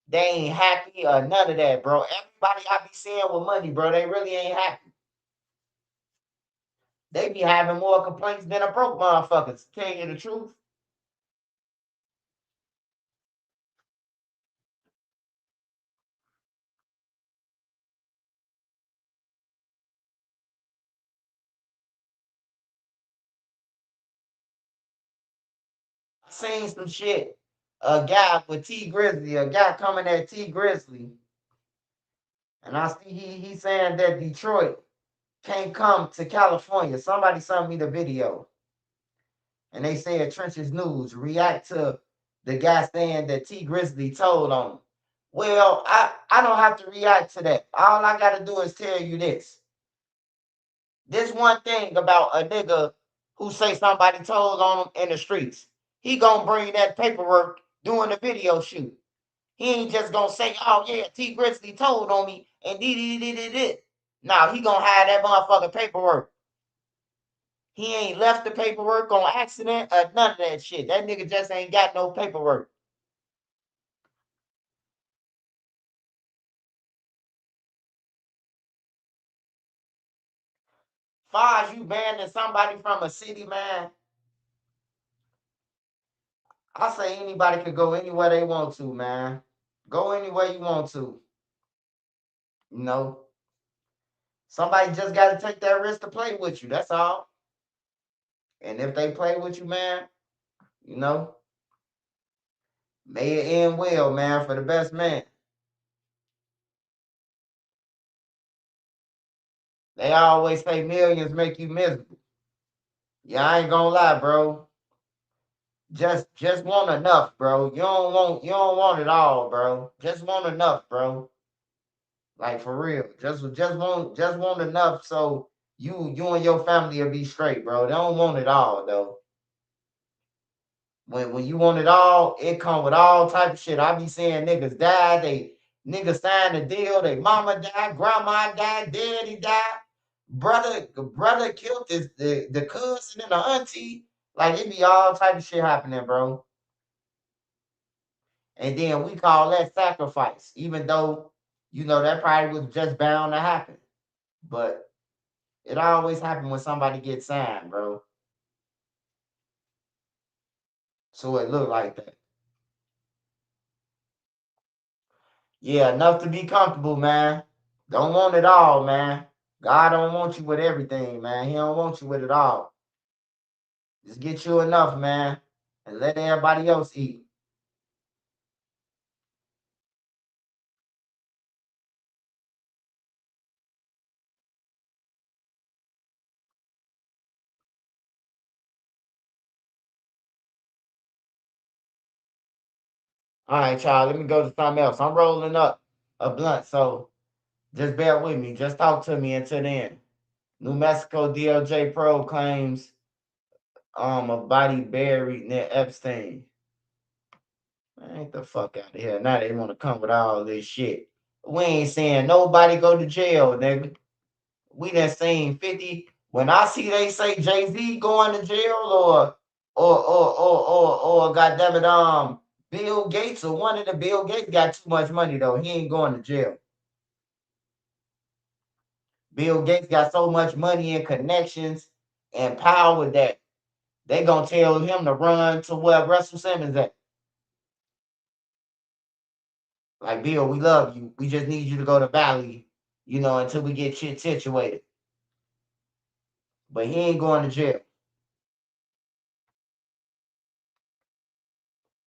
Speaker 1: They ain't happy or none of that, bro. Everybody I be seeing with money, bro, they really ain't happy. They be having more complaints than a broke motherfucker, to tell you the truth. I seen some shit. A guy with T Grizzly, a guy coming at T Grizzly, and I see he saying that Detroit can't come to California. Somebody sent me the video. And they said Trenches News react to the guy saying that T Grizzly told on him. Well, I don't have to react to that. All I got to do is tell you this. This one thing about a nigga who say somebody told on him in the streets. He gonna bring that paperwork doing the video shoot. He ain't just gonna say, oh yeah, T Grizzly told on me and did. Now he gonna have that motherfucking paperwork. He ain't left the paperwork on accident or none of that shit. That nigga just ain't got no paperwork. Far as you banning somebody from a city, man, I say anybody could go anywhere they want to, man. Go anywhere you want to. You know, somebody just got to take that risk to play with you. That's all. And if they play with you, man, you know, may it end well, man, for the best man. They always say millions make you miserable. Yeah, I ain't gonna lie, bro. Just want enough, bro. You don't want it all, bro. Just want enough, bro. Like for real. Just want enough so you and your family will be straight, bro. They don't want it all though. When you want it all, it come with all type of shit. I be seeing niggas die, niggas sign a deal, they mama died, grandma died, daddy died, brother killed the cousin and the auntie. Like it be all type of shit happening, bro. And then we call that sacrifice, even though that probably was just bound to happen. But it always happens when somebody gets signed, bro. So it look like that. Yeah, enough to be comfortable, man. Don't want it all, man. God don't want you with everything, man. He don't want you with it all. Just get you enough, man, and let everybody else eat. All right, y'all. Let me go to something else. I'm rolling up a blunt, so just bear with me. Just talk to me until then. New Mexico DOJ probe claims a body buried near Epstein. Man, ain't the fuck out of here. Now they want to come with all this shit. We ain't saying nobody go to jail, nigga. We done seen 50. When I see they say Jay-Z going to jail or goddamn it, Bill Gates or one of the Bill Gates got too much money though. He ain't going to jail. Bill Gates got so much money and connections and power that they gonna tell him to run to where Russell Simmons at. Like, Bill, we love you. We just need you to go to Valley, until we get shit situated. But he ain't going to jail.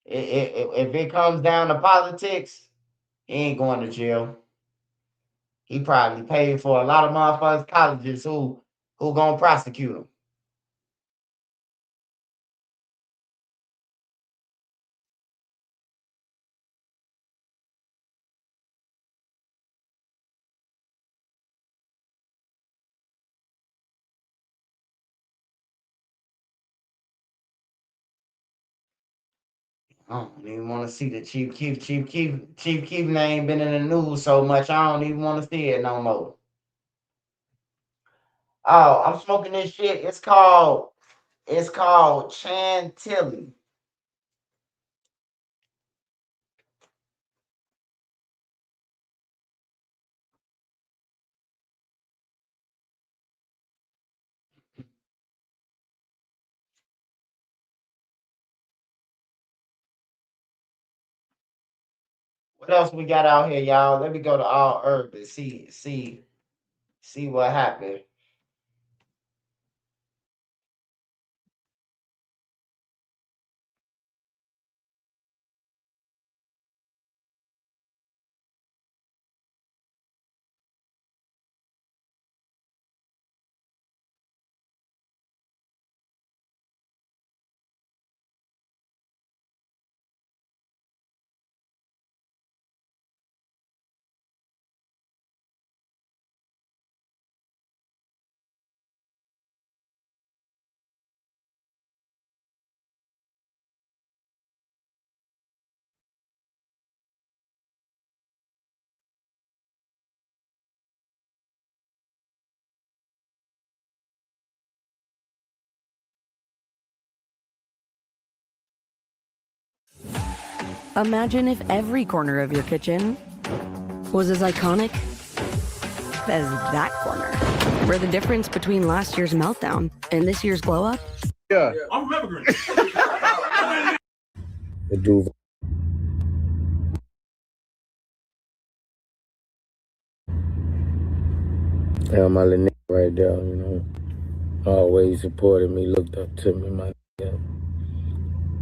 Speaker 1: If it comes down to politics, he ain't going to jail. He probably paid for a lot of motherfuckers' colleges who gonna prosecute him. I don't even want to see the Chief Keef name been in the news so much. I don't even want to see it no more. Oh, I'm smoking this shit. It's called Chantilly. What else we got out here, y'all? Let me go to All Herb and see what happened.
Speaker 2: Imagine if every corner of your kitchen was as iconic as that corner. Where the difference between last year's meltdown and this year's glow up?
Speaker 11: Yeah. I'm remembering.
Speaker 21: The Duval. Yeah, my little nigga right there, always supported me, looked up to me, my nigga.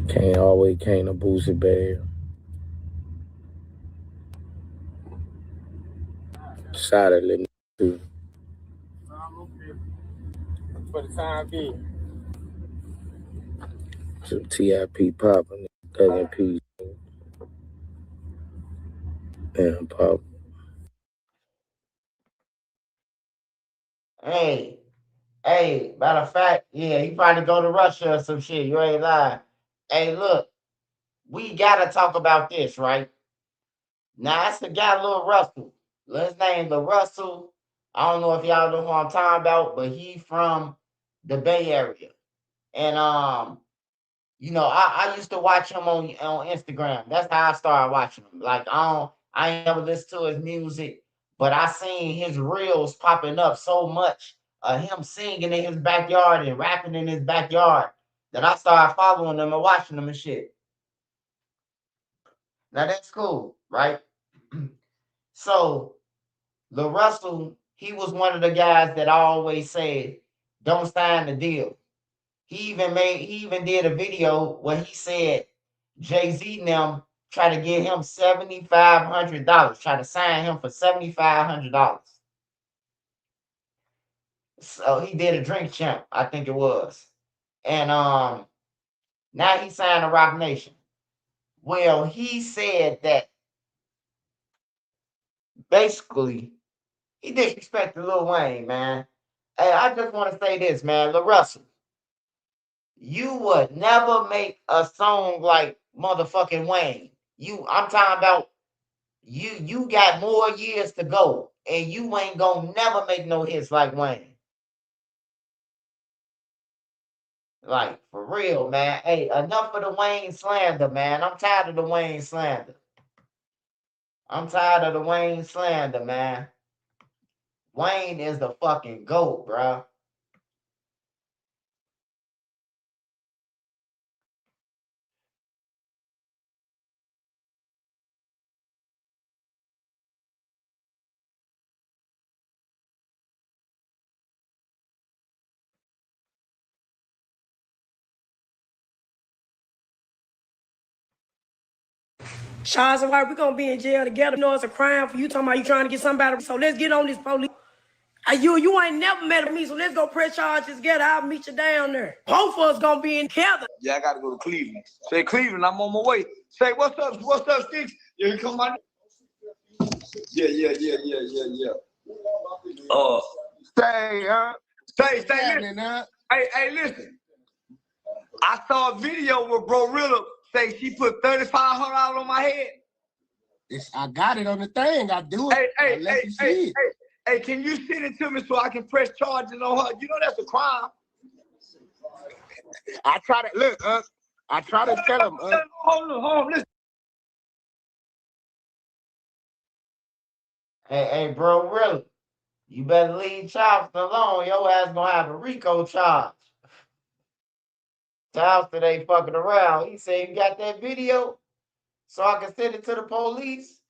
Speaker 21: Came to Boosie Bear. Solid little nigga too.
Speaker 11: For the time being.
Speaker 21: Some TIP Poppa, Thug in Peace, and Pop.
Speaker 1: Hey, hey, matter of fact, yeah, he probably go to Russia or some shit. You ain't lying. Hey, look, we gotta talk about this, right? Now, that's the guy, Lil Russell. His name, Lil Russell. I don't know if y'all know who I'm talking about, but he from the Bay Area. And you know, I used to watch him on Instagram. That's how I started watching him. Like I ain't never listened to his music, but I seen his reels popping up so much of him singing in his backyard and rapping in his backyard that I started following them and watching them and shit. Now that's cool, right? So Lil Russell, he was one of the guys that I always said, don't sign the deal. He even did a video where he said Jay-Z and them try to get him $7,500, try to sign him for $7,500. So he did a Drink Champ, I think it was. And now he signed to Rock Nation. Well, he said that basically he disrespected Lil Wayne, man. Hey, I just want to say this, man. Lil Russell, you would never make a song like motherfucking Wayne. I'm talking about you got more years to go, and you ain't gonna never make no hits like Wayne. Like, for real, man. Hey, enough of the Wayne slander, man. I'm tired of the Wayne slander. Man. Wayne is the fucking GOAT, bro.
Speaker 6: Shots and White, we're gonna be in jail together. You know it's a crime for you talking about you trying to get somebody. So let's get on this police. You ain't never met me, so let's go press charges together. I'll meet you down there. Both of us gonna be in together.
Speaker 22: Yeah, I gotta go to Cleveland. Say Cleveland, I'm on my way. Say what's up, Sticks? Yeah, here come my. Yeah. Say, listen. Hey, listen. I saw a video where Bro Rilla say she put $3,500 on my head.
Speaker 23: I got it on the thing. I do it.
Speaker 22: Hey, can you send it to me so I can press charges on her? You know that's a crime.
Speaker 23: I try to look, I try to tell him.
Speaker 22: Hold on, listen.
Speaker 1: Hey, bro, really? You better leave Charleston alone. Your ass gonna have a Rico charge. Charleston ain't fucking around. He said, you got that video so I can send it to the police?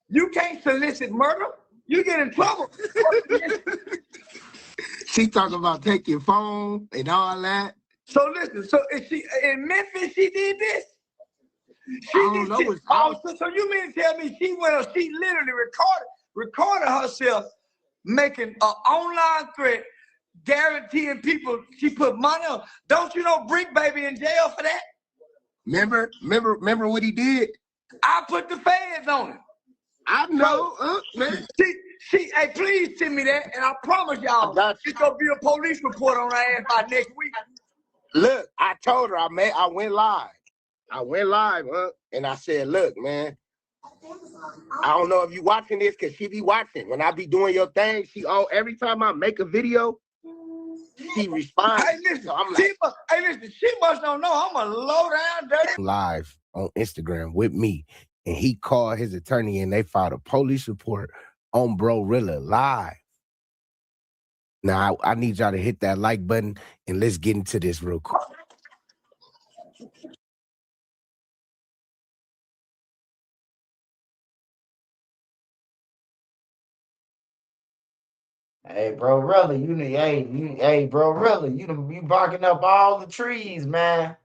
Speaker 22: You can't solicit murder. You get in trouble.
Speaker 23: She talking about take your phone and all that.
Speaker 22: So listen, so is she in Memphis? She did this.
Speaker 23: I don't know.
Speaker 22: So you mean to tell me she literally recorded herself making an online threat, guaranteeing people she put money on? Don't you know Brick Baby in jail for that?
Speaker 23: Remember what he did?
Speaker 22: I put the feds on him.
Speaker 23: I know. Man.
Speaker 22: Hey, please send me that, and I promise y'all, it's gonna be a police report on her ass by next week.
Speaker 23: Look, I told her I went live. And I said, look, man, I don't know if you watching this, because she be watching. When I be doing your thing, every time I make a video, she responds.
Speaker 22: Hey, listen,
Speaker 23: so I'm like,
Speaker 22: she must don't know I'm a low down dirty.
Speaker 23: Live on Instagram with me, and he called his attorney, and they filed a police report on Bro Rilla live. Now, I need y'all to hit that like button, and let's get into this real quick.
Speaker 1: Hey, bro, really, bro, really, you barking up all the trees, man.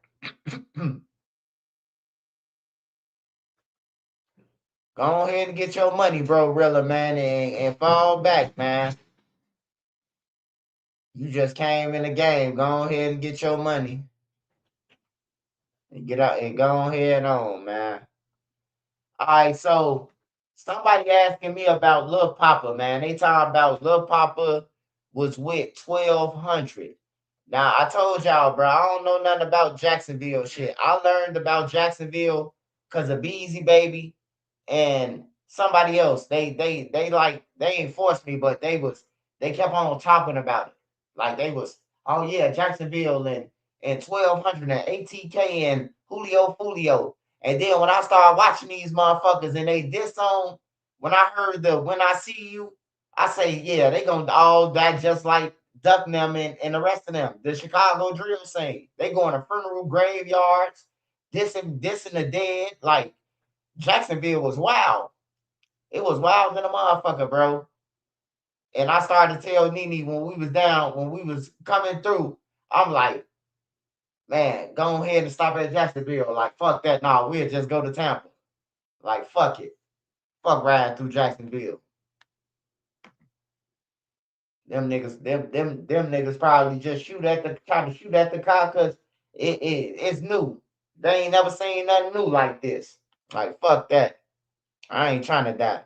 Speaker 1: Go ahead and get your money, bro, really, man, and fall back, man. You just came in the game. Go ahead and get your money. And get out and go ahead on, man. All right, so somebody asking me about Lil Papa, man. They talking about Lil Papa was with 1,200. Now I told y'all, bro, I don't know nothing about Jacksonville shit. I learned about Jacksonville because of Beezy Baby and somebody else. They like they ain't forced me, but they kept on talking about it. Like they was, oh yeah, Jacksonville and 1,200 and ATK and Julio. And then when I started watching these motherfuckers and they diss song, when I heard the When I See You, I say, yeah, they gonna all die just like Duck them and the rest of them. The Chicago drill scene. They going to funeral graveyards, dissing the dead. Like Jacksonville was wild. It was wild than a motherfucker, bro. And I started to tell Nene when we was down, when we was coming through, I'm like, man, go ahead and stop at Jacksonville. Like, fuck that. Nah, we'll just go to Tampa. Like, fuck it. Fuck riding through Jacksonville. Them niggas probably just try to shoot at the car because it's new. They ain't never seen nothing new like this. Like, fuck that. I ain't trying to die.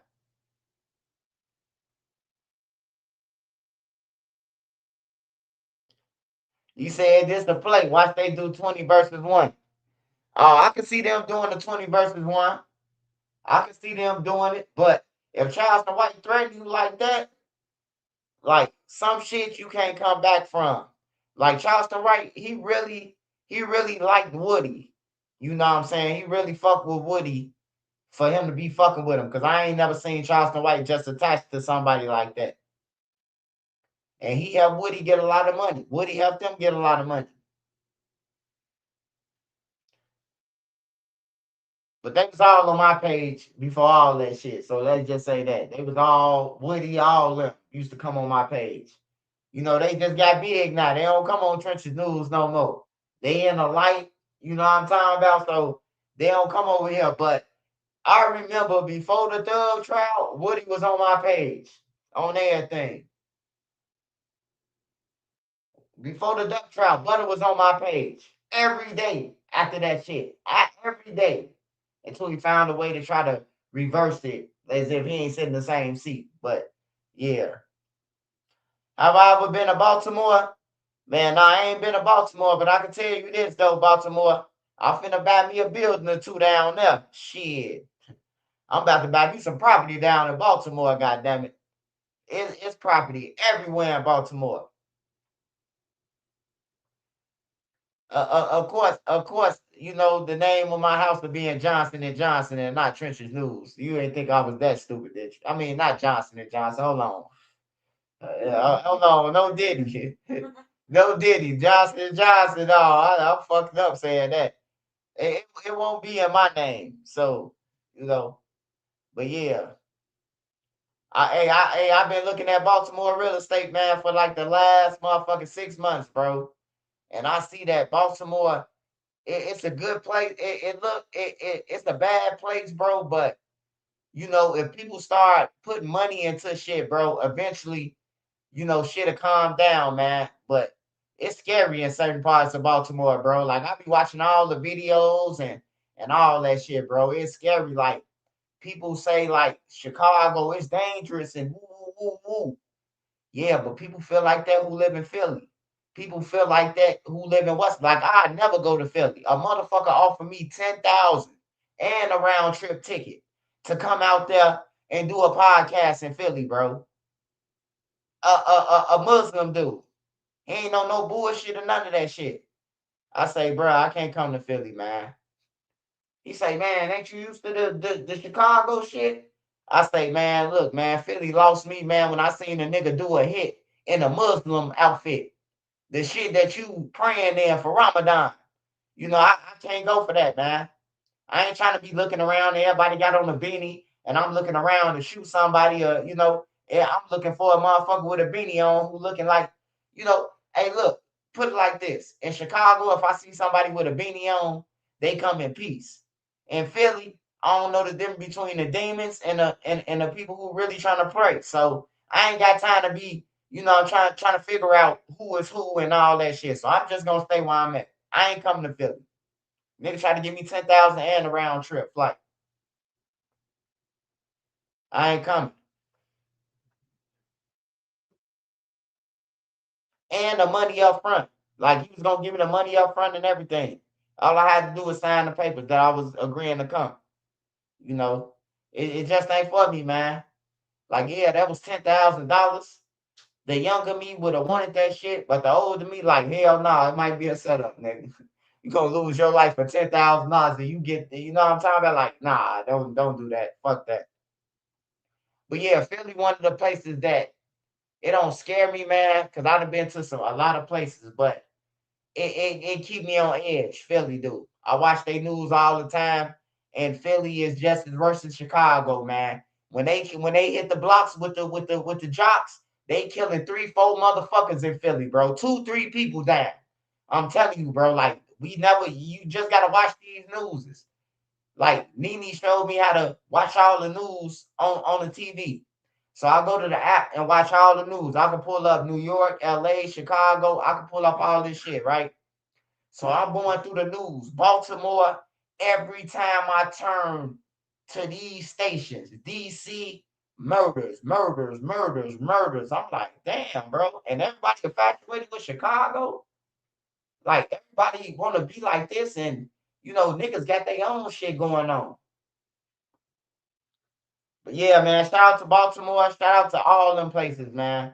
Speaker 1: You said this the play. Watch they do 20 versus 1. Oh, I can see them doing the 20 versus 1. I can see them doing it. But if Charleston White threaten you like that, like some shit you can't come back from. Like Charleston White, he really liked Woody. You know what I'm saying? He really fucked with Woody for him to be fucking with him. Cause I ain't never seen Charleston White just attached to somebody like that. And he helped Woody get a lot of money. Woody helped him get a lot of money. But they was all on my page before all that shit. So let's just say that. They was all Woody, all them used to come on my page. You know, they just got big now. They don't come on Trenches News no more. They in the light, you know what I'm talking about? So they don't come over here. But I remember before the Thug trial, Woody was on my page, on everything. Before the Duck trial, Butter was on my page every day after that shit. Every day. Until he found a way to try to reverse it as if he ain't sitting in the same seat. But yeah. Have I ever been to Baltimore? Man, no, I ain't been to Baltimore, but I can tell you this though, Baltimore. I'm finna buy me a building or two down there. Shit. I'm about to buy me some property down in Baltimore, goddammit. It's property everywhere in Baltimore. Of course, you know the name of my house would be in Johnson and Johnson and not Trenches News. You ain't think I was that stupid, did you? I mean, not Johnson and Johnson. Hold on. Hold on. No Diddy. No Diddy. Johnson and Johnson. No, I'm fucking up saying that. It won't be in my name. So, you know, but yeah. I've been looking at Baltimore real estate, man, for like the last motherfucking 6 months, bro. And I see that Baltimore, it's a good place. It's a bad place, bro. But you know, if people start putting money into shit, bro, eventually, you know, shit'll calm down, man. But it's scary in certain parts of Baltimore, bro. Like I be watching all the videos and all that shit, bro. It's scary. Like people say, like Chicago is dangerous and woo woo woo woo. Yeah, but people feel like that who live in Philly. People feel like that who live in West. Like I never go to Philly. A motherfucker offered me 10,000 and a round trip ticket to come out there and do a podcast in Philly, bro. A Muslim dude. He ain't on no bullshit or none of that shit. I say, bro, I can't come to Philly, man. He say, man, ain't you used to the Chicago shit? I say, man, look, man, Philly lost me, man, when I seen a nigga do a hit in a Muslim outfit. The shit that you praying in for Ramadan. You know, I can't go for that, man. I ain't trying to be looking around and everybody got on a beanie and I'm looking around to shoot somebody or, you know, yeah, I'm looking for a motherfucker with a beanie on who looking like, you know, hey, look, put it like this. In Chicago, if I see somebody with a beanie on, they come in peace. In Philly, I don't know the difference between the demons and the people who really trying to pray. So I ain't got time to be You know, I'm trying to figure out who is who and all that shit. So I'm just gonna stay where I'm at. I ain't coming to Philly. Nigga try to give me 10,000 and a round trip flight. I ain't coming. And the money up front. Like, he was gonna give me the money up front and everything. All I had to do was sign the papers that I was agreeing to come. You know, it just ain't for me, man. Like, yeah, that was $10,000. The younger me would have wanted that shit, but the older me, like, hell no, it might be a setup, nigga. You gonna lose your life for $10,000 and you get, you know what I'm talking about? Like, nah, don't do that. Fuck that. But yeah, Philly, one of the places that it don't scare me, man, because I've been to a lot of places, but it keep me on edge. Philly do. I watch their news all the time, and Philly is just as worse as Chicago, man. When they hit the blocks with the jocks, they killing 3-4 motherfuckers in Philly, bro. 2-3 people down. I'm telling you, bro. Like, you just gotta watch these newses. Like, Nene showed me how to watch all the news on the TV. So I go to the app and watch all the news. I can pull up New York, LA, Chicago. I can pull up all this shit, right? So I'm going through the news. Baltimore, every time I turn to these stations, DC, murders. I'm like, damn, bro. And everybody infatuated with Chicago. Like, everybody want to be like this, and, you know, niggas got their own shit going on. But yeah, man, shout out to Baltimore. Shout out to all them places, man.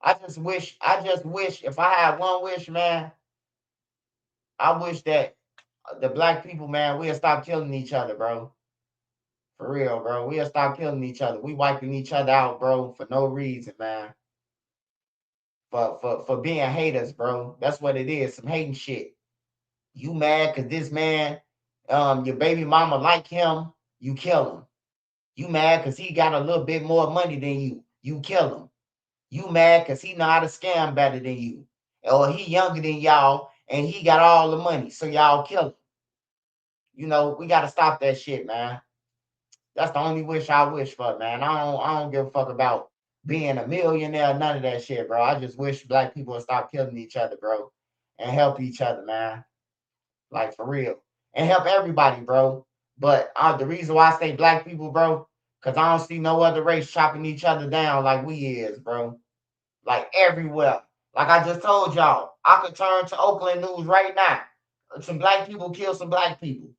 Speaker 1: I just wish if I had one wish, man, I wish that the black people, man, we'll stop killing each other, bro. For real, bro. We'll stop killing each other. We wiping each other out, bro, for no reason, man. For being haters, bro. That's what it is. Some hating shit. You mad because this man, your baby mama like him, you kill him. You mad because he got a little bit more money than you kill him. You mad because he know how to scam better than you. Or he younger than y'all and he got all the money, so y'all kill him. You know, we got to stop that shit, man. That's the only wish I wish for, man. I don't give a fuck about being a millionaire, none of that shit, bro. I just wish black people would stop killing each other, bro, and help each other, man. Like, for real. And help everybody, bro. But the reason why I say black people, bro, because I don't see no other race chopping each other down like we is, bro. Like, everywhere. Like I just told y'all, I could turn to Oakland news right now. Some black people kill some black people.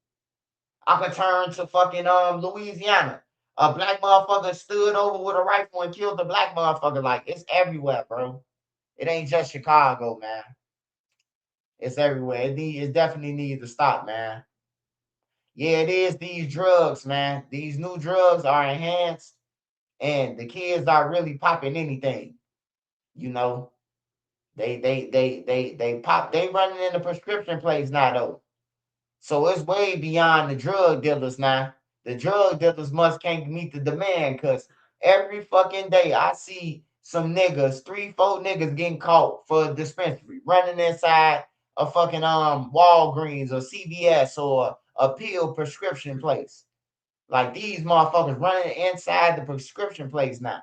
Speaker 1: I could turn to fucking Louisiana. A black motherfucker stood over with a rifle and killed a black motherfucker. Like, it's everywhere, bro. It ain't just Chicago, man. It's everywhere. It definitely needs to stop, man. Yeah, it is these drugs, man. These new drugs are enhanced, and the kids are really popping anything. You know, they pop. They running in the prescription place now, though. So it's way beyond the drug dealers now. The drug dealers can't meet the demand, because every fucking day I see some niggas, 3-4 niggas getting caught for a dispensary, running inside a fucking Walgreens or CVS or a pill prescription place. Like, these motherfuckers running inside the prescription place now.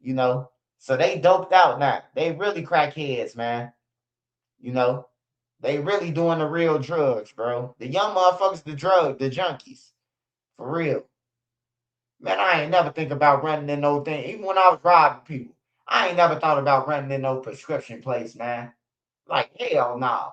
Speaker 1: You know? So they doped out now. They really crackheads, man. You know? They really doing the real drugs, bro. The young motherfuckers, the junkies. For real. Man, I ain't never think about running in no thing. Even when I was robbing people, I ain't never thought about running in no prescription place, man. Like, hell no.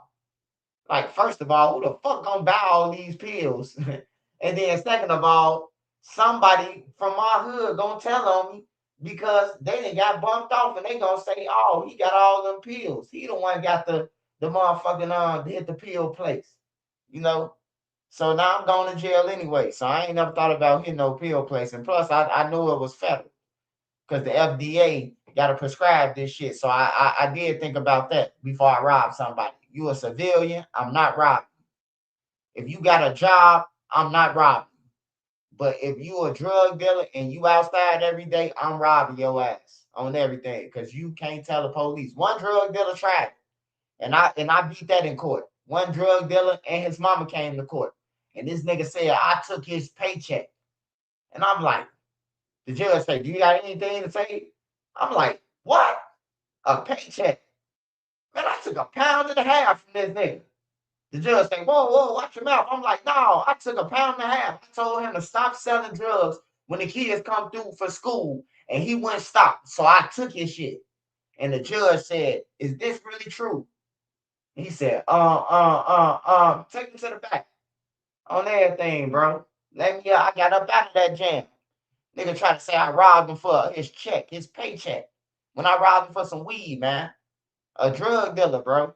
Speaker 1: Like, first of all, who the fuck gonna buy all these pills? And then second of all, somebody from my hood gonna tell on me because they done got bumped off, and they gonna say, oh, he got all them pills. He the one got the motherfucking hit the pill place. You know? So now I'm going to jail anyway. So I ain't never thought about hitting no pill place. And plus I knew it was federal, because the FDA got to prescribe this shit. So I did think about that before I robbed somebody. You a civilian, I'm not robbing you. If you got a job, I'm not robbing you. But if you a drug dealer and you outside every day, I'm robbing your ass on everything, because you can't tell the police. One drug dealer tried it, and I beat that in court. One drug dealer and his mama came to court, and this nigga said I took his paycheck. And I'm like, the judge said, do you got anything to say? I'm like, what? a paycheck. Man, I took £1.50 from this nigga. The judge say, whoa, watch your mouth. I'm like, no, I took £1.50. I told him to stop selling drugs when the kids come through for school, and he wouldn't stop. So I took his shit. And the judge said, is this really true? He said, take me to the back on everything, bro. Let me I got up out of that jam. Nigga tried to say I robbed him for his check, his paycheck. When I robbed him for some weed, man. A drug dealer, bro.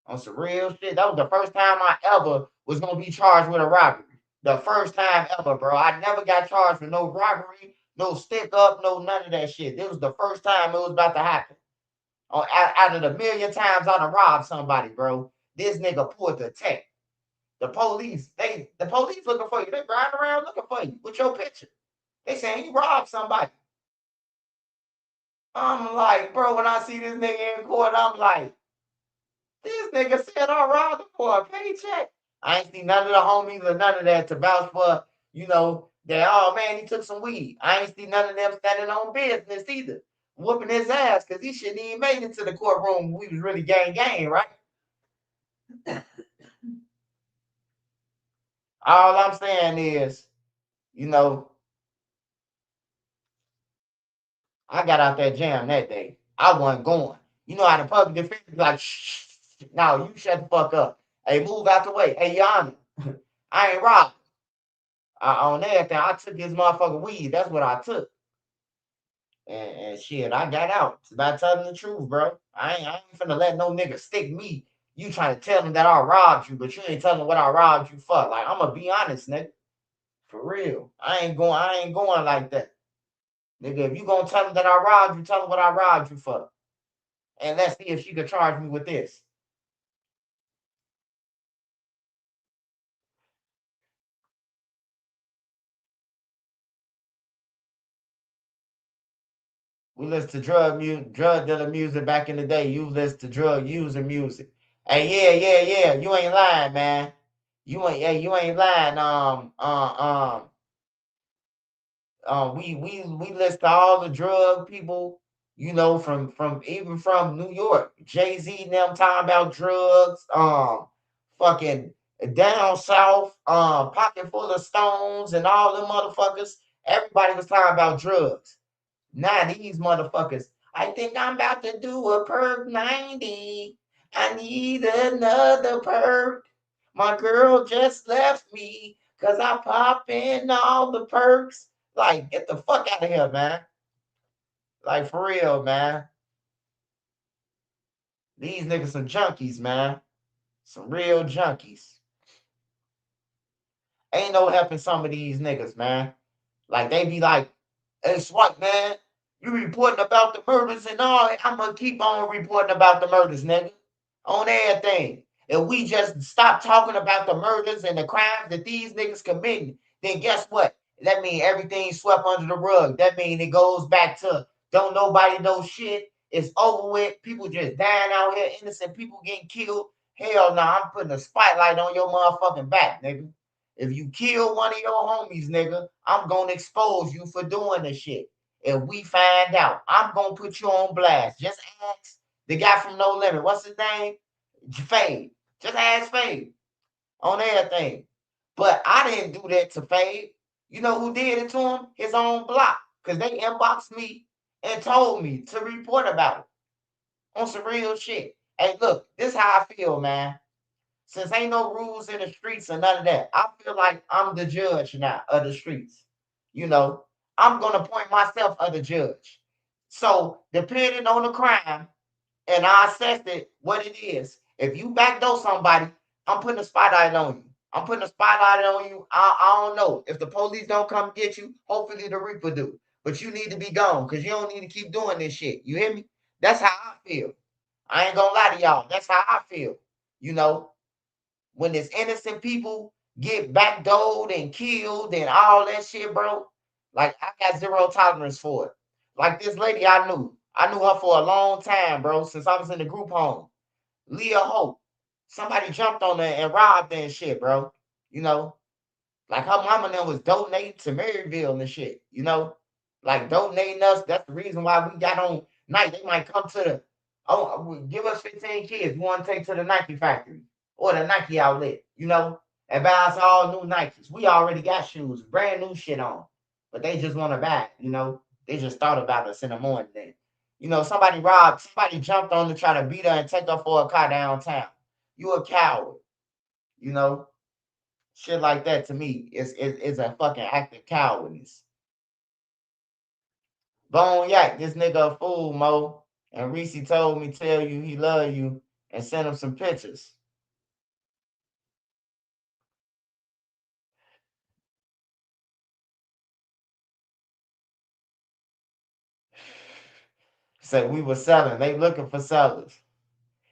Speaker 1: On some real shit. That was the first time I ever was gonna be charged with a robbery. The first time ever, bro. I never got charged for no robbery, no stick up, no none of that shit. This was the first time it was about to happen. Out of the million times I done robbed somebody, bro. This nigga pulled the tech. The police looking for you. They riding around looking for you with your picture. They saying you robbed somebody. I'm like, bro, when I see this nigga in court, I'm like, this nigga said I robbed him for a paycheck. I ain't seen none of the homies or none of that to vouch for, that, oh man, he took some weed. I ain't seen none of them standing on business either, whooping his ass because he shouldn't even made it to the courtroom. We was really gang, right? All I'm saying is, I got out that jam that day. I wasn't going. You know how the public defender be like, shh, no, you shut the fuck up. Hey, move out the way. Hey, Your Honor, I ain't robbing. On everything, I took his motherfucking weed. That's what I took. And shit, I got out. It's about telling the truth, bro. I ain't finna let no nigga stick me. You trying to tell him that I robbed you, but you ain't telling what I robbed you for. Like, I'm gonna be honest, nigga. For real. I ain't going like that. Nigga, if you gonna tell him that I robbed you, tell him what I robbed you for. And let's see if she could charge me with this. We listen to drug dealer music back in the day. You listen to drug user music. Hey, yeah. You ain't lying, man. You ain't lying. We list all the drug people, from New York. Jay-Z and them talking about drugs, fucking down south, pocket full of stones and all them motherfuckers. Everybody was talking about drugs. Now these motherfuckers, I think I'm about to do a perk 90. I need another perk. My girl just left me because I pop in all the perks. Like, get the fuck out of here, man. Like, for real, man. These niggas some junkies, man. Some real junkies. Ain't no helping some of these niggas, man. Like, they be like, hey, Swipe, man, you reporting about the murders and all. I'm going to keep on reporting about the murders, nigga. On everything. If we just stop talking about the murders and the crimes that these niggas committing, then guess what? That means everything's swept under the rug. That means it goes back to don't nobody know shit. It's over with. People just dying out here. Innocent people getting killed. Hell no, I'm putting a spotlight on your motherfucking back, nigga. If you kill one of your homies, nigga, I'm going to expose you for doing the shit. If we find out, I'm going to put you on blast. Just ask the guy from No Limit. What's his name? Fade. Just ask Fade on everything. But I didn't do that to Fade. You know who did it to him? His own block. Because they inboxed me and told me to report about it on some real shit. Hey, look, this is how I feel, man. Since ain't no rules in the streets or none of that, I feel like I'm the judge now of the streets. I'm going to point myself as the judge. So, depending on the crime, and I assess it what it is. If you backdoor somebody, I'm putting a spotlight on you. I'm putting a spotlight on you. I don't know. If the police don't come get you, hopefully the Reaper do. But you need to be gone because you don't need to keep doing this shit. You hear me? That's how I feel. I ain't going to lie to y'all. That's how I feel. When there's innocent people get backdoored and killed and all that shit, bro, like, I got zero tolerance for it. Like this lady I knew her for a long time, bro, since I was in the group home. Leah Hope. Somebody jumped on her and robbed her and shit, bro. Like her mama then was donating to Maryville and shit, like donating us. That's the reason why we got on night, they might come to the, give us 15 kids. We want to take to the Nike factory or the Nike outlet, you know, and buy us all new Nikes. We already got shoes, brand new shit on, but they just want to buy it, you know. They just thought about us in the morning then. You know, somebody jumped on to try to beat her and take her for a car downtown. You a coward, you know. Shit like that to me is a fucking act of cowardness. Bone Yak, this nigga a fool, Mo. And Reese told me tell you he love you and send him some pictures. Said we were selling. They looking for sellers.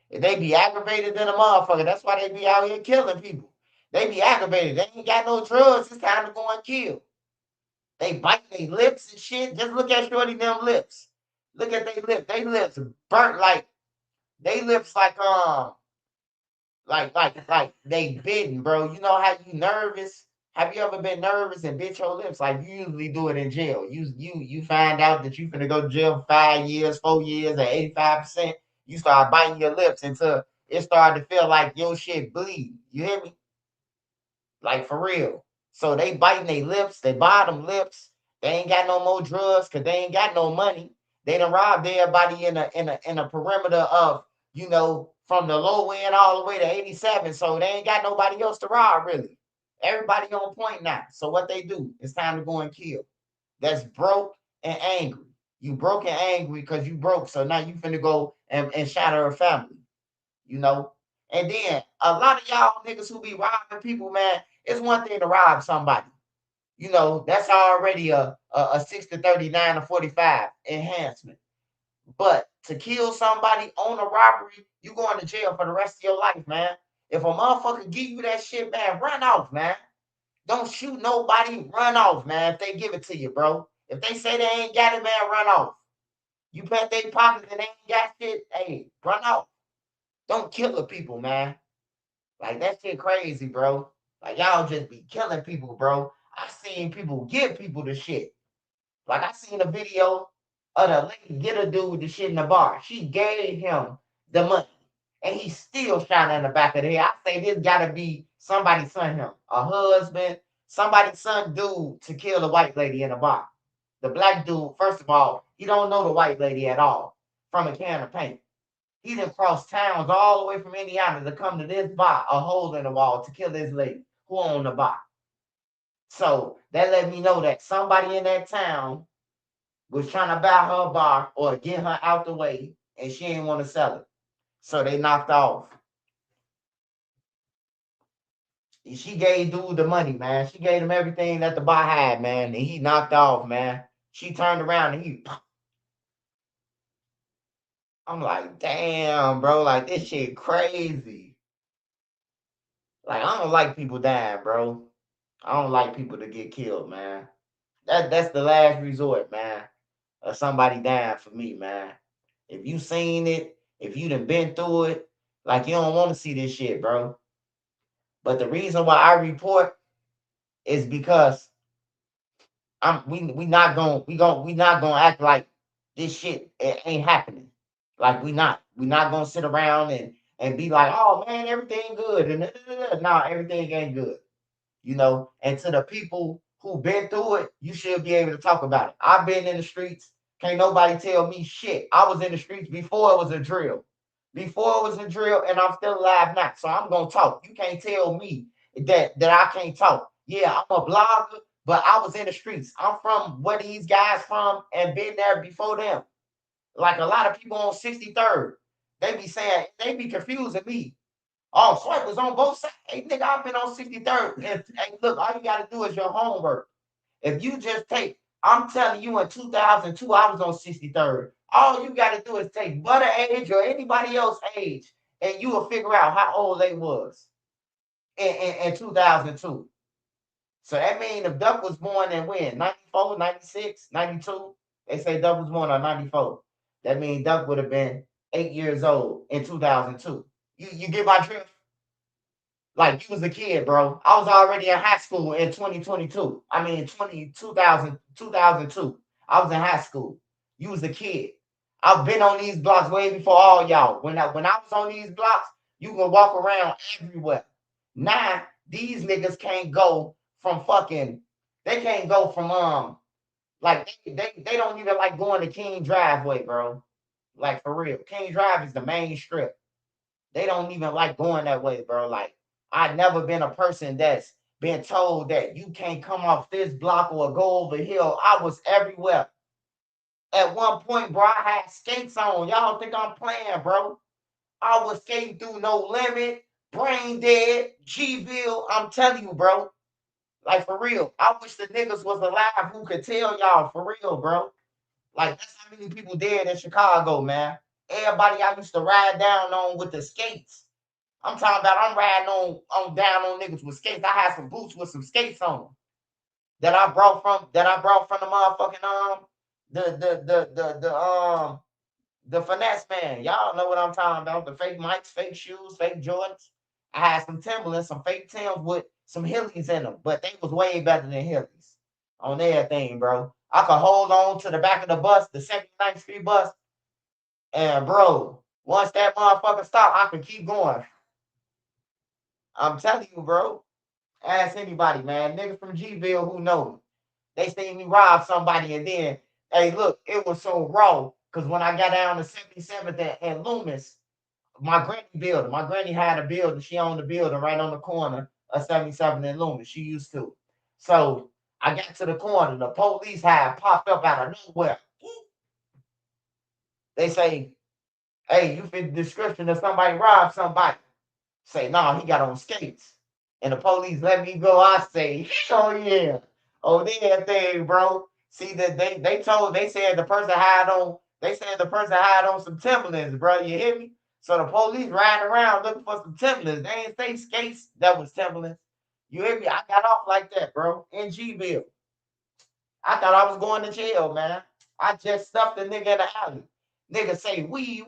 Speaker 1: If they be aggravated than a motherfucker, that's why they be out here killing people. They be aggravated. They ain't got no drugs. It's time to go and kill. They bite their lips and shit. Just look at Shorty them lips. Look at their lips. They lips burnt like they lips like they bitten, bro. You know how you nervous? Have you ever been nervous and bit your lips? Like you usually do it in jail. You find out that you finna go to jail for 5 years, 4 years, or 85%. You start biting your lips until it started to feel like your shit bleed. You hear me? Like for real. So they biting their lips, they bottom lips. They ain't got no more drugs because they ain't got no money. They done robbed everybody in a perimeter of, you know, from the low end all the way to 87. So they ain't got nobody else to rob really. Everybody on point now. So what they do, it's time to go and kill. That's broke and angry. You broke and angry because you broke. So now you finna go and shatter a family. You know? And then a lot of y'all niggas who be robbing people, man, it's one thing to rob somebody. You know, that's already a 6 to 39 or 45 enhancement. But to kill somebody on a robbery, you going to jail for the rest of your life, man. If a motherfucker give you that shit, man, run off, man. Don't shoot nobody, run off, man, if they give it to you, bro. If they say they ain't got it, man, run off. You pat their pockets and they ain't got shit, hey, run off. Don't kill the people, man. Like that shit crazy, bro. Like y'all just be killing people, bro. I seen people give people the shit. Like I seen a video of the lady get a dude the shit in the bar. She gave him the money, and he still shot in the back of the head. I say this gotta be somebody's son him, a husband, somebody's son dude to kill the white lady in the bar. The black dude, first of all, he don't know the white lady at all from a can of paint. He done crossed towns all the way from Indiana to come to this bar, a hole in the wall to kill this lady who owned the bar. So that let me know that somebody in that town was trying to buy her bar or get her out the way, and she didn't want to sell it. So they knocked off. She gave dude the money, man. She gave him everything that the bar had, man, and he knocked off, man. She turned around and he. I'm like, damn, bro, like this shit crazy. Like I don't like people dying, bro. I don't like people to get killed, man. That's the last resort, man, of somebody dying for me, man. If you seen it, if you done been through it, like you don't want to see this shit, bro. But the reason why I report is because we not gonna act like this shit ain't happening. Like we not gonna sit around and be like, oh man, everything good and nah, everything ain't good. You know, and to the people who been through it, you should be able to talk about it. I've been in the streets. Can't nobody tell me shit. I was in the streets before it was a drill. Before it was a drill, and I'm still alive now. So I'm gonna talk. You can't tell me that I can't talk. Yeah, I'm a blogger, but I was in the streets. I'm from where these guys from and been there before them. Like a lot of people on 63rd, they be saying, they be confusing me. Oh, Swipe was on both sides. Hey, nigga, I've been on 63rd. And look, all you got to do is your homework. If you just take, I'm telling you, in 2002, I was on 63rd. All you got to do is take Butter age or anybody else age, and you will figure out how old they was in 2002. So that means if Duck was born in when? 94, 96, 92? They say Duck was born on 94. That means Duck would have been 8 years old in 2002. You get my drift? Like you was a kid, bro. I was already in high school in 2022. I mean 2002. I was in high school. You was a kid. I've been on these blocks way before all y'all. When I was on these blocks, you can walk around everywhere. Now these niggas can't go from fucking. They can't go from like they don't even like going to King Driveway, bro. Like for real, King Drive is the main strip. They don't even like going that way, bro. Like I've never been a person that's been told that you can't come off this block or go over here. I was everywhere. At one point, bro, I had skates on. Y'all think I'm playing, bro? I was skating through No Limit, Brain Dead, G-Ville. I'm telling you, bro. Like, for real. I wish the niggas was alive who could tell y'all, for real, bro. Like, that's how many people dead in Chicago, man. Everybody I used to ride down on with the skates. I'm talking about I'm riding on down on niggas with skates. I had some boots with some skates on them that I brought from the motherfucking the finesse man. Y'all know what I'm talking about. The fake mics, fake shoes, fake Jordans. I had some Timberlands, some fake Timbs with some Hillies in them, but they was way better than Hillies on everything, bro. I could hold on to the back of the bus, the 79th Street bus, and bro, once that motherfucker stopped, I could keep going. I'm telling you, bro. Ask anybody, man. Niggas from G-Ville who know me. They seen me rob somebody, and then, hey, look, it was so raw. Because when I got down to 77th and Loomis, my granny had a building. She owned a building right on the corner of 77th and Loomis. She used to. So I got to the corner. The police had popped up out of nowhere. They say, hey, you fit the description of somebody robbed somebody. Say, no, he got on skates. And the police let me go. I say, oh yeah. Oh, that thing, bro. See that they said the person had on some Timberlands, bro. You hear me? So the police riding around looking for some Timberlands. They ain't say skates that was Timberlands. You hear me? I got off like that, bro. In G-Ville. I thought I was going to jail, man. I just stuffed the nigga in the alley. Nigga say, we.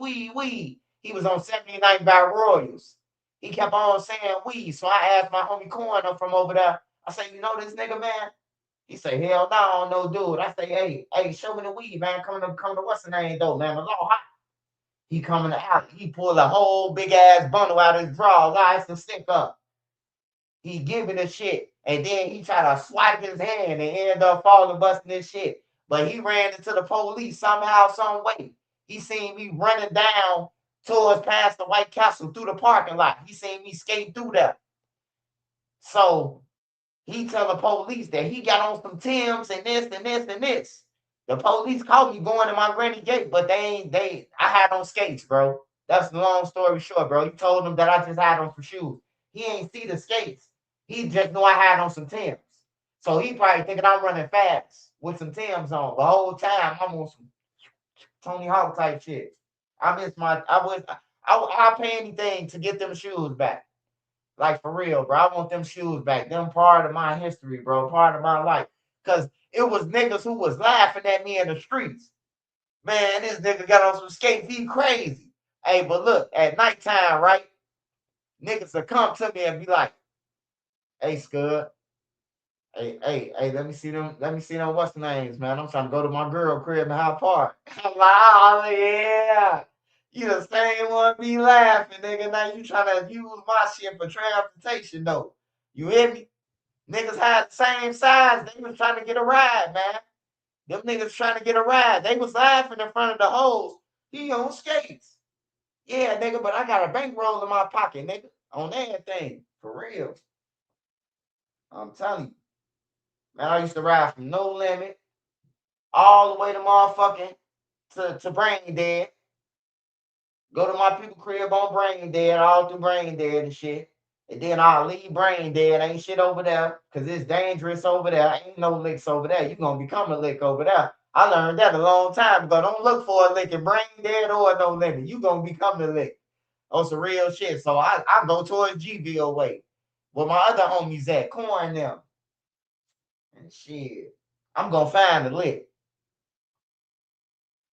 Speaker 1: He was on 79th by Royals. He kept on saying we. So I asked my homie Corner from over there. I say, you know this nigga, man? He say, hell no, I don't know, dude. I say, hey, show me the weed, man. Come to what's the name, though, man? The law hot. He coming out. He pulled a whole big ass bundle out of his drawers. I asked him stick up. He giving the shit. And then he tried to swipe his hand and end up falling busting this shit. But he ran into the police somehow, some way. He seen me running down towards past the White Castle through the parking lot. He seen me skate through there. So he tell the police that he got on some Timbs and this and this and this. The police caught me going to my granny gate, but I had on skates, bro. That's the long story short, bro. He told them that I just had on some shoes. He ain't see the skates. He just knew I had on some Timbs. So he probably thinking I'm running fast with some Timbs on. The whole time I'm on some Tony Hawk type shit. I'll pay anything to get them shoes back. Like for real, bro. I want them shoes back. Them part of my history, bro. Part of my life. Cause it was niggas who was laughing at me in the streets. Man, this nigga got on some skates. He crazy. Hey, but look, at nighttime, right? Niggas will come to me and be like, hey, Scud. Hey, let me see them what's the names, man. I'm trying to go to my girl crib in High Park. I'm like, oh yeah. You the same one be laughing, nigga. Now you trying to use my shit for transportation, though. You hear me? Niggas had the same size. They was trying to get a ride, man. Them niggas trying to get a ride. They was laughing in front of the hoes. He on skates. Yeah, nigga, but I got a bankroll in my pocket, nigga. On everything. For real. I'm telling you. Man, I used to ride from No Limit all the way to motherfucking to Brain Dead. Go to my people crib on Brain Dead, all through Brain Dead and shit. And then I'll leave Brain Dead. Ain't shit over there because it's dangerous over there. Ain't no licks over there. You going to become a lick over there. I learned that a long time ago. Don't look for a lick in Brain Dead or No Limit. You going to become the lick. On some real shit. So I go towards G-Ville way. Where my other homies at. Corn them. And shit. I'm going to find the lick.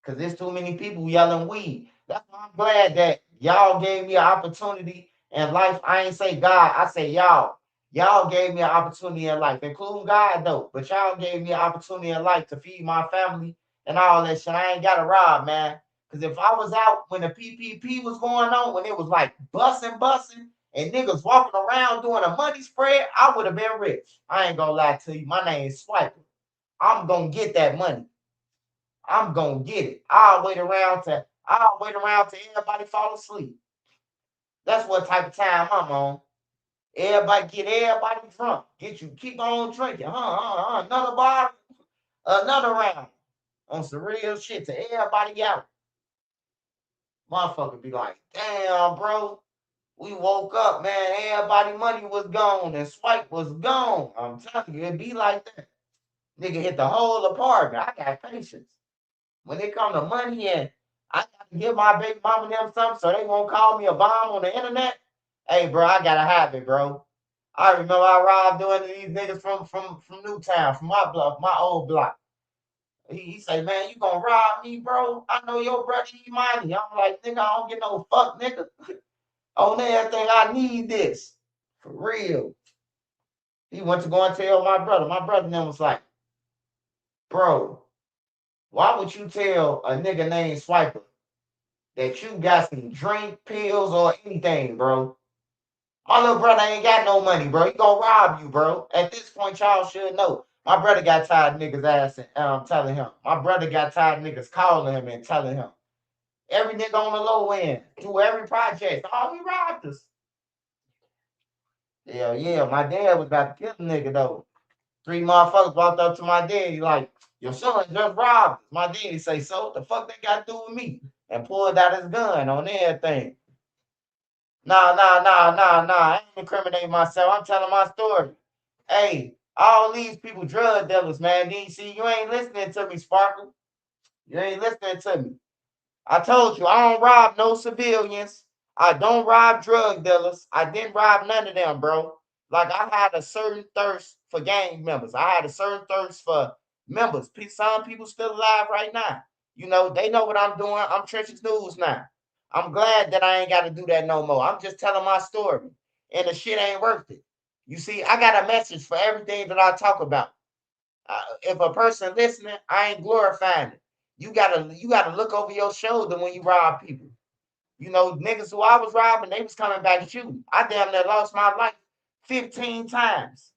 Speaker 1: Because there's too many people yelling weed. That's why I'm glad that y'all gave me an opportunity in life. I ain't say God, I say y'all. Y'all gave me an opportunity in life, including God though. But y'all gave me an opportunity in life to feed my family and all that shit. I ain't got to rob, man. Because if I was out when the PPP was going on, when it was like busting, and niggas walking around doing a money spread, I would have been rich. I ain't gonna lie to you. My name is Swiper. I'm gonna get that money. I'm gonna get it. I'll wait around till everybody fall asleep. That's what type of time I'm on. Get everybody drunk. Keep on drinking. Another bottle, another round. On some real shit to everybody out. Motherfucker be like, damn, bro. We woke up, man. Everybody money was gone and Swipe was gone. I'm telling you, it be like that. Nigga hit the whole apartment. I got patience. When it come to money and I got to give my baby mama them something so they won't call me a bomb on the internet. Hey, bro, I gotta have it, bro. I remember I robbed doing these niggas from Newtown, from my block, my old block. He say, man, you gonna rob me, bro? I know your brother need money. I'm like, nigga, I don't get no fuck, nigga. On everything, I need this. For real. He went to go and tell my brother. My brother then was like, bro, why would you tell a nigga named Swiper that you got some drink, pills, or anything, bro? My little brother ain't got no money, bro. He gonna rob you, bro. At this point, y'all should know. My brother got tired of niggas asking, telling him. My brother got tired of niggas calling him and telling him. Every nigga on the low end, through every project. Oh, he robbed us. Hell yeah, my dad was about to kill the nigga though. 3 motherfuckers walked up to my dad. He like, your son just robbed us. My daddy say, so what the fuck they got to do with me? And pulled out his gun on everything. Nah. I ain't incriminating myself. I'm telling my story. Hey, all these people drug dealers, man. DC, you ain't listening to me, Sparkle. You ain't listening to me. I told you, I don't rob no civilians. I don't rob drug dealers. I didn't rob none of them, bro. Like, I had a certain thirst for gang members. I had a certain thirst for members. Some people still alive right now. You know, they know what I'm doing. I'm Trenches News now. I'm glad that I ain't got to do that no more. I'm just telling my story. And the shit ain't worth it. You see, I got a message for everything that I talk about. If a person listening, I ain't glorifying it. You gotta look over your shoulder when you rob people. You know, niggas who I was robbing, they was coming back shooting. I damn near lost my life 15 times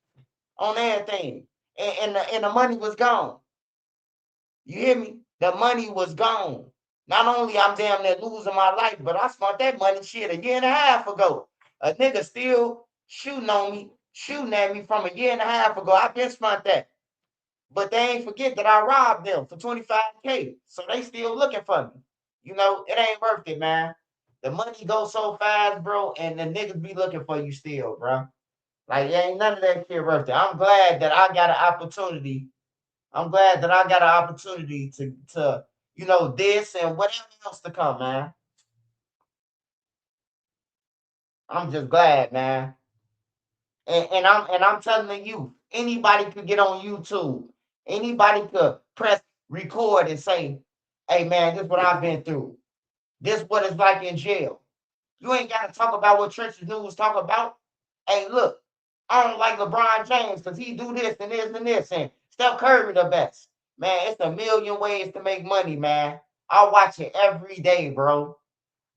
Speaker 1: on everything. And the money was gone. You hear me? The money was gone. Not only I'm damn near losing my life, but I spent that money shit a year and a half ago. A nigga still shooting at me from a year and a half ago. I been spent that. But they ain't forget that I robbed them for $25K. So they still looking for me. You know, it ain't worth it, man. The money goes so fast, bro, and the niggas be looking for you still, bro. Like, ain't none of that shit worth it. I'm glad that I got an opportunity. I'm glad that I got an opportunity to you know, this and whatever else to come, man. I'm just glad, man. And I'm telling the youth, anybody could get on YouTube. Anybody could press record and say, hey man, this is what I've been through. This is what it's like in jail. You ain't got to talk about what Trenches News talk about. Hey, look, I don't like LeBron James because he do this and this and this. And Steph Curry the best. Man, it's a million ways to make money, man. I watch it every day, bro.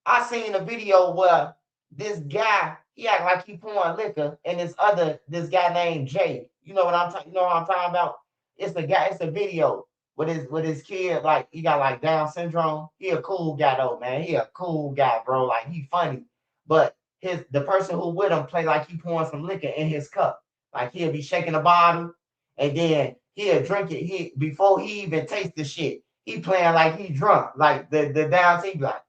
Speaker 1: I seen a video where this guy, he act like he pouring liquor, and this guy named Jay. You know what I'm talking about? It's a video with his kid, like he got like Down syndrome. He a cool guy though, man. He a cool guy, bro. Like he funny. But the person who with him play like he pouring some liquor in his cup. Like he'll be shaking the bottle and then he'll drink it. Before he even taste the shit, he playing like he drunk. Like the Down he like,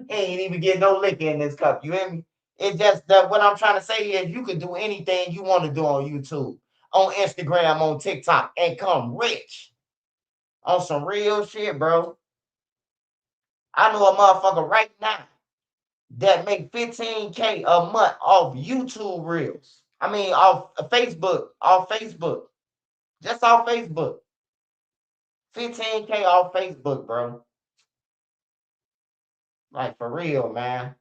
Speaker 1: he ain't even getting no liquor in this cup. You hear me? It's just that what I'm trying to say is you can do anything you want to do on YouTube, on Instagram, on TikTok, and come rich on some real shit, bro. I know a motherfucker right now that make $15K a month off YouTube reels. I mean, off Facebook, just off Facebook. $15K off Facebook, bro. Like for real, man.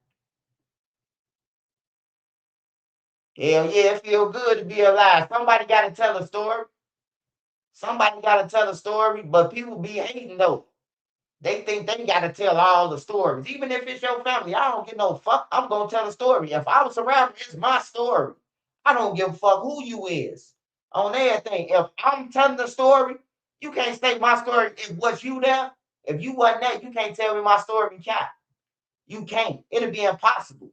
Speaker 1: Hell yeah, it feel good to be alive. Somebody got to tell a story. Somebody got to tell a story, but people be hating though. They think they gotta tell all the stories. Even if it's your family, I don't give no fuck. I'm gonna tell the story. If I was around, it's my story. I don't give a fuck who you is. On everything. If I'm telling the story, you can't state my story. If was you there, if you wasn't there, you can't tell me my story, Cap. You can't. It'll be impossible.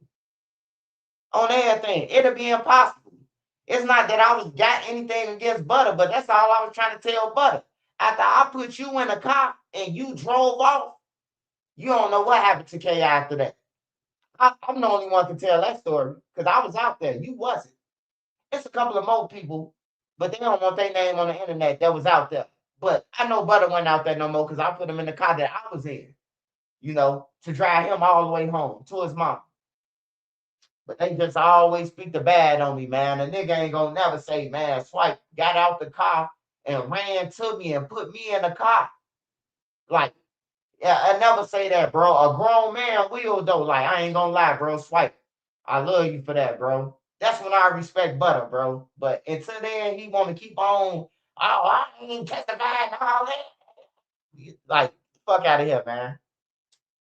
Speaker 1: On everything. It'll be impossible. It's not that I was got anything against Butter, but that's all I was trying to tell Butter. After I put you in a car and you drove off, you don't know what happened to K after that. I'm the only one to tell that story because I was out there. You wasn't. It's a couple of more people, but they don't want their name on the internet that was out there. But I know Butter wasn't out there no more because I put him in the car that I was in, to drive him all the way home to his mom. But they just always speak the bad on me, man. A nigga ain't gonna never say, man, Swipe got out the car and ran to me and put me in the car. Like, yeah, I never say that, bro. A grown man will, though. Like, I ain't gonna lie, bro. Swipe. I love you for that, bro. That's when I respect Butter, bro. But until then, he want to keep on, oh, I ain't testifying and all that. Like, fuck out of here, man.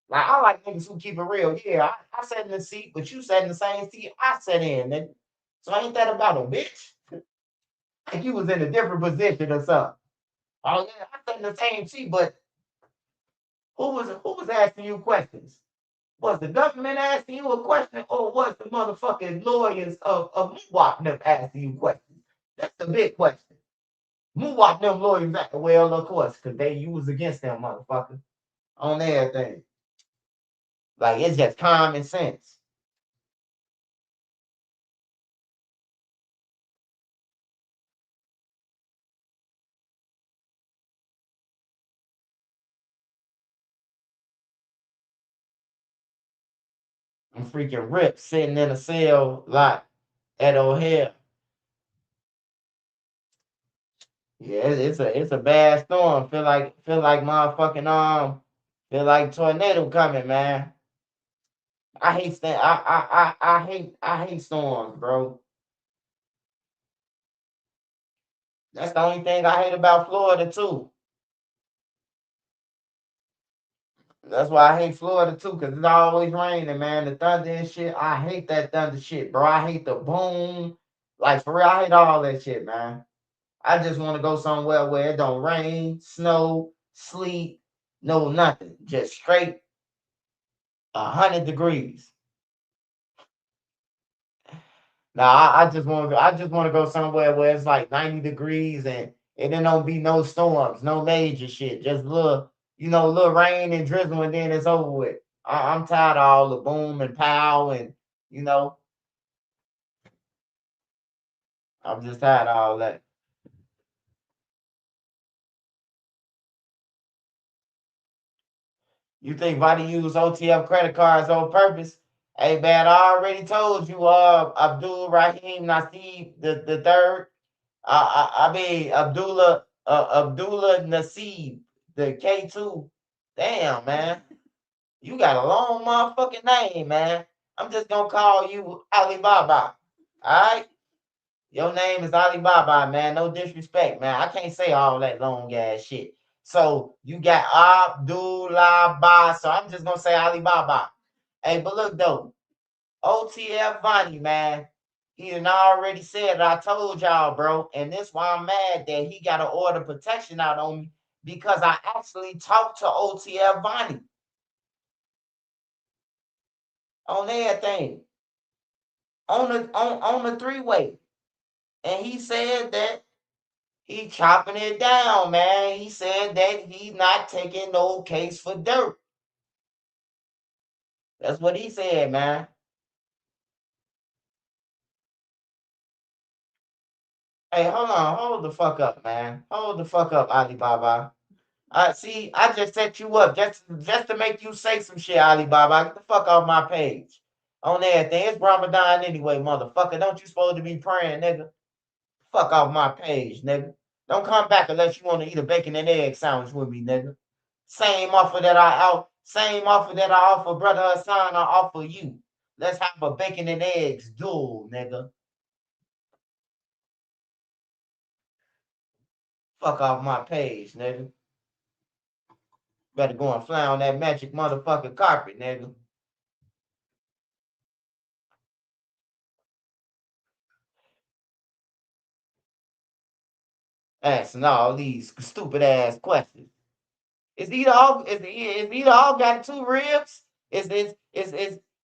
Speaker 1: Like, I like niggas who keep it real. Yeah, I sat in the seat, but you sat in the same seat I sat in, nigga. So ain't that about a bitch? Like you was in a different position or something. Oh yeah, I sat in the same seat, but who was asking you questions? Was the government asking you a question, or was the motherfucking lawyers of Muwap them asking you questions? That's the big question. Muwap them lawyers, well, of course, because you was against them, motherfucker, on everything. Like, it's just common sense. I'm freaking ripped sitting in a cell lot at O'Hare. Yeah, it's a bad storm. Feel like motherfucking feel like tornado coming, man. I hate storms, bro. That's the only thing I hate about Florida too. That's why I hate Florida too, because it's always raining, man. The thunder and shit. I hate that thunder shit, bro. I hate the boom. Like for real, I hate all that shit, man. I just want to go somewhere where it don't rain, snow, sleet, no nothing. Just straight 100 degrees. Now I just want to go somewhere where it's like 90 degrees and it don't be no storms, no major shit. Just little rain and drizzle and then it's over with. I'm tired of all the boom and pow and you know, I'm just tired of all that. You think Vadi use OTF credit cards on purpose? Hey man, I already told you, Abdul Rahim Nasib the third. I mean Abdullah Nasib, the K2. Damn man, you got a long motherfucking name, man. I'm just gonna call you Alibaba. All right, your name is Alibaba, man. No disrespect, man. I can't say all that long ass shit. So you got Abdullah Ba. So I'm just gonna say Alibaba. Hey, but look though, OTF Vonnie, man. He done already said it. I told y'all, bro. And this why I'm mad that he got to order protection out on me because I actually talked to OTF Vonnie on everything. On the three-way. And he said that he chopping it down, man. He said that he not taking no case for dirt. That's what he said, man. Hey, hold on. Hold the fuck up, man. Hold the fuck up, Alibaba. See, I just set you up just to make you say some shit, Alibaba. Get the fuck off my page. On everything. It's Ramadan anyway, motherfucker. Don't you supposed to be praying, nigga? Fuck off my page, nigga. Don't come back unless you want to eat a bacon and egg sandwich with me, nigga. Same offer that I offer Brother Hassan, I offer you. Let's have a bacon and eggs duel, nigga. Fuck off my page, nigga. Better go and fly on that magic motherfucking carpet, nigga. Asking all these stupid ass questions. Is either all got 2 ribs? Does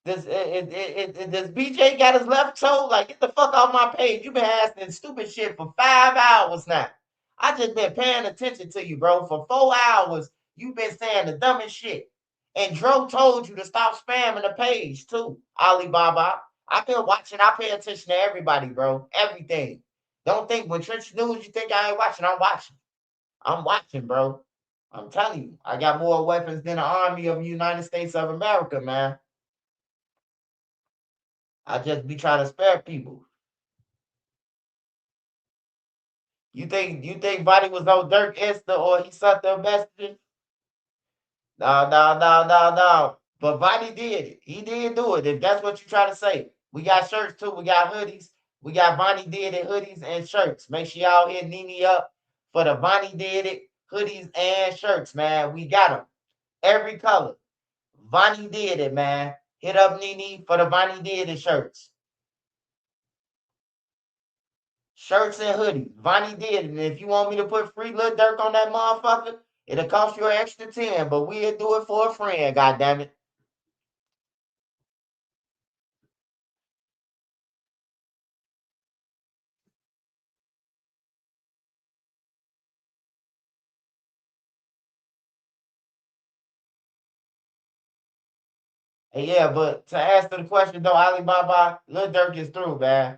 Speaker 1: BJ got his left toe? Like, get the fuck off my page. You been asking stupid shit for 5 hours now. I just been paying attention to you, bro. For 4 hours, you been saying the dumbest shit. And Dro told you to stop spamming the page too, Alibaba. I've been watching. I pay attention to everybody, bro. Everything. Don't think when Trench News you think I ain't watching. I'm watching. I'm watching, bro. I'm telling you, I got more weapons than the army of the United States of America, man. I just be trying to spare people. You think Body was on Dirk Esther or he sent the messages? No. But Body did it. He did do it. If that's what you try to say. We got shirts too. We got hoodies. We got Bonnie did it hoodies and shirts. Make sure y'all hit Nene up for the Bonnie did it hoodies and shirts, man. We got them. Every color. Bonnie did it, man. Hit up Nene for the Bonnie did it shirts. Shirts and hoodies. Bonnie did it. And if you want me to put free Lil Durk on that motherfucker, it'll cost you an extra 10, but we'll do it for a friend, goddammit. Yeah, but to answer the question though, Alibaba, Lil Durk is through, man.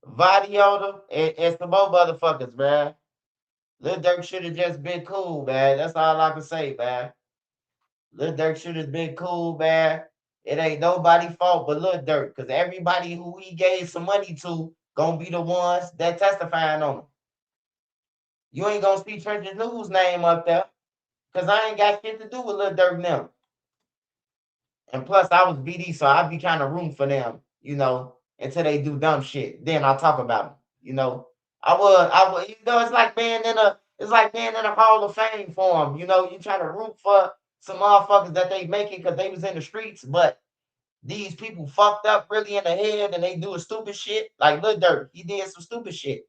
Speaker 1: Vadiola and some more motherfuckers, man. Lil Durk should have just been cool, man. That's all I can say, man. Lil Durk should have been cool, man. It ain't nobody's fault but Lil Durk, because everybody who he gave some money to gonna be the ones that testifying on him. You ain't gonna see Trench's News name up there, because I ain't got shit to do with Lil Durk now. And plus, I was BD, so I'd be kind of rooting for them, until they do dumb shit. Then I'll talk about them, I would, it's like being in a Hall of Fame for them. You try to root for some motherfuckers that they making because they was in the streets, but these people fucked up really in the head and they do a stupid shit. Like Lil Durk, he did some stupid shit.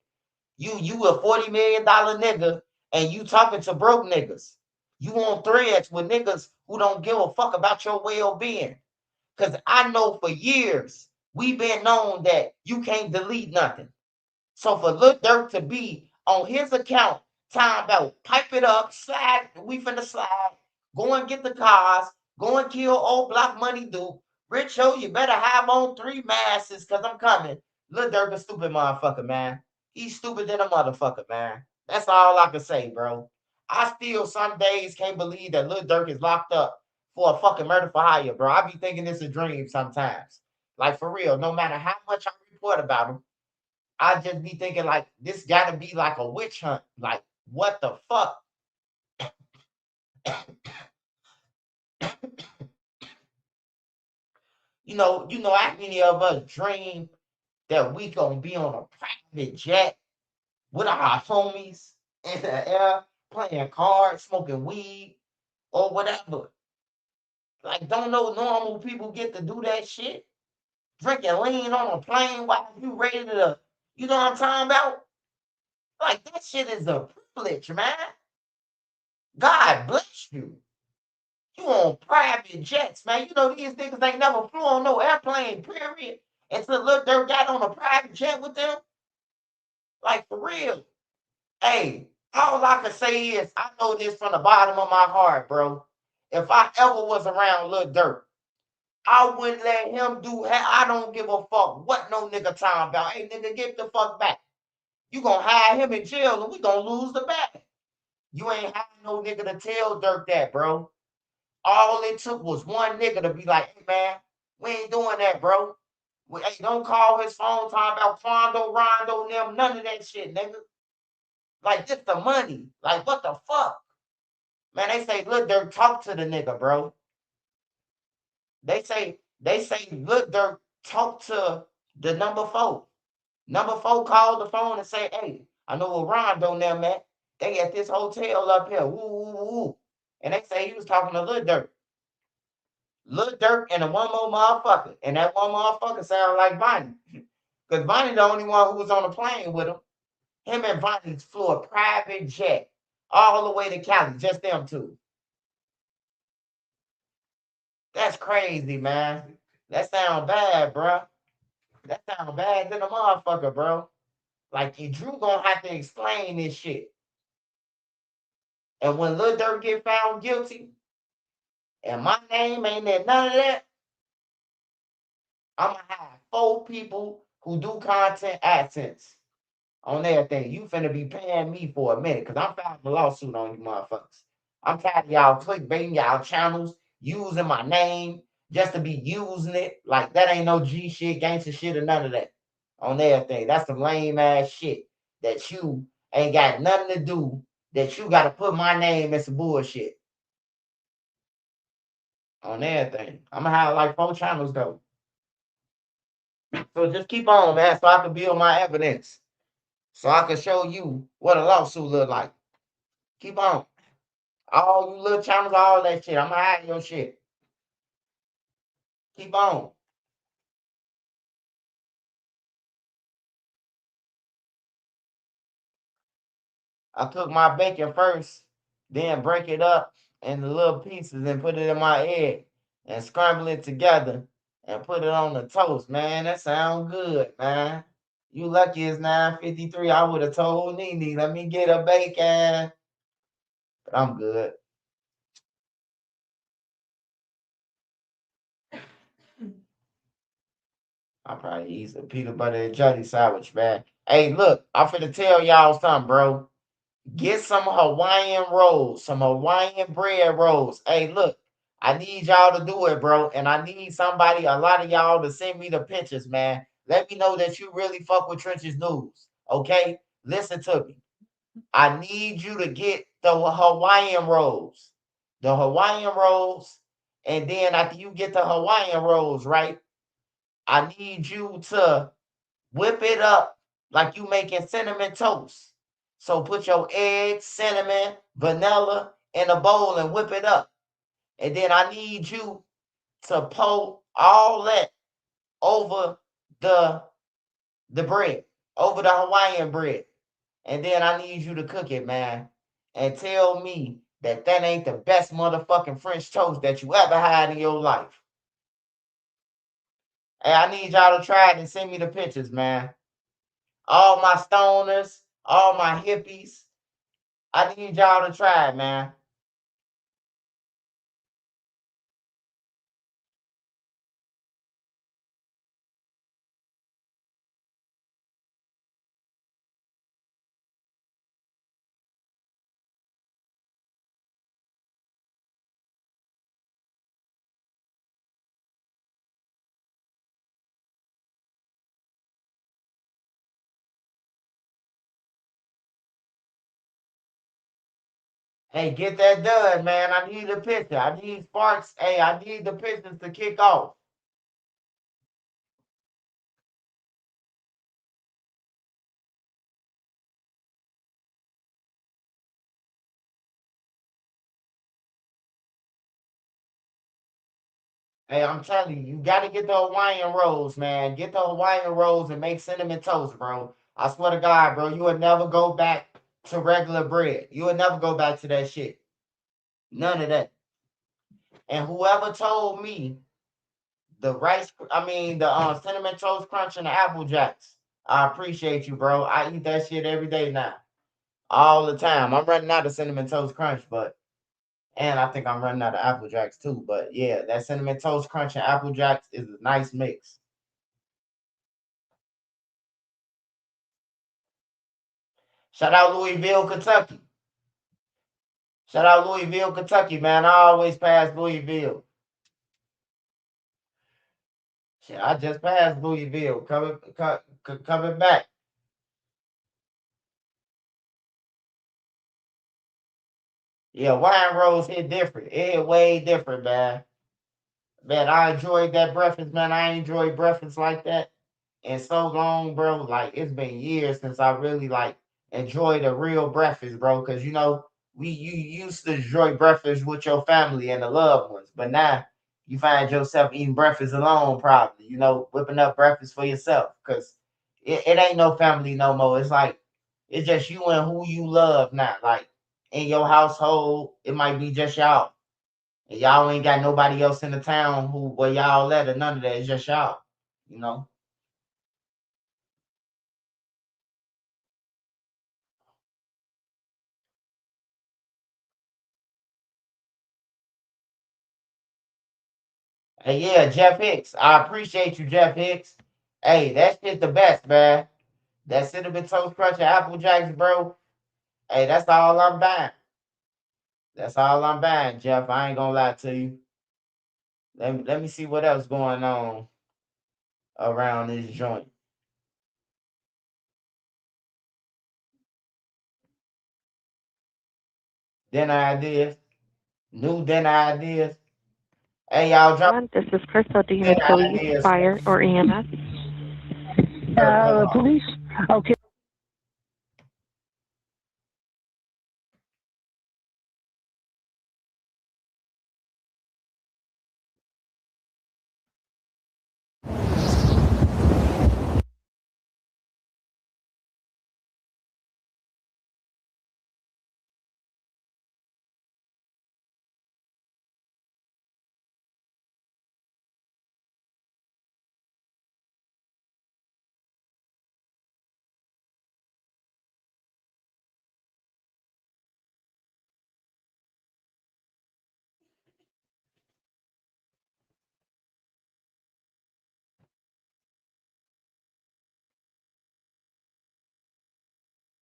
Speaker 1: You a $40 million nigga and you talking to broke niggas. You on threads with niggas who don't give a fuck about your well-being. Because I know for years, we've been known that you can't delete nothing. So for Lil Durk to be on his account, time about pipe it up, slide, we finna slide, go and get the cars, go and kill old Block Money Duke. Rich Ho, you better have on 3 masses because I'm coming. Lil Durk a stupid motherfucker, man. He's stupid than a motherfucker, man. That's all I can say, bro. I still some days can't believe that Lil Durk is locked up for a fucking murder for hire, bro. I be thinking it's a dream sometimes. Like, for real, no matter how much I report about him, I just be thinking, like, this gotta be like a witch hunt. Like, what the fuck? How many of us dream that we gonna be on a private jet with our homies in the air, playing cards, smoking weed, or whatever. Like, don't no normal people get to do that shit? Drinking lean on a plane while you ready to, you know what I'm talking about? Like, that shit is a privilege, man. God bless you. You on private jets, man. These niggas ain't never flew on no airplane, period. Until Lil Durk got on a private jet with them. Like, for real. Hey, all I can say is, I know this from the bottom of my heart, bro. If I ever was around Lil Durk, I wouldn't let him do. I don't give a fuck what no nigga talking about. Hey, nigga, get the fuck back. You gonna hide him in jail and we gonna lose the battle. You ain't having no nigga to tell Durk that, bro. All it took was one nigga to be like, hey, man, we ain't doing that, bro. Hey, don't call his phone talking about Quando, Rondo, them, none of that shit, nigga. Like, just the money. Like, what the fuck? Man, they say, Lil Durk talk to the nigga, bro. They say, Lil Durk talk to the number 4. Number 4 called the phone and say, hey, I know where Rondo them at. They at this hotel up here. Woo, woo, woo. And they say he was talking to Lil Durk. Lil Durk and a one more motherfucker. And that one motherfucker sound like Bonnie. Because Bonnie the only one who was on the plane with him. Him and Bonnie flew a private jet all the way to Cali, just them two. That's crazy, man. That sound bad, bro. That sound bad than a motherfucker, bro. Like, Drew gonna have to explain this shit. And when Lil Durk get found guilty, and my name ain't in none of that, I'm gonna have 4 people who do content AdSense on everything. You finna be paying me for a minute, because I'm filing a lawsuit on you motherfuckers. I'm tired of y'all clickbaiting y'all channels, using my name just to be using it. Like, that ain't no G shit, gangster shit, or none of that. On everything. That's some lame ass shit that you ain't got nothing to do, that you gotta put my name in some bullshit. On everything. I'm gonna have like 4 channels though. So just keep on, man, so I can build my evidence. So I can show you what a lawsuit look like. Keep on. All you little channels, all that shit. I'm gonna hide your shit. Keep on. I cook my bacon first, then break it up into little pieces and put it in my egg and scramble it together and put it on the toast, man. That sound good, man. You lucky it's 9:53. I would have told Nene, let me get a bacon. But I'm good. I'll probably eat some peanut butter and jelly sandwich, man. Hey, look, I'm finna tell y'all something, bro. Get some Hawaiian rolls, some Hawaiian bread rolls. Hey, look, I need y'all to do it, bro. And I need somebody, a lot of y'all, to send me the pictures, man. Let me know that you really fuck with Trenches News. Okay? Listen to me. I need you to get the Hawaiian rolls. The Hawaiian rolls. And then after you get the Hawaiian rolls, right? I need you to whip it up like you making cinnamon toast. So put your eggs, cinnamon, vanilla in a bowl and whip it up. And then I need you to pour all that over the bread, over the Hawaiian bread. And then I need you to cook it, man. And tell me that that ain't the best motherfucking French toast that you ever had in your life. Hey, I need y'all to try it and send me the pictures, man. All my stoners, all my hippies, I need y'all to try it, man. Hey, get that done, man. I need a picture. I need sparks. Hey, I need the pictures to kick off. Hey, I'm telling you, you got to get the Hawaiian rolls, man. Get the Hawaiian rolls and make cinnamon toast, bro. I swear to God, bro, you would never go back to regular bread. You would never go back to that shit. None of that. And whoever told me the cinnamon toast crunch and the Apple Jacks, I appreciate you, bro. I eat that shit every day now. All the time. I'm running out of cinnamon toast crunch, and I think I'm running out of Apple Jacks too. But yeah, that cinnamon toast crunch and Apple Jacks is a nice mix. Shout out Louisville, Kentucky. Shout out Louisville, Kentucky, man. I always pass Louisville. Shit, I just passed Louisville. Coming back. Yeah, wine rolls hit different. It hit way different, man. Man, I enjoyed that breakfast, man. I ain't enjoyed breakfast like that in so long, bro. Like, it's been years since I really, like, enjoyed a real breakfast, bro. Because, you used to enjoy breakfast with your family and the loved ones, but now you find yourself eating breakfast alone, probably, whipping up breakfast for yourself, because it ain't no family no more. It's like it's just you and who you love now. Like in your household, it might be just y'all. And y'all ain't got nobody else in the town where y'all at or none of that. It's just y'all, you know. Hey, yeah, Jeff Hicks. I appreciate you, Jeff Hicks. Hey, that shit the best, man. That cinnamon toast crunch and apple jacks, bro. Hey, that's all I'm buying. That's all I'm buying, Jeff. I ain't gonna lie to you. Let me see what else going on around this joint. Dinner ideas. New dinner ideas. Hey, y'all drop
Speaker 4: This is Crystal. Do you need
Speaker 1: dinner
Speaker 4: police,
Speaker 1: ideas.
Speaker 4: fire, or EMS?
Speaker 1: Police.
Speaker 4: Okay.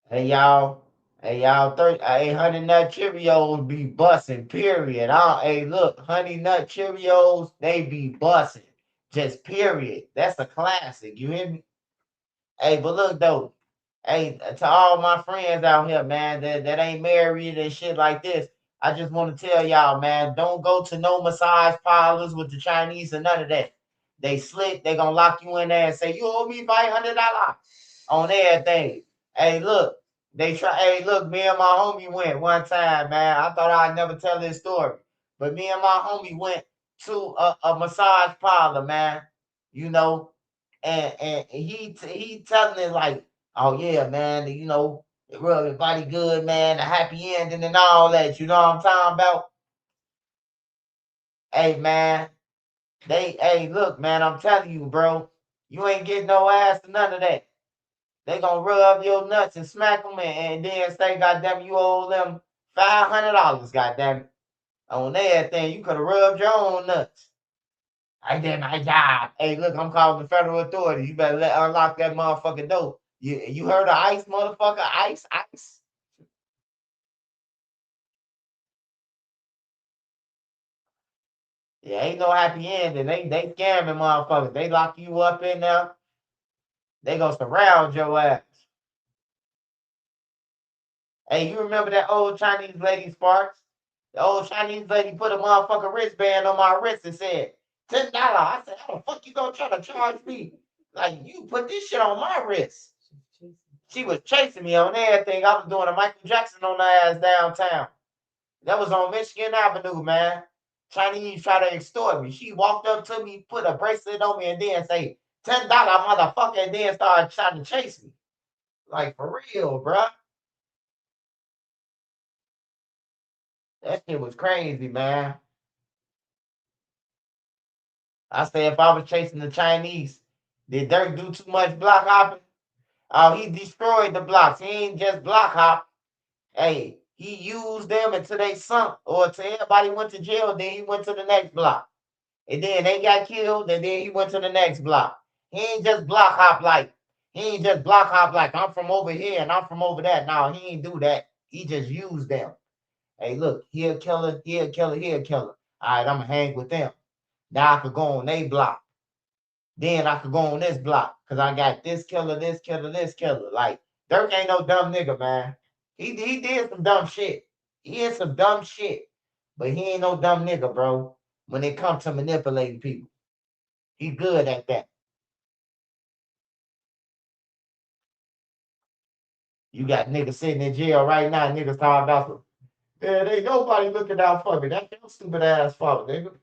Speaker 1: Hey y'all, hey, Honey Nut Cheerios be busting, period. Hey, look, Honey Nut Cheerios, they be busting. Just period. That's a classic. You hear me? Hey, but look though, hey, to all my friends out here, man, that ain't married and shit like this, I just want to tell y'all, man, don't go to no massage parlors with the Chinese and none of that. They slick, they gonna lock you in there and say, you owe me $500 on everything. Hey, look, hey, look, me and my homie went one time, man. I thought I'd never tell this story. But me and my homie went to a massage parlor, man. You know, and he telling it like, oh yeah, man, everybody good, man, the happy ending and all that. You know what I'm talking about? Hey man, hey, look, man, I'm telling you, bro, you ain't getting no ass to none of that. They gonna rub your nuts and smack them and then say, goddamn, you owe them $500, goddamn it. On everything, you could have rubbed your own nuts. I did my job. Hey, look, I'm calling the federal authorities. You better unlock that motherfucking door. You heard of ICE, motherfucker? ICE. Yeah, ain't no happy ending. They scamming motherfuckers. They lock you up in there. They gonna surround your ass. Hey, you remember that old Chinese lady, Sparks? The old Chinese lady put a motherfucking wristband on my wrist and said, $10. I said, how the fuck you gonna try to charge me? Like, you put this shit on my wrist. She was chasing me on everything. I was doing a Michael Jackson on her ass downtown. That was on Michigan Avenue, man. Chinese try to extort me. She walked up to me, put a bracelet on me, and then say, $10, motherfucker, and then started trying to chase me. Like, for real, bruh. That shit was crazy, man. I say if I was chasing the Chinese, did Dirk do too much block hopping? Oh, he destroyed the blocks. He ain't just block hop. Hey, he used them until they sunk or until everybody went to jail. Then he went to the next block. And then they got killed. And then he went to the next block. He ain't just block hop like, I'm from over here and I'm from over there. No, he ain't do that. He just used them. Hey, look, he a killer, he a killer, he a killer. All right, I'm going to hang with them. Now I could go on they block. Then I could go on this block because I got this killer, this killer, this killer. Like, Dirk ain't no dumb nigga, man. He did some dumb shit. He did some dumb shit. But he ain't no dumb nigga, bro. When it comes to manipulating people, he good at that. You got niggas sitting in jail right now. Niggas talking about Man, ain't nobody looking out for me. That's your stupid ass fault, nigga.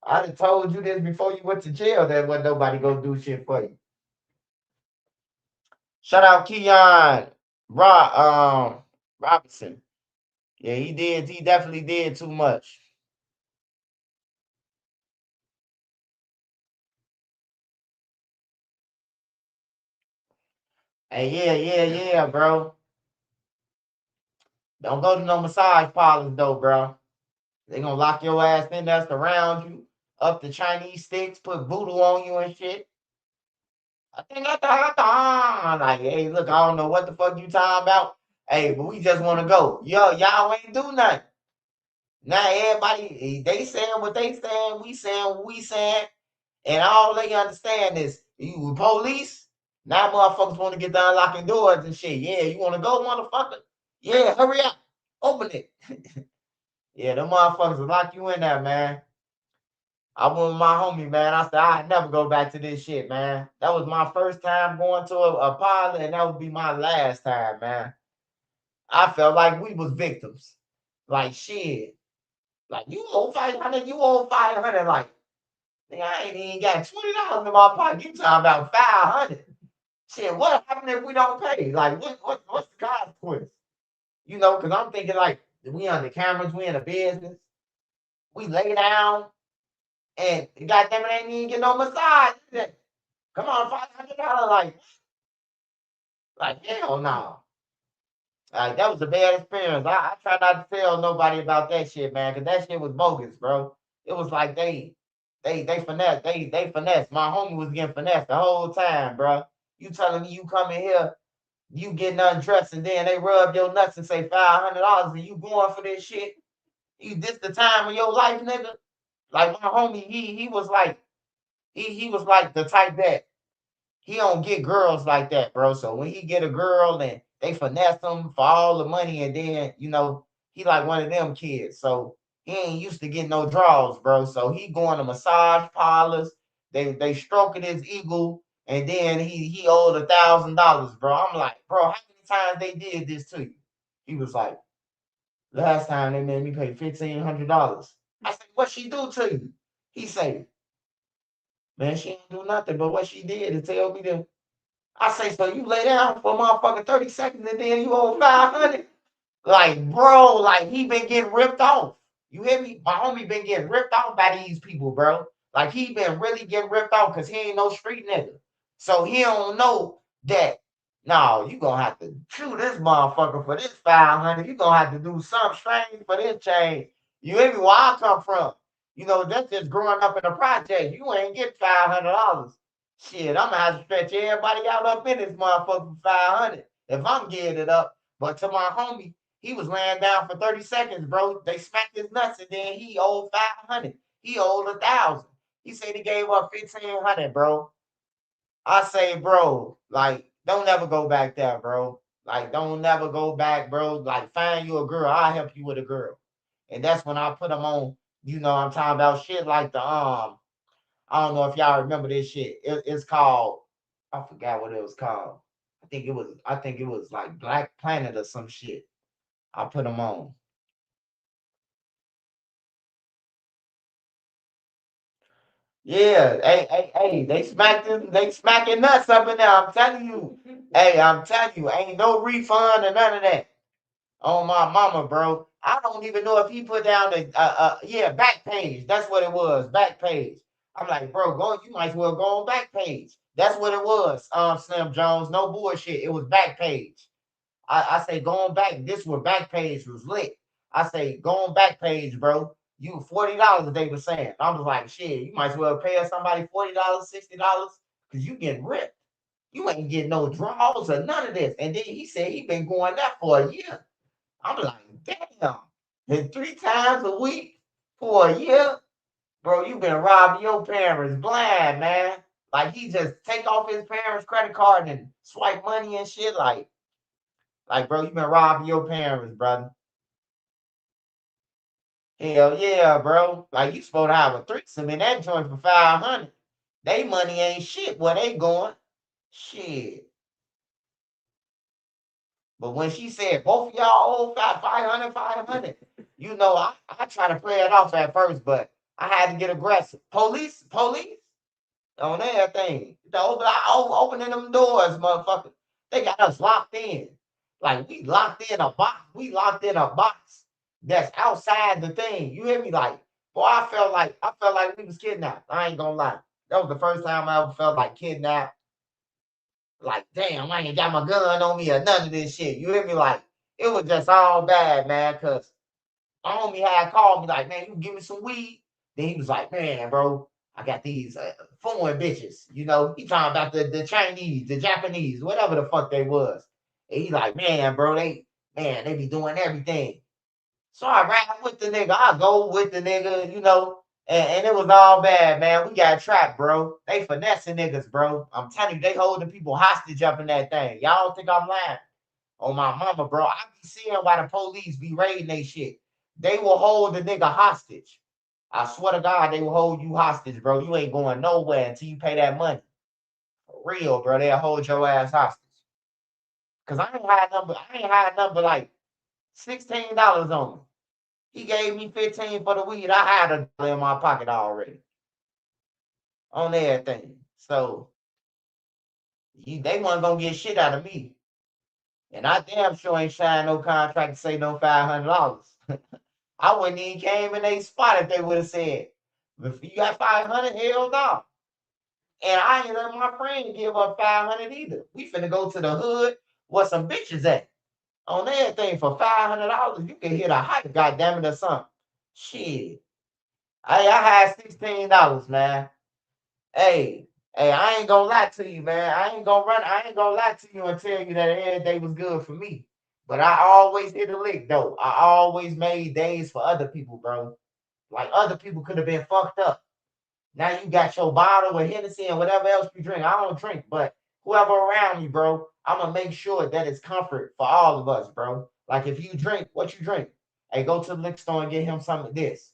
Speaker 1: I done told you this before you went to jail that wasn't nobody gonna do shit for you. Shout out Keon Robinson. Yeah, he did. He definitely did too much. Hey, yeah, bro. Don't go to no massage parlors though, bro. They gonna lock your ass in there, surround you, up the Chinese sticks, put voodoo on you and shit. I think like, hey, look, I don't know what the fuck you talking about. Hey, but we just wanna go. Yo, y'all ain't do nothing. Now everybody, they saying what they saying, we saying what we saying, and all they understand is you police. Now motherfuckers want to get down locking doors and shit. Yeah, you want to go, motherfucker? Yeah, hurry up, open it. Yeah, them motherfuckers will lock you in there, man. I went with my homie, man. I said I'd never go back to this shit, man. That was my first time going to a pilot, and that would be my last time, man. I felt like we was victims. Like shit. Like you owe 500, you owe 500. Like, nigga, I ain't even got $20 in my pocket. You talking about 500. Shit, what happened if we don't pay? Like, what's the consequence? You know, because I'm thinking like we on the cameras, we in a business, we lay down, and goddamn it, ain't even get no massage. Come on, $500, like hell no. Like that was a bad experience. I try not to tell nobody about that shit, man, because that shit was bogus, bro. It was like they finesse, they finesse. My homie was getting finessed the whole time, bro. You telling me you come in here, you getting undressed, and then they rub your nuts and say $500, and you going for this shit? You this the time of your life, nigga? Like my homie, he was like he was like the type that he don't get girls like that, bro. So when he get a girl and they finesse him for all the money, and then he like one of them kids. So he ain't used to getting no draws, bro. So he going to massage parlors. They stroking his ego, and then he owed $1,000, bro. I'm like, bro, how many times they did this to you? He was like, last time they made me pay $1,500. I said, what she do to you? He said, man, she ain't do nothing, but what she did is tell me to. I say, so you lay down for motherfucking 30 seconds and then you owe 500? Like, bro, like he been getting ripped off. You hear me? My homie been getting ripped off by these people, bro. Like he been really getting ripped off because he ain't no street nigga. So he don't know that. No, you gonna have to chew this motherfucker for this 500. You gonna have to do something strange for this change. You hear me? Where I come from? That's just growing up in the project. You ain't get $500. Shit, I'm gonna have to stretch everybody out up in this motherfucker for 500 if I'm getting it up. But to my homie, he was laying down for 30 seconds, bro. They smacked his nuts, and then he owed 500. He owed 1,000. He said he gave up 1,500, bro. I say, bro, like, don't never go back there, bro. Like, don't never go back, bro. Like, find you a girl. I'll help you with a girl. And that's when I put them on, I'm talking about shit like I don't know if y'all remember this shit. It's called, I forgot what it was called. I think it was like Black Planet or some shit. I put them on. Yeah, hey, they smacking nuts up in there. I'm telling you. Hey, I'm telling you, ain't no refund or none of that. On my mama, bro. I don't even know if he put down the back page. That's what it was, back page. I'm like, bro, you might as well go on back page. That's what it was, Slim Jones. No bullshit. It was back page. I say going back, this where back page was lit. I say going back page, bro. You $40 they were saying. I was like, shit, you might as well pay somebody $40, $60, because you getting ripped. You ain't getting no draws or none of this. And then he said he been going that for a year. I'm like, damn. And 3 times a week for a year, bro, you been robbing your parents blind, man. Like he just take off his parents' credit card and swipe money and shit. Like, bro, you been robbing your parents, brother. Hell yeah, bro. Like you supposed to have a threesome in that joint for 500. They money ain't shit where they going. Shit. But when she said both of y'all owe 500, 500, you know, I try to play it off at first, but I had to get aggressive. Police on everything. Opening them doors, motherfucker. They got us locked in. Like we locked in a box. We locked in a box that's outside the thing. You hear me? Like, boy, I felt like we was kidnapped. I ain't gonna lie. That was the first time I ever felt like kidnapped. Like, damn, I ain't got my gun on me or none of this shit. You hear me? Like, it was just all bad, man, because my homie had called me like, man, you give me some weed. Then he was like, man, bro, I got these foreign bitches. You know, he talking about the Chinese, the Japanese, whatever the fuck they was. And he like, man, bro, they be doing everything. So I ride with the nigga. I go with the nigga, you know, and it was all bad, man. We got trapped, bro. They finessing niggas, bro. I'm telling you, they holding people hostage up in that thing. Y'all don't think I'm lying? On my mama, bro. I be seeing why the police be raiding they shit. They will hold the nigga hostage. I swear to God, they will hold you hostage, bro. You ain't going nowhere until you pay that money. For real, bro. They'll hold your ass hostage. Cause I ain't had number like $16 on me. He gave me 15 for the weed. I had a dollar in my pocket already. On everything. So they wasn't gonna get shit out of me. And I damn sure ain't signed no contract to say no $500. I wouldn't even came in a spot if they would have said, if you got 500, hell no. And I ain't let my friend give up 500 either. We finna go to the hood where some bitches at. On everything for $500, you can hit a hike, goddamn it, or something. Shit. I had $16, man. Hey, I ain't gonna lie to you, man. I ain't gonna lie to you and tell you that every day was good for me. But I always hit a lick, though. I always made days for other people, bro. Like other people could have been fucked up. Now you got your bottle with Hennessy and whatever else you drink. I don't drink, but whoever around me, bro, I'm gonna make sure that it's comfort for all of us, bro. Like if you drink, what you drink? Hey, go to the liquor store and get him some of this.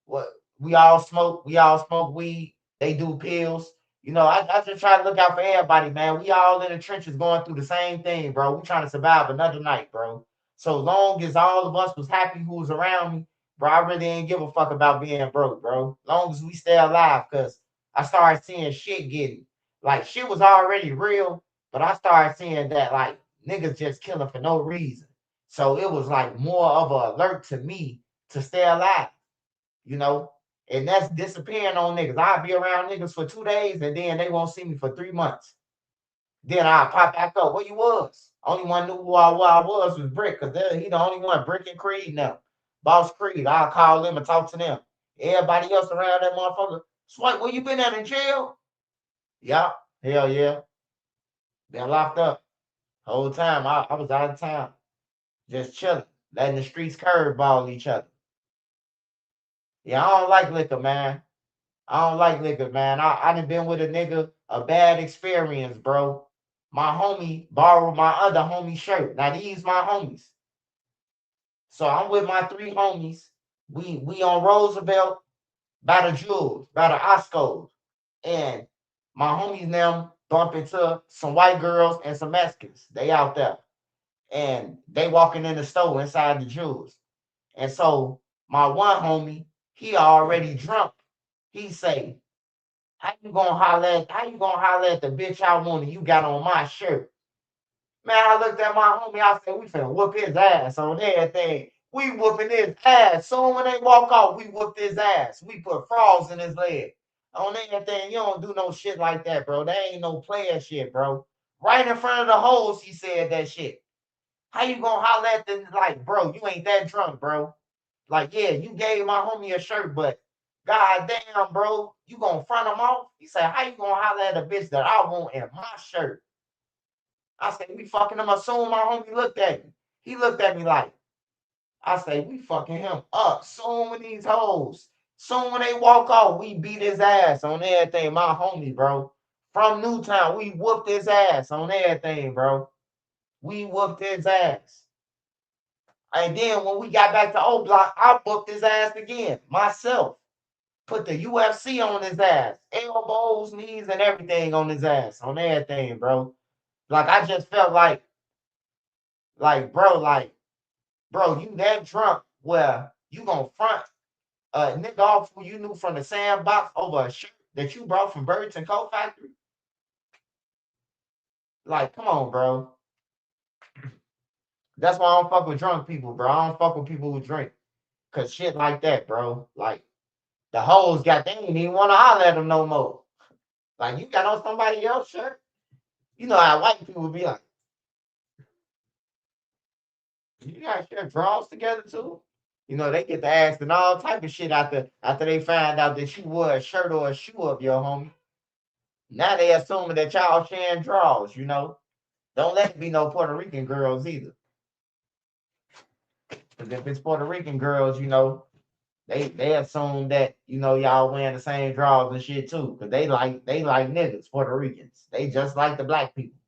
Speaker 1: What we all smoke weed. They do pills. You know, I just try to look out for everybody, man. We all in the trenches going through the same thing, bro. We trying to survive another night, bro. So long as all of us was happy who was around me, bro, I really ain't give a fuck about being broke, bro. Long as we stay alive, cause I started seeing shit getting like shit was already real, but I started seeing that like niggas just killing for no reason. So it was like more of an alert to me to stay alive, you know. And that's disappearing on niggas. I'll be around niggas for 2 days and then they won't see me for 3 months. Then I'll pop back up. Where you was? Only one knew who I was Brick, because he the only one, Brick and Creed now. Boss Creed. I'll call them and talk to them. Everybody else around that motherfucker. Swipe, where you been at in jail? Yup. Hell yeah. Been locked up. Whole time I was out of town. Just chilling. Letting the streets curveball each other. Yeah, I don't like liquor, man. I don't like liquor, man. I done been with a nigga, a bad experience, bro. My homie borrowed my other homie shirt. Now these my homies. So I'm with my three homies. We on Roosevelt by the Jewels, by the Oscos. And my homies now bump into some white girls and some Mexicans. They out there. And they walking in the store inside the Jewels. And so my one homie, he already drunk. He say, how you gonna holler at the bitch I wanted you got on my shirt? Man, I looked at my homie, I said, we finna whoop his ass on everything. We whooping his ass. Soon when they walk off, we whooped his ass. We put frogs in his leg. On everything, you don't do no shit like that, bro. That ain't no player shit, bro. Right in front of the hoes, he said that shit. How you gonna holler at them like, bro, you ain't that drunk, bro? Like, yeah, you gave my homie a shirt, but god damn, bro, you gonna front him off? He said, how you gonna holler at a bitch that I want in my shirt? I said, we fucking him up. Soon my homie looked at me. He looked at me like, I say, we fucking him up. Soon with these hoes. Soon when they walk off, we beat his ass on everything. My homie, bro. From Newtown, we whooped his ass on everything, bro. We whooped his ass. And then when we got back to O Block, I whooped his ass again, myself. Put the UFC on his ass. Elbows, knees, and everything on his ass. On everything, bro. Like, I just felt like Like, bro, you that drunk where you gonna front a nigga off who you knew from the sandbox over a shirt that you brought from Burlington Coat Factory? Like, come on, bro. That's why I don't fuck with drunk people, bro. I don't fuck with people who drink. Cause shit like that, bro. Like, the hoes got, they ain't even want to holler at them no more. Like, you got on somebody else's shirt? You know how white people be like, you got your drawers together too? You know, they get to asking all type of shit after they find out that you wore a shirt or a shoe of your homie. Now they assuming that y'all sharing drawers, you know. Don't let it be no Puerto Rican girls either. Because if it's Puerto Rican girls, you know, they assume that, you know, y'all wearing the same drawers and shit too. Because they like niggas, Puerto Ricans. They just like the black people.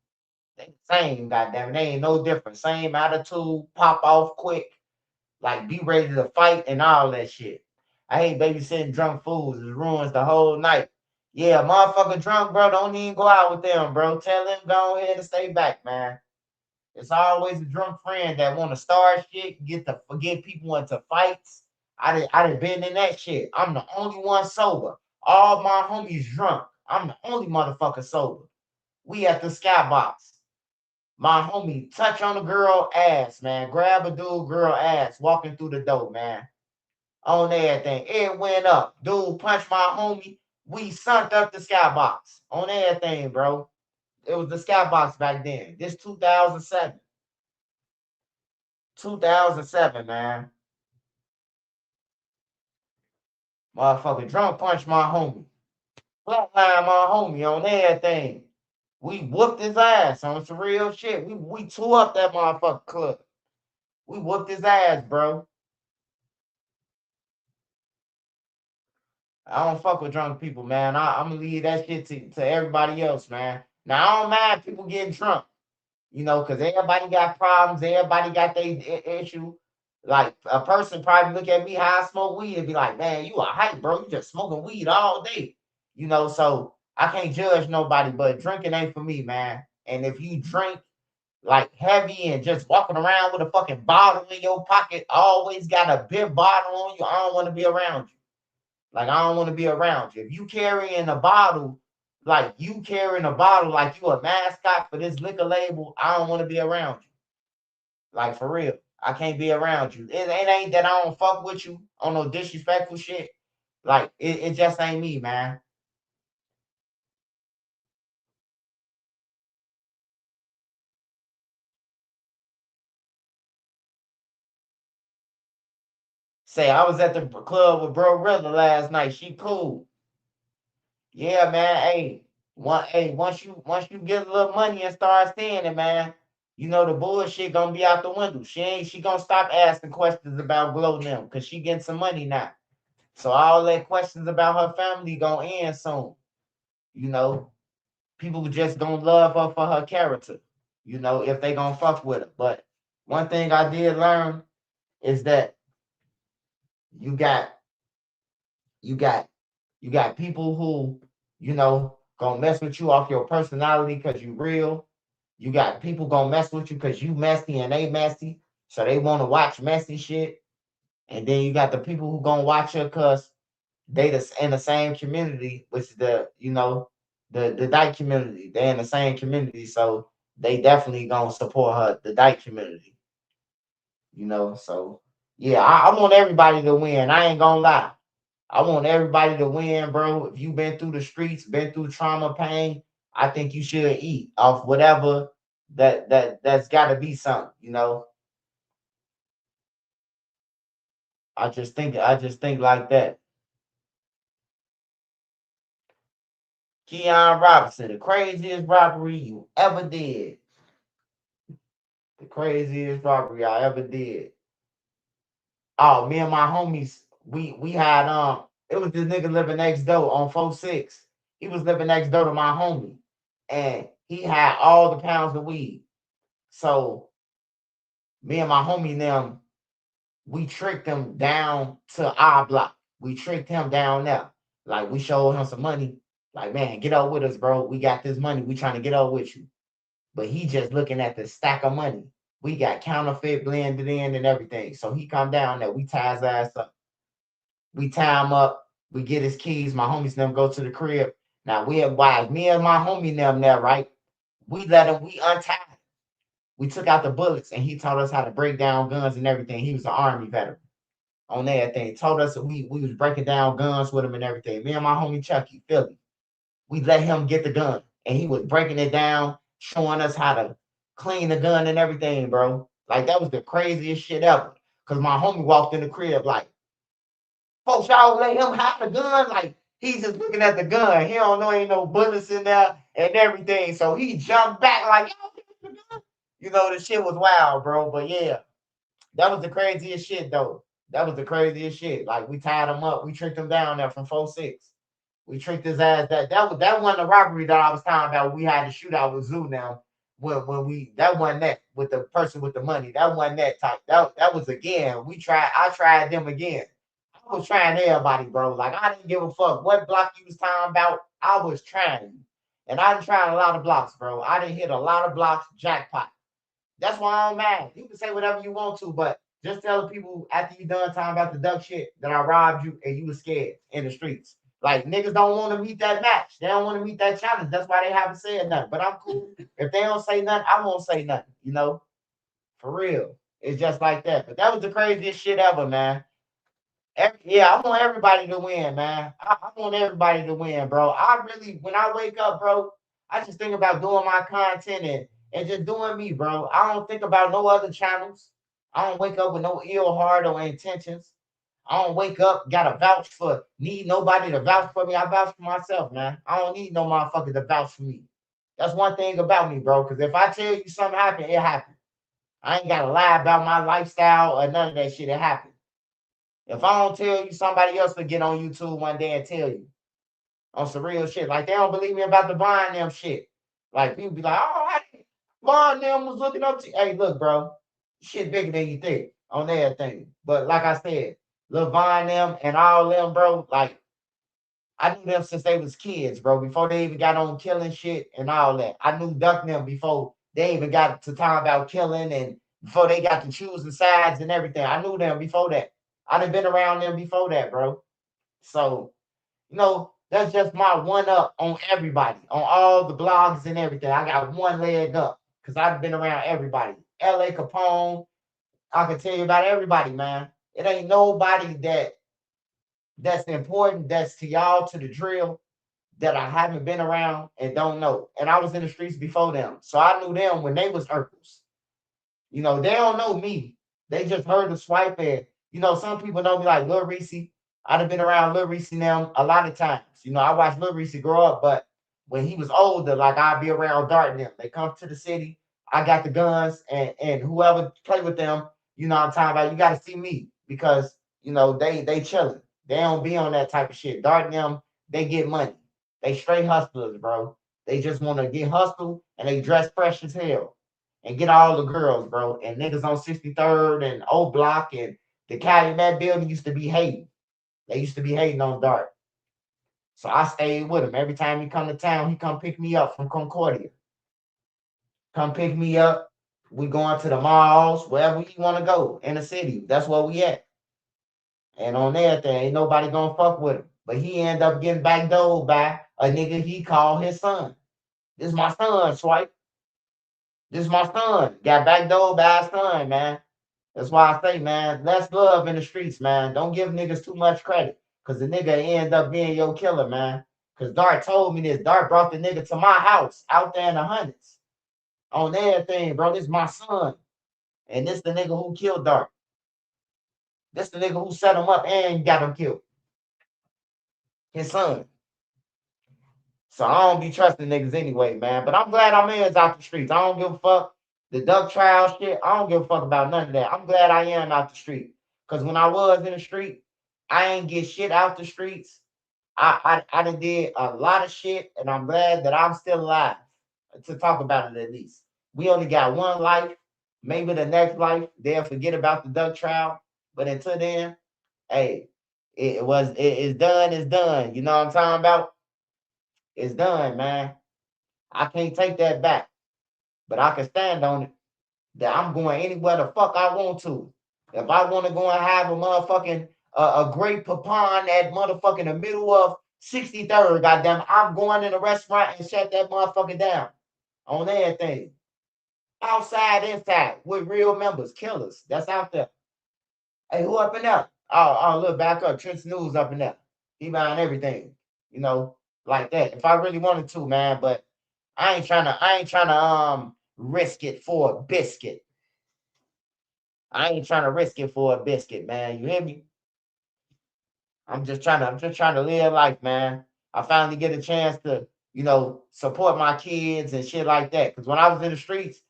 Speaker 1: They the same, goddamn it. They ain't no different. Same attitude, pop off quick, like be ready to fight and all that shit. I hate babysitting drunk fools. It ruins the whole night. Yeah, motherfucker drunk, bro. Don't even go out with them, bro. Tell them go ahead and stay back, man. It's always a drunk friend that want to start shit, get people into fights. I done been in that shit. I'm the only one sober. All my homies drunk. I'm the only motherfucker sober. We at the skybox. My homie touch on a girl ass, man. Grab a dude girl ass walking through the door, man. On everything. It went up. Dude punched my homie. We sunk up the skybox. On everything, bro. It was the skybox back then. This 2007. 2007, man. Motherfucker drunk punched my homie. Flatline my homie on everything. We whooped his ass on some real shit. We tore up that motherfucker club. We whooped his ass, bro. I don't fuck with drunk people, man. I'm gonna leave that shit to everybody else, man. Now I don't mind people getting drunk, you know, because everybody got problems, everybody got their issue. Like a person probably look at me how I smoke weed and be like, man, you a hype, bro. You just smoking weed all day. You know, so I can't judge nobody, but drinking ain't for me, man. And if you drink like heavy and just walking around with a fucking bottle in your pocket, always got a big bottle on you, I don't want to be around you. Like, I don't want to be around you. If you carrying a bottle, like you carrying a bottle like you a mascot for this liquor label, I don't want to be around you. Like, for real. I can't be around you. It ain't that I don't fuck with you on no disrespectful shit. Like, it just ain't me, man. Say, I was at the club with Bro Rilla last night. She cool. Yeah, man. Once you get a little money and start seeing it, man, you know the bullshit gonna be out the window. She gonna stop asking questions about Glow them because she getting some money now. So all that questions about her family gonna end soon. You know, people just gonna love her for her character. You know, if they gonna fuck with her. But one thing I did learn is that you got you got you got people who, you know, gonna mess with you off your personality because you real. You got people gonna mess with you because you messy and they messy. So they want to watch messy shit. And then you got the people who gonna watch her because they in the same community, which is the dyke community. They're in the same community, so they definitely gonna support her, the dyke community. You know, so yeah, I want everybody to win. I ain't gonna lie. I want everybody to win, bro. If you've been through the streets, been through trauma, pain, I think you should eat off whatever that's got to be something, you know. I just think like that. Keon Robinson, the craziest robbery you ever did. The craziest robbery I ever did. Oh, me and my homies, we had it was this nigga living next door on 4-6. He was living next door to my homie. And he had all the pounds of weed. So me and my homie and them, we tricked him down to our block. We tricked him down there. Like we showed him some money. Like, man, get up with us, bro. We got this money. We trying to get up with you. But he just looking at the stack of money. We got counterfeit blended in and everything. So he come down there. We tie his ass up. We tie him up. We get his keys. My homies them go to the crib. Now me and my homie them there, right? We untied him. We took out the bullets and he taught us how to break down guns and everything. He was an Army veteran on everything. Told us that we was breaking down guns with him and everything. Me and my homie Chucky, Philly. We let him get the gun and he was breaking it down, showing us how to clean the gun and everything, bro. Like that was the craziest shit ever. Cause my homie walked in the crib like, folks, y'all let him have the gun. Like he's just looking at the gun. He don't know ain't no bullets in there and everything. So he jumped back like, you know, the shit was wild, bro. But yeah, that was the craziest shit though. That was the craziest shit. Like we tied him up. We tricked him down there from 4-6. We tricked his ass. That wasn't the robbery that I was talking about. We had to shoot out with Zoo now. When we that wasn't that with the person with the money. That wasn't that type. That was again. I tried them again. I was trying everybody, bro. Like I didn't give a fuck what block you was talking about. I was trying you. And I done tried a lot of blocks, bro. I done hit a lot of blocks, jackpot. That's why I'm mad. You can say whatever you want to, but just tell the people after you done talking about the duck shit that I robbed you and you was scared in the streets. Like niggas don't want to meet that match. They don't want to meet that challenge. That's why they haven't said nothing. But I'm cool. If they don't say nothing, I won't say nothing. You know, for real. It's just like that. But that was the craziest shit ever, man. Yeah, I want everybody to win, man. I want everybody to win, bro. I really, when I wake up, bro, I just think about doing my content and just doing me, bro. I don't think about no other channels. I don't wake up with no ill heart or intentions. I don't wake up, gotta vouch for, need nobody to vouch for me. I vouch for myself, man. I don't need no motherfucker to vouch for me. That's one thing about me, bro. Because if I tell you something happened, it happened. I ain't gotta lie about my lifestyle or none of that shit. It happened. If I don't tell you, somebody else will get on YouTube one day and tell you on some real shit. Like they don't believe me about the Vine them shit. Like people be like, oh, how did Vine them was looking up to you? Hey, look, bro, shit bigger than you think on everything. But like I said, Lil Vine them and all them, bro, like I knew them since they was kids, bro. Before they even got on killing shit and all that. I knew Duck them before they even got to talk about killing and before they got to choosing sides and everything. I knew them before that. I done been around them before that, bro. So, you know, that's just my one up on everybody, on all the blogs and everything. I got one leg up because I've been around everybody. LA Capone, I can tell you about everybody, man. It ain't nobody that's important, that's to y'all, to the drill, that I haven't been around and don't know. And I was in the streets before them. So I knew them when they was Urkels. You know, they don't know me. They just heard the swipe and, you know, some people know me like Lil Reese. I'd have been around Lil Reese and them a lot of times. You know, I watched Lil Reese grow up, but when he was older, like I'd be around Dart and them. They come to the city. I got the guns and whoever play with them, you know what I'm talking about. You got to see me because, you know, they chilling. They don't be on that type of shit. Dart and them, they get money. They straight hustlers, bro. They just want to get hustled and they dress fresh as hell and get all the girls, bro. And niggas on 63rd and O Block and the Calumet building used to be hating. They used to be hating on Dart. So I stayed with him. Every time he come to town, he come pick me up from Concordia. Come pick me up. We going to the malls, wherever we want to go in the city. That's where we at. And on everything, ain't nobody gonna fuck with him. But he end up getting backdoored by a nigga he called his son. This is my son, Swipe. This is my son. Got backdoored by his son, man. That's why I say, man, less love in the streets, man. Don't give niggas too much credit. Cause the nigga end up being your killer, man. Cause Dart told me this. Dart brought the nigga to my house out there in the hundreds. On everything, bro. This is my son. And this the nigga who killed Dart. This the nigga who set him up and got him killed. His son. So I don't be trusting niggas anyway, man. But I'm glad I'm in out the streets. I don't give a fuck. The duck trial shit, I don't give a fuck about none of that. I'm glad I am out the street. Because when I was in the street, I ain't get shit out the streets. I done did a lot of shit, and I'm glad that I'm still alive to talk about it at least. We only got one life. Maybe the next life, they'll forget about the duck trial. But until then, hey, it's done, it's done. You know what I'm talking about? It's done, man. I can't take that back. But I can stand on it. that I'm going anywhere the fuck I want to. If I want to go and have a motherfucking a great pecan at motherfucking the middle of 63rd, goddamn, I'm going in a restaurant and shut that motherfucker down on everything. Outside, inside, with real members, killers. That's out there. Hey, who up in there? Oh, look, back up. Trent's News up in there. He behind everything, you know, like that. If I really wanted to, man, but I ain't trying to risk it for a biscuit. I ain't trying to risk it for a biscuit, man. You hear me? I'm just trying to live life, man. I finally get a chance to, support my kids and shit like that. Cause when I was in the streets,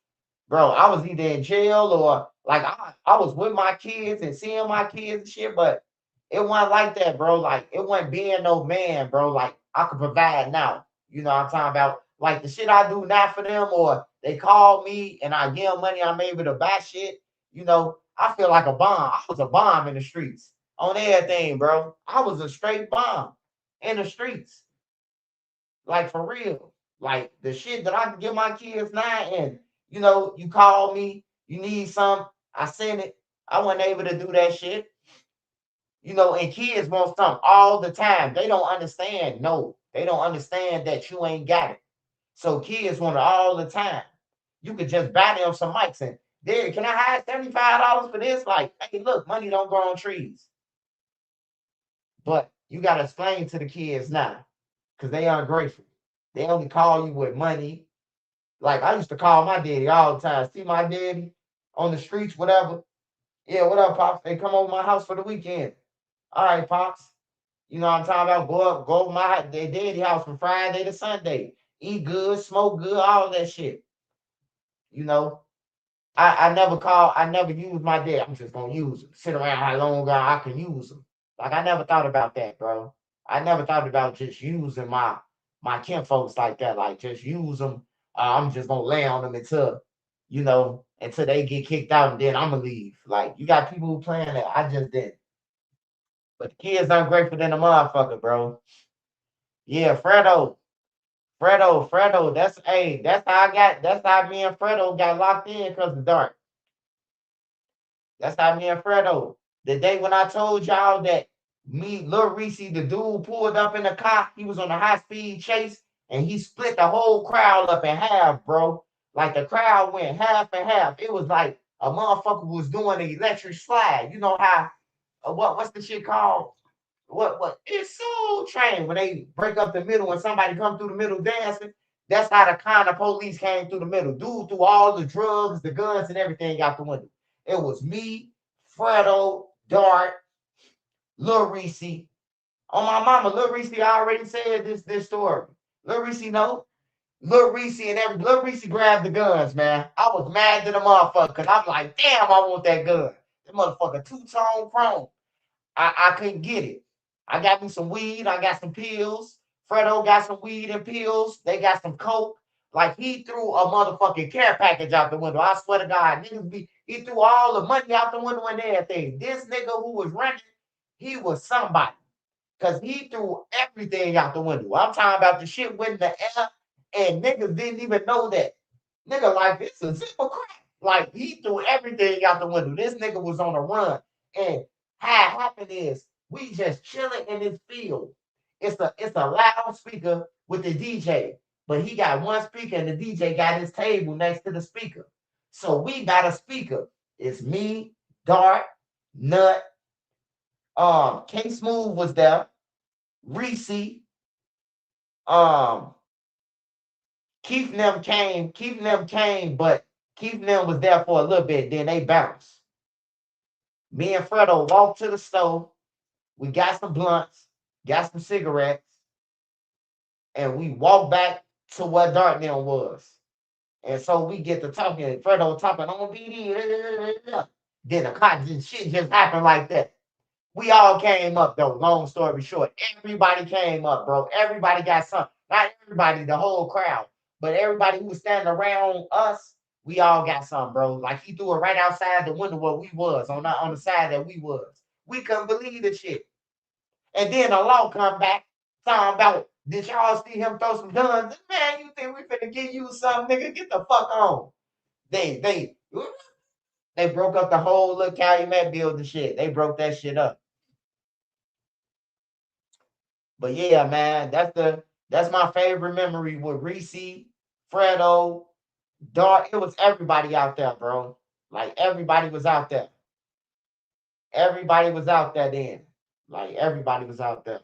Speaker 1: bro, I was either in jail or like I was with my kids and seeing my kids and shit, but it wasn't like that, bro. Like it wasn't being no man, bro. Like I could provide now. You know what I'm talking about? Like the shit I do now for them, or they call me and I give them money, I'm able to buy shit. I feel like a bomb. I was a bomb in the streets on everything, bro. I was a straight bomb in the streets. Like for real. Like the shit that I can give my kids now, and you call me, you need some, I send it. I wasn't able to do that shit. And kids want something all the time. They don't understand. No, they don't understand that you ain't got it. So kids want it all the time. You could just buy them some mics and, Dad, can I have $75 for this? Like, hey, look, money don't grow on trees. But you got to explain to the kids now because they ungrateful. They only call you with money. Like, I used to call my daddy all the time. See my daddy on the streets, whatever. Yeah, what up, Pops? They come over my house for the weekend. All right, Pops. You know what I'm talking about? Go over their daddy house from Friday to Sunday. Eat good, smoke good, all that shit. I never use my dad. I'm just gonna use him. Sit around how long I can use them. Like I never thought about that, bro. I never thought about just using my kinfolks like that. Like just use them. I'm just gonna lay on them until they get kicked out, and then I'm gonna leave. Like you got people who playing that. I just didn't. But the kids ungrateful than a motherfucker, bro. Yeah, Fredo. That's how me and Fredo got locked in because of Dark. That's how me and Fredo. The day when I told y'all that Lil Reese, the dude pulled up in the car, he was on a high-speed chase, and he split the whole crowd up in half, bro. Like the crowd went half and half. It was like a motherfucker was doing an electric slide. You know how what's the shit called? What it's Soul Train when they break up the middle and somebody come through the middle dancing. That's how the kind of police came through the middle. Dude threw all the drugs, the guns, and everything out the window. It was me, Fredo, Dart, Lil Reese. On my mama, Lil Reese already said this story. Lil Reese know. Lil Reese Lil Reese grabbed the guns, man. I was mad to the motherfucker because I'm like, damn, I want that gun. That motherfucker two-tone chrome. I couldn't get it. I got me some weed. I got some pills. Fredo got some weed and pills. They got some coke. Like he threw a motherfucking care package out the window. I swear to God, he threw all the money out the window and everything. This nigga who was running, he was somebody. Cause he threw everything out the window. I'm talking about the shit went in the air and niggas didn't even know that. Nigga, like this is zipper crack. Like he threw everything out the window. This nigga was on a run. And how it happened is we just chilling in this field. It's a loudspeaker with the DJ, but he got one speaker and the DJ got his table next to the speaker. So we got a speaker. It's me, Dart, Nut, K Smooth was there, Reese, Keith and them came, but Keith and them was there for a little bit, then they bounced. Me and Fredo walked to the stove. We got some blunts, got some cigarettes, and we walked back to where Dart them was. And so we get to talking, Fredo talking on BD. Then the cotton shit just happened like that. We all came up though, long story short. Everybody came up, bro. Everybody got something. Not everybody, the whole crowd. But everybody who was standing around us, we all got something, bro. Like he threw it right outside the window where we was, on the side that we was. We couldn't believe the shit. And then the law come back, talking about, did y'all see him throw some guns? Man, you think we finna give you something, nigga? Get the fuck on. They They broke up the whole little Calumet building shit. They broke that shit up. But yeah, man, that's my favorite memory with Reese, Fredo, Dark. It was everybody out there, bro. Like everybody was out there. Everybody was out there then. Like everybody was out there.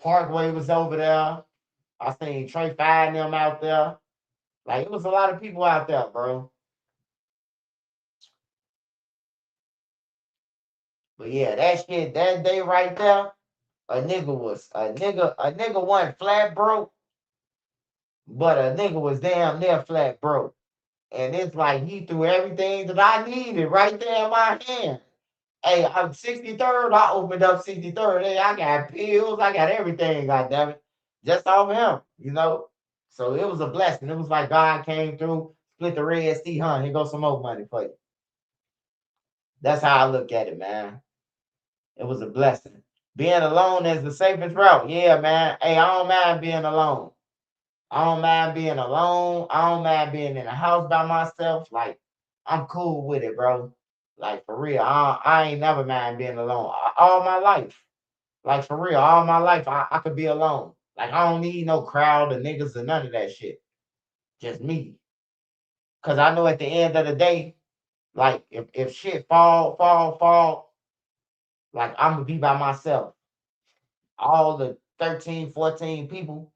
Speaker 1: Parkway was over there. I seen Trey Five and them out there. Like it was a lot of people out there, bro. But yeah, that shit, that day right there, a nigga wasn't flat broke, but a nigga was damn near flat broke. And it's like he threw everything that I needed right there in my hand. Hey, I'm 63rd. I opened up 63rd. Hey, I got pills. I got everything, goddammit. Just off him, you know. So it was a blessing. It was like God came through, split the Red Sea, huh? Here goes some more money for you. That's how I look at it, man. It was a blessing. Being alone is the safest route. Yeah, man. Hey, I don't mind being alone. I don't mind being alone. I don't mind being in a house by myself. Like, I'm cool with it, bro. Like, for real. I ain't never mind being alone. All my life. Like, for real. All my life, I could be alone. Like, I don't need no crowd of niggas or none of that shit. Just me. Because I know at the end of the day, like, if shit fall, like, I'm going to be by myself. All the 13, 14 people,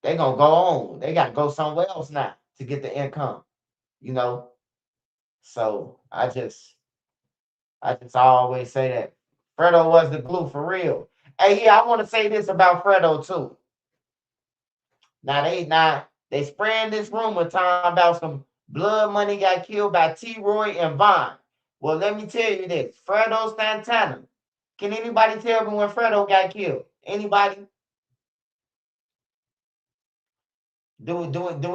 Speaker 1: they going to go on. They got to go somewhere else now to get the income, you know? So I just always say that Fredo was the glue for real. Hey, yeah, I want to say this about Fredo too. Now they spreading this rumor talking about some blood money got killed by T. Roy and Vaughn. Well, let me tell you this: Fredo Santana. Can anybody tell me when Fredo got killed? Anybody? Do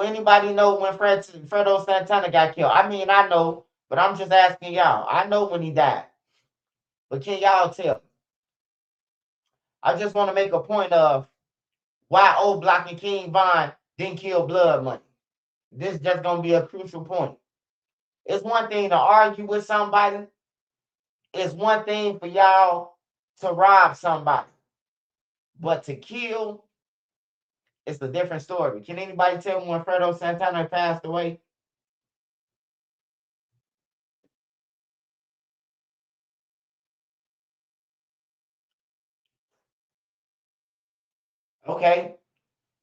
Speaker 1: anybody know when Fredo Santana got killed? I mean, I know, but I'm just asking y'all. I know when he died, but can y'all tell? I just want to make a point of why O Block and King Von didn't kill Blood Money. This is just gonna be a crucial point. It's one thing to argue with somebody. It's one thing for y'all to rob somebody, but to kill, it's a different story. Can anybody tell me when Fredo Santana passed away? Okay.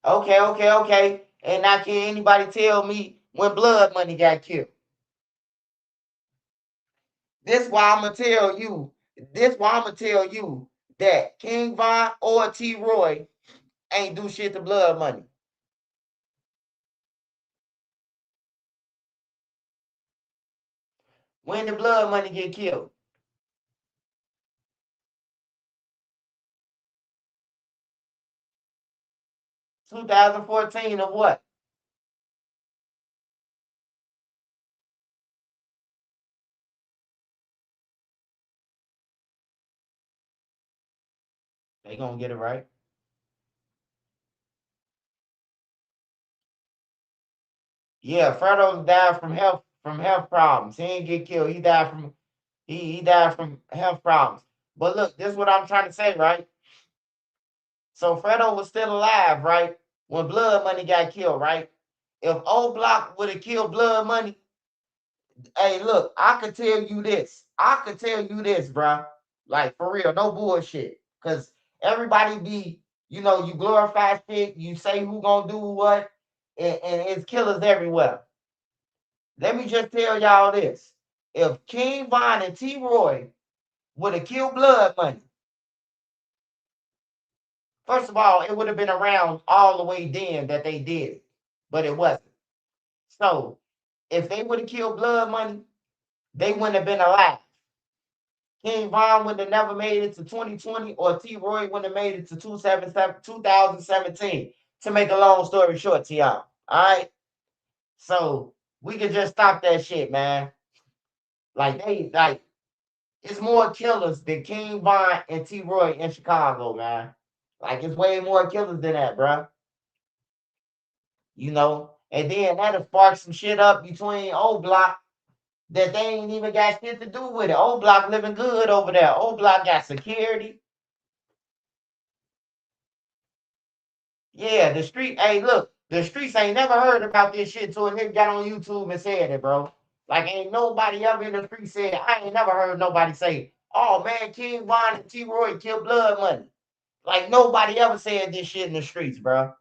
Speaker 1: Okay. And now can anybody tell me when Blood Money got killed? This why I'm gonna tell you. This why I'm gonna tell you that King Von or T. Roy ain't do shit to Blood Money. When did Blood Money get killed? 2014 or what? They gonna get it right. Yeah, Fredo died from health problems. He didn't get killed. He died from health problems. But look, this is what I'm trying to say, right? So Fredo was still alive, right? When Blood Money got killed, right? If O Block would have killed Blood Money, hey, look, I could tell you this. Bro. Like, for real, no bullshit. Because everybody be, you glorify shit, you say who gonna do what, and it's killers everywhere. Let me just tell y'all this. If King Von and T. Roy would have killed Blood Money, first of all, it would have been around all the way then that they did it, but it wasn't. So, if they would have killed Blood Money, they wouldn't have been alive. King Von would have never made it to 2020, or T. Roy wouldn't have made it to 2017. To make a long story short to y'all. All right? So, we could just stop that shit, man. It's more killers than King Von and T. Roy in Chicago, man. Like, it's way more killers than that, bro. And then that'll spark some shit up between old block that they ain't even got shit to do with it. Old block living good over there. Old block got security. Yeah, the street. Hey, look, the streets ain't never heard about this shit till a nigga got on YouTube and said it, bro. Like, ain't nobody ever in the street said. I ain't never heard nobody say, "Oh man, King Von and T. Roy killed Blood Money." Like nobody ever said this shit in the streets, bro.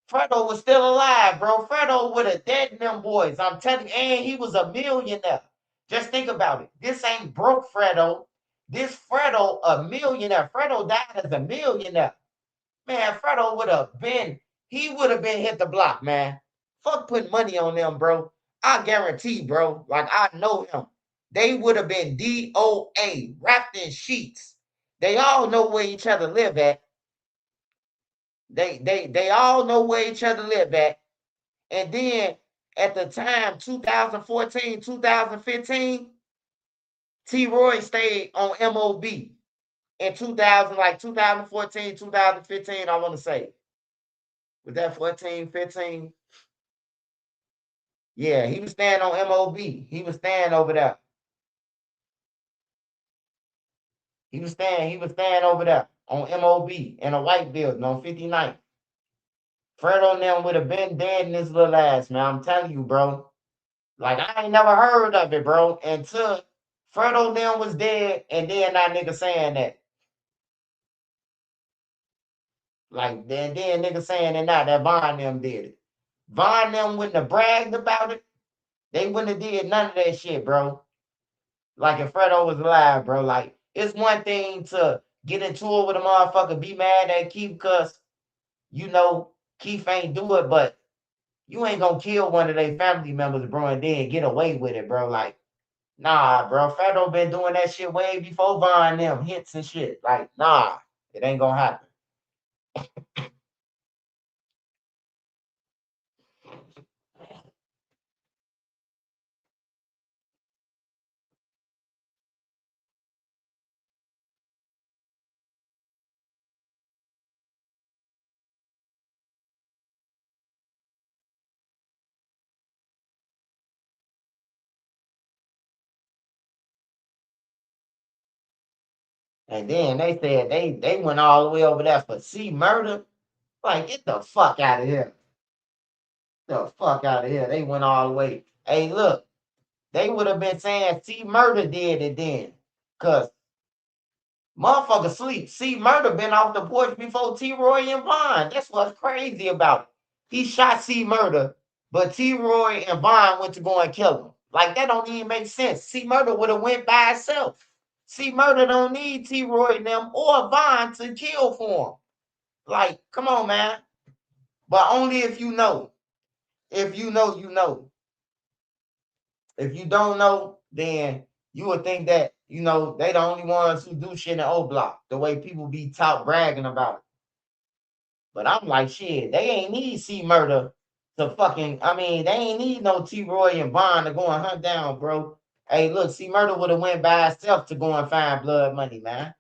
Speaker 1: Fredo was still alive, bro. Fredo would have dead them boys. I'm telling you, and he was a millionaire. Just think about it. This ain't broke Fredo. This Fredo a millionaire. Fredo died as a millionaire. Man, Fredo would have been, he would have been hit the block, man. Fuck putting money on them, bro. I guarantee, bro. Like I know him. They would have been DOA, wrapped in sheets. They all know where each other live at. They all know where each other live at. And then at the time, 2014, 2015, T. Roy stayed on MOB in 2000, like 2014, 2015, I want to say. Was that 14, 15? Yeah, he was staying on MOB. He was staying over there. He was staying over there on MOB in a white building on 59th. Fredo and them would have been dead in his little ass, man. I'm telling you, bro. Like, I ain't never heard of it, bro, until Fredo and them was dead, and then that nigga saying that. Like, then nigga saying it now that Von them did it. Von them wouldn't have bragged about it. They wouldn't have did none of that shit, bro. Like, if Fredo was alive, bro. Like, it's one thing to get into it with a motherfucker, be mad at Keith because, you know, Keith ain't do it, but you ain't gonna kill one of their family members, bro, and then get away with it, bro. Like, nah, bro. Fredo been doing that shit way before Von them hits and shit. Like, nah, it ain't gonna happen. And then they said they went all the way over there for C murder. Like, get the fuck out of here. The fuck out of here. They went all the way. Hey, look, they would have been saying C murder did it then. Cause motherfucker sleep. C murder been off the porch before T Roy and Vaughn. That's what's crazy about it. He shot C murder, but T Roy and Vaughn went to go and kill him. Like that don't even make sense. C murder would have went by itself. C murder don't need T Roy and them or Vaughn to kill for him. Like, come on, man. But only if you know. If you know, you know. If you don't know, then you would think that, you know, they the only ones who do shit in O Block, the way people be talk bragging about it. But I'm like, shit, they ain't need C Murder to fucking, I mean, they ain't need no T Roy and Bond to go and hunt down, bro. Hey, look, C Murder would have went by itself to go and find Blood Money, man.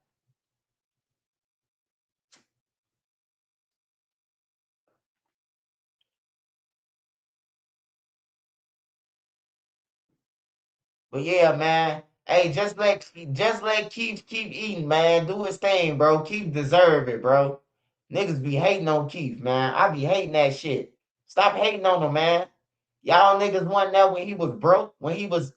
Speaker 1: But yeah, man. Hey, just let Keith keep eating, man. Do his thing, bro. Keith deserve it, bro. Niggas be hating on Keith, man. I be hating that shit. Stop hating on him, man. Y'all niggas wasn't there when he was broke, when he was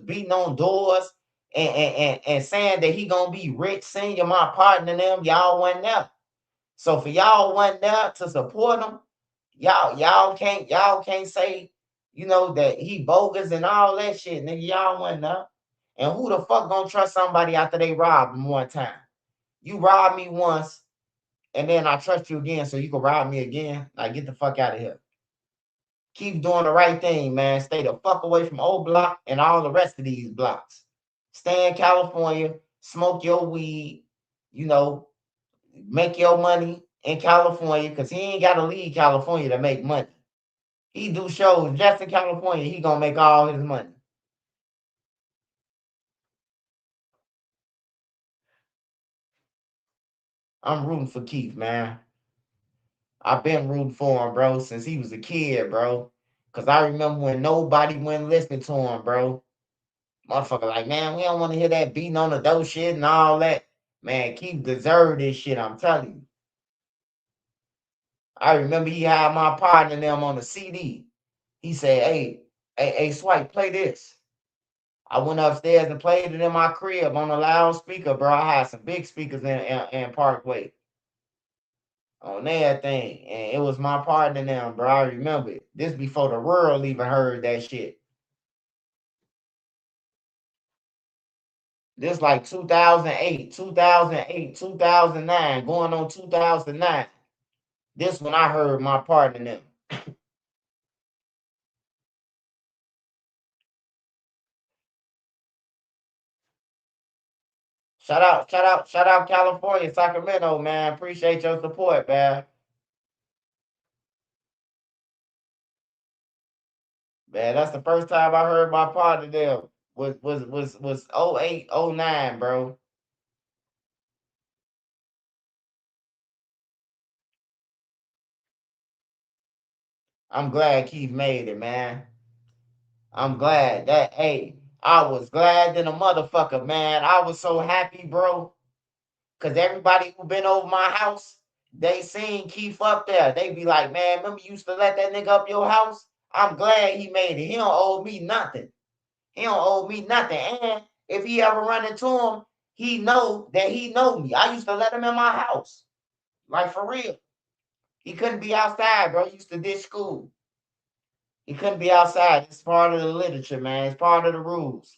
Speaker 1: beating on doors and saying that he gonna be rich, senior, my partner and them. Y'all wasn't there. So for y'all wasn't there to support him, y'all can't say, you know, that he bogus and all that shit, nigga. Y'all wasn't there. And who the fuck gonna trust somebody after they robbed him one time? You robbed me once, and then I trust you again, so you can rob me again. Like, get the fuck out of here. Keep doing the right thing, man. Stay the fuck away from old block and all the rest of these blocks. Stay in California, smoke your weed, you know, make your money in California, because he ain't got to leave California to make money. He do shows just in California, he gonna make all his money. I'm rooting for Keith, man. I've been rooting for him, bro, since he was a kid, bro. Cause I remember when nobody went listening to him, bro. Motherfucker, like, man, we don't want to hear that beating on the dope shit and all that. Man, Keith deserved this shit, I'm telling you. I remember he had my partner and them on the CD. He said, hey, Swipe, play this. I went upstairs and played it in my crib on a loudspeaker, bro. I had some big speakers in Parkway on everything. And it was my partner now, bro. I remember it. This before the world even heard that shit. This like 2008, 2009, going on 2009. This when I heard my partner them. Shout out California, Sacramento, man. Appreciate your support, man. Man, that's the first time I heard my partner them was 08, 09, bro. I'm glad Keith made it, man. I'm glad that, hey, I was glad than a motherfucker, man. I was so happy, bro. Cause everybody who been over my house, they seen Keith up there. They be like, man, remember you used to let that nigga up your house? I'm glad he made it. He don't owe me nothing. He don't owe me nothing. And if he ever run into him, he know that he know me. I used to let him in my house. Like for real. He couldn't be outside, bro. He used to ditch school. He couldn't be outside. It's part of the literature, man. It's part of the rules.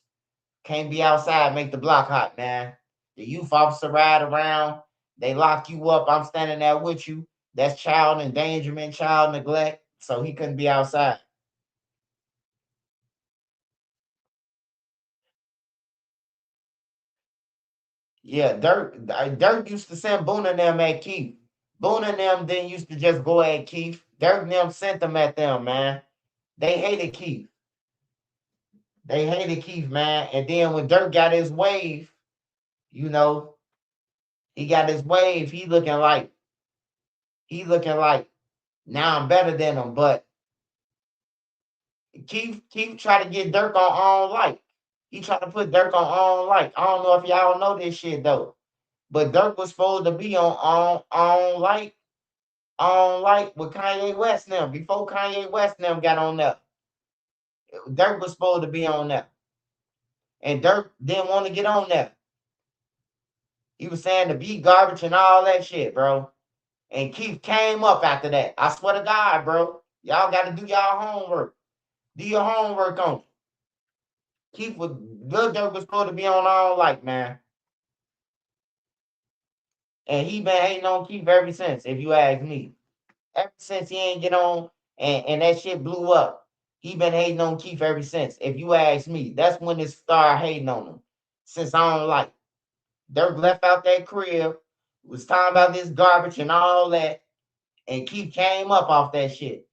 Speaker 1: Can't be outside, make the block hot, man. The youth officer ride around, they lock you up. I'm standing there with you. That's child endangerment, child neglect. So he couldn't be outside. Yeah, Dirk used to send Boone and them at Keith. Boone and them then used to just go at Keith. Dirk and them sent them at them, man. They hated Keith. They hated Keith, man. And then when Dirk got his wave, you know, he got his wave. He looking like now I'm better than him. But Keith tried to get Dirk on light. He tried to put Dirk on light. I don't know if y'all know this shit though. But Dirk was supposed to be on light with Kanye West now. Before Kanye West now got on there. Dirk was supposed to be on there. And Dirk didn't want to get on there. He was saying the beat garbage and all that shit, bro. And Keith came up after that. I swear to God, bro. Y'all got to do y'all homework. Do your homework on it. Keith was Lil Durk was supposed to be on all like, man. And he been hating on Keith ever since, if you ask me. Ever since he ain't get on and that shit blew up. He been hating on Keith ever since. If you ask me, that's when it started hating on him. Since I don't like Dirk left out that crib, was talking about this garbage and all that, and Keith came up off that shit.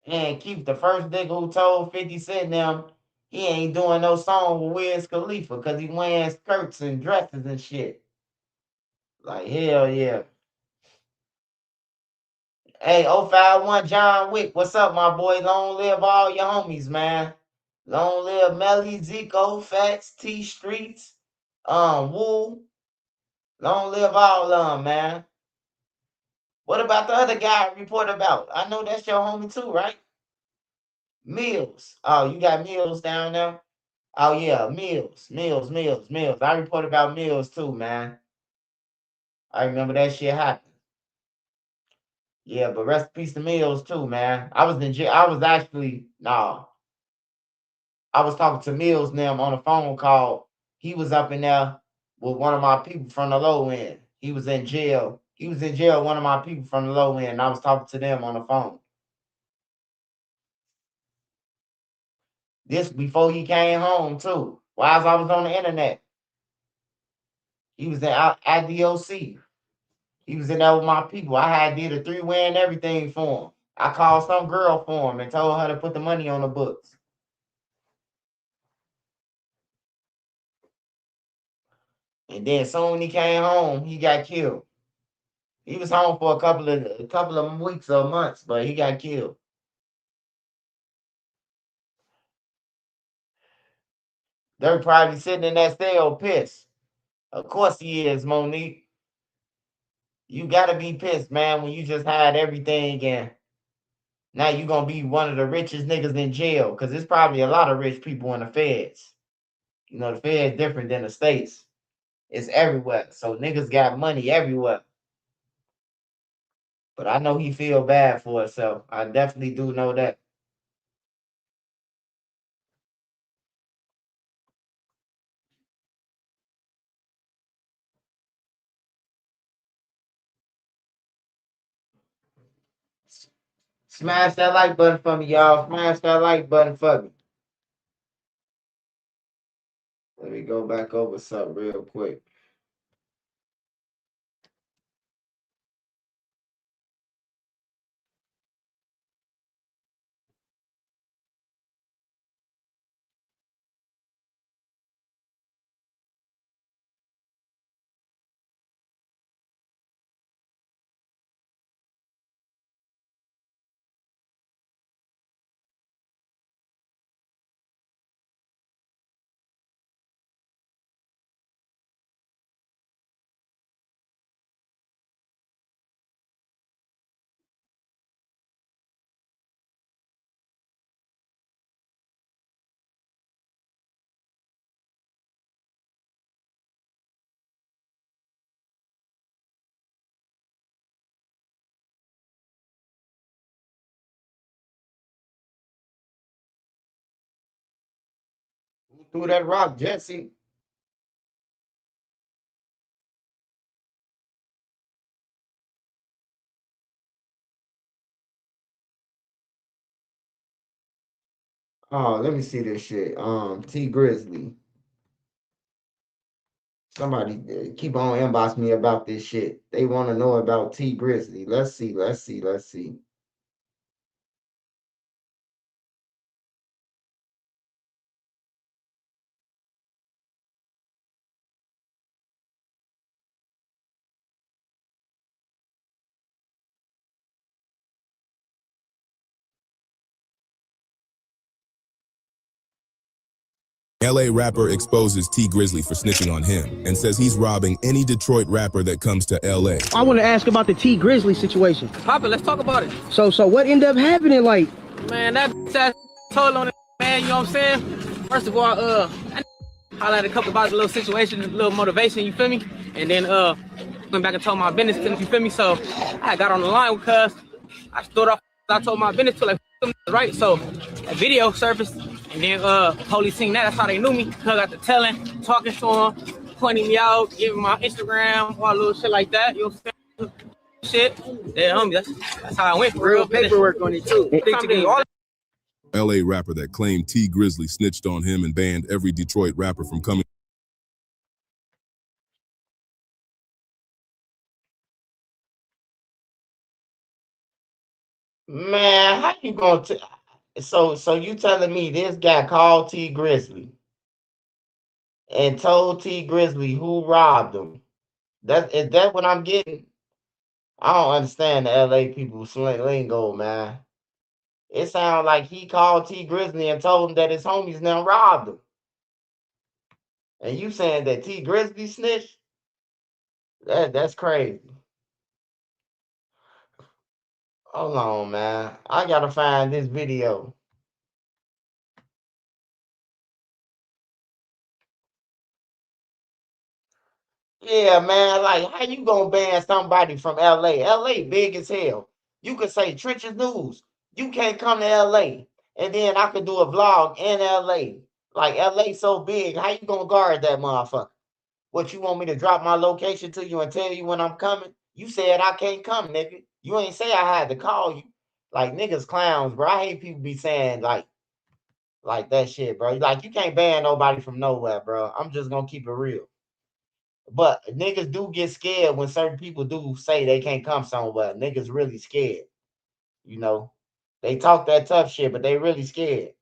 Speaker 1: And Keith, the first nigga who told 50 Cent them he ain't doing no song with Wiz Khalifa because he wearing skirts and dresses and shit. Like, hell yeah. Hey, 051 John Wick, what's up, my boy? Long live all your homies, man. Long live Melly, Zico, Fats, T Streets, Woo. Long live all of them, man. What about the other guy I reported about? I know that's your homie too, right? Mills. Oh, you got Mills down there? Oh yeah, Mills. I reported about Mills too, man. I remember that shit happened. Yeah, but rest in peace to Mills too, man. I was in jail. I was actually I was talking to Mills and them on a phone call. He was up in there with one of my people from the low end. He was in jail. He was in jail, one of my people from the low end. And I was talking to them on the phone. This before he came home too. While I was on the internet. He was at DOC. He was in there with my people. I had did a 3-way and everything for him. I called some girl for him and told her to put the money on the books. And then soon he came home, he got killed. He was home for a couple of weeks or months, but he got killed. They're probably sitting in that cell pissed. Of course he is, Monique. You gotta be pissed, man, when you just had everything and now you gonna be one of the richest niggas in jail. Because there's probably a lot of rich people in the feds. You know, the feds different than the states. It's everywhere. So niggas got money everywhere. But I know he feel bad for himself. I definitely do know that. Smash that like button for me, y'all. Smash that like button for me. Let me go back over something real quick. Who threw that rock, Jesse? Oh, let me see this shit. T Grizzly. Somebody keep on inbox me about this shit. They want to know about T Grizzly. Let's see.
Speaker 5: LA rapper exposes T Grizzly for snitching on him and says he's robbing any Detroit rapper that comes to LA.
Speaker 7: I want to ask about the T Grizzly situation.
Speaker 9: Poppa, let's talk about it.
Speaker 7: So what ended up happening? Like,
Speaker 9: Man, that told on it, man, you know what I'm saying? First of all, I highlighted a couple about the little situation, a little motivation, you feel me? And then went back and told my business to him, you feel me? So I got on the line with cuz. I stood off, I told my business to like, right? So a video surfaced, and then police seen that, that's how they knew me. Cuz got the telling, talking to him, pointing me out, giving my Instagram, all little shit like that, you know what I'm saying? Shit, yeah, homie, that's how I went for real.
Speaker 7: paperwork on it too.
Speaker 5: LA rapper that claimed T Grizzly snitched on him and banned every Detroit rapper from coming.
Speaker 1: Man, how you gonna so you telling me this guy called T Grizzly and told T Grizzly who robbed him? Is that what I'm getting? I don't understand the LA people lingo, man. It sounds like he called T Grizzly and told him that his homies now robbed him. And you saying that T Grizzly snitched? That's crazy. Hold on, man. I gotta find this video. Yeah, man. Like, how you gonna ban somebody from LA? LA big as hell. You could say Trenches News. You can't come to LA. And then I could do a vlog in LA. Like, LA so big. How you gonna guard that motherfucker? What, you want me to drop my location to you and tell you when I'm coming? You said I can't come, nigga. You ain't say I had to call you. Like, niggas clowns, bro. I hate people be saying like that shit, bro. Like, you can't ban nobody from nowhere, bro. I'm just gonna keep it real. But niggas do get scared when certain people do say they can't come somewhere. Niggas really scared. You know, they talk that tough shit, but they really scared.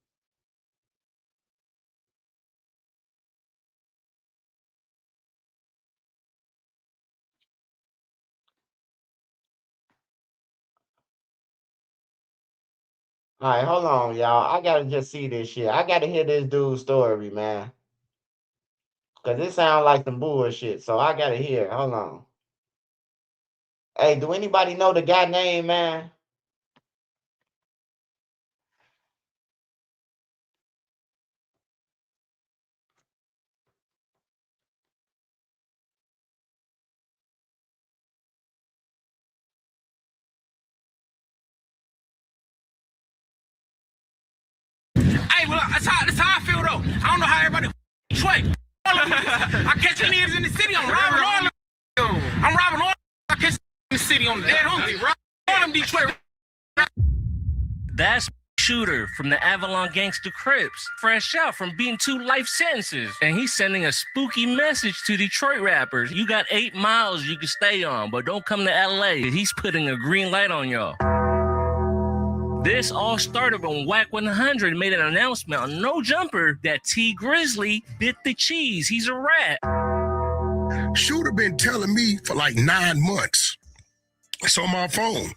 Speaker 1: All right, hold on, y'all. I gotta just see this shit. I gotta hear this dude's story, man. Cause it sounds like some bullshit. So I gotta hear it. Hold on. Hey, do anybody know the guy name, man?
Speaker 12: Hey, well, that's how I feel though. I don't know how everybody Detroit. I catch any niggas in the city. I'm robbing all them. I'm robbing all. I catch in the city on the dead homies. All them Detroit.
Speaker 13: That's Shooter from the Avalon Gangsta Crips, fresh out from beating 2 life sentences. And he's sending a spooky message to Detroit rappers. You got 8 miles you can stay on, but don't come to LA. He's putting a green light on y'all. This all started when Whack 100 made an announcement on No Jumper that T Grizzly bit the cheese. He's a rat.
Speaker 14: Shooter been telling me for like 9 months. It's on my phone.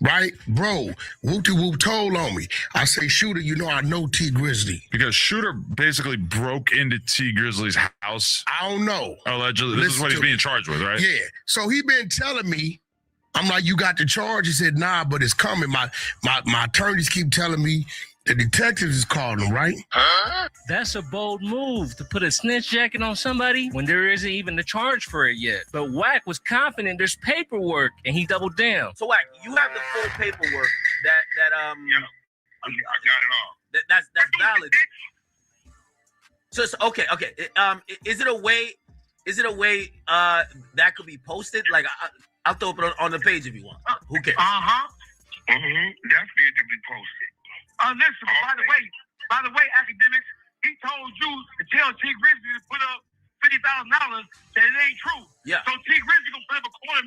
Speaker 14: Right? Bro, Whoopi Whoop told on me. I say, Shooter, you know I know T Grizzly.
Speaker 24: Because Shooter basically broke into T Grizzly's house.
Speaker 14: I don't know.
Speaker 24: Allegedly. This is what he's being charged with, right?
Speaker 14: Yeah. So he been telling me, I'm like, you got the charge? He said, nah, but it's coming. My attorneys keep telling me the detectives is calling him, right?
Speaker 13: Huh? That's a bold move to put a snitch jacket on somebody when there isn't even a charge for it yet. But Whack was confident there's paperwork, and he doubled down.
Speaker 25: So Whack, you have the full paperwork that
Speaker 14: yeah, I got it all.
Speaker 25: That's valid. So it's, okay. Is it a way that could be posted? Like I'll throw it on the page if you want. Who cares?
Speaker 14: Definitely it can be posted.
Speaker 26: Listen, by the way, academics, he told you to tell T Grizzly to put up $50,000 that it ain't true.
Speaker 25: Yeah.
Speaker 26: So T Grizzly gonna put up $250,000.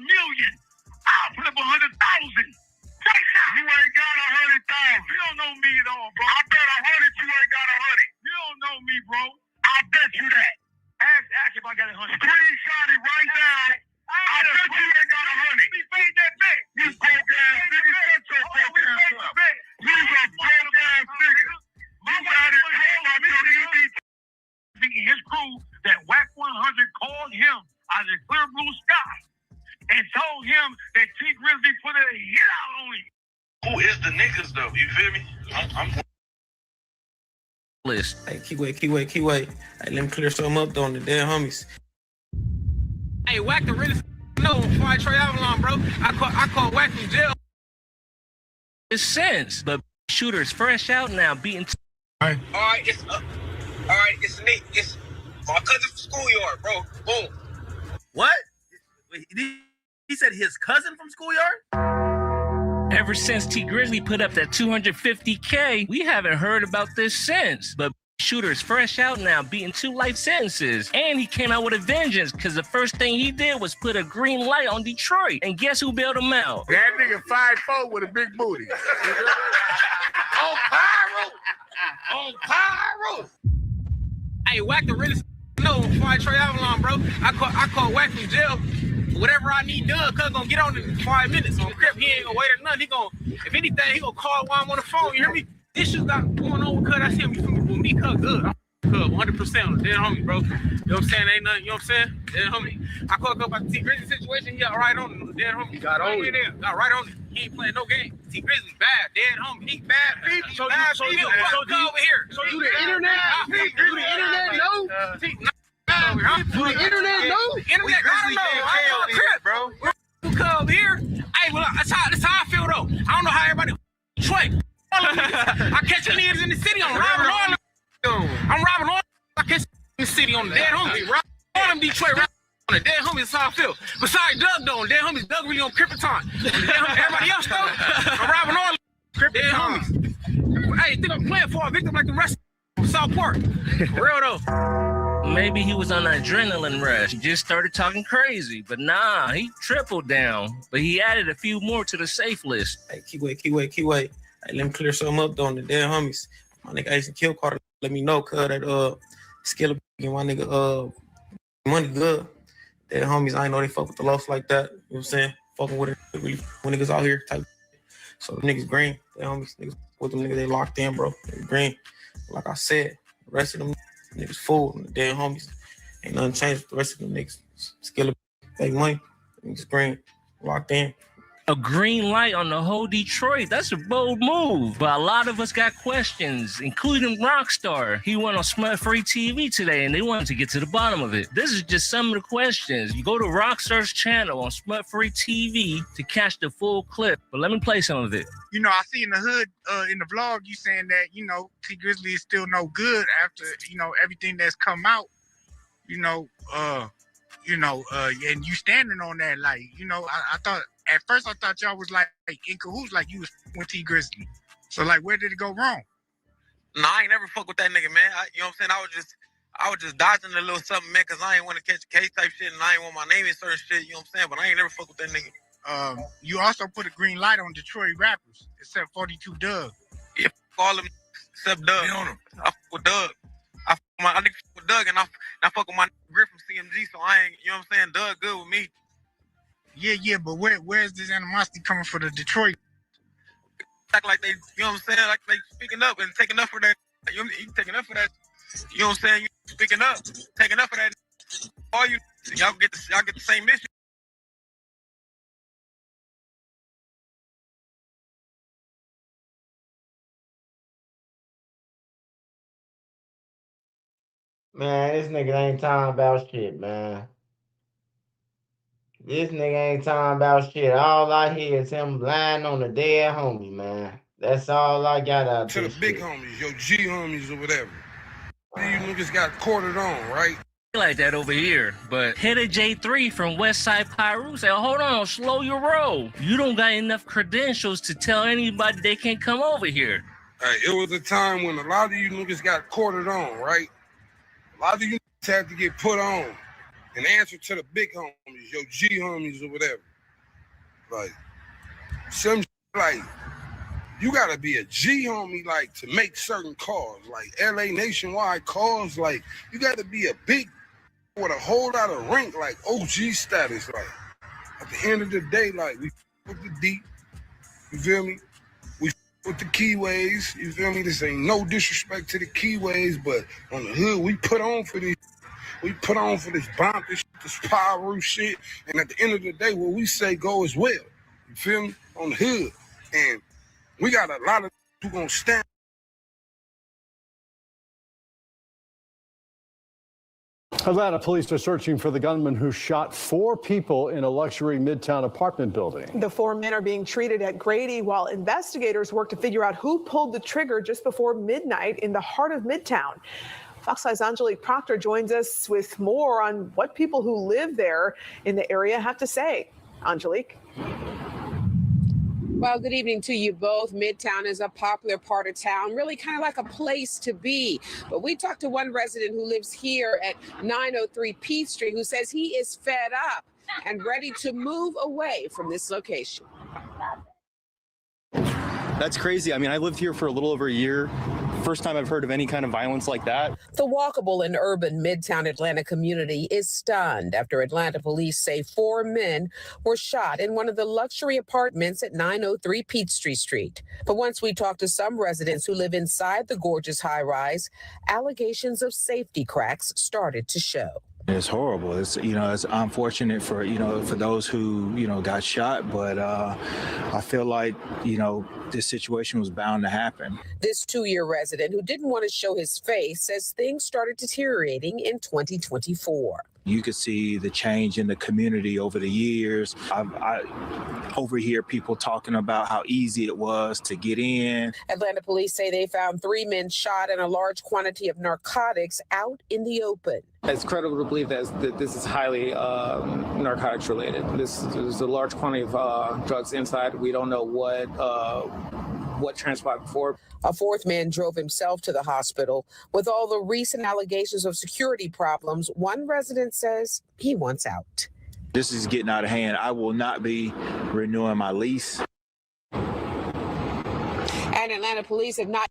Speaker 26: I'll put up $100,000. You ain't got 100,000. You don't know me at all, bro. I bet 100 you ain't got 100. You don't know me, bro. I'll bet you that. Ask if I got 100. Screenshot it right now. I bet you ain't got 100. We paid that bet. You broke ass nigga. Shut your broke ass up. You a broke ass nigga. My bad is his crew that Whack 100 called him out of the clear blue sky and told him that T Grizzly put a hit out on him. Who is the niggas though? You feel me? I'm
Speaker 13: List.
Speaker 9: Hey, keyway. Hey, let me clear something up though on the damn homies.
Speaker 12: Hey, Whack the realest know before I Trey Avalon, bro. I caught Whack from jail.
Speaker 13: It's sense, but Shooter's fresh out now, beating.
Speaker 26: All right, it's Nick. It's my cousin from schoolyard, bro. Boom.
Speaker 25: What? He said his cousin from schoolyard?
Speaker 13: Ever since T Grizzly put up that $250K, we haven't heard about this since. But Shooter's fresh out now, beating 2 life sentences. And he came out with a vengeance, because the first thing he did was put a green light on Detroit. And guess who bailed him out?
Speaker 14: That nigga 5'4" with a big booty.
Speaker 26: On pyro.
Speaker 12: Hey, Whack the realest know before I Trey Avalon, bro. I caught Whack from jail. Whatever I need done, cuz gonna get on it in 5 minutes. On Crip, he ain't gonna wait or nothing. He gonna, if anything, he gonna call while I'm on the phone. You hear me? Issues got going on with cuz. I see him. You feel me? With me, cuz good. I'm cuz 100% on the dead homie, bro. You know what I'm saying? Ain't nothing. You know what I'm saying? Dead homie. I caught up about the T Grizzly situation. He got right on it. Dead homie. He got on it. Got right on it. He ain't playing no game. T Grizzly bad. Dead homie. He bad. So bad. So you over here. So
Speaker 7: Do the internet know? Do the internet know?
Speaker 12: The internet, I don't know. Bro. You come here. Hey, well, that's how I feel though. I don't know how everybody Detroit. I catch any niggas in the city. I'm robbing all them. I catch in the city on the dead homies. All them Detroit on the dead homies. That's how I feel. Besides Doug though, dead homies. Doug really on Krypton. Everybody else though, I'm robbing all them dead homies. Hey, think I'm playing for a victim like the rest of South Park. For real though.
Speaker 13: Maybe he was on an adrenaline rush. He just started talking crazy. But nah, he tripled down. But he added a few more to the safe list.
Speaker 12: Hey, keyway. Hey, let me clear something up though on the damn homies. My nigga Ace and Kill Carter let me know, cuz that skill and my nigga money good. That homies, I ain't know they fuck with the loss like that. You know what I'm saying? Fucking with it really when niggas out here type. So the niggas green. That homies niggas with them niggas, they locked in, bro. They green. Like I said, the rest of them niggas fool. The damn homies. Ain't nothing changed with the rest of them niggas. Skill fake money. Niggas green. Locked in.
Speaker 13: A green light on the whole Detroit. That's a bold move. But a lot of us got questions, including Rockstar. He went on Smut Free TV today, and they wanted to get to the bottom of it. This is just some of the questions. You go to Rockstar's channel on Smut Free TV to catch the full clip. But let me play some of it.
Speaker 7: You know, I see in the hood, in the vlog, you saying that, you know, T Grizzly is still no good after, you know, everything that's come out, and you standing on that, like, you know, I thought, at first I thought y'all was like in cahoots, like you was with T Grizzly. So like, where did it go wrong?
Speaker 25: Nah, I ain't never fuck with that nigga, man. You know what I'm saying? I was just dodging a little something, man, because I ain't want to catch a case type shit, and I ain't want my name in certain shit, you know what I'm saying? But I ain't never fuck with that nigga.
Speaker 7: You also put a green light on Detroit rappers, except 42 Doug.
Speaker 25: Yeah, all them except Doug. I fuck with Doug. I fuck with Doug, and I fuck with my Griff from CMG, so I ain't, you know what I'm saying? Doug good with me.
Speaker 7: Yeah, but where's this animosity coming for the Detroit?
Speaker 25: Act like they, you know what I'm saying? Like they speaking up and taking up for that. You taking up for that. You know what I'm saying? You speaking up, taking up for that. All y'all get the same mission.
Speaker 1: Man, this nigga ain't talking about shit, man. This nigga ain't talking about shit. All I hear is him lying on the dead homie, man. That's all I got out
Speaker 8: to
Speaker 1: this
Speaker 8: the big
Speaker 1: shit.
Speaker 8: homies, your G homies or whatever. You niggas got quartered on, right?
Speaker 13: Like that over here, but Header J3 from Westside Pyru said, hold on, slow your roll. You don't got enough credentials to tell anybody they can't come over here.
Speaker 8: It was a time when a lot of you niggas got quartered on, right? A lot of you niggas had to get put on and answer to the big homies, your G homies or whatever. Like, some like, you gotta be a G homie, like, to make certain calls, like LA nationwide calls, like, you gotta be a big with a whole lot of rank, like OG status, like, at the end of the day, like, we with the deep, you feel me? We with the keyways, you feel me? This ain't no disrespect to the keyways, but on the hood, we put on for these. We put on for this bomb, this Pyru shit, and at the end of the day, what we say go as well. You feel me? On the hood. And we got a lot of who gonna stand.
Speaker 18: Atlanta police are searching for the gunman who shot 4 people in a luxury Midtown apartment building.
Speaker 10: The 4 men are being treated at Grady while investigators work to figure out who pulled the trigger just before midnight in the heart of Midtown. Fox 5's Angelique Proctor joins us with more on what people who live there in the area have to say. Angelique.
Speaker 15: Well, good evening to you both. Midtown is a popular part of town, really kind of like a place to be. But we talked to one resident who lives here at 903 Peace Street who says he is fed up and ready to move away from this location.
Speaker 16: That's crazy. I mean, I lived here for a little over a year. First time I've heard of any kind of violence like that.
Speaker 15: The walkable and urban Midtown Atlanta community is stunned after Atlanta police say 4 men were shot in one of the luxury apartments at 903 Peachtree Street. But once we talked to some residents who live inside the gorgeous high-rise, allegations of safety cracks started to show.
Speaker 17: It's horrible. It's unfortunate for those who got shot, but I feel like this situation was bound to happen.
Speaker 15: This 2-year resident who didn't want to show his face says things started deteriorating in 2024.
Speaker 17: You could see the change in the community over the years. I overhear people talking about how easy it was to get in.
Speaker 15: Atlanta police say they found 3 men shot and a large quantity of narcotics out in the open.
Speaker 19: It's credible to believe that this is highly narcotics related. There's a large quantity of drugs inside. We don't know what transpired before.
Speaker 15: A fourth man drove himself to the hospital. With all the recent allegations of security problems, one resident says he wants out.
Speaker 17: This is getting out of hand. I will not be renewing my lease.
Speaker 15: And Atlanta police have not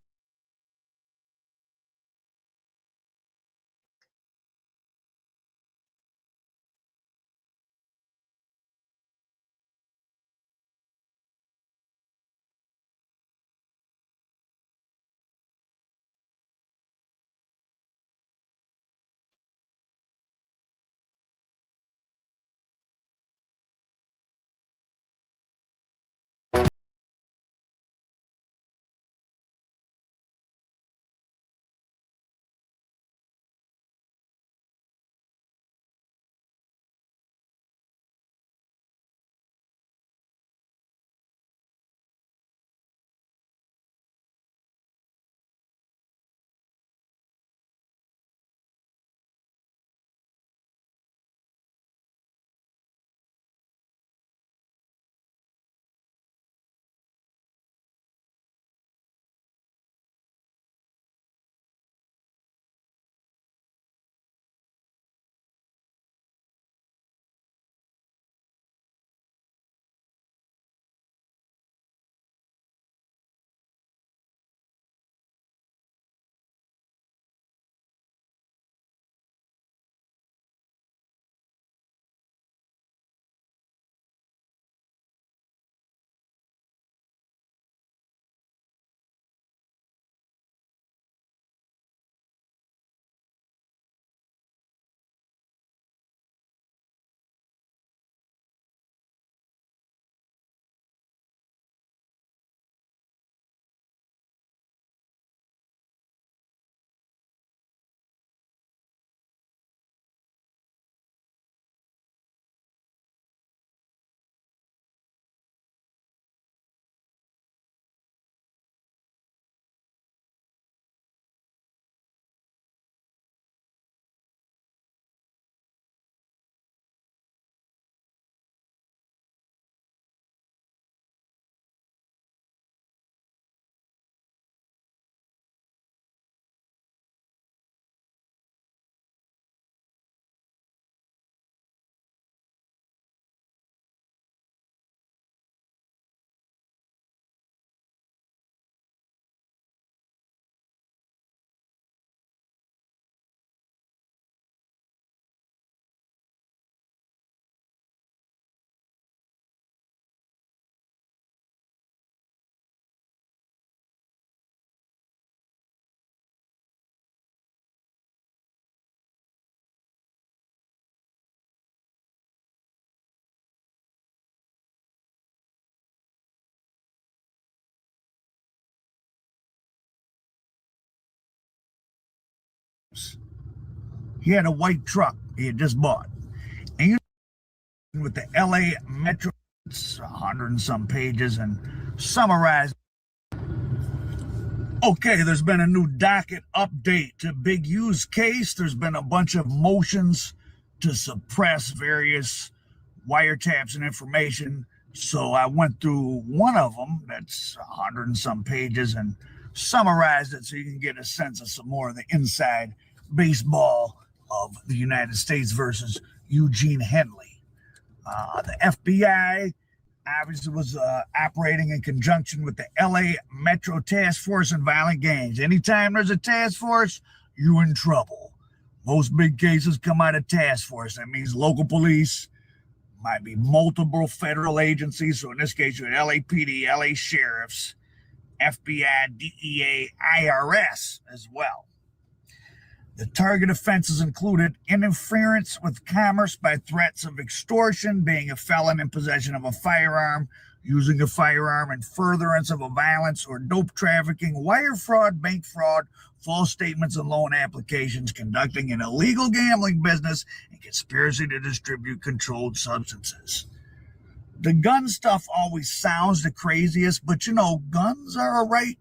Speaker 2: He had a white truck he had just bought. And you with the LA Metro, it's 100 and some pages, and summarized. Okay, there's been a new docket update to Big U's case. There's been a bunch of motions to suppress various wiretaps and information. So I went through one of them that's 100 and some pages and summarized it so you can get a sense of some more of the inside baseball of the United States versus Eugene Henley. The FBI obviously was operating in conjunction with the LA Metro Task Force on Violent Gangs. Anytime there's a task force, you're in trouble. Most big cases come out of task force. That means local police, might be multiple federal agencies. So in this case, you had LAPD, LA sheriffs, FBI, DEA, IRS as well. The target offenses included interference with commerce by threats of extortion, being a felon in possession of a firearm, using a firearm in furtherance of a violence or dope trafficking, wire fraud, bank fraud, false statements and loan applications, conducting an illegal gambling business, and conspiracy to distribute controlled substances. The gun stuff always sounds the craziest, but you know, guns are a right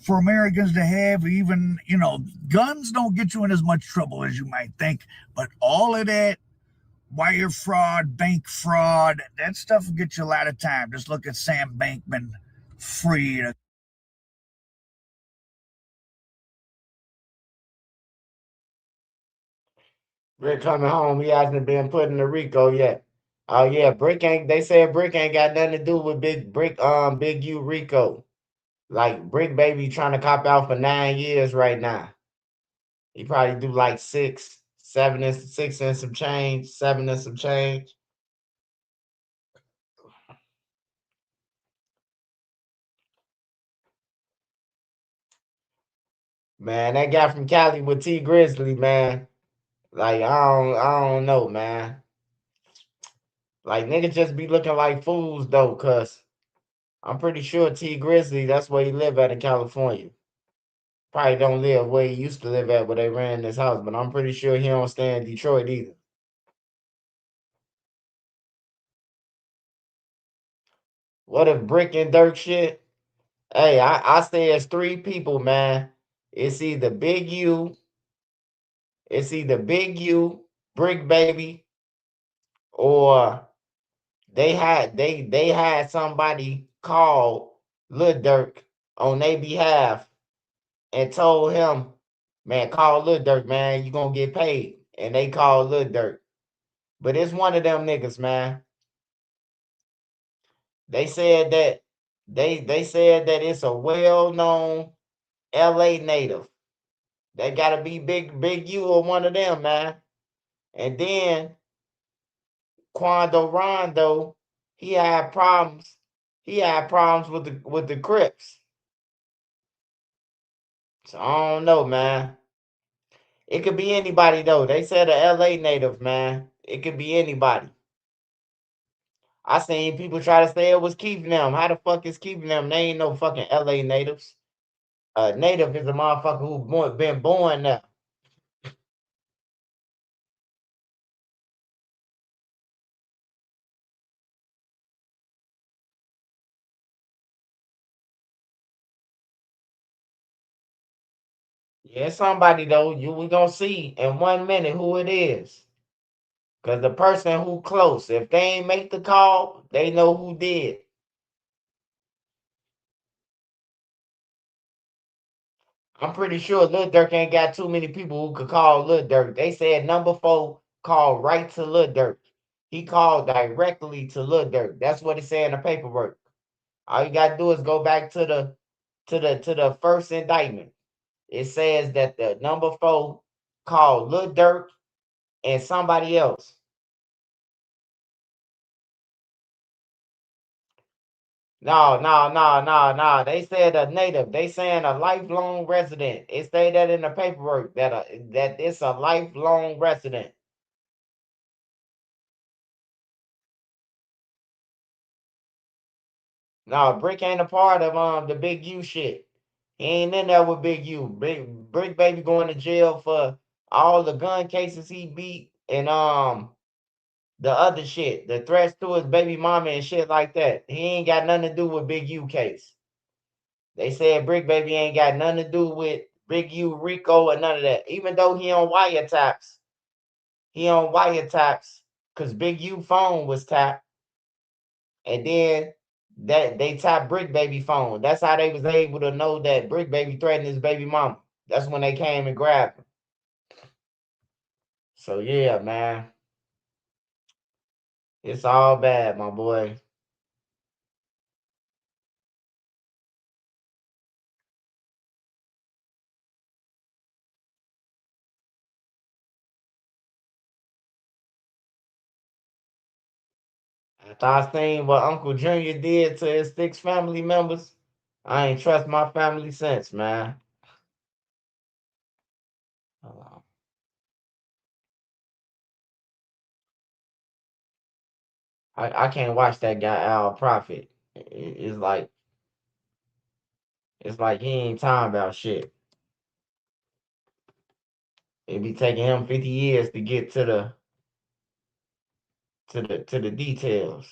Speaker 2: for Americans to have. Even, you know, guns don't get you in as much trouble as you might think, but all of that wire fraud, bank fraud, that stuff will get you a lot of time. Just look at Sam Bankman free to
Speaker 1: Brick coming home. He hasn't been put in the Rico yet. Oh yeah, Brick ain't. They said Brick ain't got nothing to do with Big U Rico. Like Brick baby trying to cop out for 9 years right now. He probably do like 6 and some change, 7 and some change. Man, that guy from Cali with T Grizzly, man. Like I don't know, man. Like niggas just be looking like fools though, cause I'm pretty sure T Grizzly, that's where he live at in California. Probably don't live where he used to live at where they ran this house, but I'm pretty sure he don't stay in Detroit either. What if Brick and Dirk shit? Hey, I say it's 3 people, man. It's either Big U, Brick Baby, or they had somebody call Lil Durk on their behalf and told him, man, call Lil Durk, man, you gonna get paid. And they called Lil Durk. But it's one of them niggas, man. They said that they said that it's a well-known LA native. They gotta be Big U or one of them, man. And then Quando Rondo, he had problems. He had problems with the Crips. So I don't know, man. It could be anybody though. They said a LA native, man. It could be anybody. I seen people try to say it was keeping them. How the fuck is keeping them? They ain't no fucking LA natives. A native is a motherfucker who been born there. Yeah, somebody though. We gonna see in 1 minute who it is. Cause the person who close, if they ain't make the call, they know who did. I'm pretty sure Lil Durk ain't got too many people who could call Lil Durk. They said number 4 called right to Lil Durk. He called directly to Lil Durk. That's what it said in the paperwork. All you gotta do is go back to the first indictment. It says that the number 4 called Lil Durk and somebody else. No. They said a native. They saying a lifelong resident. It say that in the paperwork that it's a lifelong resident. No, Brick ain't a part of the Big U shit. He ain't in there with Big U. Brick baby going to jail for all the gun cases he beat and the other shit, the threats to his baby mama and shit like that. He ain't got nothing to do with Big U case. They said Brick Baby ain't got nothing to do with Big U Rico or none of that. Even though he on wiretaps, because Big U phone was tapped, and then that they tapped Brick Baby phone. That's how they was able to know that Brick Baby threatened his baby mama. That's when they came and grabbed him. So yeah, man, it's all bad, my boy. After I seen what Uncle Junior did to his 6 family members, I ain't trust my family since, man. Hold on. I can't watch that guy Al Prophet. It's like he ain't talking about shit. It be taking him 50 years to get to the details.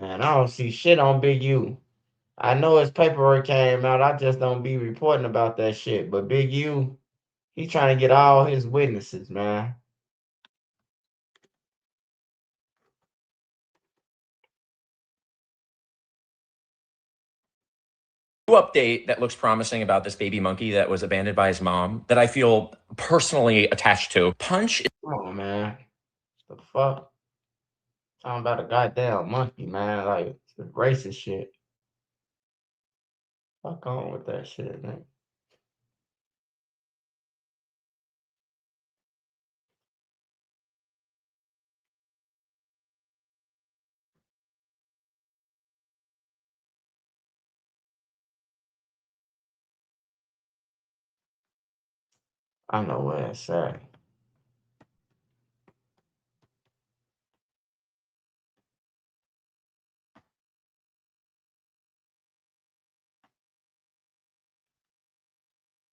Speaker 1: Man, I don't see shit on Big U. I know his paperwork came out. I just don't be reporting about that shit. But Big U, he trying to get all his witnesses, man.
Speaker 3: Update that looks promising about this baby monkey that was abandoned by his mom that I feel personally attached to. Punch.
Speaker 1: Come on, man. The fuck? Talking about a goddamn monkey, man. Like, it's racist shit. Fuck on with that shit, man. I know where it's at.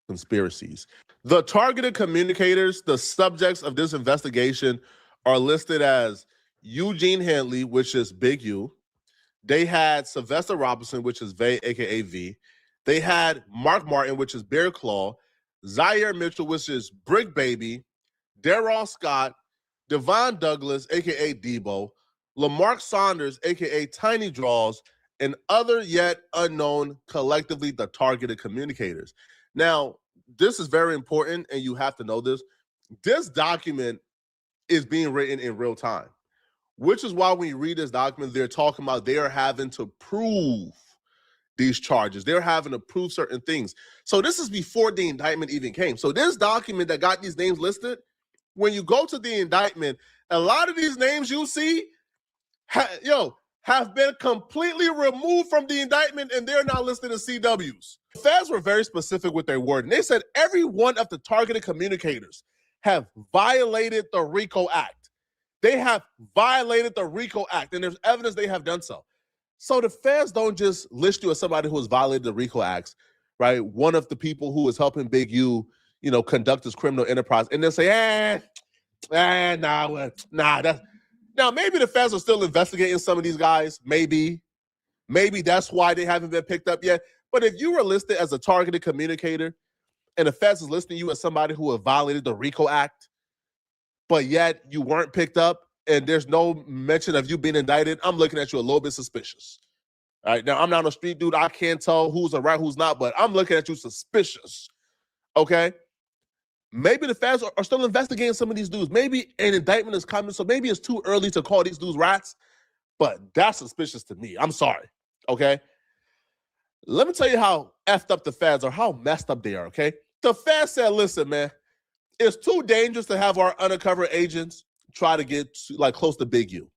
Speaker 6: Conspiracies. The targeted communicators, the subjects of this investigation, are listed as Eugene Henley, which is Big U. They had Sylvester Robinson, which is Vay, aka V. They had Mark Martin, which is Bear Claw. Zaire Mitchell, which is Brick Baby. Darrell Scott. Devon Douglas, aka Debo. Lamarck Saunders, aka Tiny Draws, and other yet unknown, collectively the targeted communicators. Now, this is very important, and you have to know this. This document is being written in real time, which is why when you read this document, they're talking about they are having to prove these charges. They're having to prove certain things. So this is before the indictment even came. So this document that got these names listed, when you go to the indictment, a lot of these names you see, have been completely removed from the indictment, and they're now listed as CWs. The feds were very specific with their word, and they said every one of the targeted communicators have violated the RICO Act. They have violated the RICO Act, and there's evidence they have done so. So the feds don't just list you as somebody who has violated the RICO Acts, right? One of the people who is helping Big U, conduct this criminal enterprise, and they'll say, that's... Now, maybe the feds are still investigating some of these guys. Maybe that's why they haven't been picked up yet. But if you were listed as a targeted communicator and the feds is listing you as somebody who have violated the RICO Act, but yet you weren't picked up and there's no mention of you being indicted, I'm looking at you a little bit suspicious. All right, now I'm not a street dude. I can't tell who's a right, who's not, but I'm looking at you suspicious, okay? Maybe the feds are still investigating some of these dudes. Maybe an indictment is coming, so maybe it's too early to call these dudes rats, but that's suspicious to me. I'm sorry, okay? Let me tell you how effed up the feds are, how messed up they are, okay? The feds said, listen, man, it's too dangerous to have our undercover agents try to get close to Big U.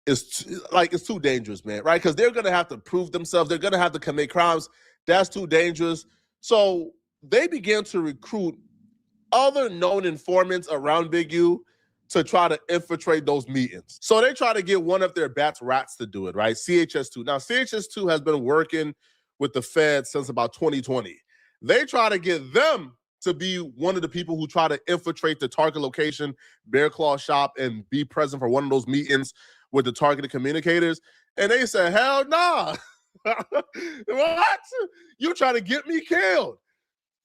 Speaker 6: It's too dangerous, man, right? Because they're going to have to prove themselves. They're going to have to commit crimes. That's too dangerous. So they began to recruit other known informants around Big U to try to infiltrate those meetings. So they try to get one of their bats rats to do it, right? CHS2. Now, CHS2 has been working with the Fed since about 2020. They try to get them to be one of the people who try to infiltrate the target location, Bear Claw shop, and be present for one of those meetings with the targeted communicators. And they said, hell nah. What? You trying to get me killed.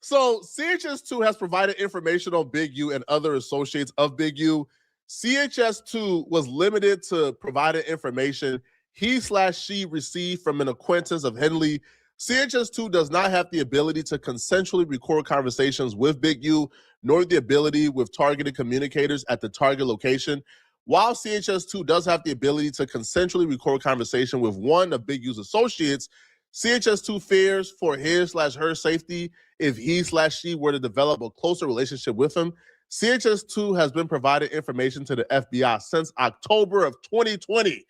Speaker 6: So CHS2 has provided information on Big U and other associates of Big U. CHS2 was limited to providing information he/she received from an acquaintance of Henley. CHS2 does not have the ability to consensually record conversations with Big U, nor the ability with targeted communicators at the target location. While CHS2 does have the ability to consensually record conversation with one of Big U's associates, CHS2 fears for his/her safety if he/she were to develop a closer relationship with him. CHS2 has been provided information to the FBI since October of 2020.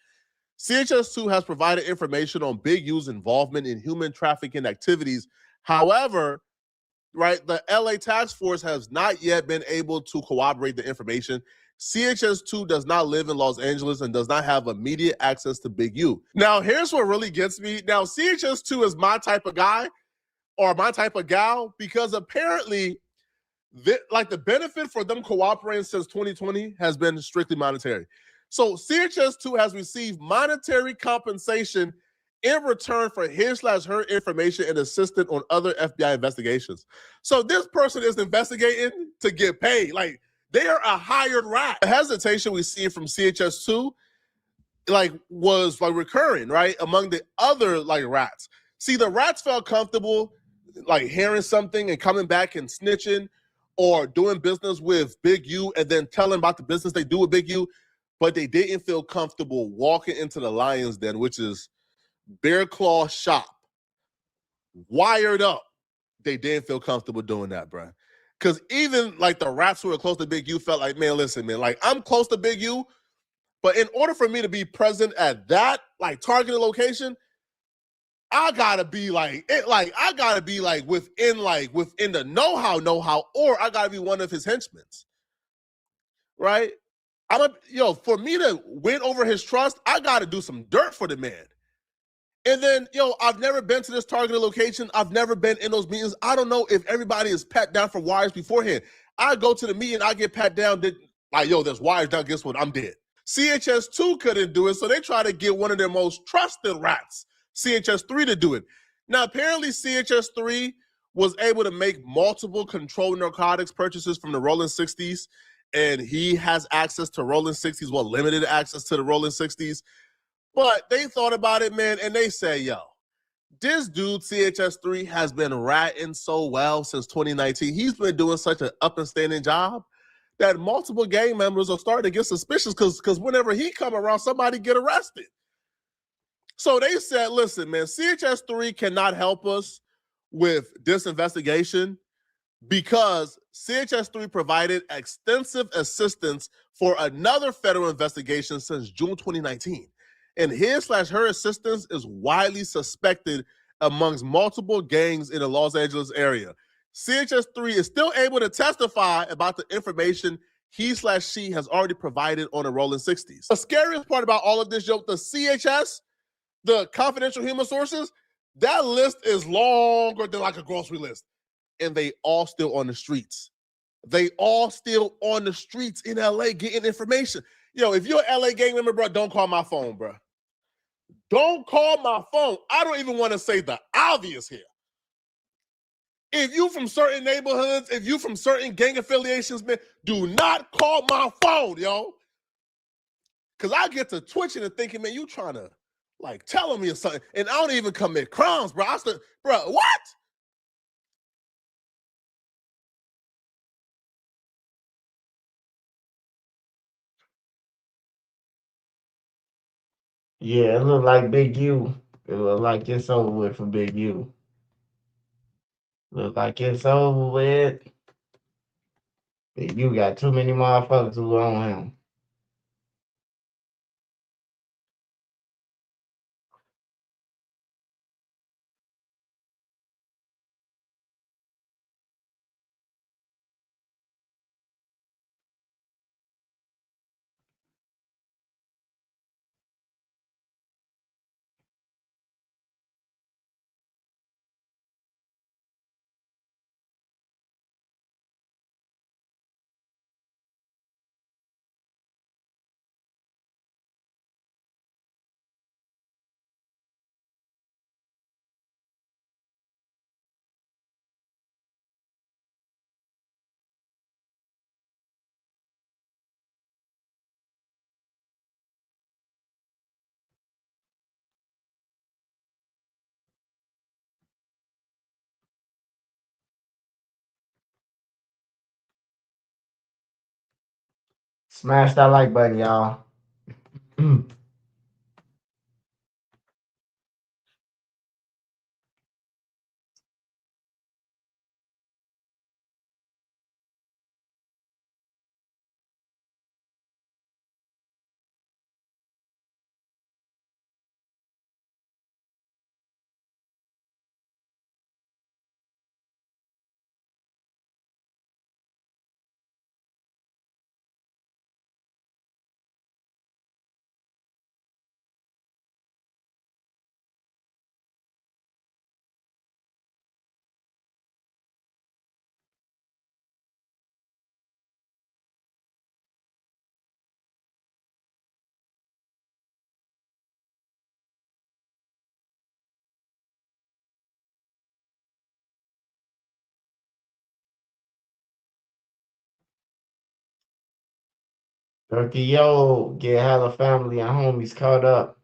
Speaker 6: CHS2 has provided information on Big U's involvement in human trafficking activities. However, right, the LA task force has not yet been able to corroborate the information. CHS2 does not live in Los Angeles and does not have immediate access to Big U. Now, here's what really gets me. Now, CHS2 is my type of guy or my type of gal because apparently the benefit for them cooperating since 2020 has been strictly monetary. So CHS2 has received monetary compensation in return for his/her information and assistance on other FBI investigations. So this person is investigating to get paid. Like, they are a hired rat. The hesitation we see from CHS2 was recurring, right, among the other rats. See, the rats felt comfortable hearing something and coming back and snitching or doing business with Big U and then telling about the business they do with Big U, but they didn't feel comfortable walking into the lion's den, which is bear claw shop, wired up. They didn't feel comfortable doing that, bro. Because even the rats who were close to Big U felt like, man, listen, man, I'm close to Big U, but in order for me to be present at that targeted location, I gotta be within the know-how, or I gotta be one of his henchmen, right? For me to win over his trust, I gotta do some dirt for the man. And then, I've never been to this targeted location. I've never been in those meetings. I don't know if everybody is pat down for wires beforehand. I go to the meeting, I get pat down, there's wires down, guess what? I'm dead. CHS2 couldn't do it, so they try to get one of their most trusted rats, CHS3, to do it. Now, apparently CHS3 was able to make multiple controlled narcotics purchases from the Rolling 60s, and he has access to Rolling 60s, limited access to the Rolling 60s. But they thought about it, man, and they say, yo, this dude, CHS3, has been ratting so well since 2019. He's been doing such an up and standing job that multiple gang members are starting to get suspicious because whenever he come around, somebody get arrested. So they said, listen, man, CHS3 cannot help us with this investigation because CHS3 provided extensive assistance for another federal investigation since June 2019. And his/her assistance is widely suspected amongst multiple gangs in the Los Angeles area. CHS3 is still able to testify about the information he/she has already provided on the Rolling 60s. The scariest part about all of this, the CHS, the confidential human sources, that list is longer than a grocery list. And they all still on the streets. They all still on the streets in LA getting information. If you're an LA gang member, bro, don't call my phone, bro. Don't call my phone. I don't even want to say the obvious here. If you from certain neighborhoods, if you from certain gang affiliations, man, do not call my phone, yo. Because I get to twitching and thinking, man, you trying to telling me or something. And I don't even commit crimes, bro. Bro, what?
Speaker 1: Yeah, it look like Big U. It look like it's over with for Big U. Look like it's over with. Big U got too many motherfuckers who own him. Smash that like button, y'all. Turkey, yo, get hella family and homies caught up.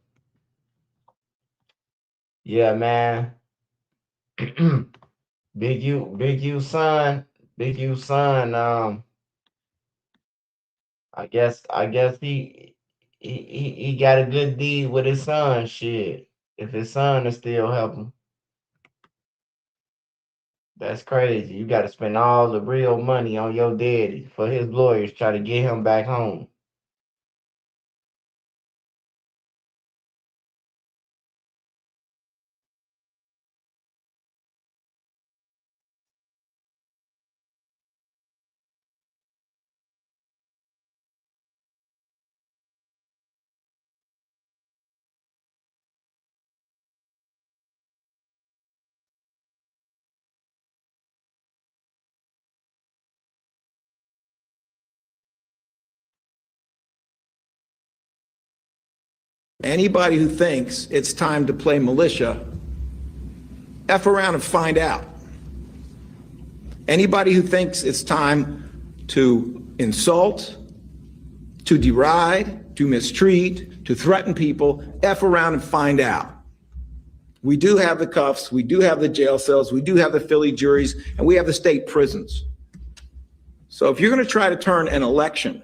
Speaker 1: Yeah, man. Big U son. I guess he got a good deed with his son. Shit, if his son is still helping, that's crazy. You got to spend all the real money on your daddy for his lawyers try to get him back home.
Speaker 4: Anybody who thinks it's time to play militia, F around and find out. Anybody who thinks it's time to insult, to deride, to mistreat, to threaten people, F around and find out. We do have the cuffs, we do have the jail cells, we do have the Philly juries, and we have the state prisons. So if you're going to try to turn an election